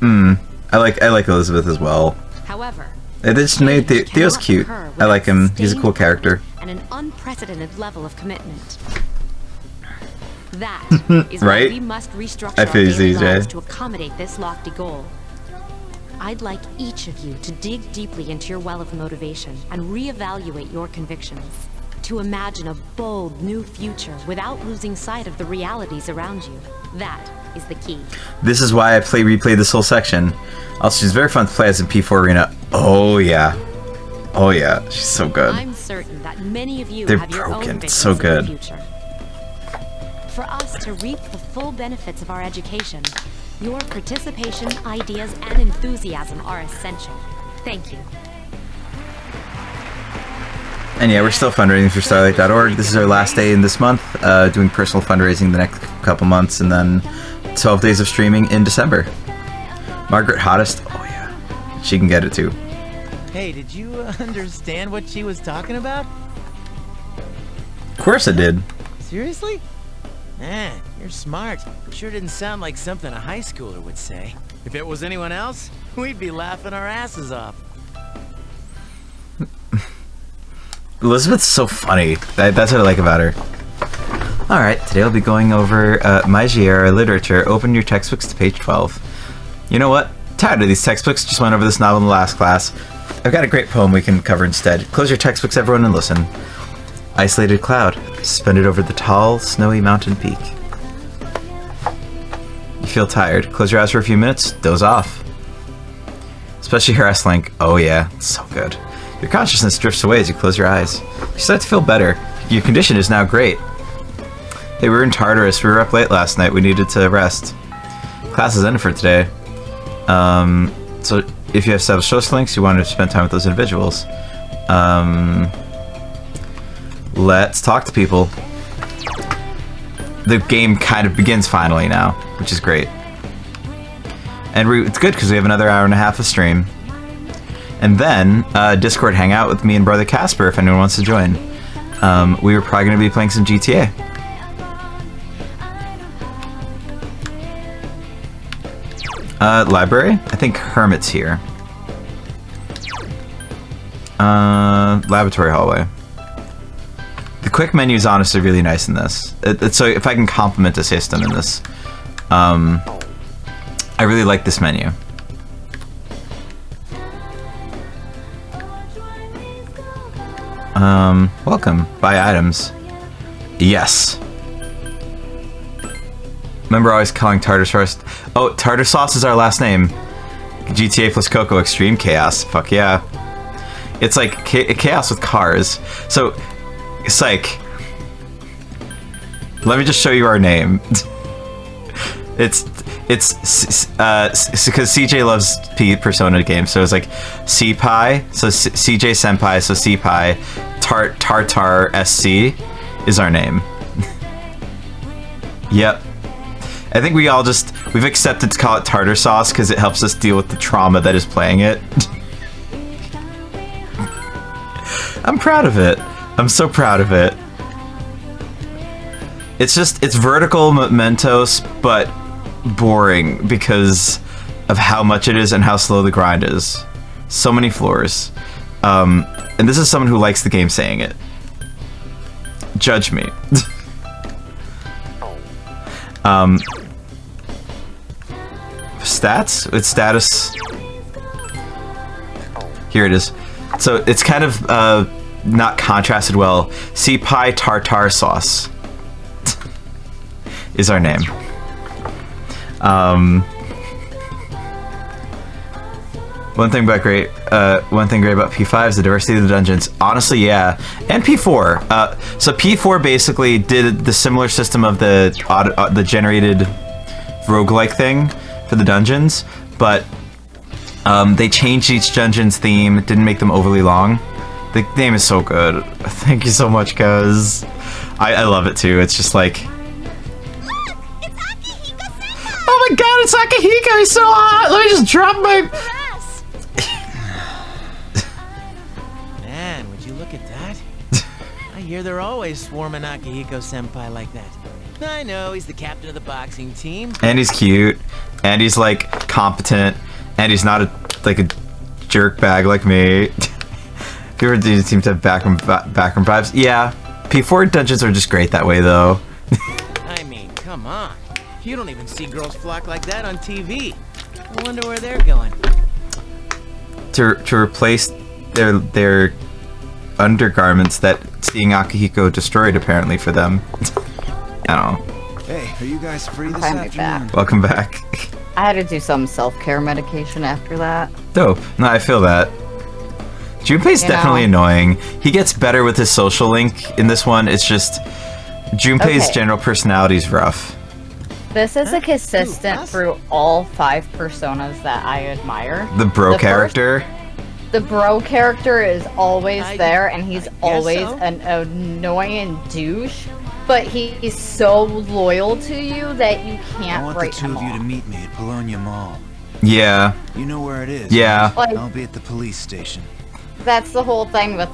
[SPEAKER 1] I like Elizabeth as well.
[SPEAKER 6] However,
[SPEAKER 1] They just made Theo's cute. I like him. He's a cool character.
[SPEAKER 6] And an unprecedented level of commitment. That is
[SPEAKER 1] Right?
[SPEAKER 6] why we must restructure
[SPEAKER 1] I
[SPEAKER 6] our
[SPEAKER 1] feel you,
[SPEAKER 6] daily
[SPEAKER 1] CJ.
[SPEAKER 6] lives to accommodate this lofty goal. I'd like each of you to dig deeply into your well of motivation and reevaluate your convictions. To imagine a bold new future without losing sight of the realities around you. That is the key.
[SPEAKER 1] This is why I replayed this whole section. Also, she's very fun to play as in P4 Arena. Oh yeah. Oh yeah. She's so good.
[SPEAKER 6] I'm certain that many of you
[SPEAKER 1] They're
[SPEAKER 6] have your own
[SPEAKER 1] broken.
[SPEAKER 6] visions
[SPEAKER 1] So
[SPEAKER 6] for the
[SPEAKER 1] good.
[SPEAKER 6] future. For us to reap the full benefits of our education, your participation, ideas, and enthusiasm are essential. Thank you.
[SPEAKER 1] And yeah, we're still fundraising for Starlight.org. This is our last day in this month, doing personal fundraising the next couple months, and then 12 days of streaming in December. Margaret Hottest, oh yeah, she can get it too.
[SPEAKER 9] Hey, did you understand what she was talking about?
[SPEAKER 1] Of course I did.
[SPEAKER 9] Seriously? Man, you're smart. Sure didn't sound like something a high schooler would say. If it was anyone else, we'd be laughing our asses off.
[SPEAKER 1] Elizabeth's so funny. That's what I like about her. Alright, today I'll be going over Maigera literature. Open your textbooks to page 12. You know what? Tired of these textbooks, just went over this novel in the last class. I've got a great poem we can cover instead. Close your textbooks, everyone, and listen. Isolated cloud, suspended over the tall, snowy mountain peak. You feel tired. Close your eyes for a few minutes, doze off. Especially her S-Link. Oh yeah, it's so good. Your consciousness drifts away as you close your eyes. You start to feel better. Your condition is now great. Hey, we were in Tartarus. We were up late last night. We needed to rest. Class is ended for today. So if you have social links, you want to spend time with those individuals. Let's talk to people. The game kind of begins finally now, which is great. And it's good because we have another hour and a half of stream. And then, Discord hangout with me and brother Casper if anyone wants to join. We were probably going to be playing some GTA. Library? I think Hermit's here. Laboratory hallway. The quick menu is honestly really nice in this. So if I can compliment the system in this, I really like this menu. Welcome. Buy items. Yes. Remember always calling tartar sauce. Oh, tartar sauce is our last name. GTA plus Coco Extreme Chaos. Fuck yeah. It's like chaos with cars. So, Psych. Let me just show you our name. It's because CJ loves Persona games, so it's like C-Pi, so CJ Senpai, so C-Pi, Tartar SC is our name. Yep. I think we've accepted to call it tartar sauce because it helps us deal with the trauma that is playing it. I'm proud of it. I'm so proud of it. It's vertical Mementos, but boring because of how much it is and how slow the grind is. So many floors. And this is someone who likes the game saying it. Judge me. Stats? It's status. Here it is. So it's kind of not contrasted well. C-Pi tartar sauce is our name. One thing great about P5 is the diversity of the dungeons. Honestly, yeah, and P4. So P4 basically did the similar system of the generated roguelike thing for the dungeons, but they changed each dungeon's theme. Didn't make them overly long. The name is so good. Thank you so much, cuz I love it too. It's just like, oh my god, it's Akihiko! He's so hot! Let me just drop my...
[SPEAKER 9] Man, would you look at that? I hear they're always swarming Akihiko-senpai like that. I know, he's the captain of the boxing team.
[SPEAKER 1] And he's cute. And he's, like, competent. And he's not a jerk bag like me. People do seem to have backroom vibes. Yeah, P4 dungeons are just great that way, though.
[SPEAKER 9] I mean, come on. You don't even see girls flock like that on TV. I wonder where they're going.
[SPEAKER 1] To replace their undergarments that seeing Akihiko destroyed, apparently, for them. I don't know.
[SPEAKER 11] Hey, are you guys free this
[SPEAKER 13] Finally
[SPEAKER 11] afternoon?
[SPEAKER 13] back.
[SPEAKER 1] Welcome back.
[SPEAKER 13] I had to do some self-care medication after that.
[SPEAKER 1] Dope. No, I feel that. Junpei's
[SPEAKER 13] You
[SPEAKER 1] definitely
[SPEAKER 13] know.
[SPEAKER 1] annoying. He gets better with his social link in this one. It's just Junpei's
[SPEAKER 13] Okay.
[SPEAKER 1] general personality is rough.
[SPEAKER 13] This is a consistent through all 5 personas that I admire.
[SPEAKER 1] The bro
[SPEAKER 13] first-
[SPEAKER 1] character.
[SPEAKER 13] The bro character is always there, and he's always
[SPEAKER 9] so.
[SPEAKER 13] an annoying douche. But he's so loyal to you that you
[SPEAKER 11] I
[SPEAKER 13] can't
[SPEAKER 11] want the
[SPEAKER 13] break
[SPEAKER 11] two
[SPEAKER 13] him
[SPEAKER 11] of you
[SPEAKER 13] off.
[SPEAKER 11] to meet me at Bologna Mall.
[SPEAKER 1] Yeah.
[SPEAKER 11] You know where it is?
[SPEAKER 1] Yeah.
[SPEAKER 11] right?
[SPEAKER 13] Like-
[SPEAKER 11] I'll be at the police station.
[SPEAKER 13] That's the whole thing with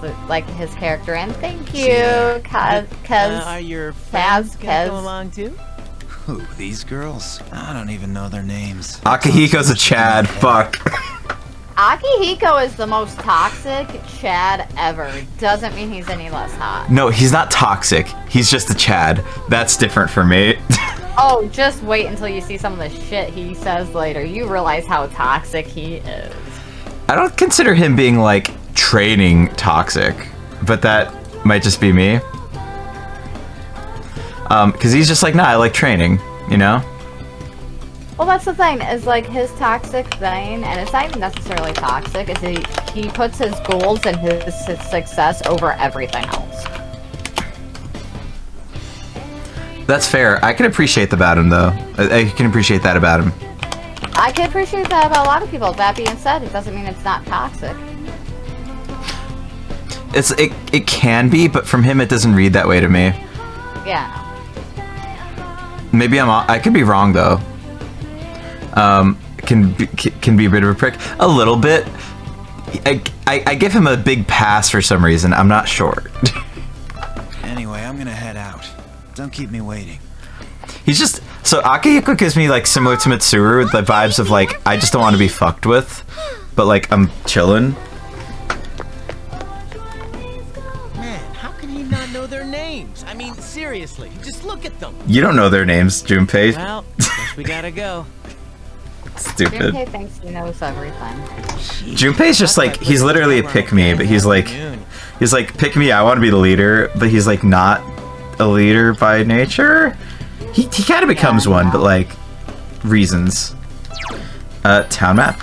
[SPEAKER 13] his character. And thank you,
[SPEAKER 11] Yeah.
[SPEAKER 13] Kaz.
[SPEAKER 9] Are your friends gonna
[SPEAKER 13] Kaz.
[SPEAKER 9] come along too?
[SPEAKER 11] Who, these girls? I don't even know their names.
[SPEAKER 1] Akihiko's a Chad. Fuck.
[SPEAKER 13] Akihiko is the most toxic Chad ever. Doesn't mean he's any less hot.
[SPEAKER 1] No, he's not toxic. He's just a Chad. That's different for me.
[SPEAKER 13] Oh, just wait until you see some of the shit he says later. You realize how toxic he is.
[SPEAKER 1] I don't consider him being, like, training toxic, but that might just be me. Because he's just like, nah, I like training, you know?
[SPEAKER 13] Well, that's the thing, is like his toxic thing, and it's not even necessarily toxic, is he puts his goals and his success over everything else.
[SPEAKER 1] That's fair. I can appreciate that about him, though. I can appreciate that about him.
[SPEAKER 13] I can appreciate that about a lot of people. That being said, it doesn't mean it's not toxic.
[SPEAKER 1] It can be, but from him it doesn't read that way to me.
[SPEAKER 13] Yeah.
[SPEAKER 1] Maybe I could be wrong though. Can be a bit of a prick, a little bit. I give him a big pass for some reason. I'm not sure.
[SPEAKER 11] Anyway, I'm gonna head out. Don't keep me waiting.
[SPEAKER 1] He's just so Akihiko gives me like similar to Mitsuru, the vibes of like I just don't want to be fucked with, but like I'm chilling.
[SPEAKER 9] Man, how can he not know their names? I mean, seriously. Seriously, just look at them.
[SPEAKER 1] You don't know their names, Junpei.
[SPEAKER 9] Well, guess we gotta go.
[SPEAKER 1] Stupid.
[SPEAKER 13] Junpei thinks he knows everything.
[SPEAKER 1] Junpei's just like, he's literally a pick-me, but he's like, pick me, I want to be the leader, but he's like not a leader by nature. He kind of becomes one, but like, reasons. Town map.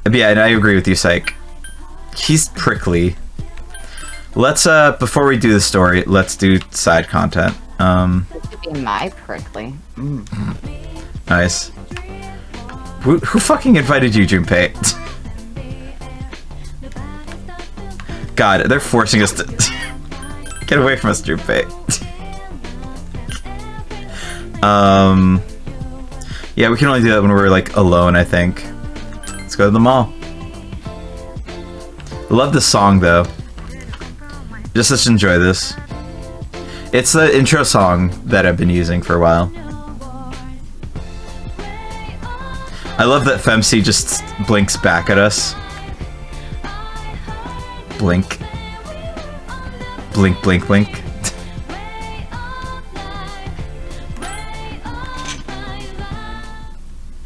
[SPEAKER 1] But yeah, and I agree with you, Psych. He's prickly. Let's, before we do the story, let's do side content.
[SPEAKER 13] This could be my prickly.
[SPEAKER 1] Nice. Who fucking invited you, Junpei? God, they're forcing us to... Get away from us, Junpei. Yeah, we can only do that when we're, like, alone, I think. Let's go to the mall. I love this song, though. Just let's enjoy this. It's the intro song that I've been using for a while. I love that Femc just blinks back at us. Blink. Blink, blink, blink.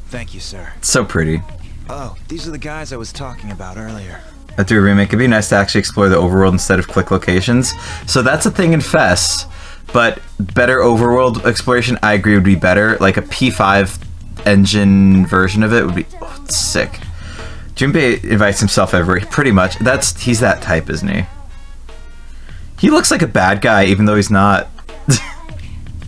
[SPEAKER 11] Thank you, sir.
[SPEAKER 1] So pretty.
[SPEAKER 11] Oh, these are the guys I was talking about earlier.
[SPEAKER 1] After a remake, it'd be nice to actually explore the overworld instead of click locations. So that's a thing in FES, but better overworld exploration, I agree, would be better. Like a P5 engine version of it would be sick. Junpei invites himself every pretty much. He's that type, isn't he? He looks like a bad guy, even though he's not.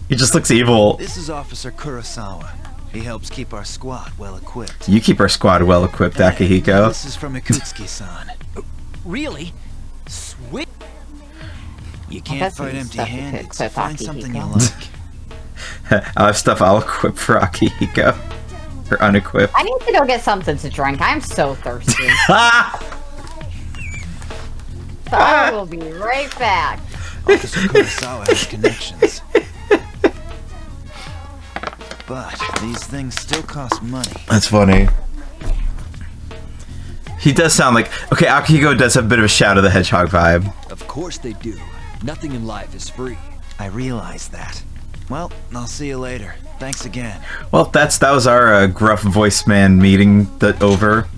[SPEAKER 1] He just looks evil.
[SPEAKER 11] This is Officer Kurosawa. He helps keep our squad well equipped.
[SPEAKER 1] You keep our squad well equipped, Akihiko.
[SPEAKER 11] This is from Ikutsuki-san.
[SPEAKER 9] Really? Sweet.
[SPEAKER 11] You can't fight empty-handed, so find something you like.
[SPEAKER 1] I'll have stuff I'll equip for Akihiko. Or unequip.
[SPEAKER 13] I need to go get something to drink. I'm so thirsty. So I will be right back.
[SPEAKER 11] Officer Kurosawa has connections. But these things still cost money.
[SPEAKER 1] That's funny. He does sound like... Okay, Akihiko does have a bit of a Shadow the Hedgehog vibe.
[SPEAKER 18] Of course they do. Nothing in life is free.
[SPEAKER 11] I realize that. Well, I'll see you later. Thanks again.
[SPEAKER 1] Well, that was our gruff voice man meeting over.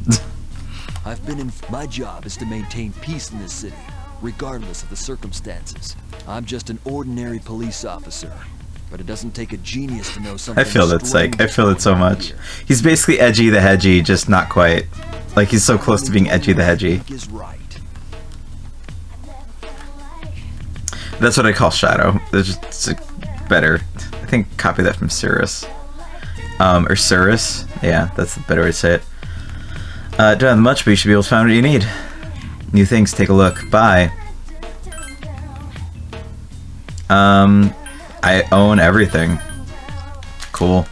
[SPEAKER 18] I've been in... My job is to maintain peace in this city, regardless of the circumstances. I'm just an ordinary police officer. But it doesn't take a genius to know something.
[SPEAKER 1] I feel that, Psych. I feel it so much. He's basically Edgy the Hedgy, just not quite. Like, he's so close to being Edgy the Hedgy. That's what I call Shadow. It's just better. I think copy that from Cirrus. Or Cirrus. Yeah, that's the better way to say it. Don't have much, but you should be able to find what you need. New things, take a look. Bye. I own everything. Cool.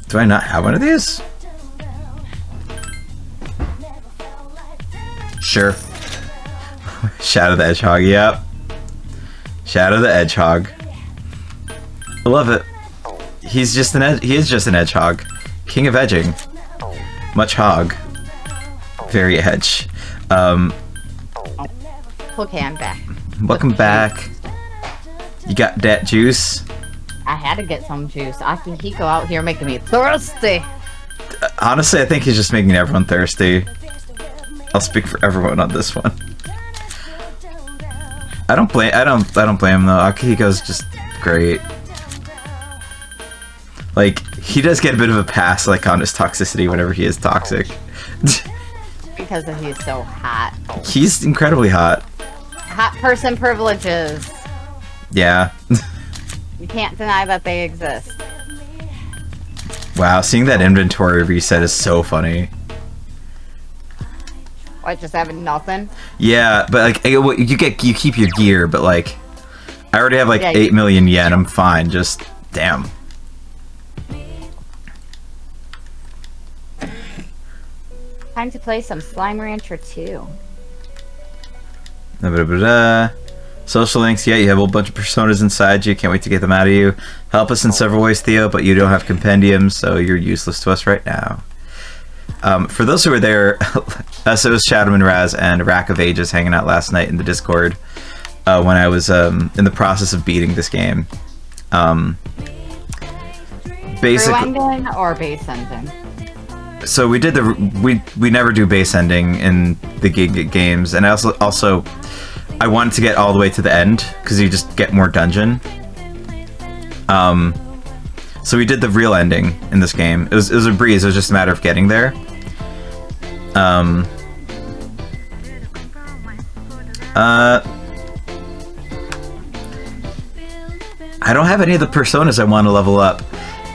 [SPEAKER 1] Do I not have one of these? Sure. Shadow the Hedgehog, yep. Shadow the Hedgehog. I love it. He is just an edgehog. King of edging. Much hog. Very edge.
[SPEAKER 13] Okay, I'm back.
[SPEAKER 1] Welcome back. You got that juice?
[SPEAKER 13] I had to get some juice. Akihiko out here making me thirsty.
[SPEAKER 1] Honestly, I think he's just making everyone thirsty. I'll speak for everyone on this one. I don't blame him though. Akihiko's just great. Like, he does get a bit of a pass, like, on his toxicity whenever he is toxic.
[SPEAKER 13] Because he's so hot.
[SPEAKER 1] He's incredibly hot.
[SPEAKER 13] Hot person privileges.
[SPEAKER 1] Yeah.
[SPEAKER 13] You can't deny that they exist.
[SPEAKER 1] Wow, seeing that inventory reset is so funny.
[SPEAKER 13] What, just having nothing?
[SPEAKER 1] Yeah, but like you keep your gear, but like I already have like
[SPEAKER 13] Yeah,
[SPEAKER 1] 8 million yen. I'm fine. Just damn.
[SPEAKER 13] Time to play some Slime Rancher 2.
[SPEAKER 1] Social links, yeah, you have a whole bunch of personas inside you. Can't wait to get them out of you. Help us in several ways, Theo, but you don't have compendiums, so you're useless to us right now. For those who were there, so it was Shadowman Raz and Rack of Ages hanging out last night in the Discord when I was in the process of beating this game. Basically,
[SPEAKER 13] True ending or base ending?
[SPEAKER 1] so we did we never do base ending in the games, and I also I wanted to get all the way to the end because you just get more dungeon. So we did the real ending in this game. It was a breeze. It was just a matter of getting there. I don't have any of the personas I want to level up,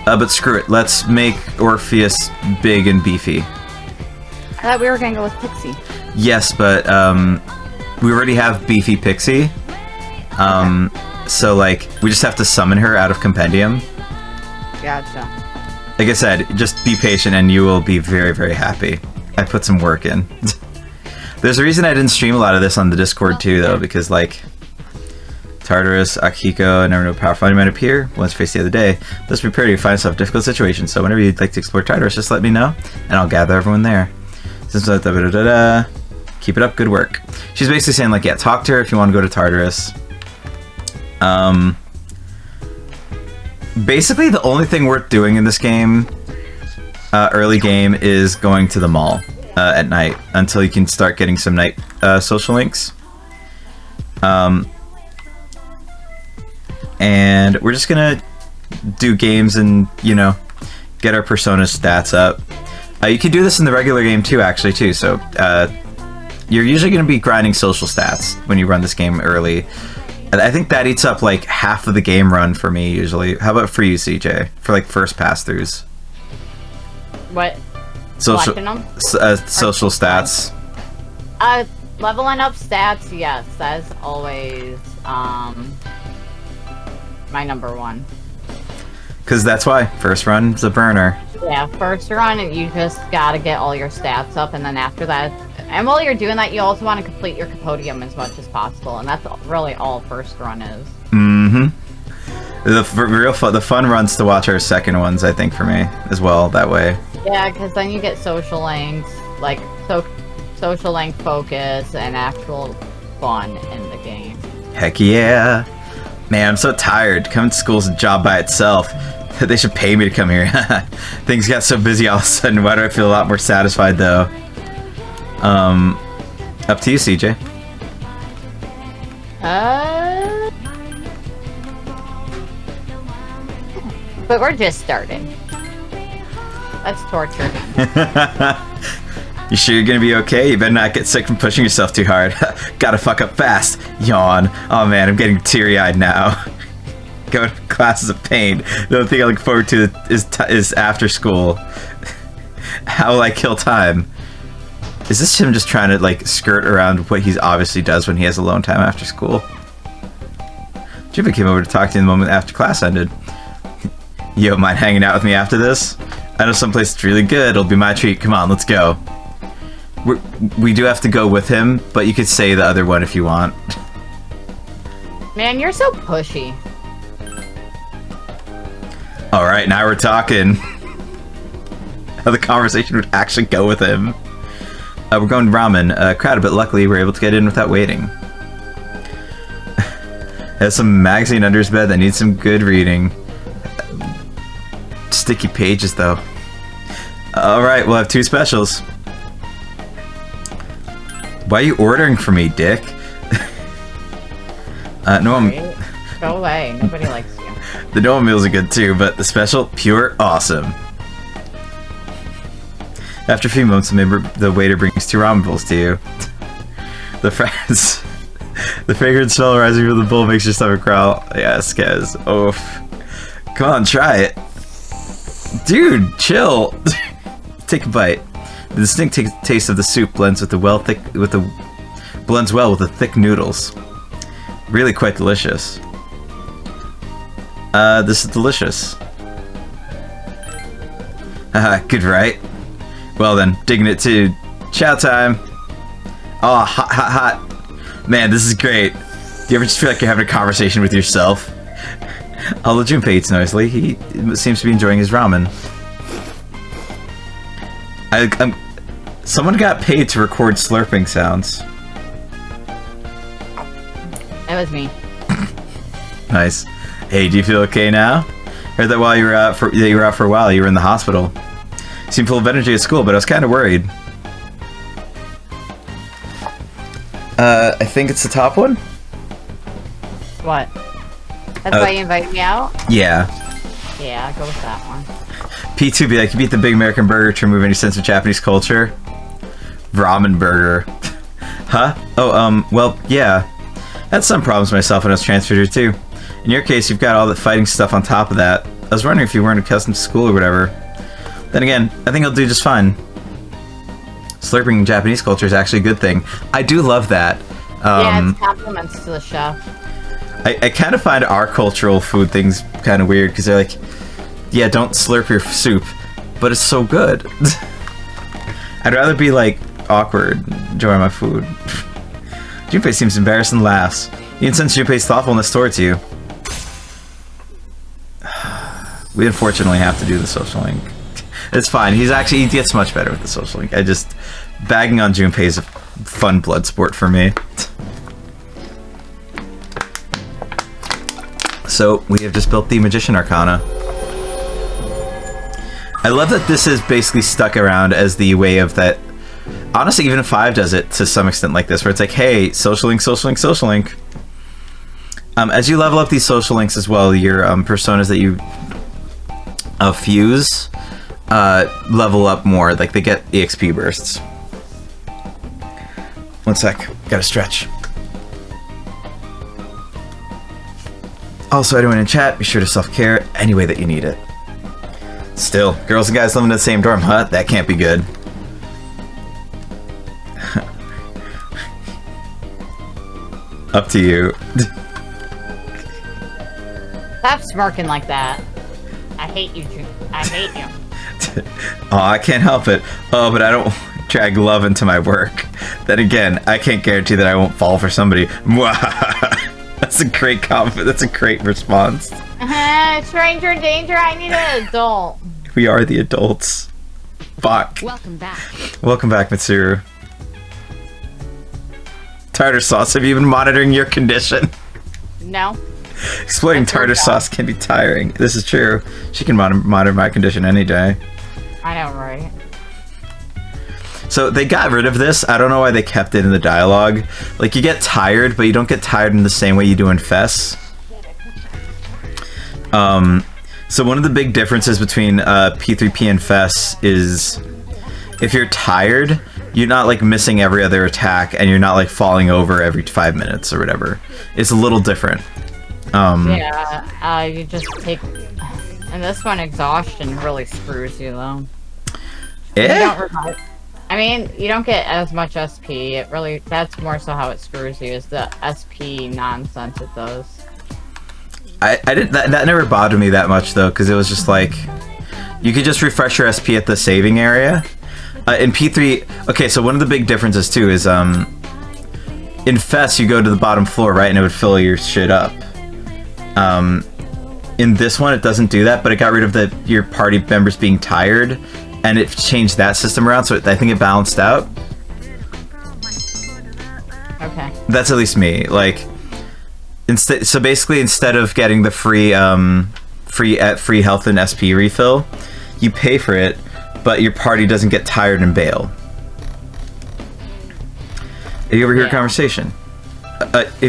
[SPEAKER 1] but screw it. Let's make Orpheus big and beefy.
[SPEAKER 13] I thought we were gonna go with Pixie.
[SPEAKER 1] Yes, but we already have beefy Pixie. So like we just have to summon her out of Compendium.
[SPEAKER 13] Gotcha.
[SPEAKER 1] Like I said, just be patient and you will be very, very happy. I put some work in. There's a reason I didn't stream a lot of this on the Discord too, though, because like Tartarus, Akihiko, and never know powerful enemy might appear. Once faced the other day. Let's prepare to find yourself difficult situations. So whenever you'd like to explore Tartarus, just let me know, and I'll gather everyone there. Keep it up, good work. She's basically saying like, yeah, talk to her if you want to go to Tartarus. Basically, the only thing worth doing in this game, early game, is going to the mall at night until you can start getting some night social links. And we're just gonna do games and, you know, get our persona stats up. You can do this in the regular game too, actually, too. So you're usually gonna be grinding social stats when you run this game early. I think that eats up like half of the game run for me usually. How about for you, CJ? For like first pass throughs.
[SPEAKER 13] What?
[SPEAKER 1] Social
[SPEAKER 13] Platinum?
[SPEAKER 1] social stats.
[SPEAKER 13] Leveling up stats, yes, that's always my number one.
[SPEAKER 1] Because that's why first run's a burner.
[SPEAKER 13] Yeah, first run, you just gotta get all your stats up, and then after that, and while you're doing that, you also want to complete your Capodium as much as possible, and that's really all first run is.
[SPEAKER 1] Mm-hmm. The fun runs to watch our second ones, I think, for me as well. That way.
[SPEAKER 13] Yeah, because then you get social links, like social link focus and actual fun in the game.
[SPEAKER 1] Heck yeah, man! I'm so tired. Coming to school's a job by itself. They should pay me to come here. Things got so busy all of a sudden. Why do I feel a lot more satisfied though? Up to you, CJ.
[SPEAKER 13] But we're just starting. That's torture.
[SPEAKER 1] You sure you're gonna be okay? You better not get sick from pushing yourself too hard. Gotta fuck up fast. Yawn. Oh man, I'm getting teary-eyed now. Going to classes of pain. The only thing I look forward to is after school. How will I kill time? Is this him just trying to like skirt around what he obviously does when he has alone time after school? Jimmy came over to talk to you the moment after class ended. You don't mind hanging out with me after this? I know someplace that's really good. It'll be my treat. Come on, let's go. We do have to go with him, but you could say the other one if you want.
[SPEAKER 13] Man, you're so pushy.
[SPEAKER 1] Alright, now we're talking. How the conversation would actually go with him. We're going to ramen. Crowded, but luckily we're able to get in without waiting. Has some magazine under his bed that needs some good reading. Sticky pages, though. Alright, we'll have 2 specials. Why are you ordering for me, dick? No, I'm...
[SPEAKER 13] Go away. Nobody likes you.
[SPEAKER 1] The normal meals are good too, but the special, pure awesome. After a few moments, the waiter brings 2 ramen bowls to you. The fragrant smell rising from the bowl makes your stomach growl. Yes, Kez. Oof. Come on, try it. Dude, chill. Take a bite. The distinct taste of the soup blends well with the thick noodles. Really quite delicious. This is delicious. Haha, good, right? Well then, digging it too. Chow time. Oh, hot, hot, hot. Man, this is great. Do you ever just feel like you're having a conversation with yourself? Although Junpei eats noisily, he seems to be enjoying his ramen. Someone got paid to record slurping sounds.
[SPEAKER 13] It was me.
[SPEAKER 1] Nice. Hey, do you feel okay now? Heard that while you were out for a while, you were in the hospital. You seemed full of energy at school, but I was kind of worried. I think it's the top one.
[SPEAKER 13] What? That's why you invited me out?
[SPEAKER 1] Yeah.
[SPEAKER 13] Yeah, I'll go with that one.
[SPEAKER 1] P2 be like, you beat the Big American Burger to remove any sense of Japanese culture. Ramen burger. Huh? Oh, well, yeah. Had some problems myself when I was transferred here, too. In your case, you've got all the fighting stuff on top of that. I was wondering if you weren't accustomed to school or whatever. Then again, I think I'll do just fine. Slurping in Japanese culture is actually a good thing. I do love that.
[SPEAKER 13] Yeah, it's compliments to the chef.
[SPEAKER 1] I kind of find our cultural food things kind of weird, because they're like, yeah, don't slurp your soup, but it's so good. I'd rather be, like, awkward, enjoy my food. Junpei seems embarrassed and laughs. You can sense Junpei's thoughtfulness towards you. We unfortunately have to do the social link. It's fine. He gets much better with the social link. Bagging on Junpei is a fun blood sport for me. So, we have just built the Magician Arcana. I love that this is basically stuck around as the way of that. Honestly, even 5 does it to some extent like this, where it's like, hey, social link, social link, social link. As you level up these social links as well, your personas that you fuse level up more. Like, they get EXP bursts. One sec. Gotta stretch. Also, anyone in chat, be sure to self-care any way that you need it. Still, girls and guys living in the same dorm, huh? That can't be good. Up to you.
[SPEAKER 13] Stop smirking like that. I hate you, I hate you.
[SPEAKER 1] Oh, I can't help it. Oh, but I don't drag love into my work. Then again, I can't guarantee that I won't fall for somebody. That's a great comment. That's a great response.
[SPEAKER 13] Stranger danger, I need an adult.
[SPEAKER 1] We are the adults. Fuck.
[SPEAKER 6] Welcome back.
[SPEAKER 1] Welcome back, Mitsuru. Tartar sauce, have you been monitoring your condition?
[SPEAKER 13] No.
[SPEAKER 1] Exploiting tartar sauce can be tiring. This is true. She can monitor my condition any day.
[SPEAKER 13] I know, right?
[SPEAKER 1] So they got rid of this. I don't know why they kept it in the dialogue. Like, you get tired, but you don't get tired in the same way you do in Fess. So one of the big differences between P3P and Fess is if you're tired, you're not like missing every other attack, and you're not like falling over every 5 minutes or whatever. It's a little different.
[SPEAKER 13] Yeah, you just take... And this one, exhaustion really screws you, though. I mean, you don't get as much SP. It really... That's more so how it screws you, is the SP nonsense it does.
[SPEAKER 1] I didn't... That never bothered me that much, though, because it was just like... You could just refresh your SP at the saving area. In P3... Okay, so one of the big differences, too, is... In Fess, you go to the bottom floor, right? And it would fill your shit up. In this one, it doesn't do that, but it got rid of your party members being tired, and it changed that system around, so I think it balanced out.
[SPEAKER 13] Okay.
[SPEAKER 1] That's at least me. Like, so basically, instead of getting the free health and SP refill, you pay for it, but your party doesn't get tired and bail. Did you overhear a conversation?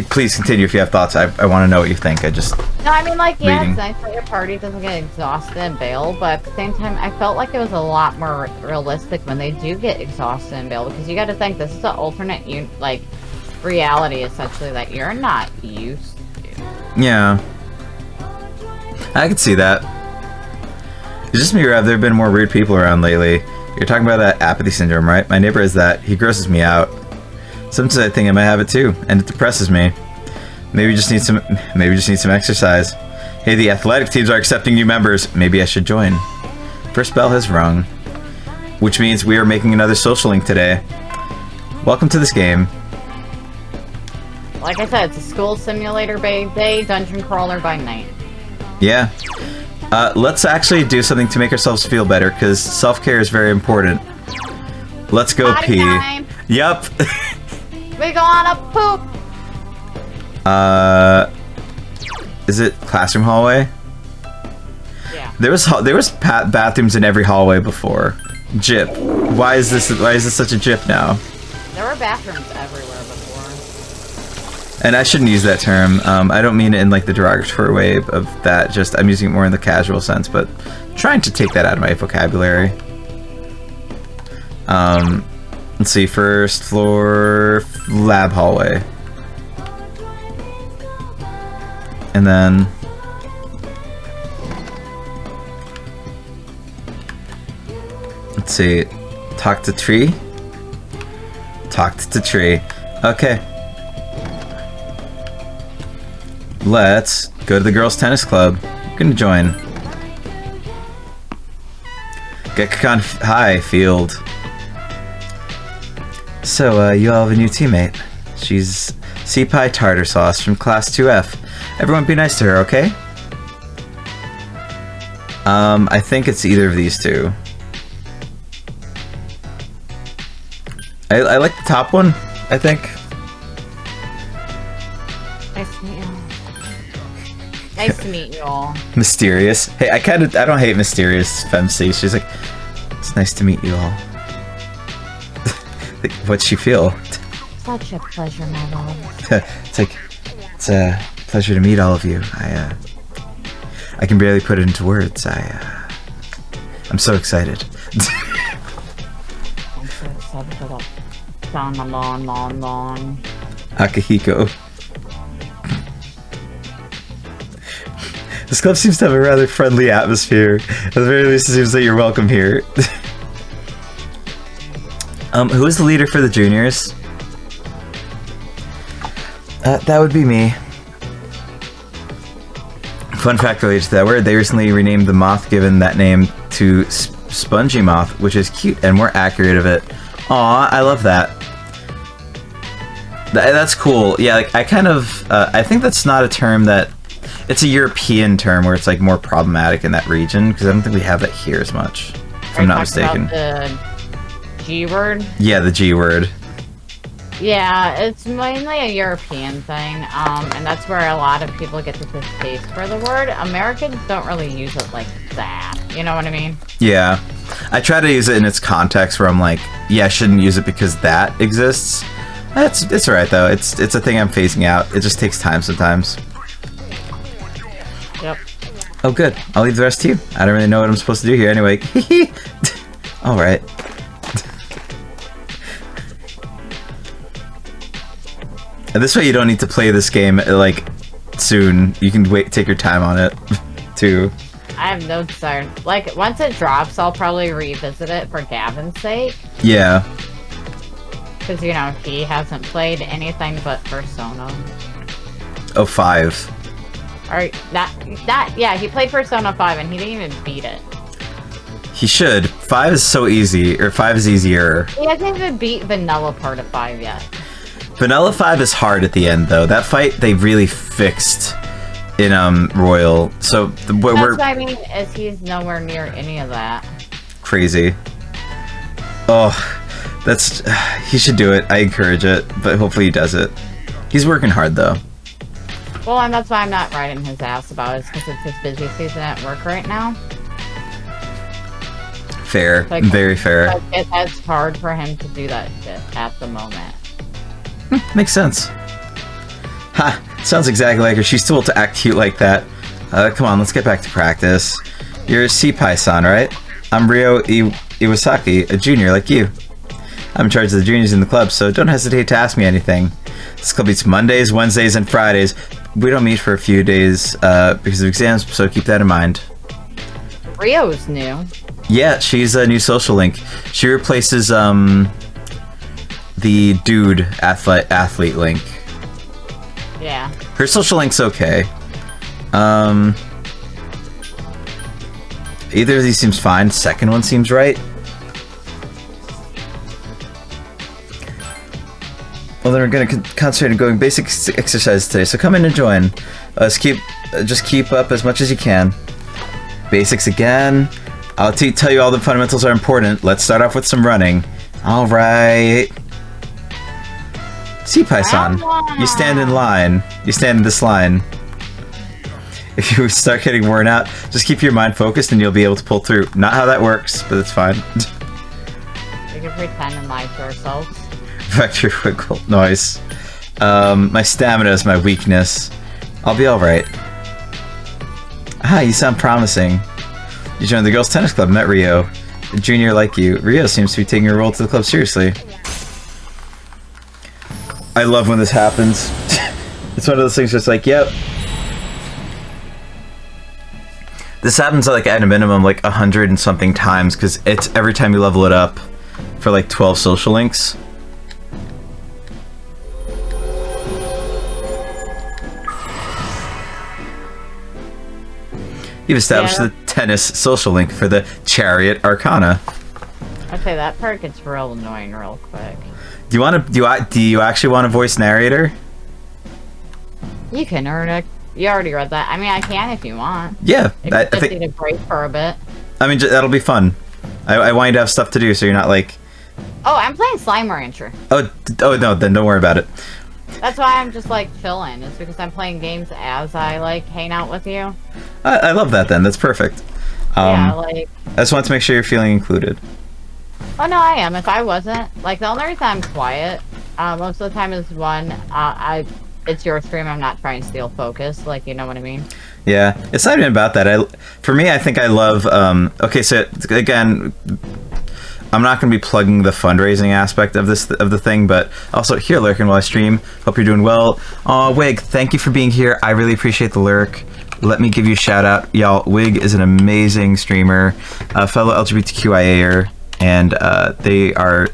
[SPEAKER 1] Please continue if you have thoughts. I want to know what you think.
[SPEAKER 13] No, I mean, like, yeah,
[SPEAKER 1] reading.
[SPEAKER 13] it's nice that your party doesn't get exhausted and bail, but at the same time, I felt like it was a lot more realistic when they do get exhausted and bail, because you got to think, this is an alternate, reality, essentially, that you're not used to.
[SPEAKER 1] Yeah. I could see that. It's just me, Rev. There have been more weird people around lately. You're talking about that apathy syndrome, right? My neighbor has that. He grosses me out. Sometimes I think I might have it too, and it depresses me. Maybe just need some exercise. Hey, the athletic teams are accepting new members. Maybe I should join. First bell has rung, which means we are making another social link today. Welcome to this game.
[SPEAKER 13] Like I said, it's a school simulator by day, dungeon crawler by night.
[SPEAKER 1] Yeah. Let's actually do something to make ourselves feel better, because self-care is very important. Let's go
[SPEAKER 13] Potty
[SPEAKER 1] pee.
[SPEAKER 13] time.
[SPEAKER 1] Yep.
[SPEAKER 13] We go on a poop.
[SPEAKER 1] Is it classroom hallway?
[SPEAKER 13] Yeah.
[SPEAKER 1] There was bathrooms in every hallway before. Gyp. Why is this such a gyp now?
[SPEAKER 13] There were bathrooms everywhere before.
[SPEAKER 1] And I shouldn't use that term. I don't mean it in like the derogatory way of that. Just I'm using it more in the casual sense, but trying to take that out of my vocabulary. Let's see. First floor lab hallway, and then let's see. Talk to tree. Talked to tree. Okay. Let's go to the girls' tennis club. I'm gonna join. Gekkan High Field. So, you all have a new teammate. She's C-Pie Tartar Sauce from Class 2F. Everyone be nice to her, okay? I think it's either of these two. I like the top one, I think.
[SPEAKER 13] Nice to meet you. Nice to meet you all.
[SPEAKER 1] Mysterious. Hey, I don't hate Mysterious Femc. She's like, it's nice to meet you all. Like, what'd she feel?
[SPEAKER 13] Such a pleasure, my love.
[SPEAKER 1] It's a pleasure to meet all of you. I can barely put it into words. I'm so excited.
[SPEAKER 13] I'm so excited for that. Long.
[SPEAKER 1] Akihiko. This club seems to have a rather friendly atmosphere. At the very least, it seems that you're welcome here. Who is the leader for the juniors? That would be me. Fun fact related to that word, they recently renamed the moth given that name to Spongy Moth, which is cute and more accurate of it. Aw, I love that. That's cool. Yeah, like, I think that's not a term that... It's a European term where it's like more problematic in that region, because I don't think we have that here as much, if I'm not mistaken.
[SPEAKER 13] The G word?
[SPEAKER 1] Yeah, the G word.
[SPEAKER 13] Yeah, it's mainly a European thing, and that's where a lot of people get the distaste for the word. Americans don't really use it like that. You know what I mean?
[SPEAKER 1] Yeah. I try to use it in its context where I'm like, yeah, I shouldn't use it because that exists. It's alright though. It's a thing I'm phasing out. It just takes time sometimes.
[SPEAKER 13] Yep.
[SPEAKER 1] Oh, good. I'll leave the rest to you. I don't really know what I'm supposed to do here anyway. Alright. And this way you don't need to play this game, like, soon. You can take your time on it, too.
[SPEAKER 13] I have no desire. Like, once it drops, I'll probably revisit it for Gavin's sake.
[SPEAKER 1] Yeah.
[SPEAKER 13] Because, you know, he hasn't played anything but Persona.
[SPEAKER 1] Oh, 5.
[SPEAKER 13] Or, yeah, he played Persona 5 and he didn't even beat it.
[SPEAKER 1] He should. 5 is so easy, or 5 is easier.
[SPEAKER 13] He hasn't even beat Vanilla part of 5 yet.
[SPEAKER 1] Vanilla 5 is hard at the end, though. That fight, they really fixed in, Royal. So,
[SPEAKER 13] That's what I mean, is he's nowhere near any of that.
[SPEAKER 1] Crazy. Oh, that's... he should do it. I encourage it, but hopefully he does it. He's working hard, though.
[SPEAKER 13] Well, and that's why I'm not riding his ass about it, because it's his busy season at work right now.
[SPEAKER 1] Fair.
[SPEAKER 13] Like,
[SPEAKER 1] Very fair.
[SPEAKER 13] It's hard for him to do that shit at the moment.
[SPEAKER 1] Makes sense. Ha! Sounds exactly like her. She's too old to act cute like that. Come on, let's get back to practice. You're C-Pie-san, right? I'm Ryo Iwasaki, a junior like you. I'm in charge of the juniors in the club, so don't hesitate to ask me anything. This club meets Mondays, Wednesdays, and Fridays. We don't meet for a few days because of exams, so keep that in mind.
[SPEAKER 13] Rio's new.
[SPEAKER 1] Yeah, she's a new social link. She replaces the dude athlete link.
[SPEAKER 13] Yeah.
[SPEAKER 1] Her social link's okay. Either of these seems fine. Second one seems right. Well, then we're gonna concentrate on going basic exercises today. So come in and join. Just keep up as much as you can. Basics again. I'll tell you all the fundamentals are important. Let's start off with some running. All right. Sea Python, you stand in line. You stand in this line. If you start getting worn out, just keep your mind focused and you'll be able to pull through. Not how that works, but it's fine.
[SPEAKER 13] We can pretend and lie to ourselves.
[SPEAKER 1] Vector wiggle noise. My stamina is my weakness. I'll be alright. Ah, you sound promising. You joined the girls' tennis club, met Rio. A junior like you. Rio seems to be taking her role to the club seriously. I love when this happens. It's one of those things that's like, yep. This happens like at a minimum like 100 and something times because it's every time you level it up for like 12 social links. You've established the tennis social link for the Chariot Arcana.
[SPEAKER 13] I'd say that part gets real annoying real quick.
[SPEAKER 1] Do you actually want a voice narrator?
[SPEAKER 13] You can earn it. You already read that. I mean, I can if you want.
[SPEAKER 1] Yeah,
[SPEAKER 13] I think need a break for a bit.
[SPEAKER 1] I mean, that'll be fun. I want you to have stuff to do, so you're not like.
[SPEAKER 13] Oh, I'm playing Slime Rancher.
[SPEAKER 1] Oh no, then don't worry about it.
[SPEAKER 13] That's why I'm just like chilling. It's because I'm playing games as I like hang out with you.
[SPEAKER 1] I love that. Then that's perfect.
[SPEAKER 13] Yeah, like.
[SPEAKER 1] I just want to make sure you're feeling included.
[SPEAKER 13] Oh no, I am. If I wasn't, like, the only reason I'm quiet, most of the time is one, it's your stream. I'm not trying to steal focus. Like, you know what I mean?
[SPEAKER 1] Yeah, it's not even about that. For me, I think I love. Okay, so again, I'm not going to be plugging the fundraising aspect of the thing, but also here lurking while I stream. Hope you're doing well. Wig, thank you for being here. I really appreciate the lurk. Let me give you a shout out, y'all. Wig is an amazing streamer, a fellow LGBTQIAer, and they are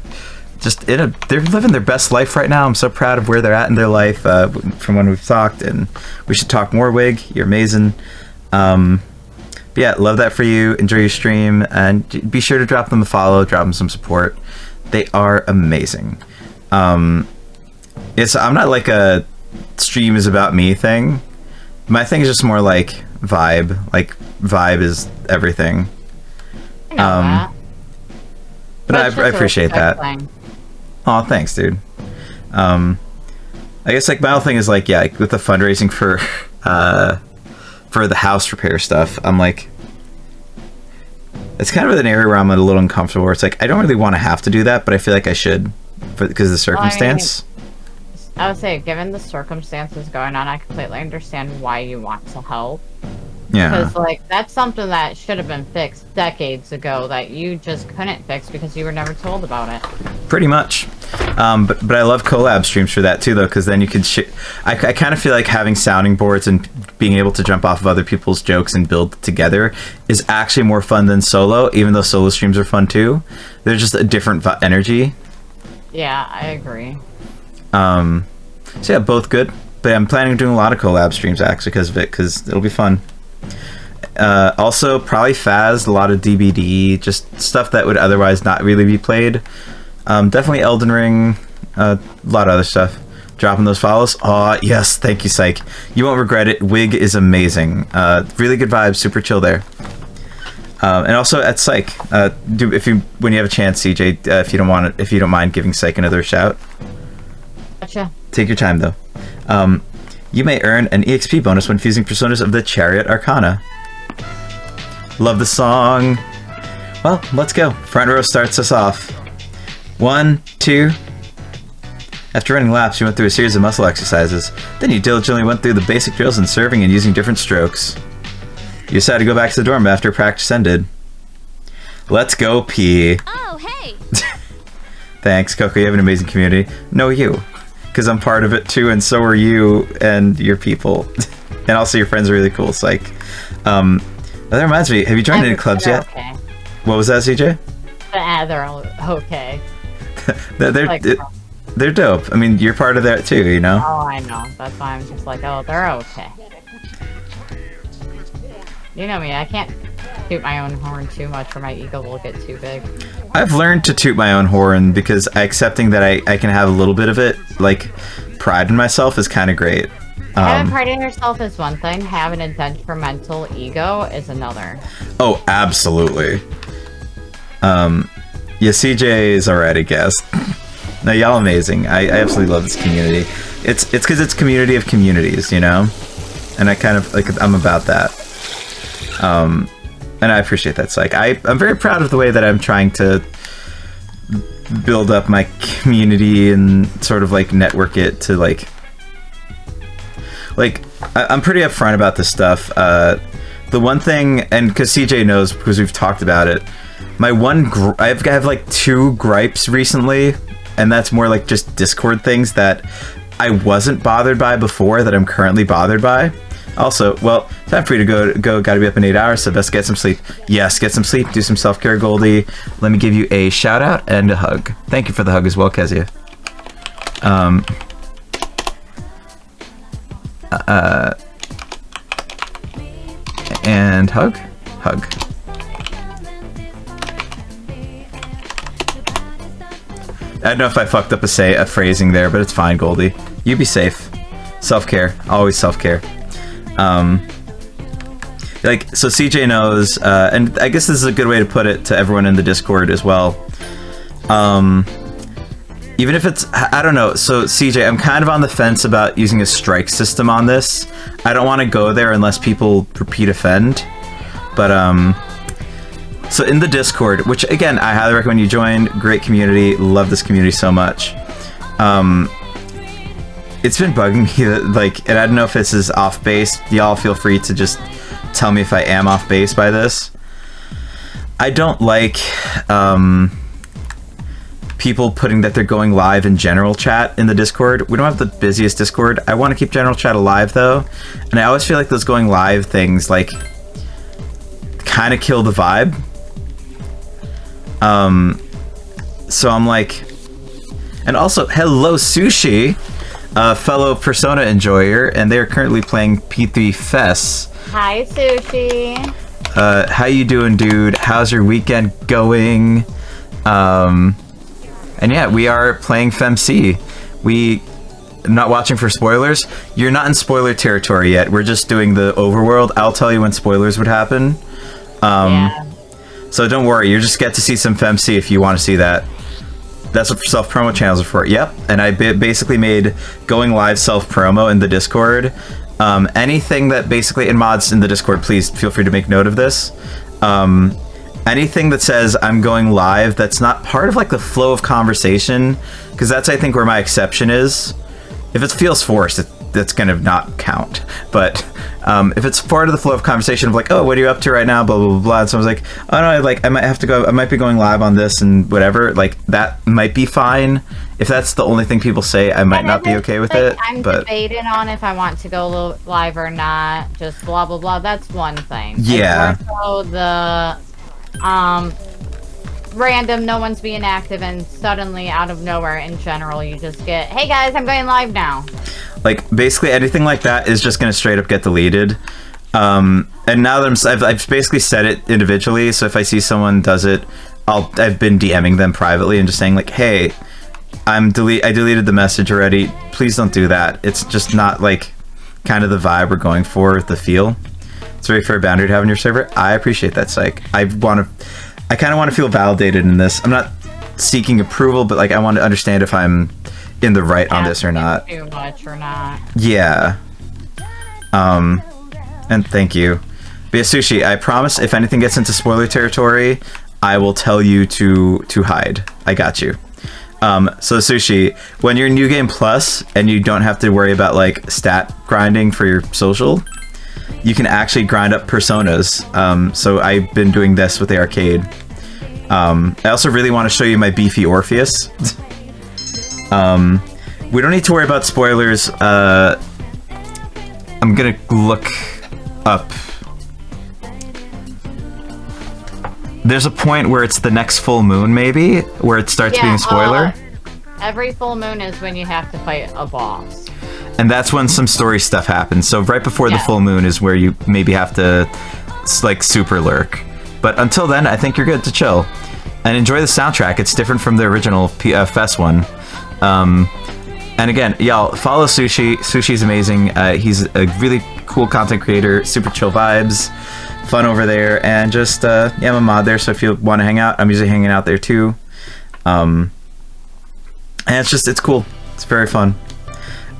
[SPEAKER 1] just they're living their best life right now. I'm so proud of where they're at in their life from when we've talked, and we should talk more. Wig, you're amazing. But yeah, love that for you. Enjoy your stream, and be sure to drop them a follow, drop them some support. They are amazing. I'm not like a stream is about me thing. My thing is just more like vibe. Like vibe is everything.
[SPEAKER 13] I know that.
[SPEAKER 1] But I appreciate that. Oh, thanks, dude. I guess like my whole thing is like, yeah, like, with the fundraising for the house repair stuff, I'm like, it's kind of an area where I'm a little uncomfortable. Where it's like I don't really want to have to do that, but I feel like I should, because of the circumstance.
[SPEAKER 13] I would say, given the circumstances going on, I completely understand why you want to help.
[SPEAKER 1] Yeah.
[SPEAKER 13] Because, like, that's something that should have been fixed decades ago that you just couldn't fix because you were never told about it.
[SPEAKER 1] Pretty much. But I love collab streams for that too, though, because then you can I kind of feel like having sounding boards and being able to jump off of other people's jokes and build together is actually more fun than solo, even though solo streams are fun too. They're just a different energy.
[SPEAKER 13] Yeah, I agree.
[SPEAKER 1] So yeah, both good. But I'm planning on doing a lot of collab streams actually because of it, because it'll be fun. Also, probably Faz, a lot of DBD, just stuff that would otherwise not really be played. Definitely Elden Ring, a lot of other stuff. Dropping those follows. Oh, yes, thank you, Psych. You won't regret it. Wig is amazing. Really good vibes, super chill there. And also at Psych, when you have a chance, CJ, if you don't mind giving Psych another shout.
[SPEAKER 13] Gotcha.
[SPEAKER 1] Take your time though. You may earn an EXP bonus when fusing personas of the Chariot Arcana. Love the song. Well, let's go. Front row starts us off. 1, 2. After running laps, you went through a series of muscle exercises. Then you diligently went through the basic drills in serving and using different strokes. You decided to go back to the dorm after practice ended. Let's go pee.
[SPEAKER 2] Oh, hey!
[SPEAKER 1] Thanks, Coco. You have an amazing community. No, you. Because I'm part of it too, and so are you and your people. And also your friends are really cool, Psych. That reminds me, have you joined any clubs yet?
[SPEAKER 13] Okay.
[SPEAKER 1] What was that, CJ?
[SPEAKER 13] They're okay.
[SPEAKER 1] They're dope. I mean, you're part of that too, you know?
[SPEAKER 13] Oh, I know. That's why I'm just like, oh, they're okay. You know me, I can't toot my own horn too much or my ego will get too big.
[SPEAKER 1] I've learned to toot my own horn because accepting that I can have a little bit of it, like pride in myself, is kind of great.
[SPEAKER 13] Having pride in yourself is one thing. Having a detrimental ego is another.
[SPEAKER 1] Oh, absolutely. Yeah, CJ is already guest. No, y'all amazing. I absolutely love this community. It's because it's community of communities, you know? And I kind of, like, I'm about that. And I appreciate that, Psych. I'm very proud of the way that I'm trying to build up my community and sort of, like, network it to, like... I'm pretty upfront about this stuff. The one thing, and because CJ knows, because we've talked about it, my one, I have like 2 gripes recently, and that's more like just Discord things that I wasn't bothered by before that I'm currently bothered by. Also, well, time for you to go. Gotta be up in 8 hours, so best get some sleep. Yes, get some sleep. Do some self-care, Goldie. Let me give you a shout out and a hug. Thank you for the hug as well, Kezia. And hug. I don't know if I fucked up a phrasing there, but it's fine, Goldie. You be safe. Self-care. Always self-care. Like, so CJ knows, and I guess this is a good way to put it to everyone in the Discord as well. Even if it's, I don't know, so CJ, I'm kind of on the fence about using a strike system on this. I don't want to go there unless people repeat offend. But, so in the Discord, which again, I highly recommend you join, great community, love this community so much. It's been bugging me that, like, and I don't know if this is off base, y'all feel free to just tell me if I am off base by this. I don't like, people putting that they're going live in general chat in the Discord. We don't have the busiest Discord. I want to keep general chat alive though, and I always feel like those going live things like kind of kill the vibe. So I'm like, and also hello Sushi, a fellow Persona enjoyer, and they're currently playing P3 Fess.
[SPEAKER 13] Hi, Sushi.
[SPEAKER 1] How you doing, dude? How's your weekend going? And yeah, we are playing FemC. I'm not watching for spoilers. You're not in spoiler territory yet. We're just doing the overworld. I'll tell you when spoilers would happen.
[SPEAKER 13] Yeah.
[SPEAKER 1] So don't worry. You just get to see some FemC if you want to see that. That's what self-promo channels are for. Yep. And I basically made going live self-promo in the Discord. Anything that basically, and mods in the Discord, please feel free to make note of this. Anything that says I'm going live that's not part of like the flow of conversation, because that's I think where my exception is. If it feels forced, that's gonna not count. But if it's part of the flow of conversation of like, oh, what are you up to right now, blah blah blah, blah. And so I was like, oh no, like I might be going live on this and whatever, like that might be fine. If that's the only thing people say, I might not be okay with it.
[SPEAKER 13] I'm debating on if I want to go live or not, just blah blah blah. That's one thing.
[SPEAKER 1] Yeah.
[SPEAKER 13] It's more so the random, no one's being active, and suddenly out of nowhere in general you just get, hey guys, I'm going live now.
[SPEAKER 1] Like basically anything like that is just gonna straight up get deleted. And now that I've basically said it individually, so if I see someone does it, I've been DMing them privately and just saying like, hey, I deleted the message already, please don't do that. It's just not like kind of the vibe we're going for, the feel. It's a very fair boundary to have on your server. I appreciate that, Psych. I kind of want to feel validated in this. I'm not seeking approval, but like I want to understand if I'm in the right on this or not.
[SPEAKER 13] Too much or not.
[SPEAKER 1] Yeah. And thank you. But yeah, Sushi, I promise if anything gets into spoiler territory, I will tell you to hide. I got you. So Sushi, when you're in New Game Plus and you don't have to worry about like stat grinding for your social, you can actually grind up personas. So I've been doing this with the arcade. I also really want to show you my beefy Orpheus. We don't need to worry about spoilers. I'm gonna look up. There's a point where it's the next full moon, maybe, where it starts being a spoiler.
[SPEAKER 13] Every full moon is when you have to fight a boss.
[SPEAKER 1] And that's when some story stuff happens. So right before the full moon is where you maybe have to like super lurk. But until then, I think you're good to chill and enjoy the soundtrack. It's different from the original Fest one. And again, y'all follow Sushi. Sushi's amazing. He's a really cool content creator, super chill vibes, fun over there, and just yeah, I'm a mod there. So if you want to hang out, I'm usually hanging out there too. And it's cool. It's very fun.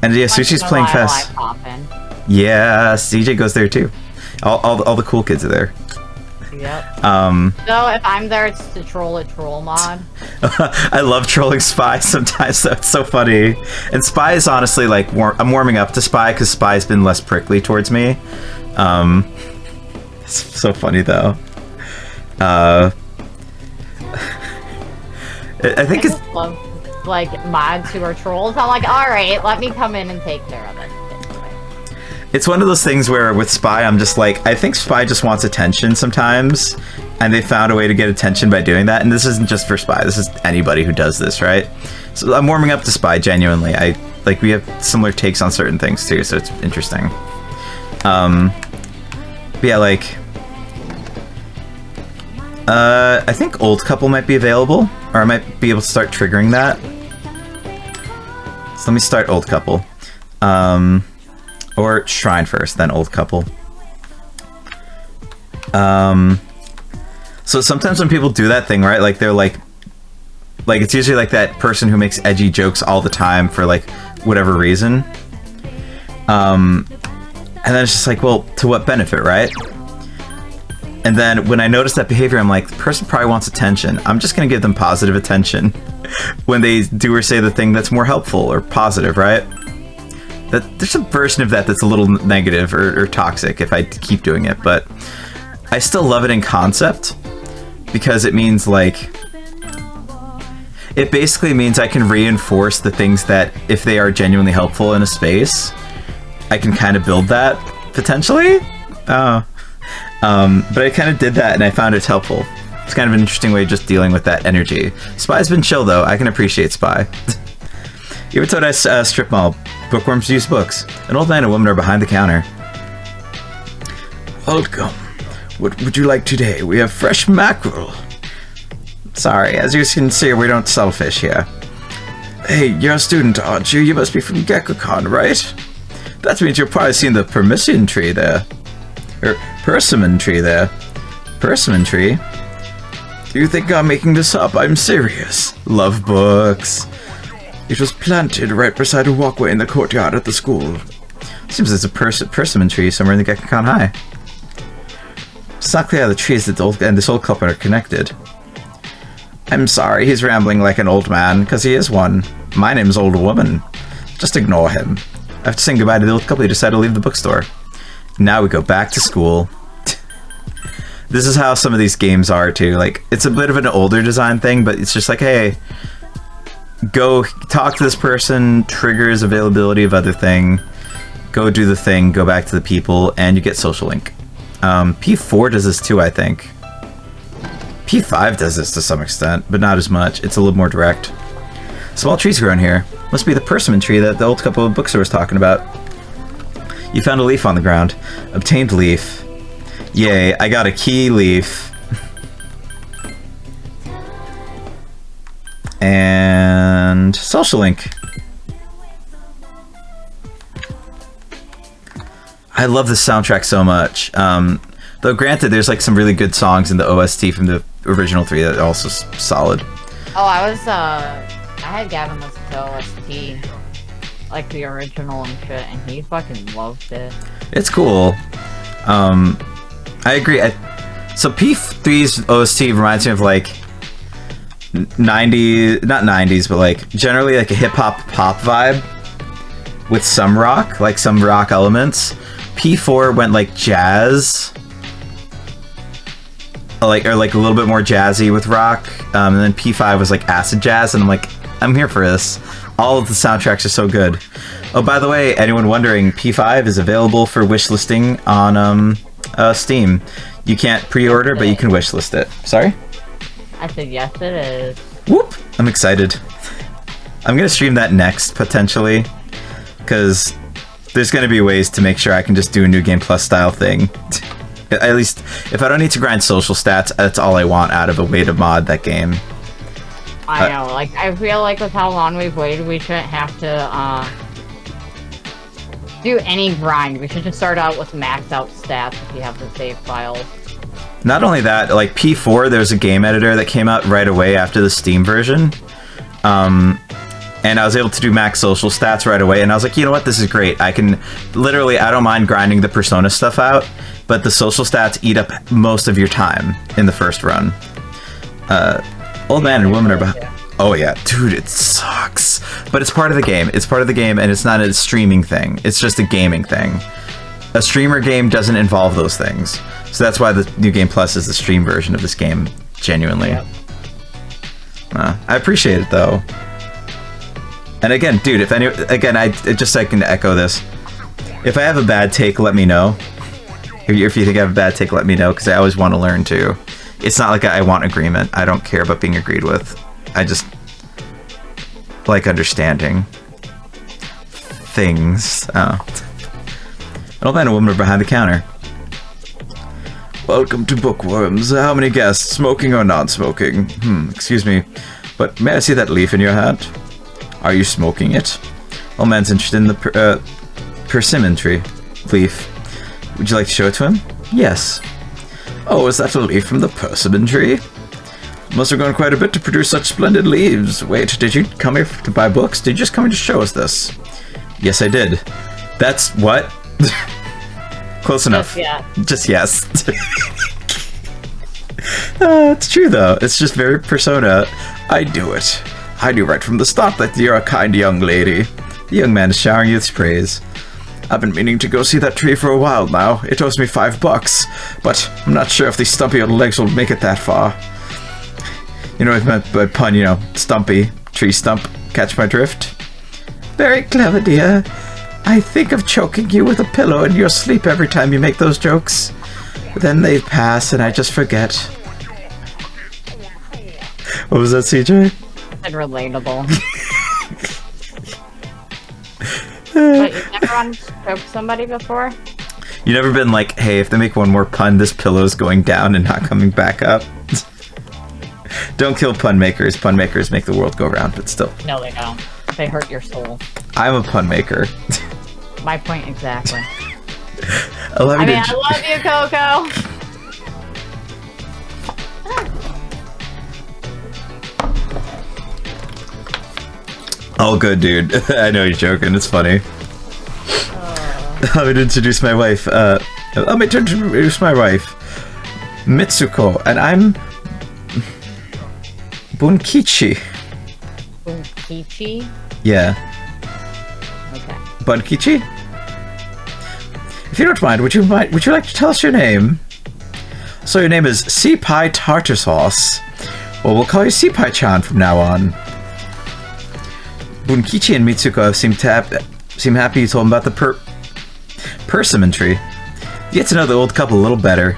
[SPEAKER 1] And yeah, Sushi's playing fast. Yeah, CJ goes there too. All the cool kids are there.
[SPEAKER 13] Yep. So if I'm there, it's to troll a troll mod.
[SPEAKER 1] I love trolling Spy sometimes, though. It's so funny. And Spy is honestly like, I'm warming up to Spy because Spy's been less prickly towards me. It's so funny though. I think it's
[SPEAKER 13] love, like mods who are trolls. I'm like, all right, let me come in and take care of it.
[SPEAKER 1] It's one of those things where with Spy, I'm just like, I think Spy just wants attention sometimes, and they found a way to get attention by doing that. And this isn't just for Spy. This is anybody who does this, right? So I'm warming up to Spy genuinely. We have similar takes on certain things too, so it's interesting. But yeah, like, I think Old Couple might be available, or I might be able to start triggering that. So let me start Old Couple. Or Shrine first, then Old Couple. So sometimes when people do that thing, right, like they're like it's usually like that person who makes edgy jokes all the time for like whatever reason. And then it's just like, well, to what benefit, right? And then when I notice that behavior, I'm like, the person probably wants attention. I'm just gonna give them positive attention when they do or say the thing that's more helpful or positive, right? There's a version of that that's a little negative or toxic if I keep doing it, but I still love it in concept because it means like, it basically means I can reinforce the things that if they are genuinely helpful in a space, I can kind of build that potentially. But I kind of did that and I found it helpful. It's kind of an interesting way of just dealing with that energy. Spy's been chill though. I can appreciate Spy. You ever told us strip mall? Bookworms use books. An old man and woman are behind the counter. Welcome. What would you like today? We have fresh mackerel. Sorry, as you can see, we don't sell fish here. Hey, you're a student, aren't you? You must be from GeckoCon, right? That means you've probably seen the persimmon tree there. Persimmon tree there. Persimmon tree? Do you think I'm making this up? I'm serious. Love books. It was planted right beside a walkway in the courtyard at the school. Seems there's a persimmon tree somewhere in the GeckoCon High. It's not clear how the trees and this old couple are connected. I'm sorry, he's rambling like an old man, because he is one. My name's Old Woman. Just ignore him. After saying goodbye to the old couple, he decided to leave the bookstore. Now we go back to school. This is how some of these games are too. Like, it's a bit of an older design thing, but it's just like, hey, go talk to this person, triggers availability of other thing, go do the thing, go back to the people, and you get social link. P4 does this too, I think. P5 does this to some extent, but not as much. It's a little more direct. Small trees grown here. Must be the persimmon tree that the old couple of bookstore was talking about. You found a leaf on the ground. Obtained leaf. Yay, I got a key leaf. And social link. I love this soundtrack so much. Though granted, there's like some really good songs in the OST from the original 3 that are also solid.
[SPEAKER 13] Oh, I had Gavin listen to OST, like the original and shit, and he fucking loved it.
[SPEAKER 1] It's cool. I agree. So P3's OST reminds me of like 90s, not 90s, but like generally like a hip-hop pop vibe with some rock, like some rock elements. P4 went like jazz, or like a little bit more jazzy with rock, and then P5 was like acid jazz, and I'm like, I'm here for this. All of the soundtracks are so good. Oh, by the way, anyone wondering, P5 is available for wishlisting on Steam. You can't pre-order, but you can wishlist it. Sorry?
[SPEAKER 13] I said yes, it is.
[SPEAKER 1] Whoop! I'm excited. I'm gonna stream that next, potentially, because there's gonna be ways to make sure I can just do a New Game Plus style thing. At least, if I don't need to grind social stats, that's all I want out of a way to mod that game.
[SPEAKER 13] I know, like, I feel like with how long we've waited, we shouldn't have to, do any grind. We should just start out with maxed out stats if you have the save files.
[SPEAKER 1] Not only that, like P4, there's a game editor that came out right away after the Steam version. And I was able to do max social stats right away, and I was like, you know what, this is great. I can, literally, I don't mind grinding the Persona stuff out, but the social stats eat up most of your time in the first run. Old man and woman are behind. Oh yeah, dude, it sucks. But it's part of the game. It's part of the game, and it's not a streaming thing. It's just a gaming thing. A streamer game doesn't involve those things. So that's why the New Game Plus is the stream version of this game, genuinely. Yep. I appreciate it, though. And again, dude, if I can echo this. If I have a bad take, let me know. If you think I have a bad take, let me know, because I always want to learn, too. It's not like I want agreement. I don't care about being agreed with. I just like understanding things. An old man and woman are behind the counter. Welcome to Bookworms. How many guests, smoking or non-smoking? Excuse me, but may I see that leaf in your hat? Are you smoking it? Old man's interested in the persimmon tree leaf. Would you like to show it to him? Yes. Oh, is that a leaf from the persimmon tree? Must have gone quite a bit to produce such splendid leaves. Wait, did you come here to buy books? Did you just come here to show us this? Yes, I did. That's what? Close enough. Just yes. It's true, though. It's just very Persona. I do it. I knew right from the start that you're a kind young lady. The young man is showering you with praise. I've been meaning to go see that tree for a while now. It owes me $5, but I'm not sure if these stumpy old legs will make it that far. You know what I meant by pun, you know, stumpy, tree stump, catch my drift? Very clever, dear. I think of choking you with a pillow in your sleep every time you make those jokes. But then they pass and I just forget. What was that, CJ?
[SPEAKER 13] And relatable. But you've never wanted to choke somebody before?
[SPEAKER 1] You never been like, hey, if they make one more pun, this pillow's going down and not coming back up? Don't kill pun makers. Pun makers make the world go round, but still.
[SPEAKER 13] No, they don't. They hurt your soul.
[SPEAKER 1] I'm a pun maker.
[SPEAKER 13] My point exactly.
[SPEAKER 1] I love
[SPEAKER 13] you, Coco.
[SPEAKER 1] All good, dude. I know you're joking. It's funny. Let me introduce my wife. Let me introduce my wife, Mitsuko, and I'm Bunkichi.
[SPEAKER 13] Bunkichi?
[SPEAKER 1] Yeah.
[SPEAKER 13] Okay.
[SPEAKER 1] Bunkichi? If you don't mind, would you like to tell us your name? So your name is Sea Pie Tartar Sauce. Well, we'll call you Sea Pie-chan from now on. Bunkichi and Mitsuko seem happy you told them about the persimmon tree. You get to know the old couple a little better.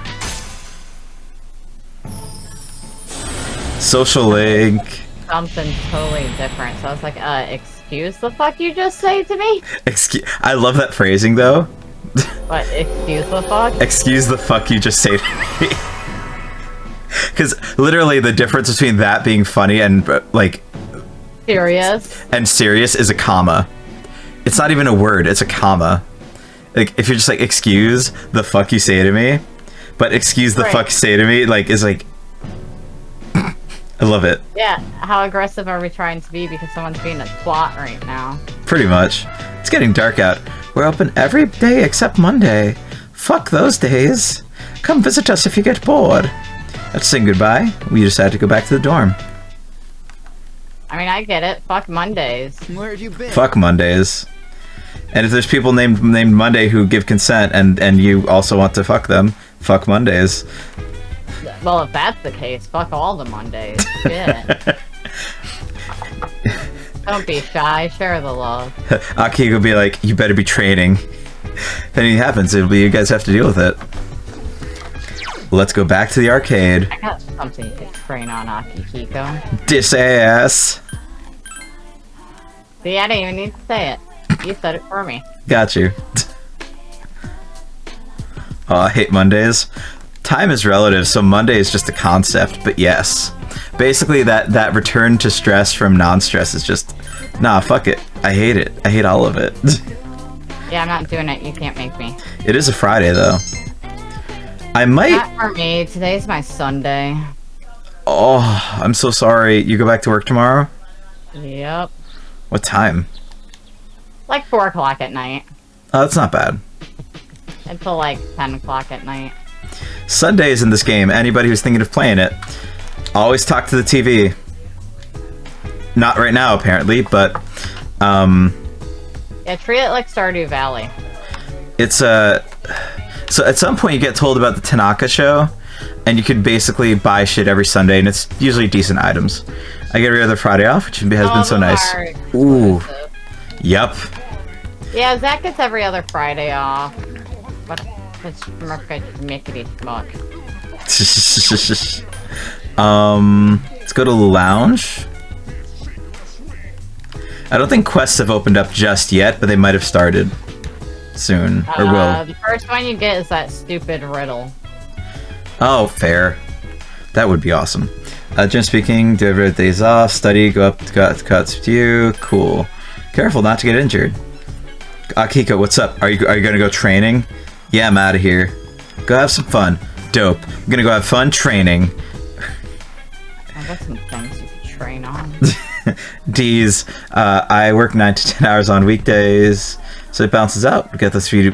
[SPEAKER 1] Social link.
[SPEAKER 13] Something totally different. So I was like, excuse the fuck you just say to me?
[SPEAKER 1] I love that phrasing, though.
[SPEAKER 13] What, excuse the fuck?
[SPEAKER 1] Excuse the fuck you just say to me. Because literally the difference between that being funny and, like...
[SPEAKER 13] serious.
[SPEAKER 1] And serious is a comma. It's not even a word, it's a comma. Like, if you're just like, excuse the fuck you say to me, but excuse the fuck you say to me, like, is like... I love it.
[SPEAKER 13] Yeah, how aggressive are we trying to be because someone's being a twat right now?
[SPEAKER 1] Pretty much. It's getting dark out. We're open every day except Monday. Fuck those days. Come visit us if you get bored. Let's sing goodbye. We decided to go back to the dorm.
[SPEAKER 13] I mean, I get it. Fuck Mondays.
[SPEAKER 18] Where have you been?
[SPEAKER 1] Fuck Mondays. And if there's people named Monday who give consent and you also want to fuck them, fuck Mondays.
[SPEAKER 13] Well, if that's the case, fuck all the Mondays. Shit. Don't be shy. Share the love.
[SPEAKER 1] Aki will be like, you better be training. If anything happens, it'll be you guys have to deal with it. Let's go back to the arcade.
[SPEAKER 13] I got something you could train on, Akihiko.
[SPEAKER 1] Dis ass.
[SPEAKER 13] See, I didn't even need to say it. You said it for me.
[SPEAKER 1] Got you. Oh, I hate Mondays. Time is relative, so Monday is just a concept, but yes. basically that return to stress from non-stress is just, nah, fuck it. I hate it. I hate all of it.
[SPEAKER 13] Yeah, I'm not doing it. You can't make me.
[SPEAKER 1] It is a Friday though. I might.
[SPEAKER 13] Not for me. Today's my Sunday.
[SPEAKER 1] Oh, I'm so sorry. You go back to work tomorrow?
[SPEAKER 13] Yep.
[SPEAKER 1] What time?
[SPEAKER 13] Like 4 o'clock at night.
[SPEAKER 1] Oh, that's not bad.
[SPEAKER 13] Until like 10 o'clock at night.
[SPEAKER 1] Sundays in this game, anybody who's thinking of playing it, always talk to the TV. Not right now, apparently, but
[SPEAKER 13] Yeah, treat it like Stardew Valley.
[SPEAKER 1] it's so at some point you get told about the Tanaka show, and you could basically buy shit every Sunday, and it's usually decent items. I get every other Friday off, which has been so nice. Ooh. Yep.
[SPEAKER 13] Yeah, Zach gets every other Friday off. But it's mickety muck.
[SPEAKER 1] Let's go to the lounge. I don't think quests have opened up just yet, but they might have started soon, or will.
[SPEAKER 13] The first one you get is that stupid riddle.
[SPEAKER 1] Oh, fair. That would be awesome. Jen speaking, do every days off, study, go up to cuts with you. Cool. Careful not to get injured. Akiko, what's up? Are you gonna go training? Yeah, I'm out of here. Go have some fun. Dope. I'm gonna go have fun training.
[SPEAKER 13] I got some things you can train on.
[SPEAKER 1] D's. I work 9 to 10 hours on weekdays, so it balances out. Get the 3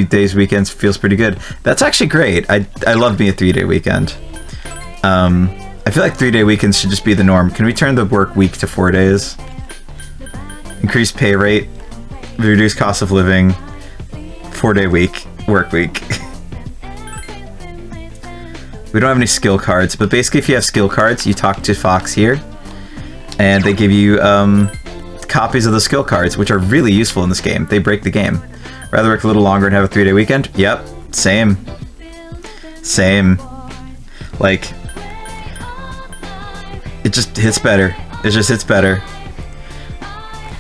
[SPEAKER 1] days weekends feels pretty good. That's actually great. I love being a 3-day weekend. I feel like 3-day weekends should just be the norm. Can we turn the work week to 4 days? Increase pay rate, reduce cost of living, 4-day work week. We don't have any skill cards, but basically if you have skill cards, you talk to Fox here, and they give you copies of the skill cards, which are really useful in this game. They break the game. Rather work a little longer and have a 3-day weekend? Yep, same. Same. Like, it just hits better. It just hits better.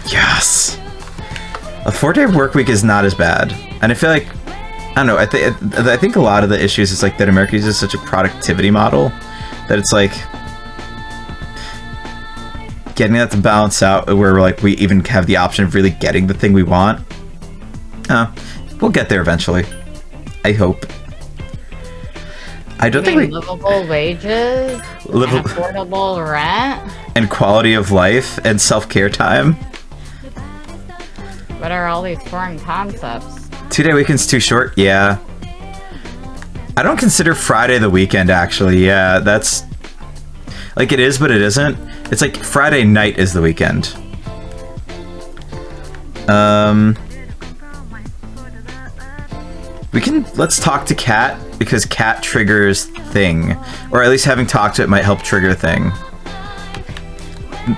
[SPEAKER 1] Yes! A 4-day work week is not as bad. And I feel like, I don't know, I think a lot of the issues is like that America uses such a productivity model that it's like getting that to balance out where we're like, we even have the option of really getting the thing we want. We'll get there eventually. I hope. I don't think
[SPEAKER 13] livable wages, and affordable rent.
[SPEAKER 1] And quality of life and self-care time.
[SPEAKER 13] What are all these foreign concepts?
[SPEAKER 1] 2-day weekend's too short? Yeah. I don't consider Friday the weekend, actually. Yeah, that's... Like, it is, but it isn't. It's like Friday night is the weekend. Let's talk to Cat, because Cat triggers thing. Or at least having talked to it might help trigger thing.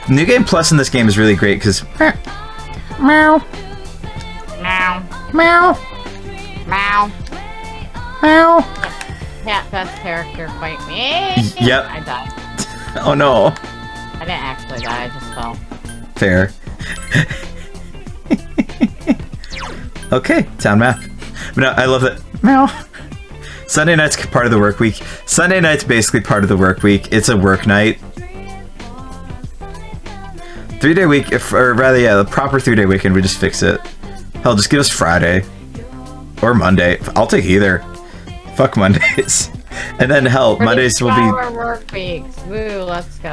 [SPEAKER 1] New Game Plus in this game is really great, because...
[SPEAKER 13] Meow. Meow.
[SPEAKER 17] Meow.
[SPEAKER 13] Meow.
[SPEAKER 17] Meow.
[SPEAKER 13] Cat best character fight me.
[SPEAKER 1] Yep.
[SPEAKER 13] I died.
[SPEAKER 1] Oh no.
[SPEAKER 13] I didn't actually die, I just fell.
[SPEAKER 1] Fair. Okay, town map. But no, I love that. Meow. Sunday night's part of the work week. Sunday night's basically part of the work week. It's a work night. 3-day week, or rather, yeah, the proper 3-day weekend, we just fix it. Hell, just give us Friday. Or Monday. I'll take either. Fuck Mondays. And then, hell, Mondays will be...
[SPEAKER 13] work weeks. Woo, let's go.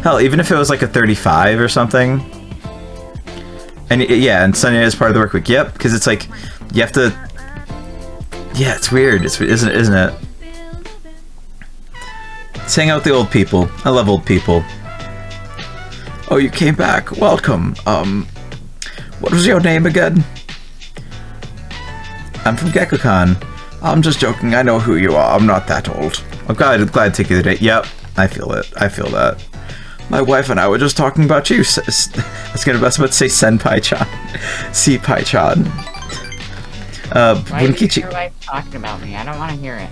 [SPEAKER 1] Hell, even if it was like a 35 or something. And yeah, and Sunday is part of the work week. Yep, because it's like, you have to... Yeah, it's weird, isn't it? Let's hang out with the old people. I love old people. Oh, you came back. Welcome. What was your name again? I'm from GeckoCon. I'm just joking. I know who you are. I'm not that old. I'm glad to take you today. Yep, I feel it. I feel that. My wife and I were just talking about you. I was gonna say Senpai-chan. Senpai-chan.
[SPEAKER 13] Why is
[SPEAKER 1] Bunkichi.
[SPEAKER 13] your wife talking about me? I don't want to hear it.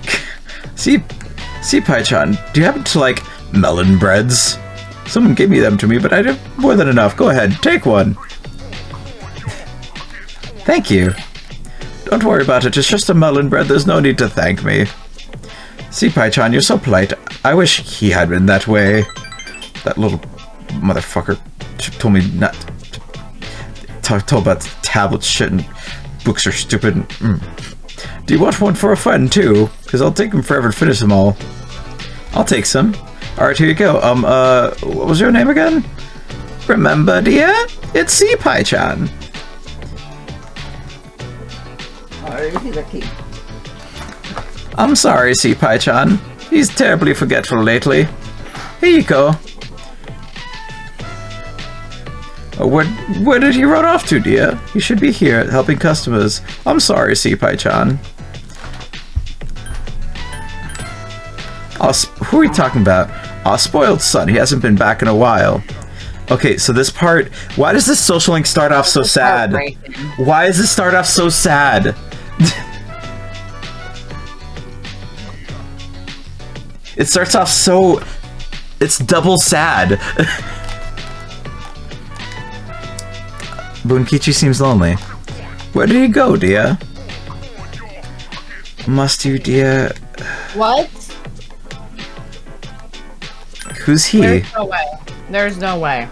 [SPEAKER 1] Senpai-chan, do you happen to like melon breads? Someone gave me them to me, but I did more than enough. Go ahead, take one. Thank you. Don't worry about it. It's just a melon bread. There's no need to thank me. See, Pai-chan, you're so polite. I wish he had been that way. That little motherfucker told me not to talk about tablet shit and books are stupid. Do you want one for a friend too? Because I'll take them forever to finish them all. I'll take some. Alright, here you go. What was your name again? Remember, dear? It's C. Pai-chan. I'm sorry, C. Pai-chan. He's terribly forgetful lately. Here you go. Oh, where did he run off to, dear? He should be here, helping customers. I'm sorry, C. Pai-chan. Who are we talking about? Our spoiled son. He hasn't been back in a while. Okay, so this part... Why does this social link start off so sad? Why does it start off so sad? It starts off so... It's double sad. Bunkichi seems lonely. Where did he go, dear? Must you, dear?
[SPEAKER 13] What?
[SPEAKER 1] Who's he?
[SPEAKER 13] There's no way. There's no way.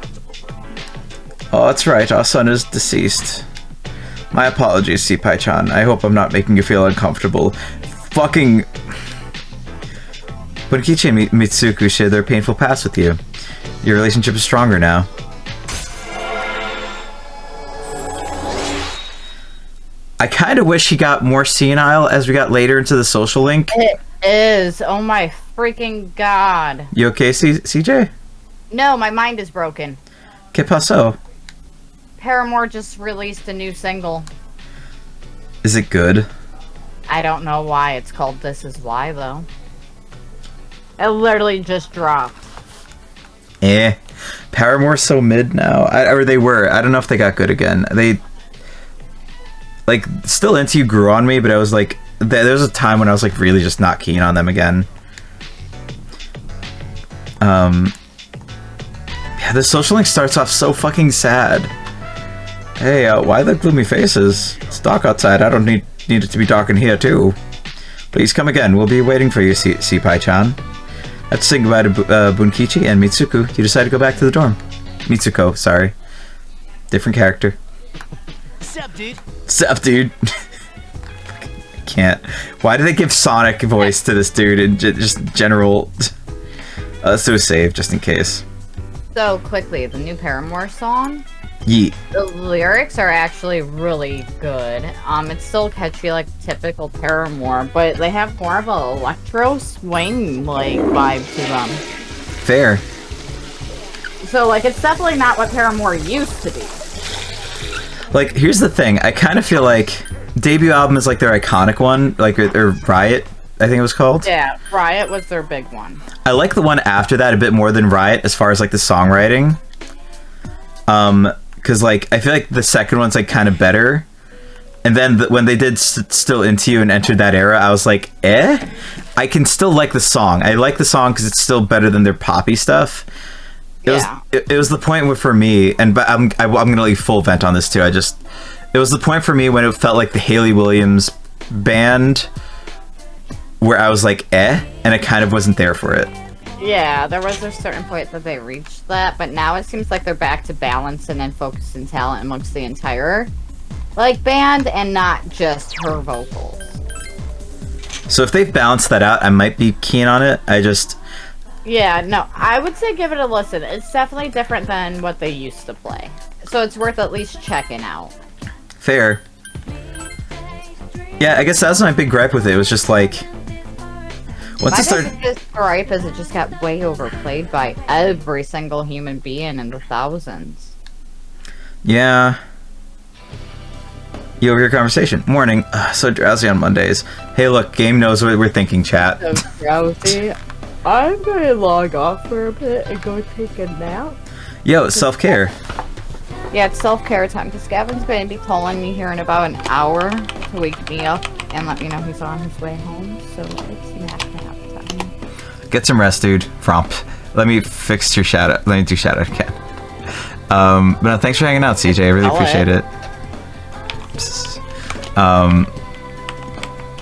[SPEAKER 1] Oh, that's right. Our son is deceased. My apologies, C. Pai-chan. I hope I'm not making you feel uncomfortable. Fucking... Bunkichi and Mitsuku share their painful past with you. Your relationship is stronger now. I kind of wish he got more senile as we got later into the social link.
[SPEAKER 13] It is. Oh my freaking god.
[SPEAKER 1] You okay, CJ?
[SPEAKER 13] No, my mind is broken.
[SPEAKER 1] ¿Qué pasó?
[SPEAKER 13] Paramore just released a new single.
[SPEAKER 1] Is it good?
[SPEAKER 13] I don't know why it's called This Is Why, though. It literally just dropped.
[SPEAKER 1] Paramore's so mid now. Or they were. I don't know if they got good again. They... Like, Still Into You grew on me, but I was like... There was a time when I was like really just not keen on them again. Yeah, the social link starts off so fucking sad. Hey, why the gloomy faces? It's dark outside. I don't need it to be dark in here too. Please come again. We'll be waiting for you, C. Pai-chan. Let's say goodbye to Bunkichi and Mitsuku. You decide to go back to the dorm. Mitsuko, sorry. Different character.
[SPEAKER 9] Sup, dude?
[SPEAKER 1] Sup, dude? I can't. Why do they give Sonic voice to this dude and just general... let's do a save, just in case.
[SPEAKER 13] So, quickly, the new Paramore song?
[SPEAKER 1] Yeet.
[SPEAKER 13] The lyrics are actually really good. It's still catchy like typical Paramore, but they have more of an electro swing like vibe to them.
[SPEAKER 1] Fair.
[SPEAKER 13] So like it's definitely not what Paramore used to be.
[SPEAKER 1] Like, here's the thing. I kind of feel like debut album is like their iconic one, like or Riot, I think it was called.
[SPEAKER 13] Yeah, Riot was their big one.
[SPEAKER 1] I like the one after that a bit more than Riot as far as like the songwriting. Because like I feel like the second one's like kind of better, and then when they did Still Into You and entered that era, I was like, I can still like the song. I like the song because it's still better than their poppy stuff. It was the point where for me, and but I'm gonna let you full vent on this too. It was the point for me when it felt like the Hayley Williams band, where I was like, and I kind of wasn't there for it.
[SPEAKER 13] Yeah, there was a certain point that they reached that, but now it seems like they're back to balance and then focusing talent amongst the entire, like, band and not just her vocals.
[SPEAKER 1] So if they've balanced that out, I might be keen on it.
[SPEAKER 13] Yeah, no, I would say give it a listen. It's definitely different than what they used to play. So it's worth at least checking out.
[SPEAKER 1] Fair. Yeah, I guess that was my big gripe with it. It was just like...
[SPEAKER 13] Once it started... biggest gripe is it just got way overplayed by every single human being in the thousands.
[SPEAKER 1] Yeah. You over your conversation. Morning. So drowsy on Mondays. Hey, look, game knows what we're thinking, chat.
[SPEAKER 13] So drowsy. I'm gonna log off for a bit and go take a nap.
[SPEAKER 1] Yo, self-care.
[SPEAKER 13] Yeah, it's self-care time, because Gavin's going to be calling me here in about an hour to wake me up and let me know he's on his way home, so it's nap time.
[SPEAKER 1] Get some rest, dude. Fromp. Let me fix your shout-out. Let me do shout-out again. But no, thanks for hanging out, CJ. I really appreciate it.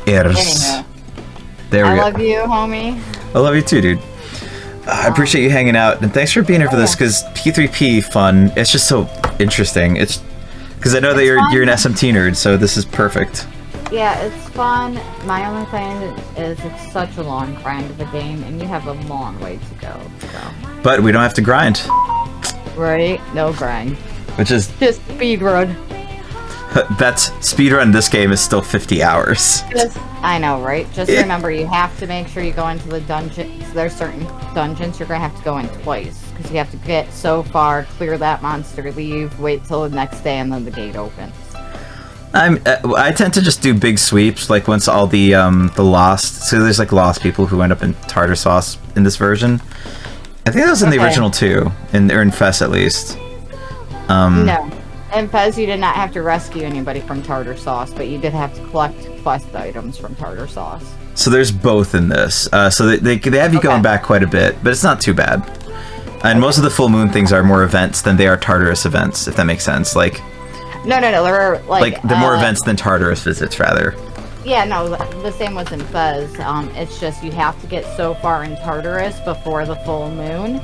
[SPEAKER 1] Ears. There we
[SPEAKER 13] I
[SPEAKER 1] go.
[SPEAKER 13] love you, homie.
[SPEAKER 1] I love you too, dude. I appreciate you hanging out, and thanks for being here for this, because P3P fun, it's just so interesting. It's because I know that you're an SMT nerd, so this is perfect.
[SPEAKER 13] Yeah, it's fun. My only thing is it's such a long grind of a game, and you have a long way to go. So.
[SPEAKER 1] But we don't have to grind.
[SPEAKER 13] Right? No grind.
[SPEAKER 1] Which is...
[SPEAKER 13] Just speedrun.
[SPEAKER 1] That's speedrun this game is still 50 hours.
[SPEAKER 13] I know, right? Just remember, you have to make sure you go into the dungeons. There's certain dungeons you're going to have to go in twice. Because you have to get so far, clear that monster, leave, wait till the next day, and then the gate opens.
[SPEAKER 1] I tend to just do big sweeps, like once all the lost... So there's like lost people who end up in tartar sauce in this version. I think that was in the original too, or in Fess at least.
[SPEAKER 13] No. In Fez, you did not have to rescue anybody from tartar sauce, but you did have to collect quest items from tartar sauce.
[SPEAKER 1] So there's both in this. So they have you going back quite a bit, but it's not too bad. And most of the full moon things are more events than they are Tartarus events, if that makes sense. Like
[SPEAKER 13] No, they're like
[SPEAKER 1] they're more events than Tartarus visits, rather.
[SPEAKER 13] Yeah, no, the same was in Fez. It's just you have to get so far in Tartarus before the full moon.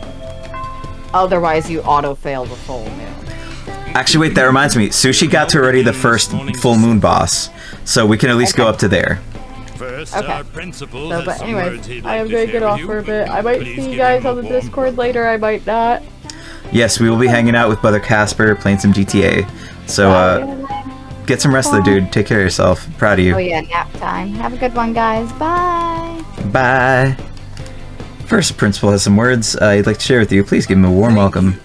[SPEAKER 13] Otherwise, you auto-fail the full moon.
[SPEAKER 1] Actually, wait, that reminds me. Sushi got to already the first full moon boss, so we can at least go up to there.
[SPEAKER 13] Okay. So, but anyways, I am going to get off for a bit. I might see you guys on the Discord later, I might not.
[SPEAKER 1] Yes, we will be hanging out with Brother Casper, playing some GTA. So, get some rest though, dude. Take care of yourself. Proud of you.
[SPEAKER 13] Oh yeah, nap time. Have a good one, guys. Bye!
[SPEAKER 1] Bye! First, the principal has some words he'd like to share with you. Please give him a warm welcome.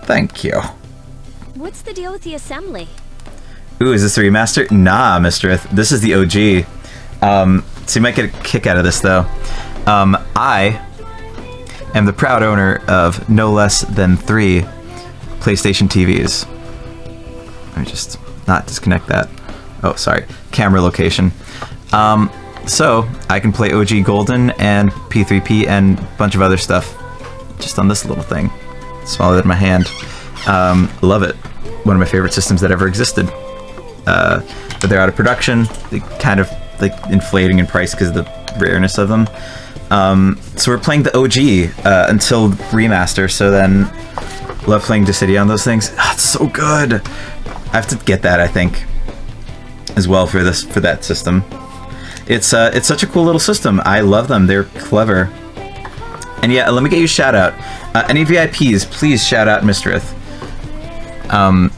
[SPEAKER 1] Thank you.
[SPEAKER 2] What's the deal with the assembly?
[SPEAKER 1] Ooh, is this the remaster? Nah, Mistress. This is the OG. So you might get a kick out of this, though. I am the proud owner of no less than 3 PlayStation TVs. Let me just not disconnect that. Oh, sorry. Camera location. So I can play OG Golden and P3P and a bunch of other stuff just on this little thing. Smaller than my hand. Love it. One of my favorite systems that ever existed. But they're out of production. They kind of like inflating in price because of the rareness of them. So we're playing the OG until remaster. So then, love playing Dissidia on those things. Oh, it's so good. I have to get that, I think, as well for that system. It's such a cool little system. I love them. They're clever. And yeah, let me get you a shout out. Any VIPs, please shout out Mistress. And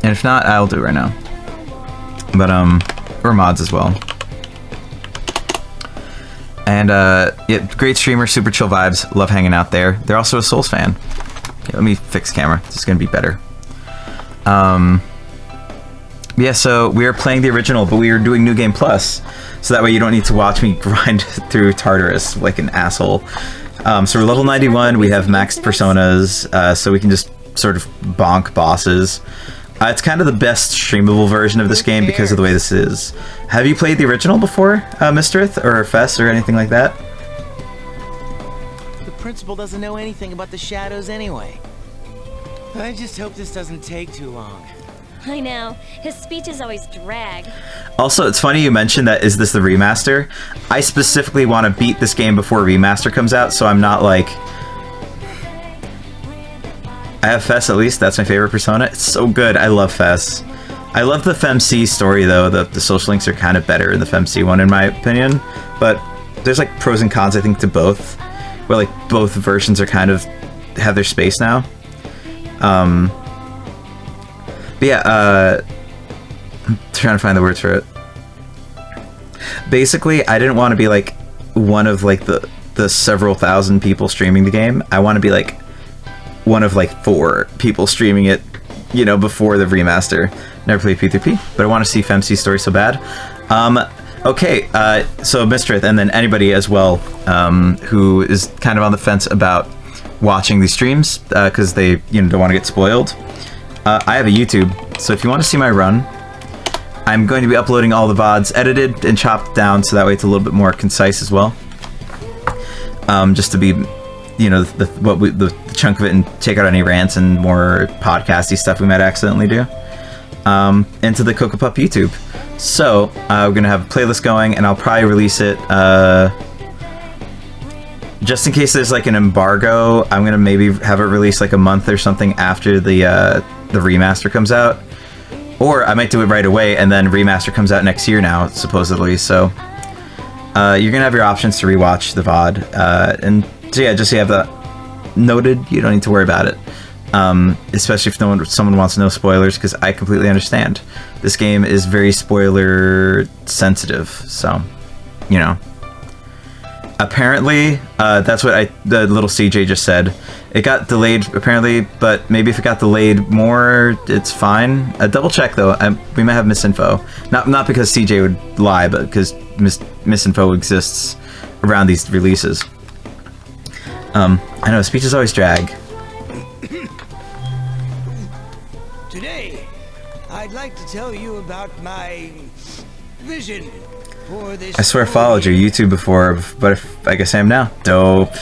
[SPEAKER 1] if not, I'll do it right now. But or mods as well. And yeah, great streamer, super chill vibes. Love hanging out there. They're also a Souls fan. Okay, let me fix camera. This is gonna be better. Yeah, so we are playing the original, but we are doing New Game Plus, so that way you don't need to watch me grind through Tartarus like an asshole. So we're level 91. We have maxed personas, so we can just sort of bonk bosses. It's kind of the best streamable version of this game because of the way this is. Have you played the original before, Mistress, or Fess, or anything like that?
[SPEAKER 9] The principal doesn't know anything about the shadows anyway. I just hope this doesn't take too long.
[SPEAKER 2] I know. His speeches always drag.
[SPEAKER 1] Also, it's funny you mentioned that, is this the remaster? I specifically want to beat this game before remaster comes out, so I'm not like... I have Fess at least, that's my favorite persona. It's so good, I love Fess. I love the FemC story though, the social links are kind of better in the FemC one in my opinion. But there's like pros and cons I think to both. Where like both versions are kind of, have their space now. But yeah, I'm trying to find the words for it. Basically, I didn't want to be like one of like the several thousand people streaming the game. I want to be like one of like 4 people streaming it, you know, before the remaster. Never played P3P, but I want to see FemC story so bad. Okay, so Mistress, and then anybody as well who is kind of on the fence about watching these streams because they don't want to get spoiled. I have a YouTube, so if you want to see my run, I'm going to be uploading all the VODs edited and chopped down so that way it's a little bit more concise as well. Just to be, the chunk of it and take out any rants and more podcasty stuff we might accidentally do. into the Cocopup YouTube. So we're gonna have a playlist going, and I'll probably release it just in case there's like an embargo. I'm gonna maybe have it released like a month or something after the remaster comes out, or I might do it right away, and then remaster comes out next year now, supposedly. So you're gonna have your options to rewatch the VOD, and so yeah, just so you have that noted. You don't need to worry about it. Especially if someone wants no spoilers, because I completely understand. This game is very spoiler sensitive, so, you know. Apparently, that's what the little CJ just said. It got delayed, apparently, but maybe if it got delayed more, it's fine. Double check, though. We might have misinfo. Not because CJ would lie, but because misinfo exists around these releases. I know, speeches always drag.
[SPEAKER 8] Today, I'd like to tell you about my vision for this.
[SPEAKER 1] I swear I followed your YouTube before, but I guess I am now. Dope.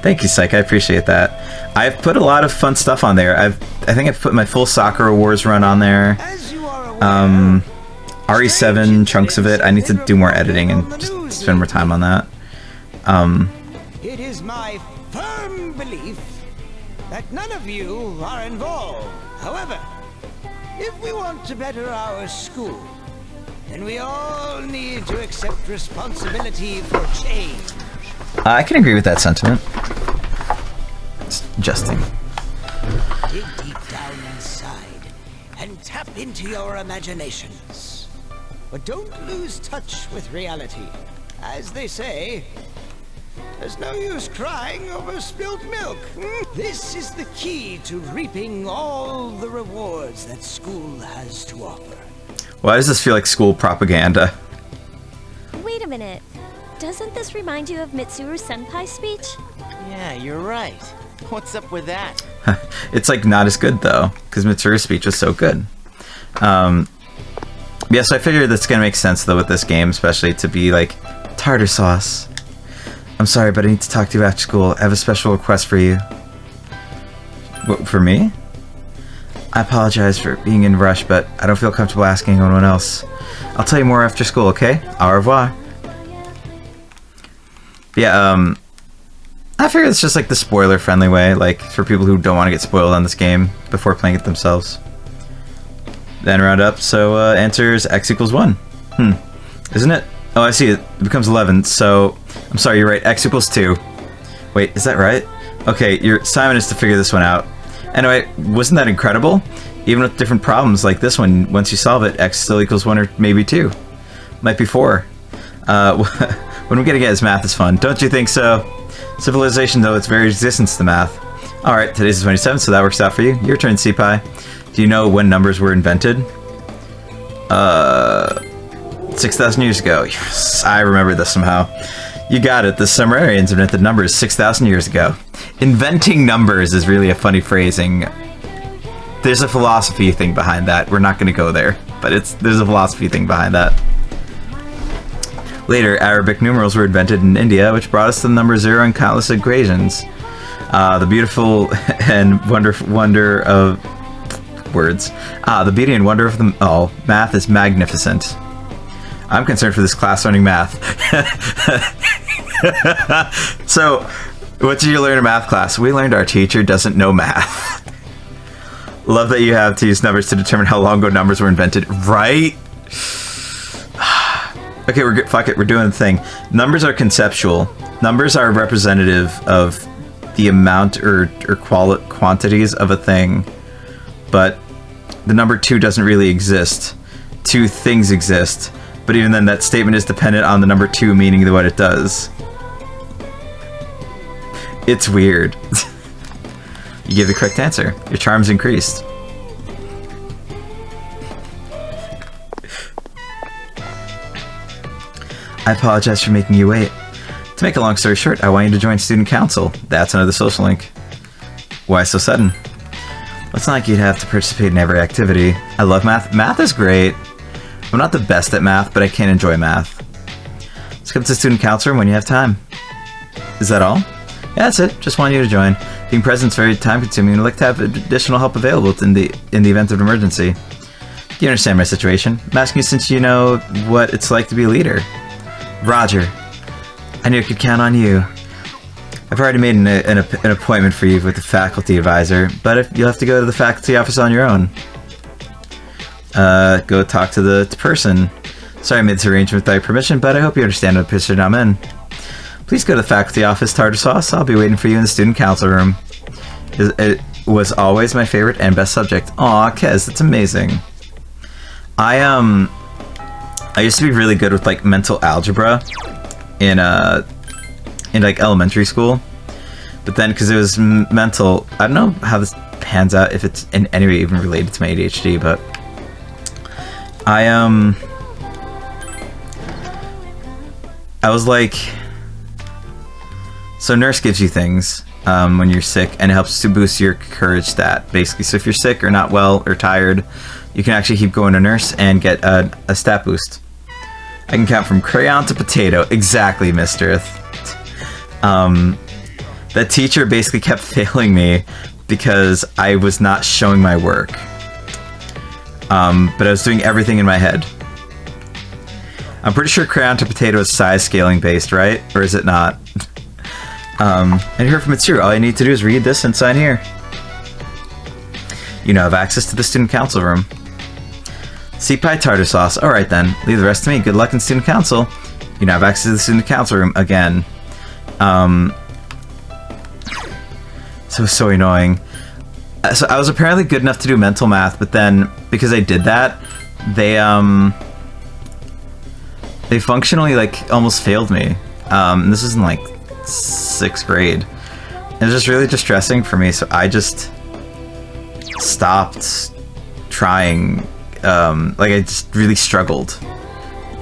[SPEAKER 1] Thank you, Psych. I appreciate that. I've put a lot of fun stuff on there. I think I've put my full Soccer Awards run on there. RE7 chunks of it. I need to do more editing and just spend more time on that.
[SPEAKER 8] It is my firm belief that none of you are involved. However, if we want to better our school, then we all need to accept responsibility for change.
[SPEAKER 1] I can agree with that sentiment. It's adjusting.
[SPEAKER 8] Dig deep down inside and tap into your imaginations. But don't lose touch with reality. As they say, there's no use crying over spilt milk. This is the key to reaping all the rewards that school has to offer.
[SPEAKER 1] Why does this feel like school propaganda?
[SPEAKER 2] Wait a minute. Doesn't this remind you of Mitsuru Senpai's speech?
[SPEAKER 9] Yeah, you're right. What's up with that?
[SPEAKER 1] It's like not as good though, because Mitsuru's speech was so good. Yeah, so I figured that's gonna make sense though with this game, especially to be like tartar sauce. I'm sorry, but I need to talk to you after school. I have a special request for you. What, for me? I apologize for being in a rush, but I don't feel comfortable asking anyone else. I'll tell you more after school, okay? Au revoir. Yeah, I figure it's just like the spoiler-friendly way, like for people who don't want to get spoiled on this game before playing it themselves. Then round up, so answers x equals 1. Isn't it? Oh, I see it. It becomes 11, so I'm sorry, you're right. X equals 2. Wait, is that right? Okay, your assignment is to figure this one out. Anyway, wasn't that incredible? Even with different problems like this one, once you solve it, x still equals 1 or maybe 2. Might be 4. When we get to get is math is fun. Don't you think so? Civilization, though, its very existence to math. Alright, today's the 27th, so that works out for you. Your turn, CPI. Do you know when numbers were invented? 6,000 years ago. Yes, I remember this somehow. You got it. The Sumerians invented numbers 6,000 years ago. Inventing numbers is really a funny phrasing. There's a philosophy thing behind that. We're not going to go there, but there's a philosophy thing behind that. Later, Arabic numerals were invented in India, which brought us to the number 0 and countless equations. The beautiful and wonder of words. The beauty and wonder of them all. Math is magnificent. I'm concerned for this class learning math. So, what did you learn in math class? We learned our teacher doesn't know math. Love that you have to use numbers to determine how long ago numbers were invented. Right? Okay, we're good. Fuck it, we're doing the thing. Numbers are conceptual. Numbers are representative of the amount or quantities of a thing. But the number 2 doesn't really exist. 2 things exist. But even then, that statement is dependent on the number 2 meaning what it does. It's weird. You give the correct answer. Your charm's increased. I apologize for making you wait. To make a long story short, I want you to join student council. That's another social link. Why so sudden? Well, it's not like you'd have to participate in every activity. I love math. Math is great. I'm not the best at math, but I can enjoy math. Just come to student council when you have time. Is that all? Yeah, that's it. Just want you to join. Being present is very time-consuming, and I'd like to have additional help available in the event of an emergency. You understand my situation. I'm asking you since you know what it's like to be a leader. Roger. I knew I could count on you. I've already made an appointment for you with the faculty advisor, but you'll have to go to the faculty office on your own. Go talk to the person. Sorry I made this arrangement without your permission, but I hope you understand what position I'm in. Please go to the faculty office, Tartar Sauce. I'll be waiting for you in the student council room. It was always my favorite and best subject. Aw, Kez, that's amazing. I used to be really good with like mental algebra in like elementary school, but then because it was mental, I don't know how this pans out, if it's in any way even related to my ADHD, but I was like, so nurse gives you things when you're sick, and it helps to boost your courage stat, basically. So if you're sick or not well or tired, you can actually keep going to nurse and get a stat boost. I can count from crayon to potato. Exactly, Mr. That teacher basically kept failing me because I was not showing my work. But I was doing everything in my head. I'm pretty sure crayon to potato is size scaling based, right? Or is it not? And here from Mitsuru, all you need to do is read this and sign here. You now have access to the student council room. Sea-pie tartar sauce. Alright then, leave the rest to me. Good luck in student council. You now have access to the student council room again. So annoying. So I was apparently good enough to do mental math, but then because I did that, they functionally like almost failed me. This is in like 6th grade. It was just really distressing for me, so I just stopped trying. Like I just really struggled.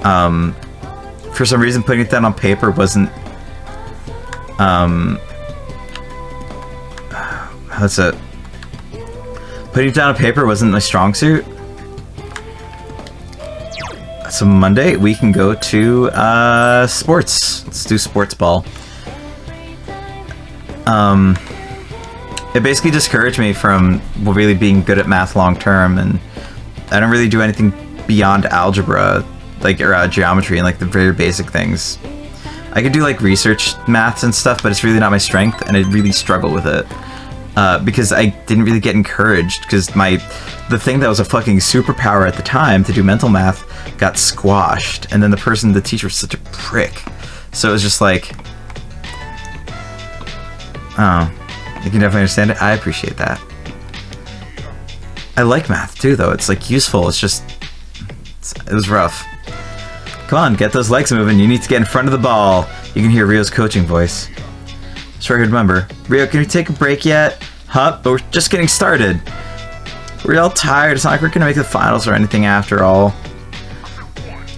[SPEAKER 1] For some reason, putting it down on paper wasn't. How's it? Putting it down on paper wasn't my strong suit. So Monday we can go to sports. Let's do sports ball. It basically discouraged me from really being good at math long term, and I don't really do anything beyond algebra, like or geometry and like the very basic things. I could do like research maths and stuff, but it's really not my strength, and I really struggle with it because I didn't really get encouraged because the thing that was a fucking superpower at the time to do mental math got squashed, and then the teacher was such a prick, so it was just like, oh, you can definitely understand it. I appreciate that. I like math too, though. It's like useful. It was rough. Come on, get those legs moving. You need to get in front of the ball. You can hear Rio's coaching voice. Short-haired member. Rio, can we take a break yet? Huh? But we're just getting started. We're all tired. It's not like we're gonna make the finals or anything after all.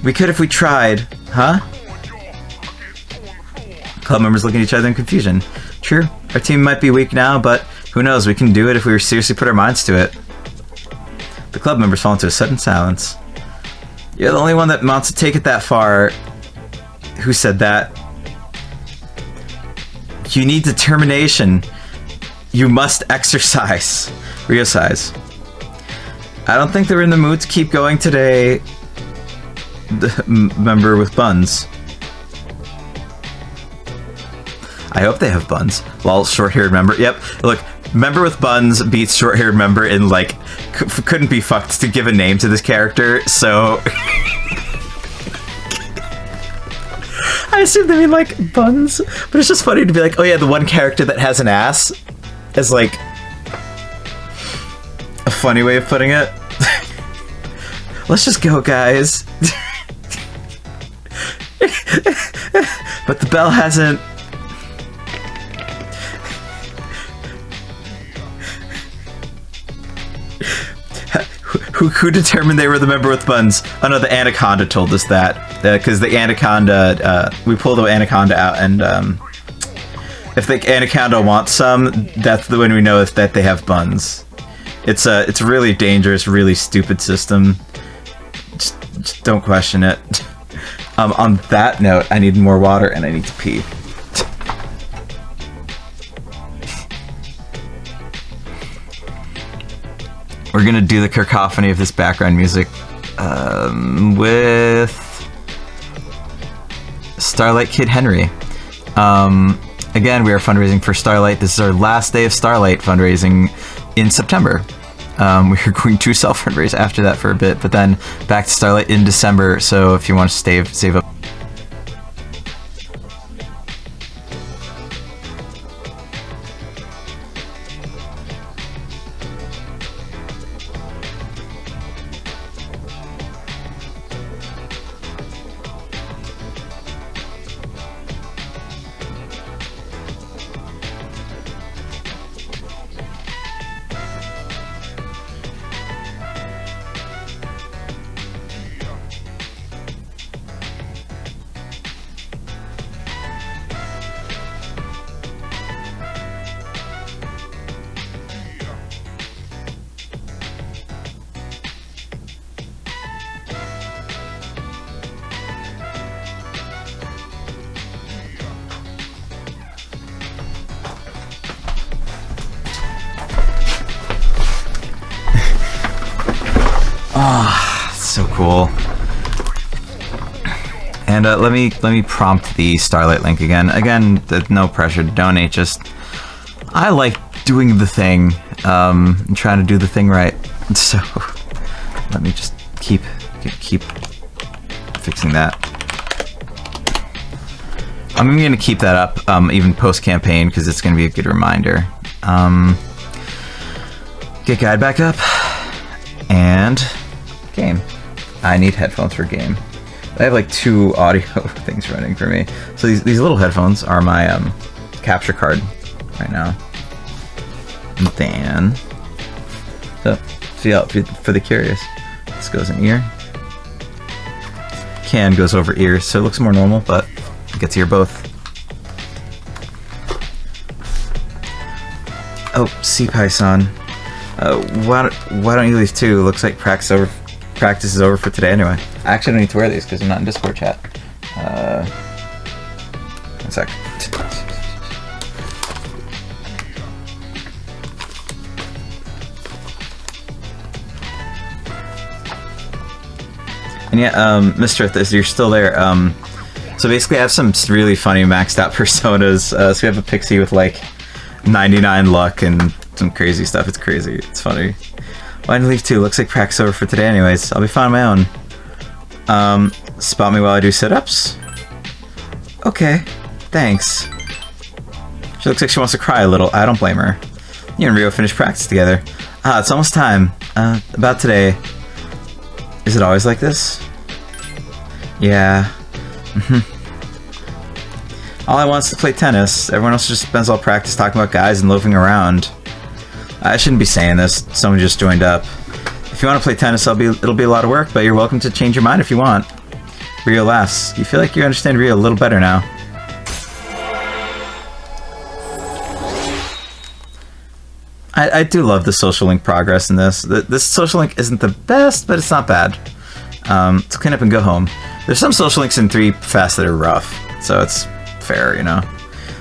[SPEAKER 1] We could if we tried. Huh? Club members looking at each other in confusion. True. Our team might be weak now, but who knows? We can do it if we seriously put our minds to it. The club members fall into a sudden silence. You're the only one that wants to take it that far. Who said that? You need determination. You must exercise. Rio sighs. I don't think they're in the mood to keep going today. The member with buns. I hope they have buns. Lol, short-haired member. Yep, look, member with buns beats short-haired member in, like, couldn't be fucked to give a name to this character, so... I assume they mean, like, buns, but it's just funny to be like, oh yeah, the one character that has an ass is, like, a funny way of putting it. Let's just go, guys. But the bell hasn't... Who determined they were the member with buns? Oh no, the Anaconda told us that. Because the Anaconda, we pulled the Anaconda out, and if the Anaconda wants some, that's when we know that they have buns. It's a really dangerous, really stupid system. Just don't question it. On that note, I need more water and I need to pee. we're gonna do the cacophony of this background music with Starlight Kid Henry. Again, we are fundraising for Starlight. This is our last day of Starlight fundraising in September. We're going to self-fundraise after that for a bit, but then back to Starlight in December. So if you want to save up. So cool. And let me prompt the Starlight link again. Again, no pressure to donate. Just I like doing the thing, and trying to do the thing right. So let me just keep fixing that. I'm even gonna keep that up even post campaign because it's gonna be a good reminder. Get guide back up and game. I need headphones for game. I have like 2 audio things running for me. So these little headphones are my capture card right now. And then, so for the curious, this goes in ear. Can goes over ear, so it looks more normal, but it gets ear both. Oh, Sea Python. Why don't you leave too? Looks like practice is over for today anyway. I actually don't need to wear these because I'm not in Discord chat. 1 sec. And yeah, Mr. If you're still there, so basically I have some really funny maxed out personas. So we have a pixie with like 99 luck and some crazy stuff. It's crazy. It's funny. Why didn't leave too? Looks like practice over for today anyways. I'll be fine on my own. Spot me while I do sit-ups? Okay, thanks. She looks like she wants to cry a little. I don't blame her. You and Rio finished practice together. Ah, it's almost time. About today. Is it always like this? Yeah. All I want is to play tennis. Everyone else just spends all practice talking about guys and loafing around. I shouldn't be saying this. Someone just joined up. If you want to play tennis, it'll be a lot of work, but you're welcome to change your mind if you want. Rio laughs. You feel like you understand Rio a little better now. I do love the social link progress in this. This social link isn't the best, but it's not bad. Let's clean up and go home. There's some social links in 3 Fast that are rough, so it's fair, you know.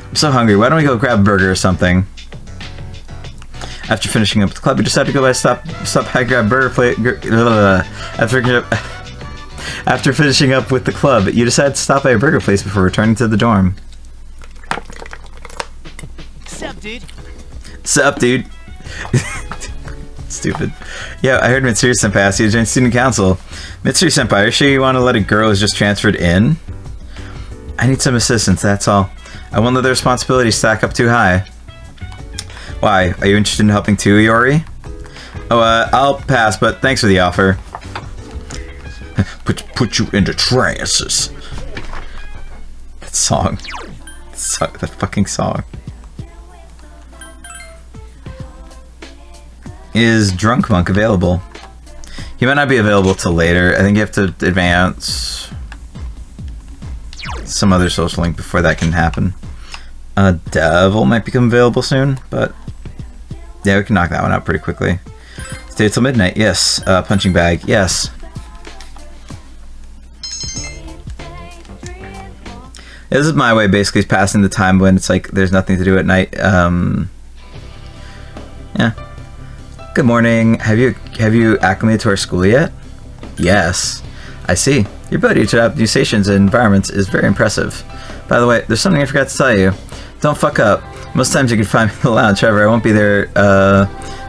[SPEAKER 1] I'm so hungry. Why don't we go grab a burger or something? After finishing up with the club, we decided to go by stop by grab burger plate. After finishing up with the club, you decided to stop by a burger place before returning to the dorm.
[SPEAKER 9] Sup, dude?
[SPEAKER 1] Sup, dude? Stupid. Yeah, I heard Mitsuri Senpai asked you to join student council. Mitsuri Senpai, are you sure you want to let a girl who's just transferred in? I need some assistance, that's all. I won't let the responsibilities stack up too high. Why? Are you interested in helping too, Iori? Oh, I'll pass, but thanks for the offer. Put you into trances. That song. That fucking song. Is Drunk Monk available? He might not be available till later. I think you have to advance some other social link before that can happen. Devil might become available soon, but yeah, we can knock that one out pretty quickly. Stay till midnight, yes. Punching bag, yes. This is my way, basically, is passing the time when it's like there's nothing to do at night. Yeah. Good morning. Have you have you acclimated to our school yet? Yes. I see. Your ability to adapt new stations and environments is very impressive. By the way, there's something I forgot to tell you. Don't fuck up. Most times you can find me in the lounge, however, I won't be there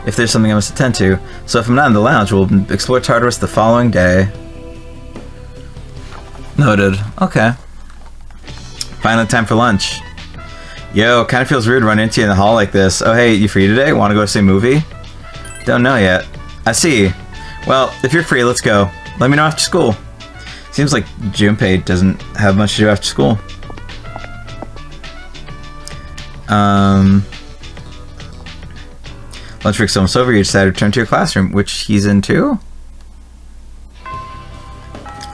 [SPEAKER 1] if there's something I must attend to. So if I'm not in the lounge, we'll explore Tartarus the following day. Noted. Okay. Finally time for lunch. Yo, kind of feels weird running into you in the hall like this. Oh hey, you free today? Want to go see a movie? Don't know yet. I see. Well, if you're free, let's go. Let me know after school. Seems like Junpei doesn't have much to do after school. Lunch break's almost over. You decided to return to your classroom, which he's in too?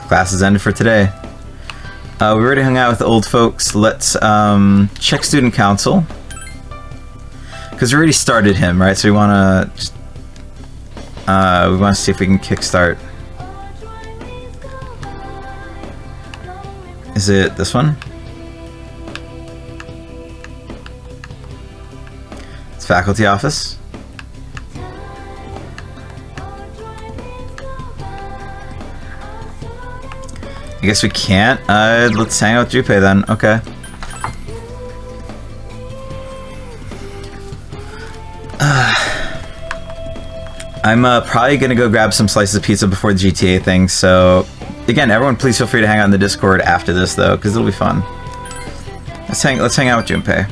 [SPEAKER 1] Class is ended for today. We already hung out with the old folks. Let's check student council. Because we already started him, right? So we want to see if we can kickstart. Is it this one? It's faculty office. I guess we can't. Let's hang out with Junpei then. Okay. I'm probably gonna go grab some slices of pizza before the GTA thing, so again, everyone please feel free to hang out in the Discord after this though, because it'll be fun. Let's hang out with Junpei.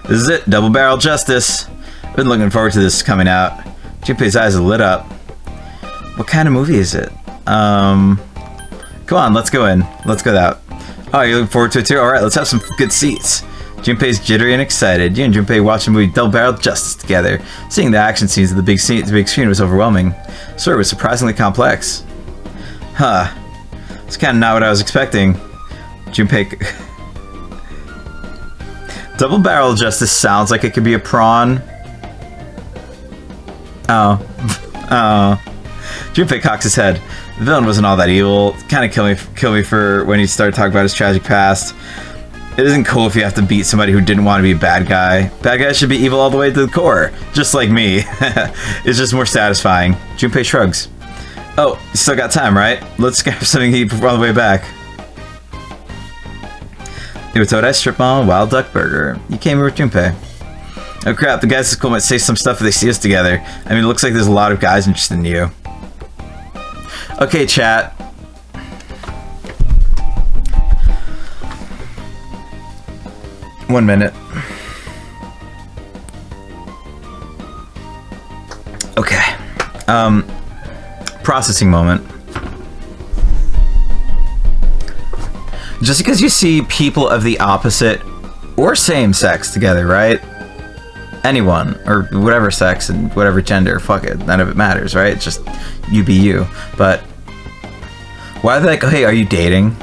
[SPEAKER 1] This is it, Double Barrel Justice. I've been looking forward to this coming out. Junpei's eyes are lit up. What kind of movie is it? Come on, let's go in. Let's go out. Oh, you're looking forward to it too? Alright, let's have some good seats. Junpei's jittery and excited. You and Junpei watched the movie Double Barrel Justice together. Seeing the action scenes of the big screen was overwhelming. The story was surprisingly complex. Huh. It's kind of not what I was expecting. Junpei... Double Barrel Justice sounds like it could be a prawn. Oh. Oh. Junpei cocks his head. The villain wasn't all that evil. Kind of kill me for when he started talking about his tragic past. It isn't cool if you have to beat somebody who didn't want to be a bad guy. Bad guys should be evil all the way to the core, just like me. It's just more satisfying. Junpei shrugs. Oh, you still got time, right? Let's grab something to eat on the way back. New Toad Ice Strip Mall, Wild Duck Burger. You came here with Junpei. Oh crap, the guys at school might say some stuff if they see us together. I mean, it looks like there's a lot of guys interested in you. Okay, chat. One minute. Okay. Processing moment. Just because you see people of the opposite or same sex together, right? Anyone, or whatever sex and whatever gender, fuck it, none of it matters, right? It's just you be you. But why are they like, oh, hey, are you dating?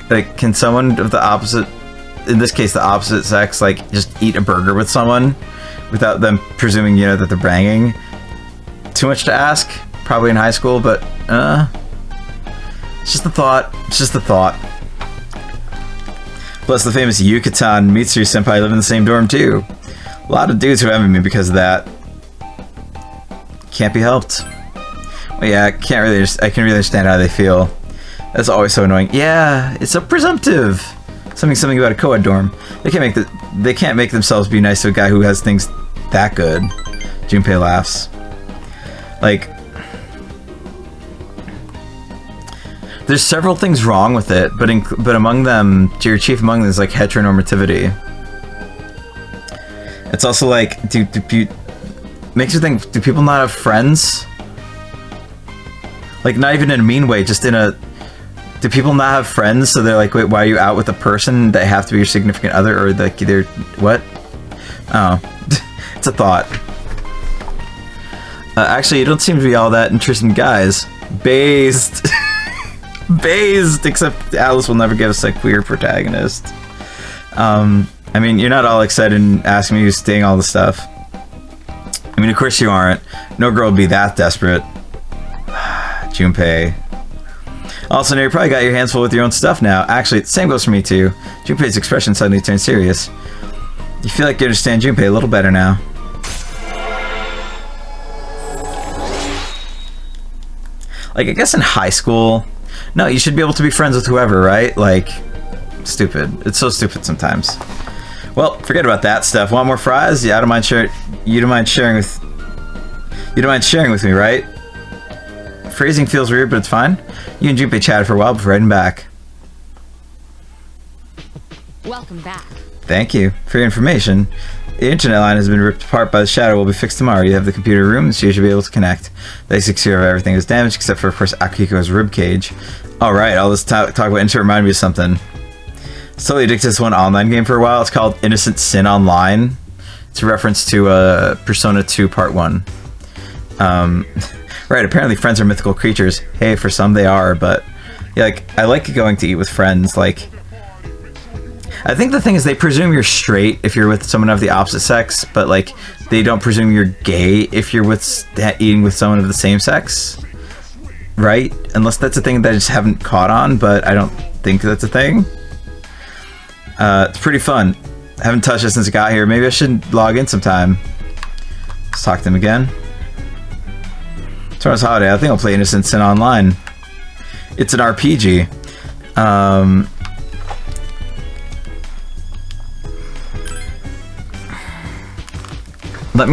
[SPEAKER 1] Like, can someone of the opposite, in this case, the opposite sex, like, just eat a burger with someone without them presuming, you know, that they're banging? Too much to ask? Probably in high school, but, it's just a thought. It's just a thought. Plus, the famous Yucatan Mitsuru senpai live in the same dorm, too. A lot of dudes who envy me because of that. Can't be helped. Well, yeah, I can really understand how they feel. That's always so annoying. Yeah, it's so presumptive. Something about a co-ed dorm. They can't make themselves be nice to a guy who has things that good. Junpei laughs. Like, there's several things wrong with it, but among them, chief among them is like heteronormativity. It's also like, makes you think, do people not have friends? Like, not even in a mean way, just in a, do people not have friends? So they're like, wait, why are you out with a person that have to be your significant other, or like either what? Oh, it's a thought. Actually, you don't seem to be all that interested in guys. Based. Based, except Alice will never give us a queer protagonist. I mean, you're not all excited and asking me who's dating all the stuff. I mean, of course you aren't. No girl would be that desperate. Junpei. Also, now you probably got your hands full with your own stuff now. Actually, the same goes for me too. Junpei's expression suddenly turned serious. You feel like you understand Junpei a little better now. Like, I guess in high school, no, you should be able to be friends with whoever, right? Like, stupid. It's so stupid sometimes. Well, forget about that stuff. Want more fries? Yeah, I don't mind sharing. You don't mind sharing with me, right? Phrasing feels weird, but it's fine. You and Junpei chatted for a while before heading back.
[SPEAKER 6] Welcome back.
[SPEAKER 1] Thank you for your information. The internet line has been ripped apart by the shadow. Will be fixed tomorrow. You have the computer room, so you should be able to connect. They secure everything is damaged except for, of course, Akihiko's rib cage. All right, all this talk about internet reminded me of something. It's totally addicted to this one online game for a while. It's called Innocent Sin Online. It's a reference to Persona 2 Part 1. Right, apparently friends are mythical creatures. Hey, for some they are, but yeah, like, I like going to eat with friends. Like, I think the thing is they presume you're straight if you're with someone of the opposite sex, but like they don't presume you're gay if you're with eating with someone of the same sex, right? Unless that's a thing that I just haven't caught on, but I don't think that's a thing. It's pretty fun. I haven't touched it since I got here. Maybe I should log in sometime. Let's talk to them again. Tomorrow's holiday. I think I'll play Innocent Sin Online. It's an RPG.